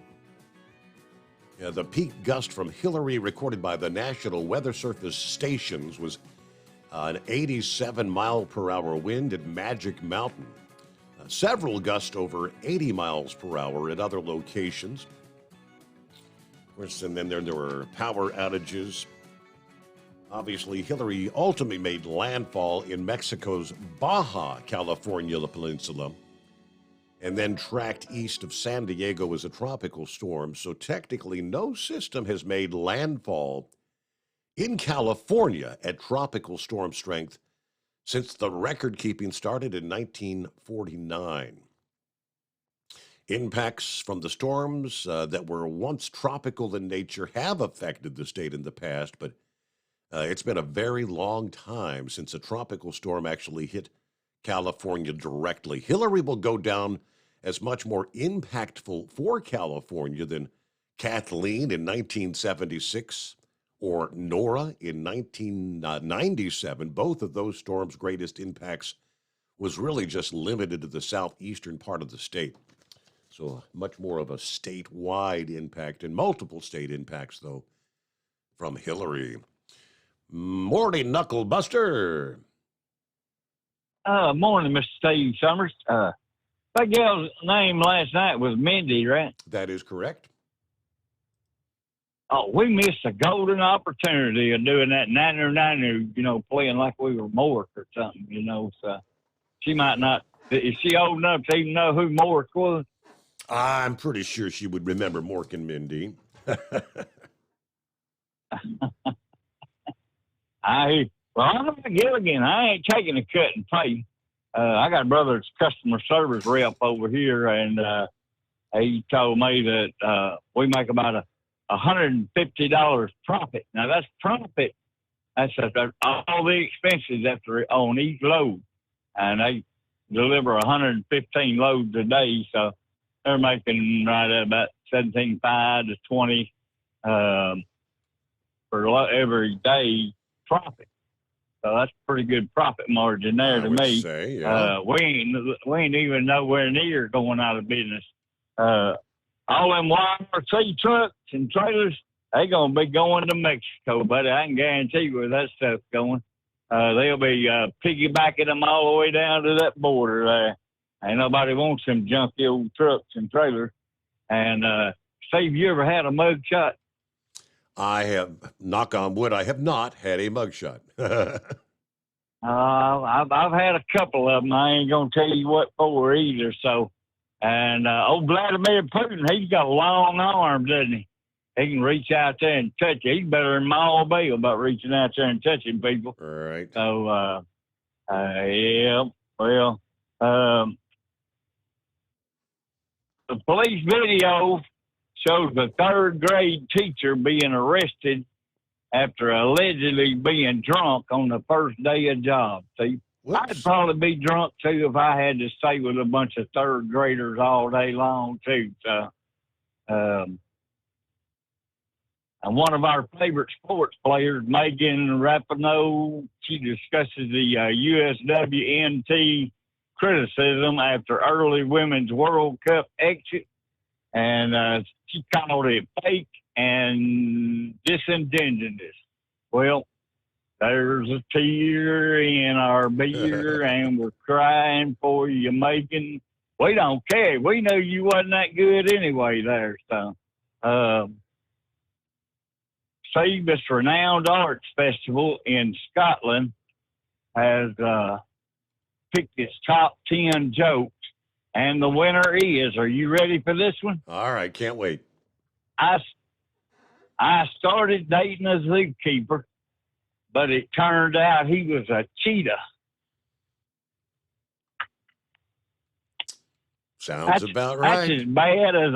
Speaker 15: The peak gust from Hillary recorded by the National Weather Service stations was an 87-mile-per-hour wind at Magic Mountain. Several gusts over 80 miles per hour at other locations. Of course, and then there were power outages. Obviously, Hillary ultimately made landfall in Mexico's Baja California Peninsula, and then tracked east of San Diego as a tropical storm. So technically, no system has made landfall in California at tropical storm strength since the record-keeping started in 1949. Impacts from the storms that were once tropical in nature have affected the state in the past, but it's been a very long time since a tropical storm actually hit California directly. Hillary will go down as much more impactful for California than Kathleen in 1976 or Nora in 1997. Both of those storms' greatest impacts was really just limited to the southeastern part of the state. So much more of a statewide impact and multiple state impacts, though, from Hillary. Morning, Knuckle Buster.
Speaker 1: Morning, Mr. Steve Summers. That gal's name last night was Mindy, right?
Speaker 15: That is correct.
Speaker 1: Oh, we missed a golden opportunity of doing that niner, playing like we were Mork or something, so she might not. Is she old enough to even know who Mork was?
Speaker 15: I'm pretty sure she would remember Mork and Mindy.
Speaker 1: I'm not Gilligan. I ain't taking a cut and pay. I got a brother that's customer service rep over here, and he told me that we make about $150 profit. Now that's profit. That's all the expenses after on each load, and they deliver 115 loads a day, so they're making right at about 17.5 to 20 for every day profit. So that's a pretty good profit margin there to me.
Speaker 15: Say, yeah.
Speaker 1: We ain't even nowhere near going out of business. All them YRC trucks and trailers, they gonna be going to Mexico, buddy. I can guarantee where that stuff's going. They'll be piggybacking them all the way down to that border there. Ain't nobody wants them junky old trucks and trailers. And Steve, you ever had a mug shot?
Speaker 15: I have, knock on wood, I have not had a mugshot.
Speaker 1: I've had a couple of them. I ain't gonna tell you what for either. So, and old Vladimir Putin, he's got long arms, doesn't he? He can reach out there and touch you. He's better than Maul Bill about reaching out there and touching people.
Speaker 15: Right.
Speaker 1: So, yeah. Well, the police video shows the third grade teacher being arrested after allegedly being drunk on the first day of job. See, I'd probably be drunk too if I had to stay with a bunch of third graders all day long too. So, and one of our favorite sports players, Megan Rapinoe, she discusses the USWNT criticism after early Women's World Cup exit. And she called it fake and disingenuous. Well, there's a tear in our beer, and we're crying for you, Megan. We don't care. We knew you wasn't that good anyway there. So, Steve, this renowned arts festival in Scotland has picked its top 10 jokes. And the winner is, are you ready for this one?
Speaker 15: All right, can't wait.
Speaker 1: I started dating a zookeeper, but it turned out he was a cheetah.
Speaker 15: Sounds about right.
Speaker 1: That's as bad as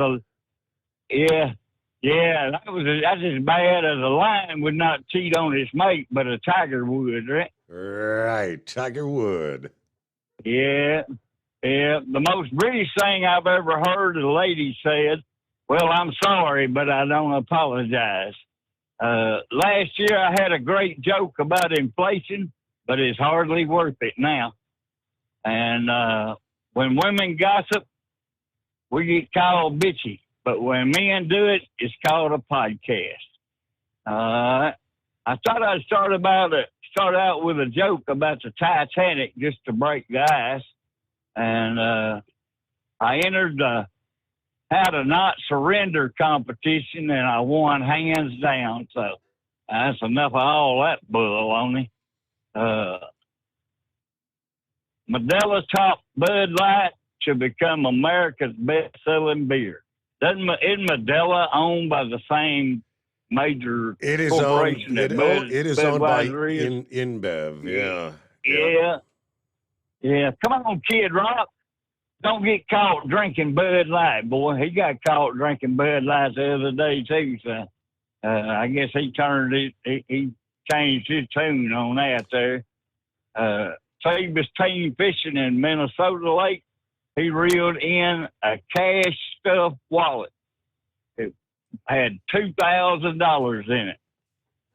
Speaker 1: that's as bad as a lion would not cheat on his mate, but a tiger would, right?
Speaker 15: Right, Tiger Wood.
Speaker 1: Yeah. Yeah, the most British thing I've ever heard, a lady said, well, I'm sorry, but I don't apologize. Last year I had a great joke about inflation, but it's hardly worth it now. And when women gossip, we get called bitchy. But when men do it, it's called a podcast. I thought I'd start out with a joke about the Titanic just to break the ice. And I entered the How to Not Surrender competition, and I won hands down. So that's enough of all that baloney. Modelo Top Bud Light should become America's best-selling beer. Isn't Modelo owned by the same major corporation that Bud?
Speaker 15: It is owned by InBev. Yeah.
Speaker 1: Yeah, come on, Kid Rock. Don't get caught drinking Bud Light, boy. He got caught drinking Bud Light the other day, too. So I guess he changed his tune on that there. Steve was team fishing in Minnesota Lake. He reeled in a cash-stuffed wallet. It had $2,000 in it.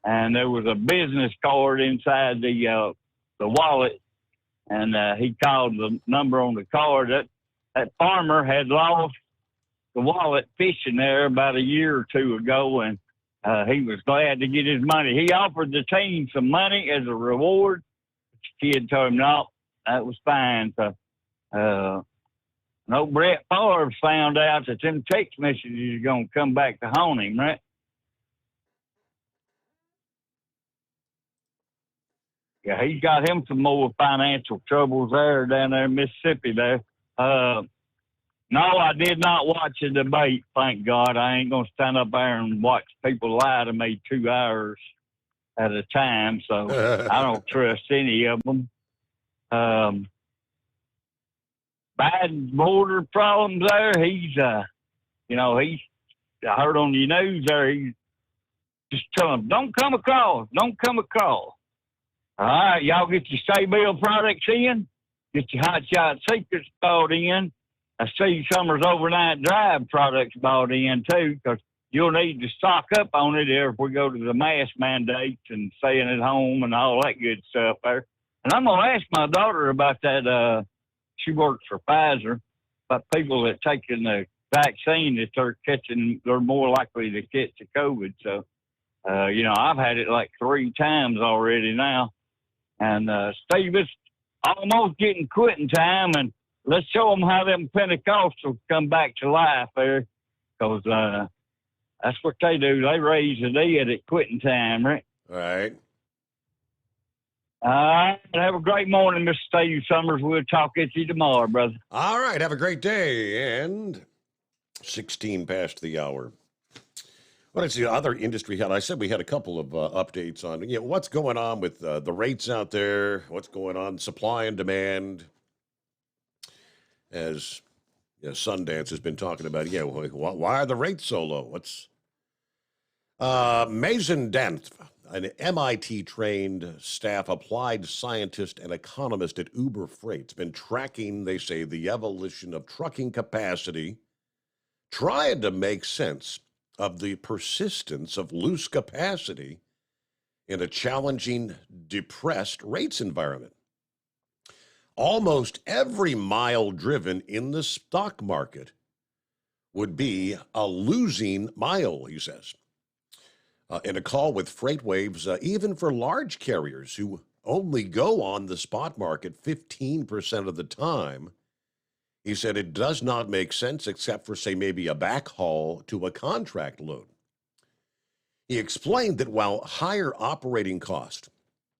Speaker 1: And there was a business card inside the wallet. And he called the number on the card. That farmer had lost the wallet fishing there about a year or two ago, and he was glad to get his money. He offered the team some money as a reward. The kid told him, no, that was fine. So, no, Brett Favre found out that them text messages are going to come back to haunt him, right? Yeah, he's got him some more financial troubles there down there in Mississippi there. No, I did not watch the debate, thank God. I ain't going to stand up there and watch people lie to me 2 hours at a time, so I don't trust any of them. Biden border problems there, he's, I heard on the news there, he's just telling them, don't come across. All right, y'all get your Stay-Bill products in, get your Hot Shot Secrets bought in. I see Summers Overnight Drive products bought in, too, because you'll need to stock up on it if we go to the mask mandates and staying at home and all that good stuff there. And I'm going to ask my daughter about that. She works for Pfizer, about people that taking the vaccine that they're more likely to catch the COVID. So, I've had it like 3 times already now. And Steve, it's almost getting quitting time, and let's show them how them Pentecostals come back to life there, because that's what they do. They raise the dead at quitting time, right?
Speaker 15: All right.
Speaker 1: All right. Have a great morning, Mr. Steve Summers. We'll talk at you tomorrow, brother.
Speaker 15: All right. Have a great day. And 16 past the hour. What is the other industry head? I said we had a couple of updates on what's going on with the rates out there, what's going on, supply and demand. As Sundance has been talking about, why are the rates so low? What's Mason Dent, an MIT-trained staff applied scientist and economist at Uber Freight, has been tracking, they say, the evolution of trucking capacity, trying to make sense of the persistence of loose capacity in a challenging, depressed rates environment. Almost every mile driven in the stock market would be a losing mile, he says. In a call with FreightWaves, even for large carriers who only go on the spot market 15% of the time, he said it does not make sense except for, say, maybe a backhaul to a contract load. He explained that while higher operating cost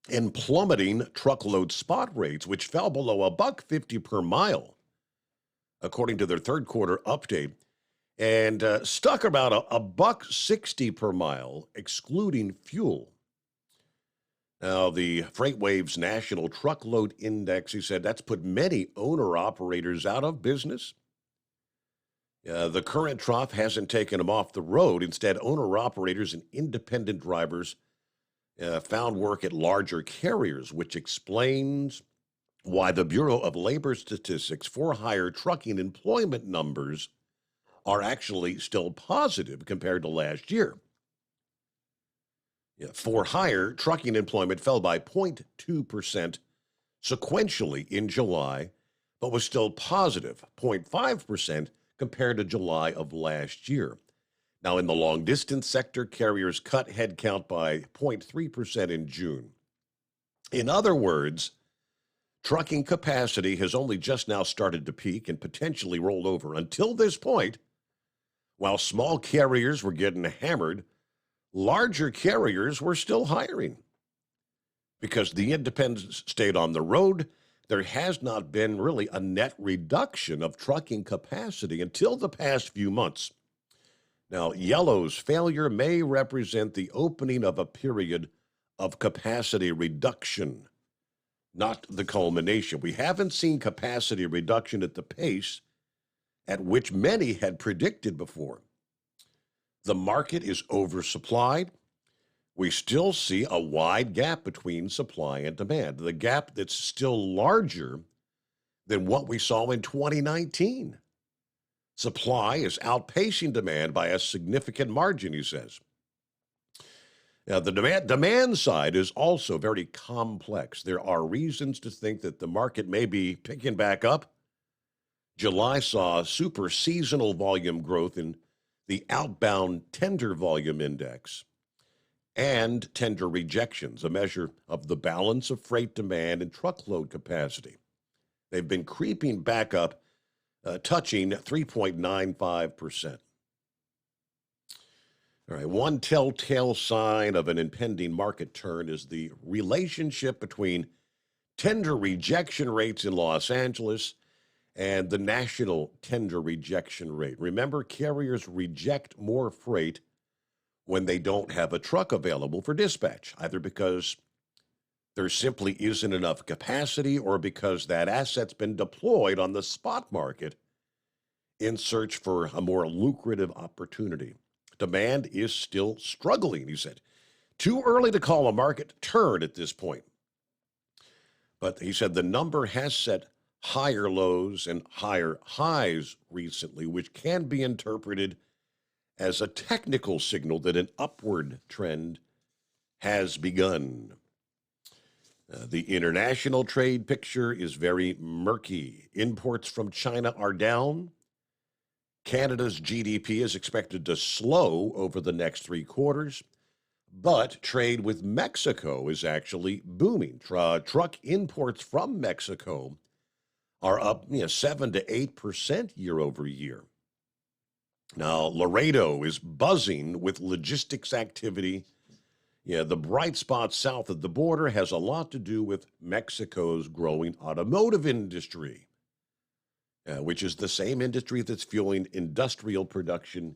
Speaker 15: and plummeting truckload spot rates, which fell below $1.50 per mile, according to their third quarter update, and stuck about $1.60 per mile, excluding fuel. Now, the FreightWaves National Truckload Index, he said, that's put many owner-operators out of business. The current trough hasn't taken them off the road. Instead, owner-operators and independent drivers found work at larger carriers, which explains why the Bureau of Labor Statistics for hire trucking employment numbers are actually still positive compared to last year. For hire, trucking employment fell by 0.2% sequentially in July, but was still positive 0.5% compared to July of last year. Now, in the long-distance sector, carriers cut headcount by 0.3% in June. In other words, trucking capacity has only just now started to peak and potentially roll over. Until this point, while small carriers were getting hammered, larger carriers were still hiring. Because the independents stayed on the road, there has not been really a net reduction of trucking capacity until the past few months. Now, Yellow's failure may represent the opening of a period of capacity reduction, not the culmination. We haven't seen capacity reduction at the pace at which many had predicted before. The market is oversupplied. We still see a wide gap between supply and demand, the gap that's still larger than what we saw in 2019. Supply is outpacing demand by a significant margin, he says. Now, the demand side is also very complex. There are reasons to think that the market may be picking back up. July saw super seasonal volume growth in the outbound tender volume index and tender rejections, a measure of the balance of freight demand and truckload capacity. They've been creeping back up, touching 3.95%. All right, one telltale sign of an impending market turn is the relationship between tender rejection rates in Los Angeles and the national tender rejection rate. Remember, carriers reject more freight when they don't have a truck available for dispatch, either because there simply isn't enough capacity or because that asset's been deployed on the spot market in search for a more lucrative opportunity. Demand is still struggling, he said. Too early to call a market turn at this point. But he said the number has set higher lows and higher highs recently, which can be interpreted as a technical signal that an upward trend has begun. The international trade picture is very murky. Imports from China are down. Canada's GDP is expected to slow over the next 3 quarters, but trade with Mexico is actually booming. Truck imports from Mexico are up 7 to 8% year over year. Now, Laredo is buzzing with logistics activity. The bright spot south of the border has a lot to do with Mexico's growing automotive industry, which is the same industry that's fueling industrial production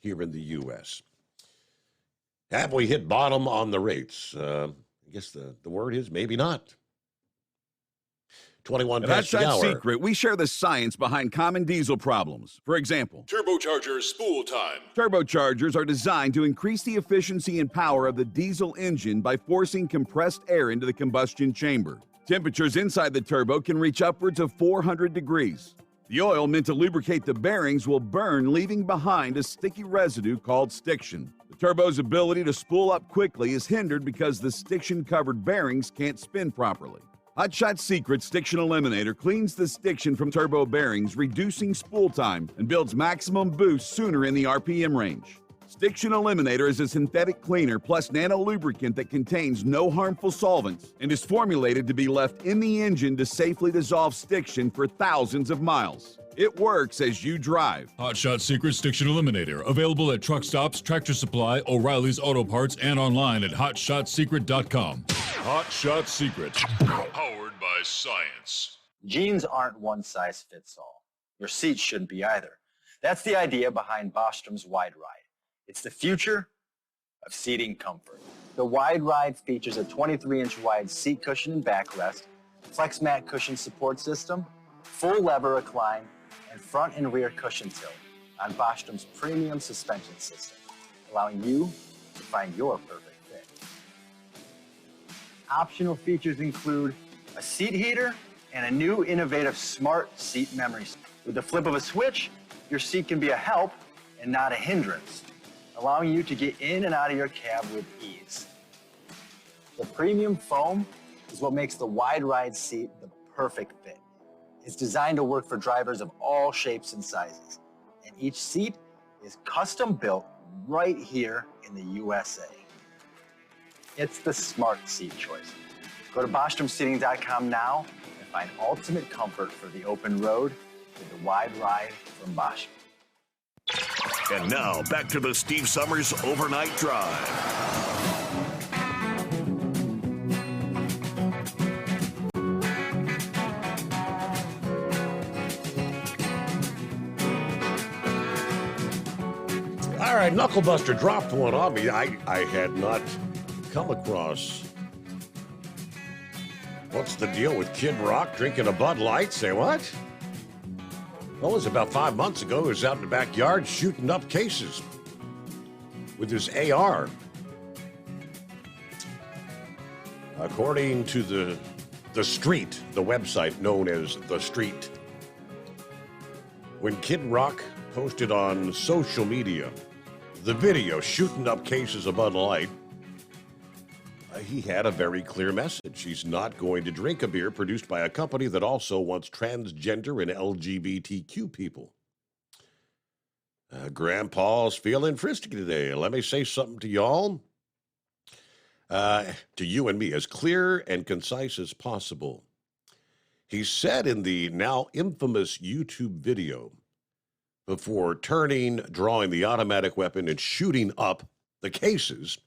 Speaker 15: here in the U.S. Have we hit bottom on the rates? I guess the word is maybe not. 21 past the hour.
Speaker 12: That's secret. We share the science behind common diesel problems. For example,
Speaker 13: Turbocharger spool time.
Speaker 12: Turbochargers are designed to increase the efficiency and power of the diesel engine by forcing compressed air into the combustion chamber. Temperatures inside the turbo can reach upwards of 400 degrees. The oil meant to lubricate the bearings will burn, leaving behind a sticky residue called stiction. The turbo's ability to spool up quickly is hindered because the stiction-covered bearings can't spin properly. Hot Shot Secret Stiction Eliminator cleans the stiction from turbo bearings, reducing spool time, and builds maximum boost sooner in the RPM range. Stiction Eliminator is a synthetic cleaner plus nano-lubricant that contains no harmful solvents and is formulated to be left in the engine to safely dissolve stiction for thousands of miles. It works as you drive.
Speaker 13: Hot Shot Secret Stiction Eliminator. Available at truck stops, Tractor Supply, O'Reilly's Auto Parts, and online at hotshotsecret.com. Hot Shot Secret. Powered by science.
Speaker 4: Jeans aren't one size fits all. Your seats shouldn't be either. That's the idea behind Bostrom's Wide Ride. It's the future of seating comfort. The Wide Ride features a 23-inch wide seat cushion and backrest, flex mat cushion support system, full lever recline, and front and rear cushion tilt on Bostrom's premium suspension system, allowing you to find your perfect fit. Optional features include a seat heater and a new innovative smart seat memory. With the flip of a switch, your seat can be a help and not a hindrance, allowing you to get in and out of your cab with ease. The premium foam is what makes the Wide Ride seat the perfect fit. It's designed to work for drivers of all shapes and sizes, and each seat is custom built right here in the USA. It's the smart seat choice. Go to BostromSeating.com now and find ultimate comfort for the open road with the Wide Ride from Bostrom.
Speaker 17: And now, back to the Steve Summers Overnight Drive.
Speaker 15: All right, Knucklebuster dropped one on me. I had not come across. What's the deal with Kid Rock drinking a Bud Light? Say what? Well, it was about 5 months ago. He was out in the backyard shooting up cases with his AR. According to the Street, the website known as The Street, when Kid Rock posted on social media the video shooting up cases of Bud Light, he had a very clear message. He's not going to drink a beer produced by a company that also wants transgender and LGBTQ people. Grandpa's feeling frisky today. Let me say something to y'all, to you and me, as clear and concise as possible. He said in the now infamous YouTube video, before drawing the automatic weapon and shooting up the cases,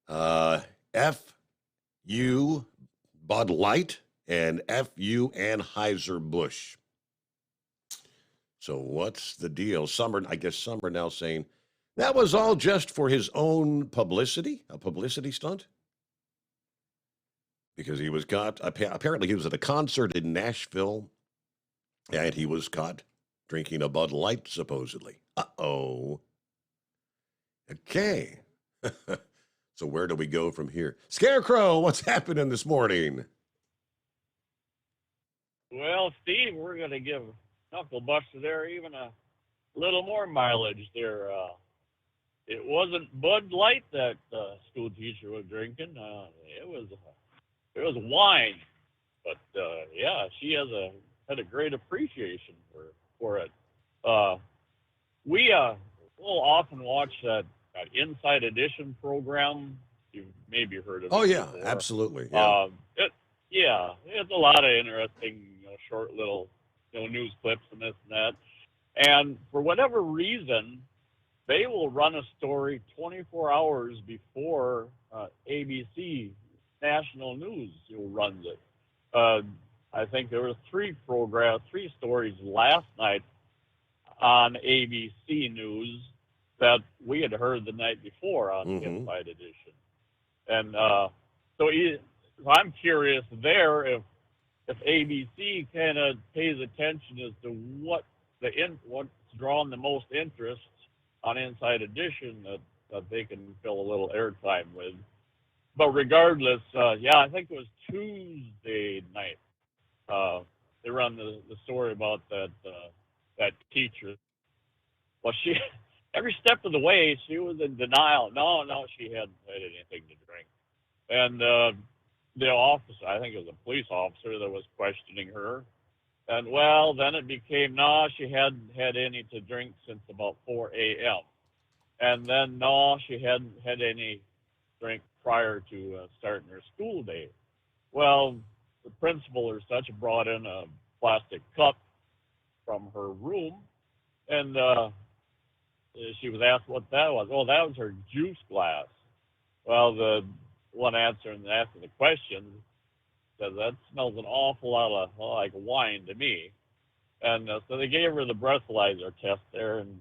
Speaker 15: F you, Bud Light, and F.U. Anheuser-Busch. So what's the deal? Some are now saying that was all just for his own publicity, a publicity stunt. Because he was caught, apparently he was at a concert in Nashville, and he was caught drinking a Bud Light, supposedly. Uh-oh. Okay. So where do we go from here? Scarecrow, what's happening this morning?
Speaker 2: Well, Steve, we're going to give Knuckle Buster there even a little more mileage there. It wasn't Bud Light that school teacher was drinking. It was wine. But yeah, she had a great appreciation for it. We'll often watch that Inside Edition program. You've maybe heard of it.
Speaker 15: Oh yeah,
Speaker 2: before.
Speaker 15: absolutely. Yeah.
Speaker 2: It's a lot of interesting, short little, news clips and this and that. And for whatever reason, they will run a story 24 hours before ABC National News runs it. I think there were three stories last night on ABC News that we had heard the night before on the Inside Edition. And so I'm curious there if ABC kind of pays attention as to what's drawn the most interest on Inside Edition that they can fill a little airtime with. But regardless, I think it was Tuesday night. They run the story about that teacher. Well, she every step of the way she was in denial. No, she hadn't had anything to drink. And the officer, I think it was a police officer that was questioning her. And then it became, no, she hadn't had any to drink since about 4 a.m. And then, no, she hadn't had any drink prior to starting her school day. Well, the principal or such brought in a plastic cup from her room, and she was asked what that was. Oh, that was her juice glass. Well, the one answering the question said, that smells an awful lot of like wine to me. And so they gave her the breathalyzer test there, and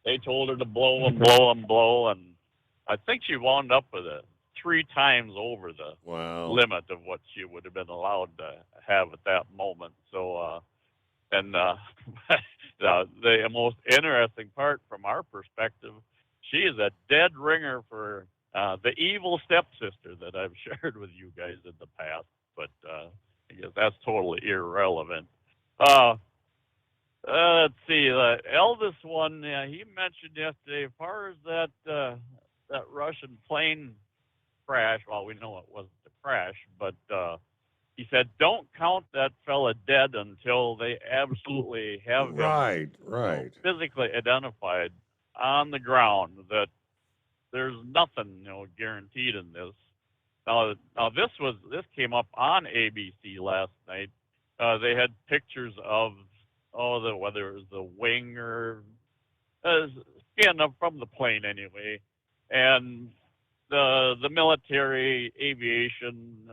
Speaker 2: they told her to blow and blow and blow, and I think she wound up with it 3 times over the limit of what she would have been allowed to have at that moment. So, the most interesting part from our perspective, she is a dead ringer for the evil stepsister that I've shared with you guys in the past. But I guess that's totally irrelevant. Let's see, the eldest one, he mentioned yesterday, as far as that Russian plane crash, well, we know it wasn't a crash, but he said, don't count that fella dead until they absolutely have him physically identified on the ground, that there's nothing, guaranteed in this. Now this came up on ABC last night. They had pictures of whether it was the wing or skin up from the plane anyway, and the military aviation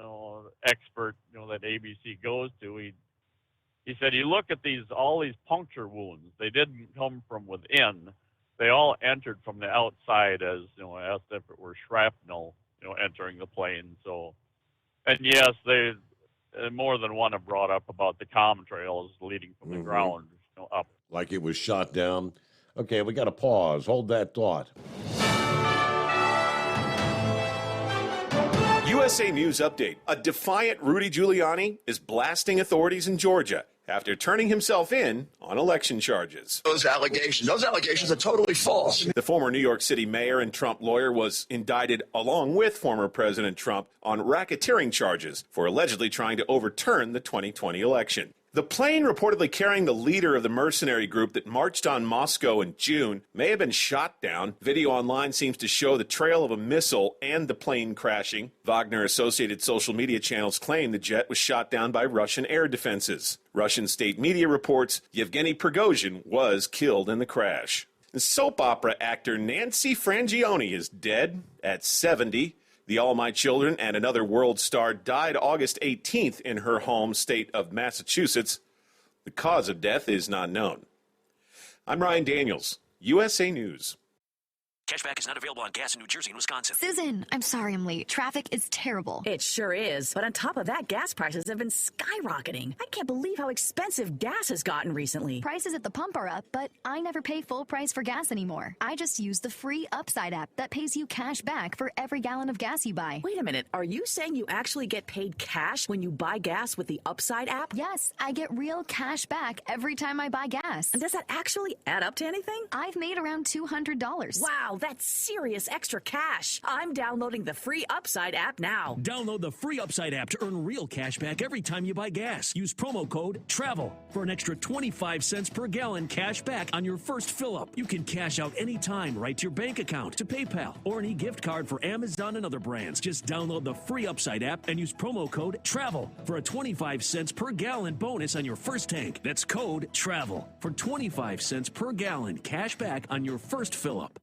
Speaker 2: expert that ABC goes to, he said, you look at all these puncture wounds, they didn't come from within, they all entered from the outside as if it were shrapnel entering the plane. So, and yes, they more than one have brought up about the contrails leading from the ground up.
Speaker 15: Like it was shot down. Okay, we got to pause. Hold that thought.
Speaker 7: USA News Update. A defiant Rudy Giuliani is blasting authorities in Georgia after turning himself in on election charges.
Speaker 8: Those allegations are totally false.
Speaker 7: The former New York City mayor and Trump lawyer was indicted along with former President Trump on racketeering charges for allegedly trying to overturn the 2020 election. The plane reportedly carrying the leader of the mercenary group that marched on Moscow in June may have been shot down. Video online seems to show the trail of a missile and the plane crashing. Wagner-associated social media channels claim the jet was shot down by Russian air defenses. Russian state media reports Yevgeny Prigozhin was killed in the crash. The soap opera actor Nancy Frangioni is dead at 70. The All My Children and Another World star died August 18th in her home state of Massachusetts. The cause of death is not known. I'm Ryan Daniels, USA News.
Speaker 3: Cashback is not available on gas in New Jersey and Wisconsin.
Speaker 6: Susan, I'm sorry I'm late. Traffic is terrible.
Speaker 9: It sure is. But on top of that, gas prices have been skyrocketing. I can't believe how expensive gas has gotten recently.
Speaker 6: Prices at the pump are up, but I never pay full price for gas anymore. I just use the free Upside app that pays you cash back for every gallon of gas you buy.
Speaker 9: Wait a minute. Are you saying you actually get paid cash when you buy gas with the Upside app?
Speaker 6: Yes, I get real cash back every time I buy gas.
Speaker 9: And does that actually add up to anything?
Speaker 6: I've made around $200.
Speaker 9: Wow, that's serious extra cash. I'm downloading the free Upside app now.
Speaker 3: Download the free Upside app to earn real cash back every time you buy gas. Use promo code TRAVEL for an extra 25 cents per gallon cash back on your first fill-up. You can cash out anytime right to your bank account, to PayPal, or an e-gift card for Amazon and other brands. Just download the free Upside app and use promo code TRAVEL for a 25 cents per gallon bonus on your first tank. That's code TRAVEL for 25 cents per gallon cash back on your first fill-up.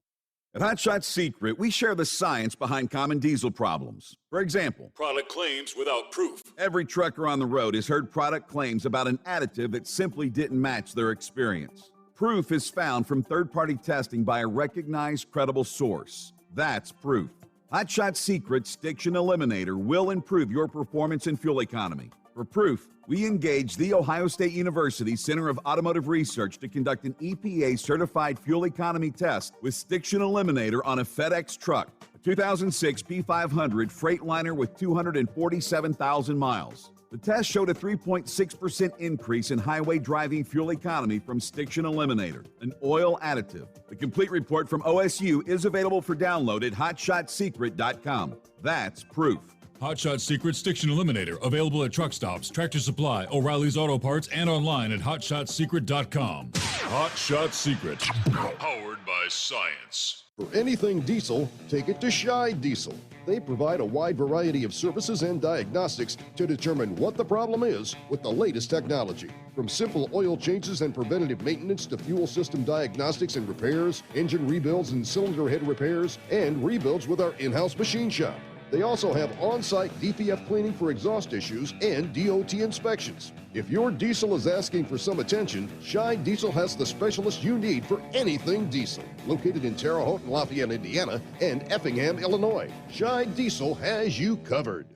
Speaker 12: At Hot Shot Secret, we share the science behind common diesel problems. For example,
Speaker 13: product claims without proof.
Speaker 12: Every trucker on the road has heard product claims about an additive that simply didn't match their experience. Proof is found from third-party testing by a recognized, credible source. That's proof. Hot Shot Secret's Stiction Eliminator will improve your performance and fuel economy. For proof, we engaged the Ohio State University Center of Automotive Research to conduct an EPA-certified fuel economy test with Stiction Eliminator on a FedEx truck, a 2006 P500 Freightliner with 247,000 miles. The test showed a 3.6% increase in highway driving fuel economy from Stiction Eliminator, an oil additive. The complete report from OSU is available for download at hotshotsecret.com. That's proof.
Speaker 13: Hot Shot Secret Stiction Eliminator, available at truck stops, Tractor Supply, O'Reilly's Auto Parts, and online at hotshotsecret.com. Hot Shot Secret, powered by science.
Speaker 11: For anything diesel, take it to Shy Diesel. They provide a wide variety of services and diagnostics to determine what the problem is with the latest technology. From simple oil changes and preventative maintenance to fuel system diagnostics and repairs, engine rebuilds and cylinder head repairs, and rebuilds with our in-house machine shop. They also have on-site DPF cleaning for exhaust issues and DOT inspections. If your diesel is asking for some attention, Shy Diesel has the specialist you need for anything diesel. Located in Terre Haute and Lafayette, Indiana, and Effingham, Illinois, Shy Diesel has you covered.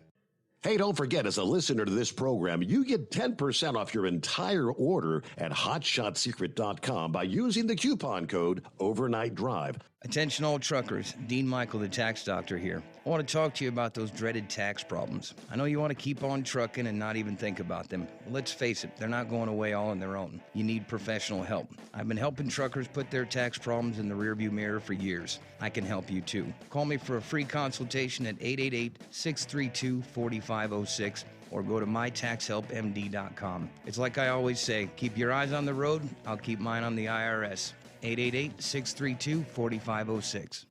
Speaker 15: Hey, don't forget, as a listener to this program, you get 10% off your entire order at hotshotsecret.com by using the coupon code Overnight Drive.
Speaker 14: Attention all truckers, Dean Michael, the tax doctor here. I want to talk to you about those dreaded tax problems. I know you want to keep on trucking and not even think about them. Well, let's face it, they're not going away all on their own. You need professional help. I've been helping truckers put their tax problems in the rearview mirror for years. I can help you too. Call me for a free consultation at 888-632-4506 or go to mytaxhelpmd.com. It's like I always say, keep your eyes on the road, I'll keep mine on the IRS. 888-632-4506.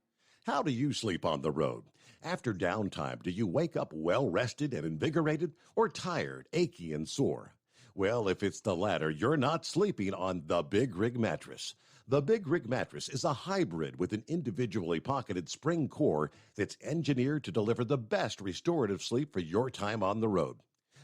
Speaker 15: How do you sleep on the road? After downtime, do you wake up well-rested and invigorated or tired, achy, and sore? Well, if it's the latter, you're not sleeping on the Big Rig Mattress. The Big Rig Mattress is a hybrid with an individually pocketed spring core that's engineered to deliver the best restorative sleep for your time on the road.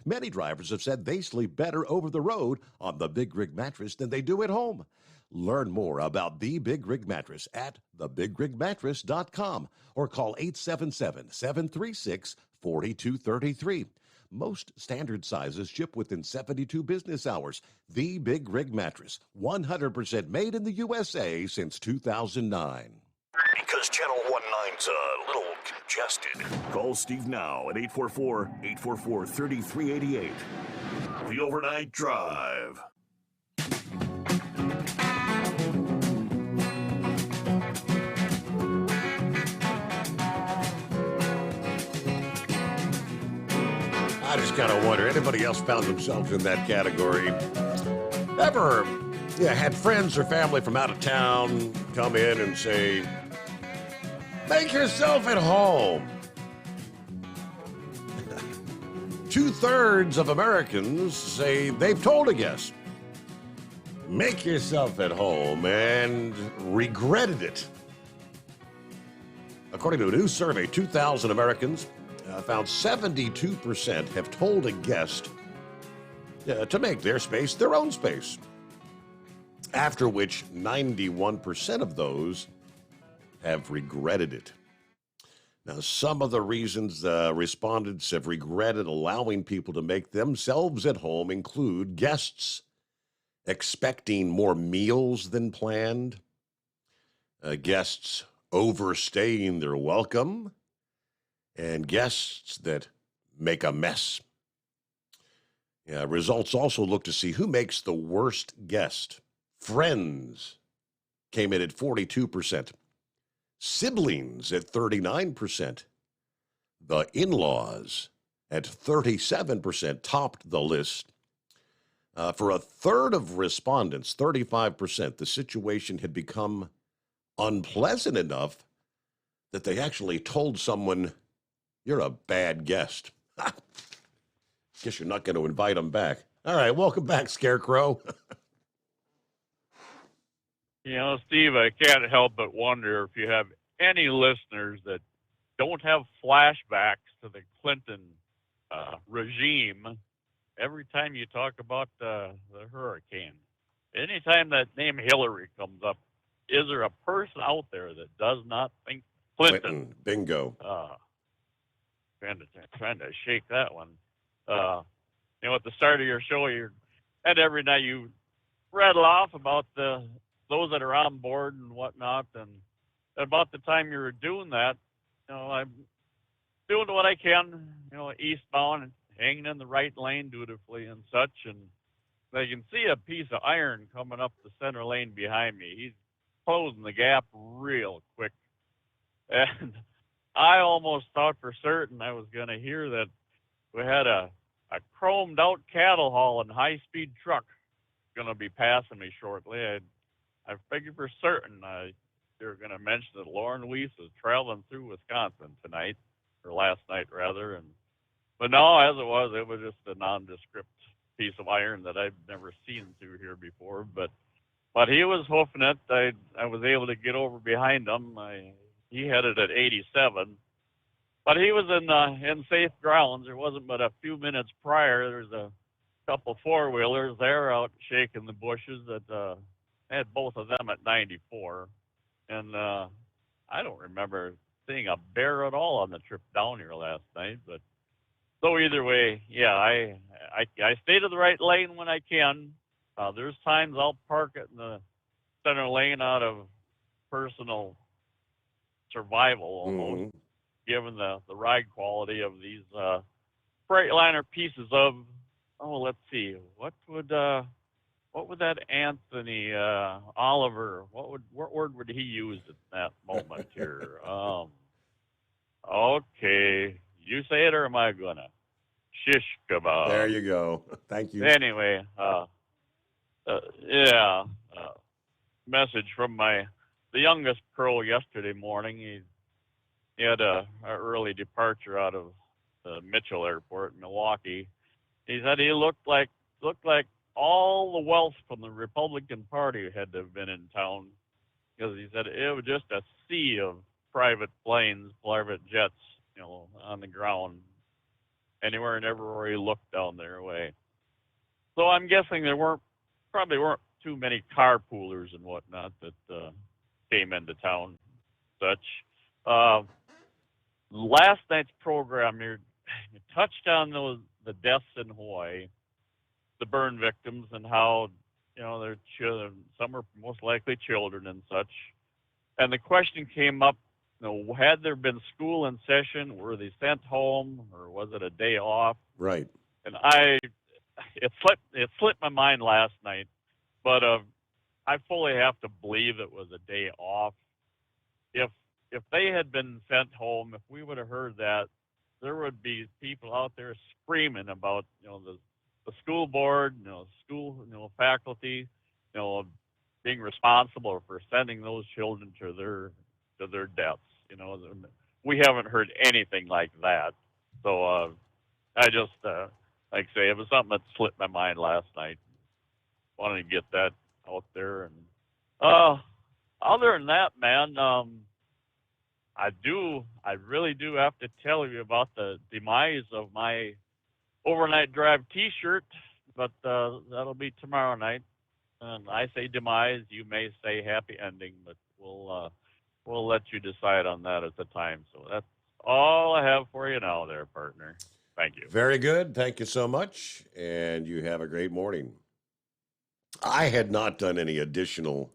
Speaker 15: Many drivers have said they sleep better over the road on the Big Rig Mattress than they do at home. Learn more about the Big Rig Mattress at thebigrigmattress.com or call 877-736-4233. Most standard sizes ship within 72 business hours. The Big Rig Mattress, 100% made in the USA since 2009.
Speaker 17: Because Channel 19's a little congested. Call Steve now at 844-844-3388. The Overnight Drive.
Speaker 15: I just kind of wonder, anybody else found themselves in that category? Ever had friends or family from out of town come in and say, make yourself at home? 2/3 of Americans say they've told a guest, make yourself at home, and regretted it. According to a new survey, 2,000 Americans found 72% have told a guest to make their space their own space, after which 91% of those have regretted it. Now, some of the reasons respondents have regretted allowing people to make themselves at home include guests expecting more meals than planned, guests overstaying their welcome, and guests that make a mess. Results also look to see who makes the worst guest. Friends came in at 42%. Siblings at 39%. The in-laws at 37% topped the list. For a third of respondents, 35%, the situation had become unpleasant enough that they actually told someone, "You're a bad guest." Guess you're not going to invite them back. All right, welcome back, Scarecrow.
Speaker 2: You know, Steve, I can't help but wonder if you have any listeners that don't have flashbacks to the Clinton regime every time you talk about the hurricane. Anytime that name Hillary comes up, is there a person out there that does not think Clinton?
Speaker 15: Bingo.
Speaker 2: Trying to shake that one. You know, at the start of your show, and every night you rattle off about those that are on board and whatnot, and about the time you were doing that, you know, I'm doing what I can, you know, eastbound and hanging in the right lane dutifully and such, and I can see a piece of iron coming up the center lane behind me. He's closing the gap real quick, and I almost thought for certain I was going to hear that we had a chromed out cattle haul and high-speed truck going to be passing me shortly. I figured for certain they were going to mention that Lauren Weiss is traveling through Wisconsin tonight, or last night rather. But no, as it was just a nondescript piece of iron that I've never seen through here before. But he was hoofing it. I was able to get over behind him. He headed at 87. But he was in safe grounds. There wasn't but a few minutes prior. There's a couple four-wheelers there out shaking the bushes that had both of them at 94. And I don't remember seeing a bear at all on the trip down here last night. But so either way, yeah, I stay to the right lane when I can. There's times I'll park it in the center lane out of personal survival almost, given the ride quality of these Freightliner pieces of, let's see, what would that Anthony Oliver, what word would he use at that moment here? Okay, you say it or am I gonna? Shish kebab.
Speaker 15: There you go. Thank you.
Speaker 2: Anyway, message from the youngest crow yesterday morning. He had a early departure out of the Mitchell Airport in Milwaukee. He said he looked like all the wealth from the Republican Party had to have been in town, because he said it was just a sea of private planes, private jets, you know, on the ground, anywhere and everywhere he looked down their way. So I'm guessing there probably weren't too many carpoolers and whatnot that came into town. Such. Last night's program here, you touched on the deaths in Hawaii, the burn victims, and how, you know, their children, some are most likely children and such. And the question came up, you know, had there been school in session, were they sent home, or was it a day off?
Speaker 15: Right.
Speaker 2: And it slipped my mind last night, but I fully have to believe it was a day off. If they had been sent home, if we would have heard that, there would be people out there screaming about, you know, the school board, you know, school, you know, faculty, you know, being responsible for sending those children to their deaths. You know, we haven't heard anything like that. So I just, like I say, it was something that slipped my mind last night. Wanted to get that out there. And other than that, man, I really do have to tell you about the demise of my overnight drive T-shirt, but that'll be tomorrow night. And I say demise, you may say happy ending, but we'll let you decide on that at the time. So that's all I have for you now there, partner. Thank you.
Speaker 15: Very good. Thank you so much. And you have a great morning. I had not done any additional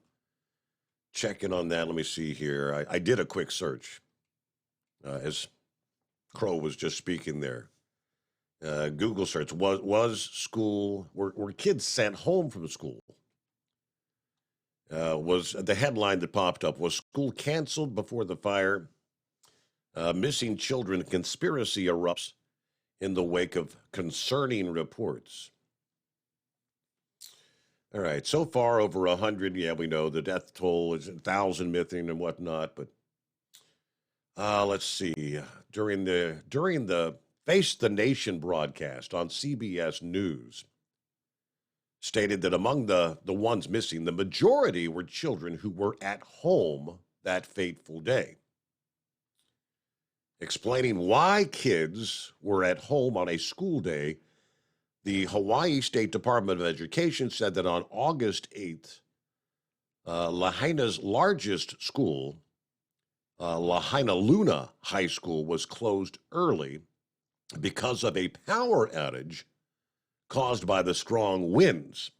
Speaker 15: checking on that. Let me see here. I did a quick search as Crow was just speaking there. Google search. Was school, were kids sent home from school? Was the headline that popped up, was school canceled before the fire? Missing children conspiracy erupts in the wake of concerning reports. All right, so far over 100. Yeah, we know the death toll is 1,000 missing and whatnot. But let's see. During the Face the Nation broadcast on CBS News, stated that among the ones missing, the majority were children who were at home that fateful day. Explaining why kids were at home on a school day, the Hawaii State Department of Education said that on August 8th, Lahaina's largest school, Lahaina Luna High School, was closed early because of a power outage caused by the strong winds.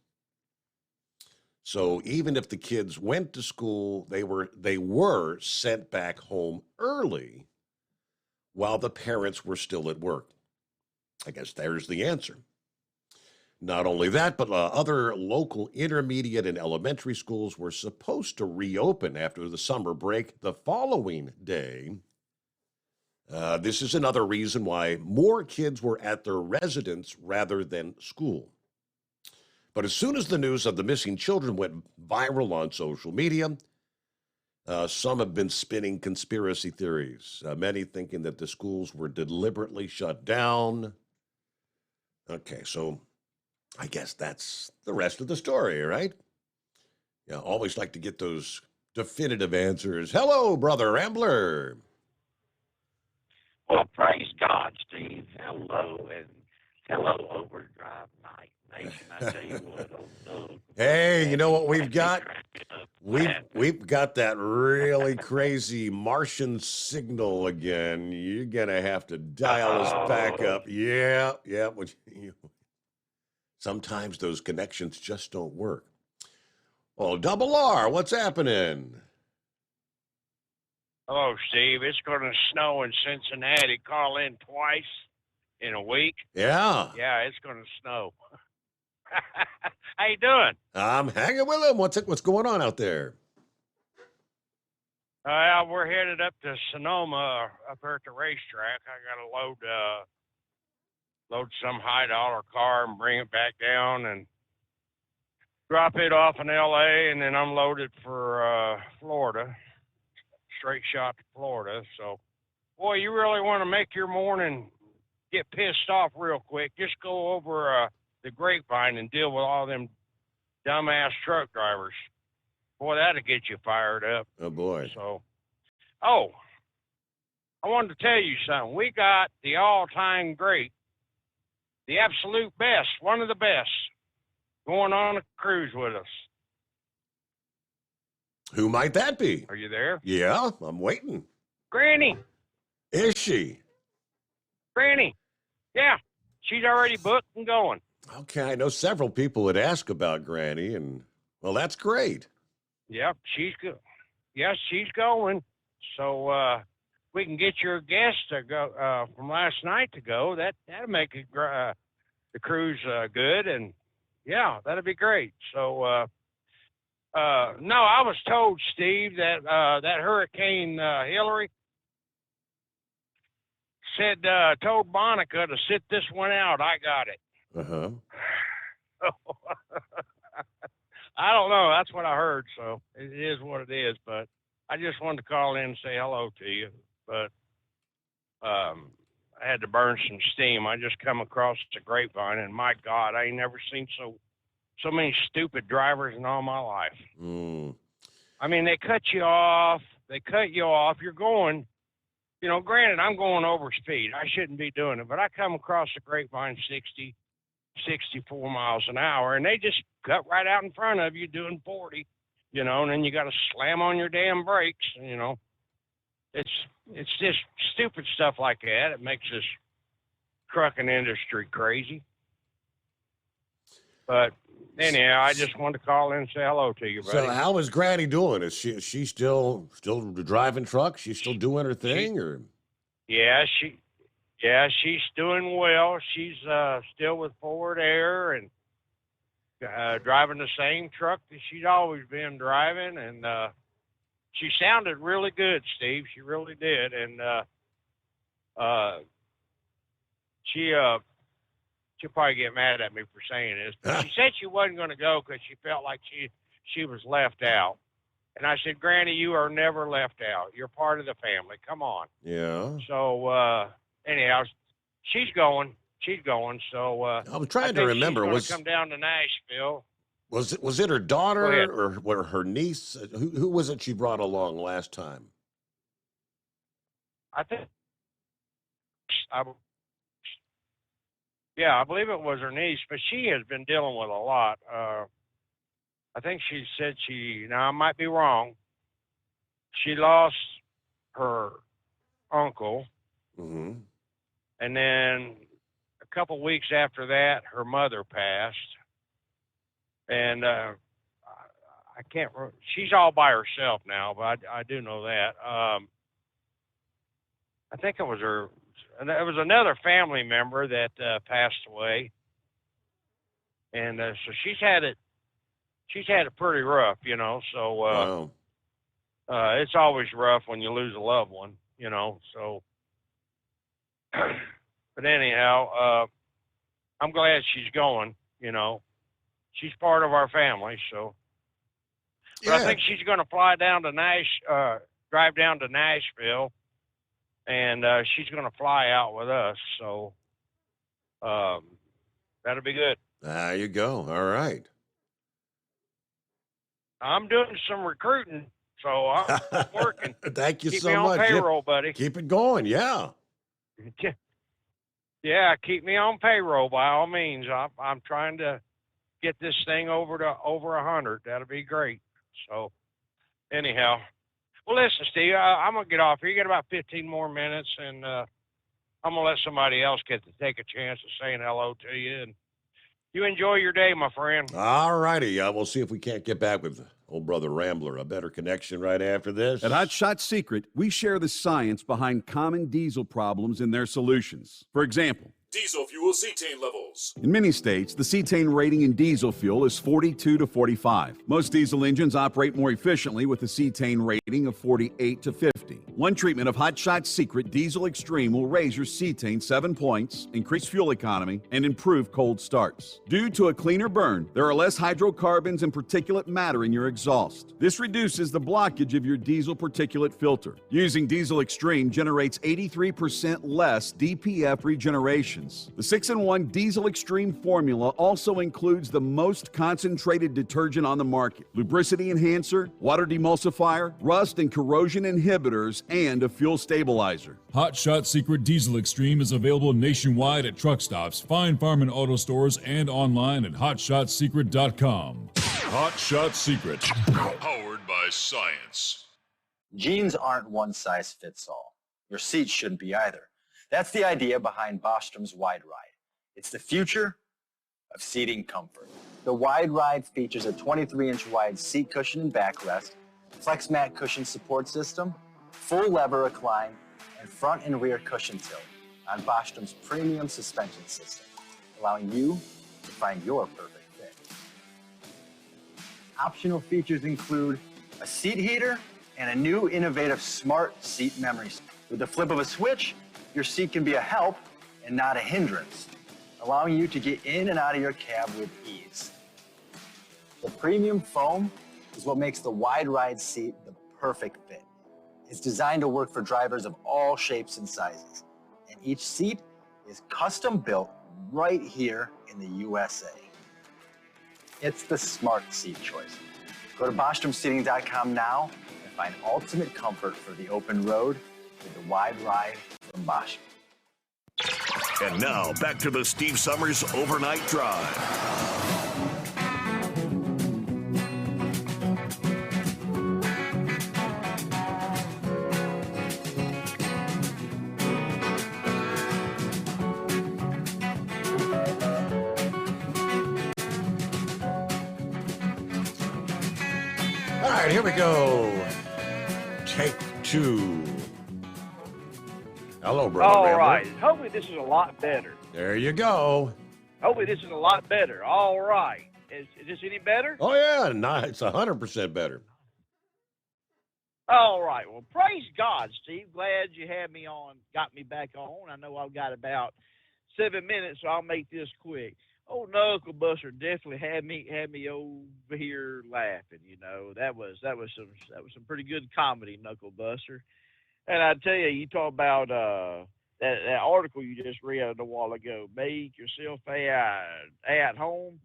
Speaker 15: So even if the kids went to school, they were sent back home early while the parents were still at work. I guess there's the answer. Not only that, but other local intermediate and elementary schools were supposed to reopen after the summer break the following day. This is another reason why more kids were at their residence rather than school. But as soon as the news of the missing children went viral on social media, some have been spinning conspiracy theories, many thinking that the schools were deliberately shut down. Okay, so I guess that's the rest of the story, right? Yeah, always like to get those definitive answers. Hello, Brother Rambler.
Speaker 5: Well, praise God, Steve. Hello, and hello, Overdrive Night Nation. I tell you what,
Speaker 15: Hey, you know what we've got? We've got that really crazy Martian signal again. You're gonna have to dial us back up. Yeah. Sometimes those connections just don't work. Oh, Double R, what's happening?
Speaker 10: Hello, Steve. It's going to snow in Cincinnati. Call in twice in a week.
Speaker 15: Yeah.
Speaker 10: Yeah, it's going to snow. How you doing?
Speaker 15: I'm hanging with him. What's going on out there?
Speaker 10: We're headed up to Sonoma, up here at the racetrack. I got to load some high-dollar car and bring it back down and drop it off in L.A. and then unload it for Florida. Straight shot to Florida. So, boy, you really want to make your morning get pissed off real quick. Just go over the grapevine and deal with all them dumbass truck drivers. Boy, that'll get you fired up.
Speaker 15: Oh, boy.
Speaker 10: So, I wanted to tell you something. We got the all-time great, the absolute best, one of the best, going on a cruise with us.
Speaker 15: Who might that be?
Speaker 10: Are you there?
Speaker 15: Yeah, I'm waiting.
Speaker 10: Granny.
Speaker 15: Is she?
Speaker 10: Granny. Yeah, she's already booked and going.
Speaker 15: Okay, I know several people would ask about Granny, and, well, that's great.
Speaker 10: Yep, she's good. Yes, she's going. So we can get your guest to go from last night to go. That'll make it, the cruise good, and, yeah, that'll be great. So, no, I was told, Steve, that that Hurricane Hillary told Monica to sit this one out. I got it.
Speaker 15: Uh-huh.
Speaker 10: I don't know. That's what I heard. So it is what it is. But I just wanted to call in and say hello to you. But I had to burn some steam. I just come across the grapevine, and my God, I ain't never seen so many stupid drivers in all my life.
Speaker 15: Mm.
Speaker 10: I mean, they cut you off. You're going You know, granted, I'm going over speed. I shouldn't be doing it, but I come across the grapevine 60, 64 miles an hour, and they just cut right out in front of you doing 40, you know, and then you got to slam on your damn brakes, you know. It's just stupid stuff like that. It makes this trucking industry crazy. But anyhow, I just wanted to call in and say hello to you, buddy.
Speaker 15: So how is Granny doing? Is she still driving trucks? She's still doing her thing, or?
Speaker 10: Yeah, she's doing well. She's still with Forward Air and driving the same truck that she's always been driving, and she sounded really good, Steve. She really did, and she'll probably get mad at me for saying this, but she said she wasn't going to go because she felt like she was left out. And I said, Granny, you are never left out. You're part of the family. Come on.
Speaker 15: Yeah.
Speaker 10: So anyhow, she's going. So
Speaker 15: I was trying to remember.
Speaker 10: Was come down to Nashville?
Speaker 15: Was it her daughter or her niece? Who was it she brought along last time?
Speaker 10: I think. I believe it was her niece, but she has been dealing with a lot. I think she said now I might be wrong. She lost her uncle.
Speaker 15: Mm-hmm.
Speaker 10: And then a couple weeks after that, her mother passed. And I can't remember. She's all by herself now, but I do know that. I think it was her. It was another family member that passed away. And so she's had it pretty rough, you know. So
Speaker 15: wow.
Speaker 10: It's always rough when you lose a loved one, you know. So, but anyhow, I'm glad she's going. You know, she's part of our family. So, but I think she's going to fly down to drive down to Nashville, and she's going to fly out with us. So, that'll be good.
Speaker 15: There you go. All right.
Speaker 10: I'm doing some recruiting, so I'm working.
Speaker 15: Thank you
Speaker 10: keep
Speaker 15: so
Speaker 10: me on
Speaker 15: much.
Speaker 10: payroll, buddy.
Speaker 15: Keep it going. Yeah.
Speaker 10: Yeah, keep me on payroll by all means. I'm trying to get this thing over 100. That'll be great. So, anyhow, well, listen, Steve, I'm gonna get off here. You got about 15 more minutes, and I'm gonna let somebody else get to take a chance of saying hello to you. And you enjoy your day, my friend.
Speaker 15: All righty. We'll see if we can't get back with old brother Rambler. A better connection right after this.
Speaker 12: At Hot Shot Secret, we share the science behind common diesel problems and their solutions. For example,
Speaker 13: Diesel fuel cetane levels.
Speaker 12: in many states, the cetane rating in diesel fuel is 42 to 45. Most diesel engines operate more efficiently with a cetane rating of 48 to 50. One treatment of Hot Shot Secret Diesel Extreme will raise your cetane 7 points, increase fuel economy, and improve cold starts. Due to a cleaner burn, there are less hydrocarbons and particulate matter in your exhaust. This reduces the blockage of your diesel particulate filter. Using Diesel Extreme generates 83% less DPF regeneration. The 6-in-1 Diesel Extreme formula also includes the most concentrated detergent on the market, lubricity enhancer, water demulsifier, rust and corrosion inhibitors, and a fuel stabilizer.
Speaker 13: Hot Shot Secret Diesel Extreme is available nationwide at truck stops, Fine Farm and auto stores, and online at hotshotsecret.com. Hot Shot Secret, powered by science.
Speaker 4: Jeans aren't one size fits all. Your seats shouldn't be either. That's the idea behind Bostrom's Wide Ride. It's the future of seating comfort. The Wide Ride features a 23-inch wide seat cushion and backrest, flex mat cushion support system, full lever recline, and front and rear cushion tilt on Bostrom's premium suspension system, allowing you to find your perfect fit. Optional features include a seat heater and a new innovative smart seat memory. With the flip of a switch, your seat can be a help and not a hindrance, allowing you to get in and out of your cab with ease. The premium foam is what makes the Wide Ride seat the perfect fit. It's designed to work for drivers of all shapes and sizes, and each seat is custom built right here in the USA. It's the smart seat choice. Go to BostromSeating.com now and find ultimate comfort for the open road with the wide ride from Bosch.
Speaker 17: And now, back to the Steve Summers Overnight Drive.
Speaker 15: All right, here we go. Take two. Hello, Brother
Speaker 16: All
Speaker 15: Rambler.
Speaker 16: right. Hopefully this is a lot better.
Speaker 15: There you go.
Speaker 16: Hopefully this is a lot better. All right. Is this any better?
Speaker 15: Oh, yeah, it's 100% better.
Speaker 16: All right. Well, praise God, Steve. Glad you had me on, got me back on. I know I've got about 7 minutes, so I'll make this quick. Old Knuckle Buster definitely had me over here laughing. You know, that was some pretty good comedy, Knuckle Buster. And I tell you, you talk about that article you just read a while ago. Make yourself at home.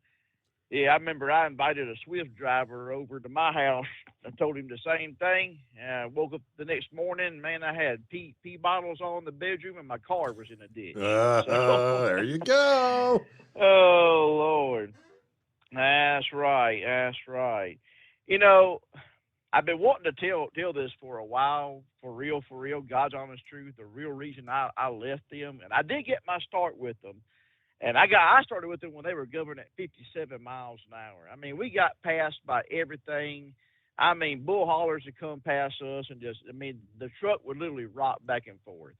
Speaker 16: Yeah, I remember I invited a Swift driver over to my house. I told him the same thing. I woke up the next morning, man, I had pee bottles all in the bedroom, and my car was in a ditch.
Speaker 15: There you go.
Speaker 16: Oh, Lord. That's right. That's right. You know, I've been wanting to tell this for a while, for real, God's honest truth, the real reason I left them. And I did get my start with them. And I started with them when they were governed at 57 miles an hour. I mean, we got passed by everything. I mean, bull haulers would come past us and the truck would literally rock back and forth.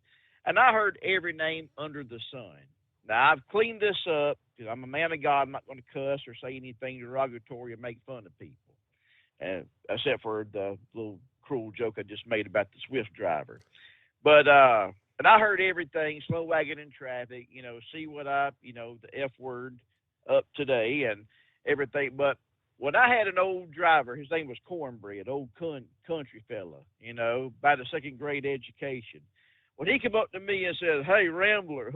Speaker 16: And I heard every name under the sun. Now, I've cleaned this up because I'm a man of God. I'm not going to cuss or say anything derogatory or make fun of people, except for the little cruel joke I just made about the Swift driver. But and I heard everything, slow wagon in traffic, you know, see what up, you know, the F word up today and everything. But when I had an old driver, his name was Cornbread, old country fella, you know, by the second grade education. When he came up to me and said, "Hey, Rambler,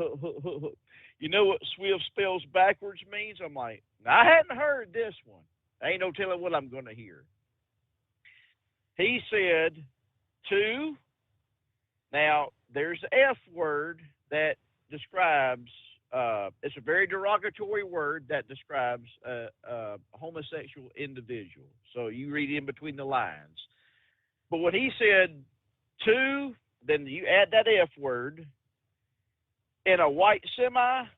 Speaker 16: you know what Swift spells backwards means?" I'm like, I hadn't heard this one. Ain't no telling what I'm going to hear. He said, "two." Now, there's the F word that describes, it's a very derogatory word that describes a homosexual individual. So you read in between the lines. But when he said two, then you add that F word in a white semi,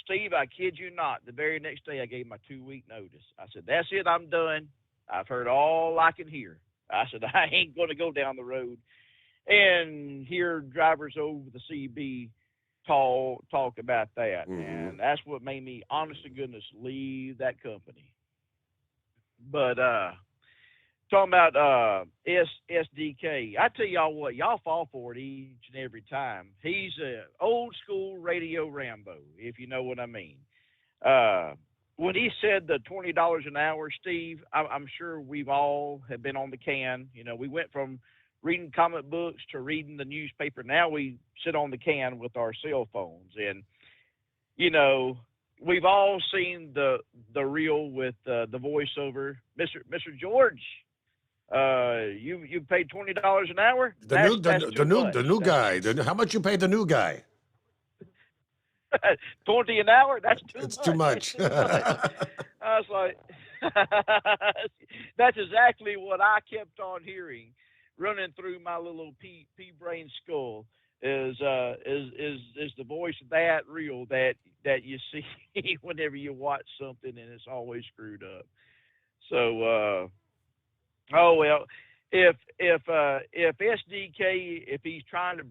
Speaker 16: Steve, I kid you not, the very next day I gave my 2-week notice. I said, that's it, I'm done. I've heard all I can hear. I said, I ain't going to go down the road and hear drivers over the CB talk about that. Mm-hmm. And that's what made me, honest to goodness, leave that company. But talking about SDK, I tell y'all what, y'all fall for it each and every time. He's an old school radio Rambo, if you know what I mean. When he said the $20 an hour, Steve, I'm sure we've all have been on the can. You know, we went from reading comic books to reading the newspaper. Now we sit on the can with our cell phones. And, you know, we've all seen the reel with the voiceover. Mr. George, you paid $20 an hour?
Speaker 15: The new guy. How much you paid the new guy?
Speaker 16: 20 an hour? That's too much.
Speaker 15: It's too much.
Speaker 16: I was like, that's exactly what I kept on hearing running through my little pea brain skull is the voice of that reel that you see whenever you watch something, and it's always screwed up. So, oh well, if SDK, if he's trying to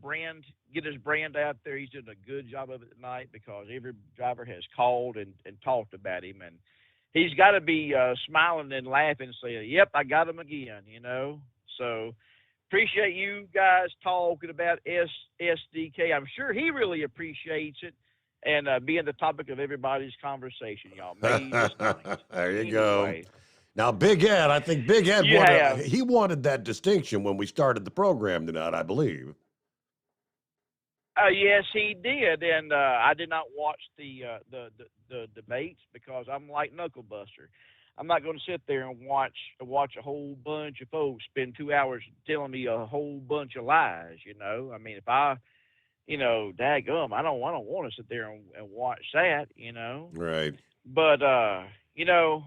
Speaker 16: get his brand out there, he's doing a good job of it tonight, because every driver has called and talked about him, and he's got to be smiling and laughing and saying, "Yep, I got him again," you know. So appreciate you guys talking about SDK. I'm sure he really appreciates it, and being the topic of everybody's conversation, y'all.
Speaker 15: There you go. Now, Big Ed, I think Big Ed wanted that distinction when we started the program tonight, I believe.
Speaker 16: Yes, he did, and I did not watch the debates because I'm like Knuckle Buster. I'm not going to sit there and watch a whole bunch of folks spend 2 hours telling me a whole bunch of lies. You know, I mean, if I, you know, daggum, I don't want to sit there and watch that. You know,
Speaker 15: Right.
Speaker 16: but you know,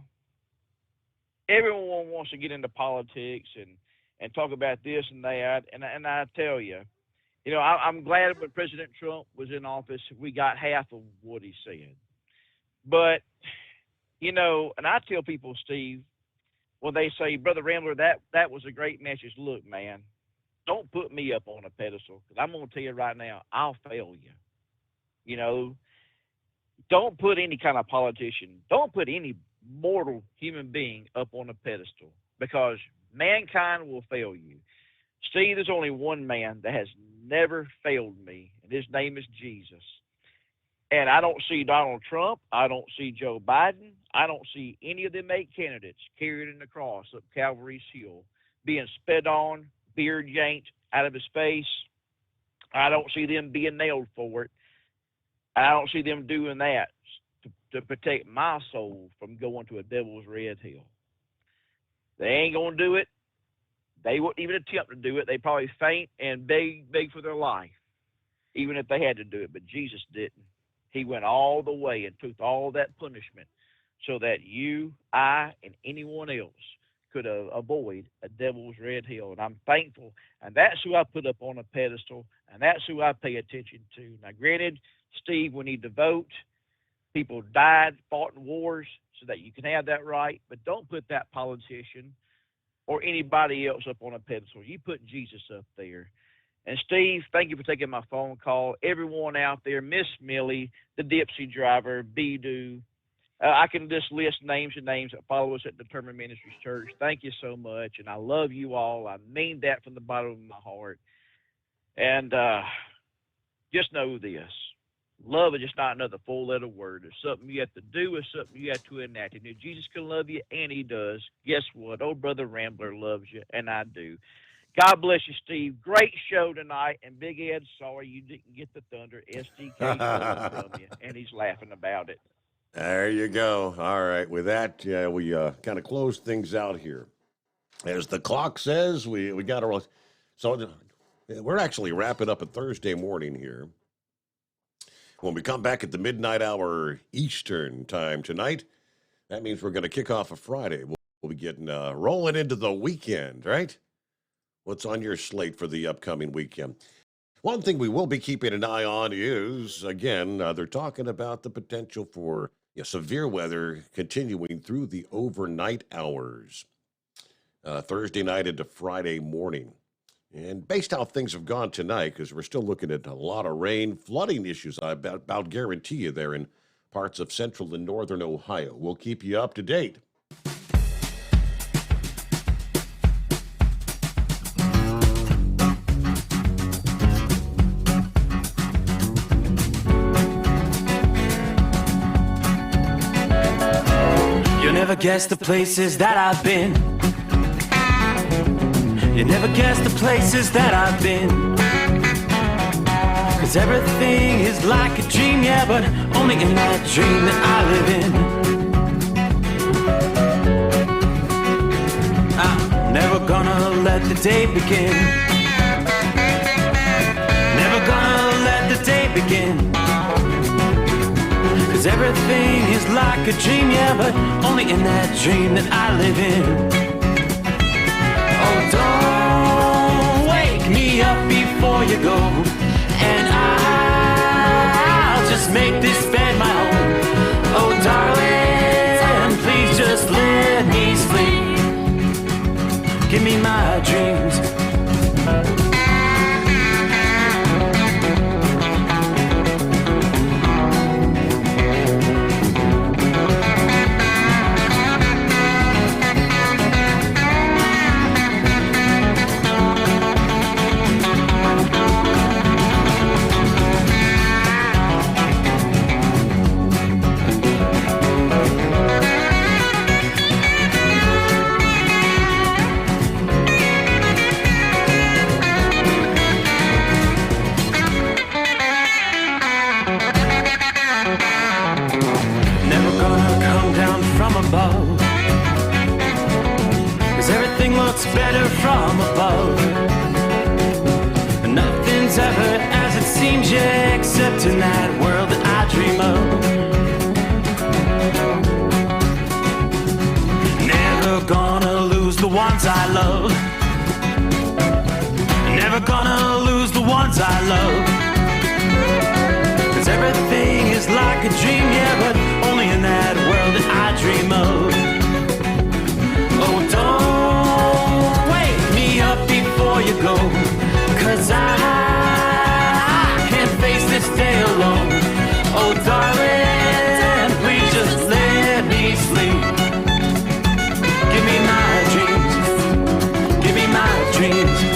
Speaker 16: everyone wants to get into politics and talk about this and that, and I tell you, you know, I'm glad when President Trump was in office, we got half of what he said. But, you know, and I tell people, Steve, when they say, Brother Rambler, that was a great message. Look, man, don't put me up on a pedestal, because I'm going to tell you right now, I'll fail you. You know, don't put any kind of politician, don't put any mortal human being up on a pedestal, because mankind will fail you. Steve, there's only one man that has never failed me, and his name is Jesus. And I don't see Donald Trump. I don't see Joe Biden. I don't see any of them 8 candidates carrying the cross up Calvary's Hill, being spit on, beard yanked out of his face. I don't see them being nailed for it. I don't see them doing that to protect my soul from going to a devil's red hell. They ain't going to do it. They wouldn't even attempt to do it. They probably faint and beg for their life, even if they had to do it. But Jesus didn't. He went all the way and took all that punishment so that you, I, and anyone else could avoid a devil's red hell. And I'm thankful. And that's who I put up on a pedestal, and that's who I pay attention to. Now, granted, Steve, we need to vote. People died, fought in wars so that you can have that right. But don't put that politician or anybody else up on a pedestal. You put Jesus up there. And Steve, thank you for taking my phone call. Everyone out there, Miss Millie, the Dipsy driver, Bidu. I can just list names and names that follow us at Determined Ministries Church. Thank you so much, and I love you all. I mean that from the bottom of my heart. And just know this. Love is just not another four-letter word. It's something you have to do. It's something you have to enact. And if Jesus can love you, and he does, guess what? Old Brother Rambler loves you, and I do. God bless you, Steve. Great show tonight. And Big Ed, sorry you didn't get the thunder. SDK from you, and he's laughing about it.
Speaker 15: There you go. All right. With that, we kind of close things out here. As the clock says, we got to roll. So we're actually wrapping up a Thursday morning here. When we come back at the midnight hour Eastern time tonight, that means we're going to kick off a Friday. We'll be getting rolling into the weekend, right? What's on your slate for the upcoming weekend? One thing we will be keeping an eye on is, again, they're talking about the potential for severe weather continuing through the overnight hours, Thursday night into Friday morning. And based how things have gone tonight, because we're still looking at a lot of rain, flooding issues, I about guarantee you there in parts of central and northern Ohio. We'll keep you up to date.
Speaker 18: You'll never guess the places that I've been. You never guess the places that I've been. 'Cause everything is like a dream, yeah, but only in that dream that I live in. I'm never gonna let the day begin. Never gonna let the day begin. 'Cause everything is like a dream, yeah, but only in that dream that I live in. Oh, don't wake me up before you go, and I'll just make this bed my home. Oh, darling, please just let me sleep. Give me my dreams. it's better from above. Nothing's ever as it seems, yeah, except in that world that I dream of. Never gonna lose the ones I love. Never gonna lose the ones I love. 'Cause everything is like a dream, yeah, but only in that world that I dream of. Oh, don't wake me up before you go, 'cause I can't face this day alone. Oh, darling, please just let me sleep. Give me my dreams. Give me my dreams.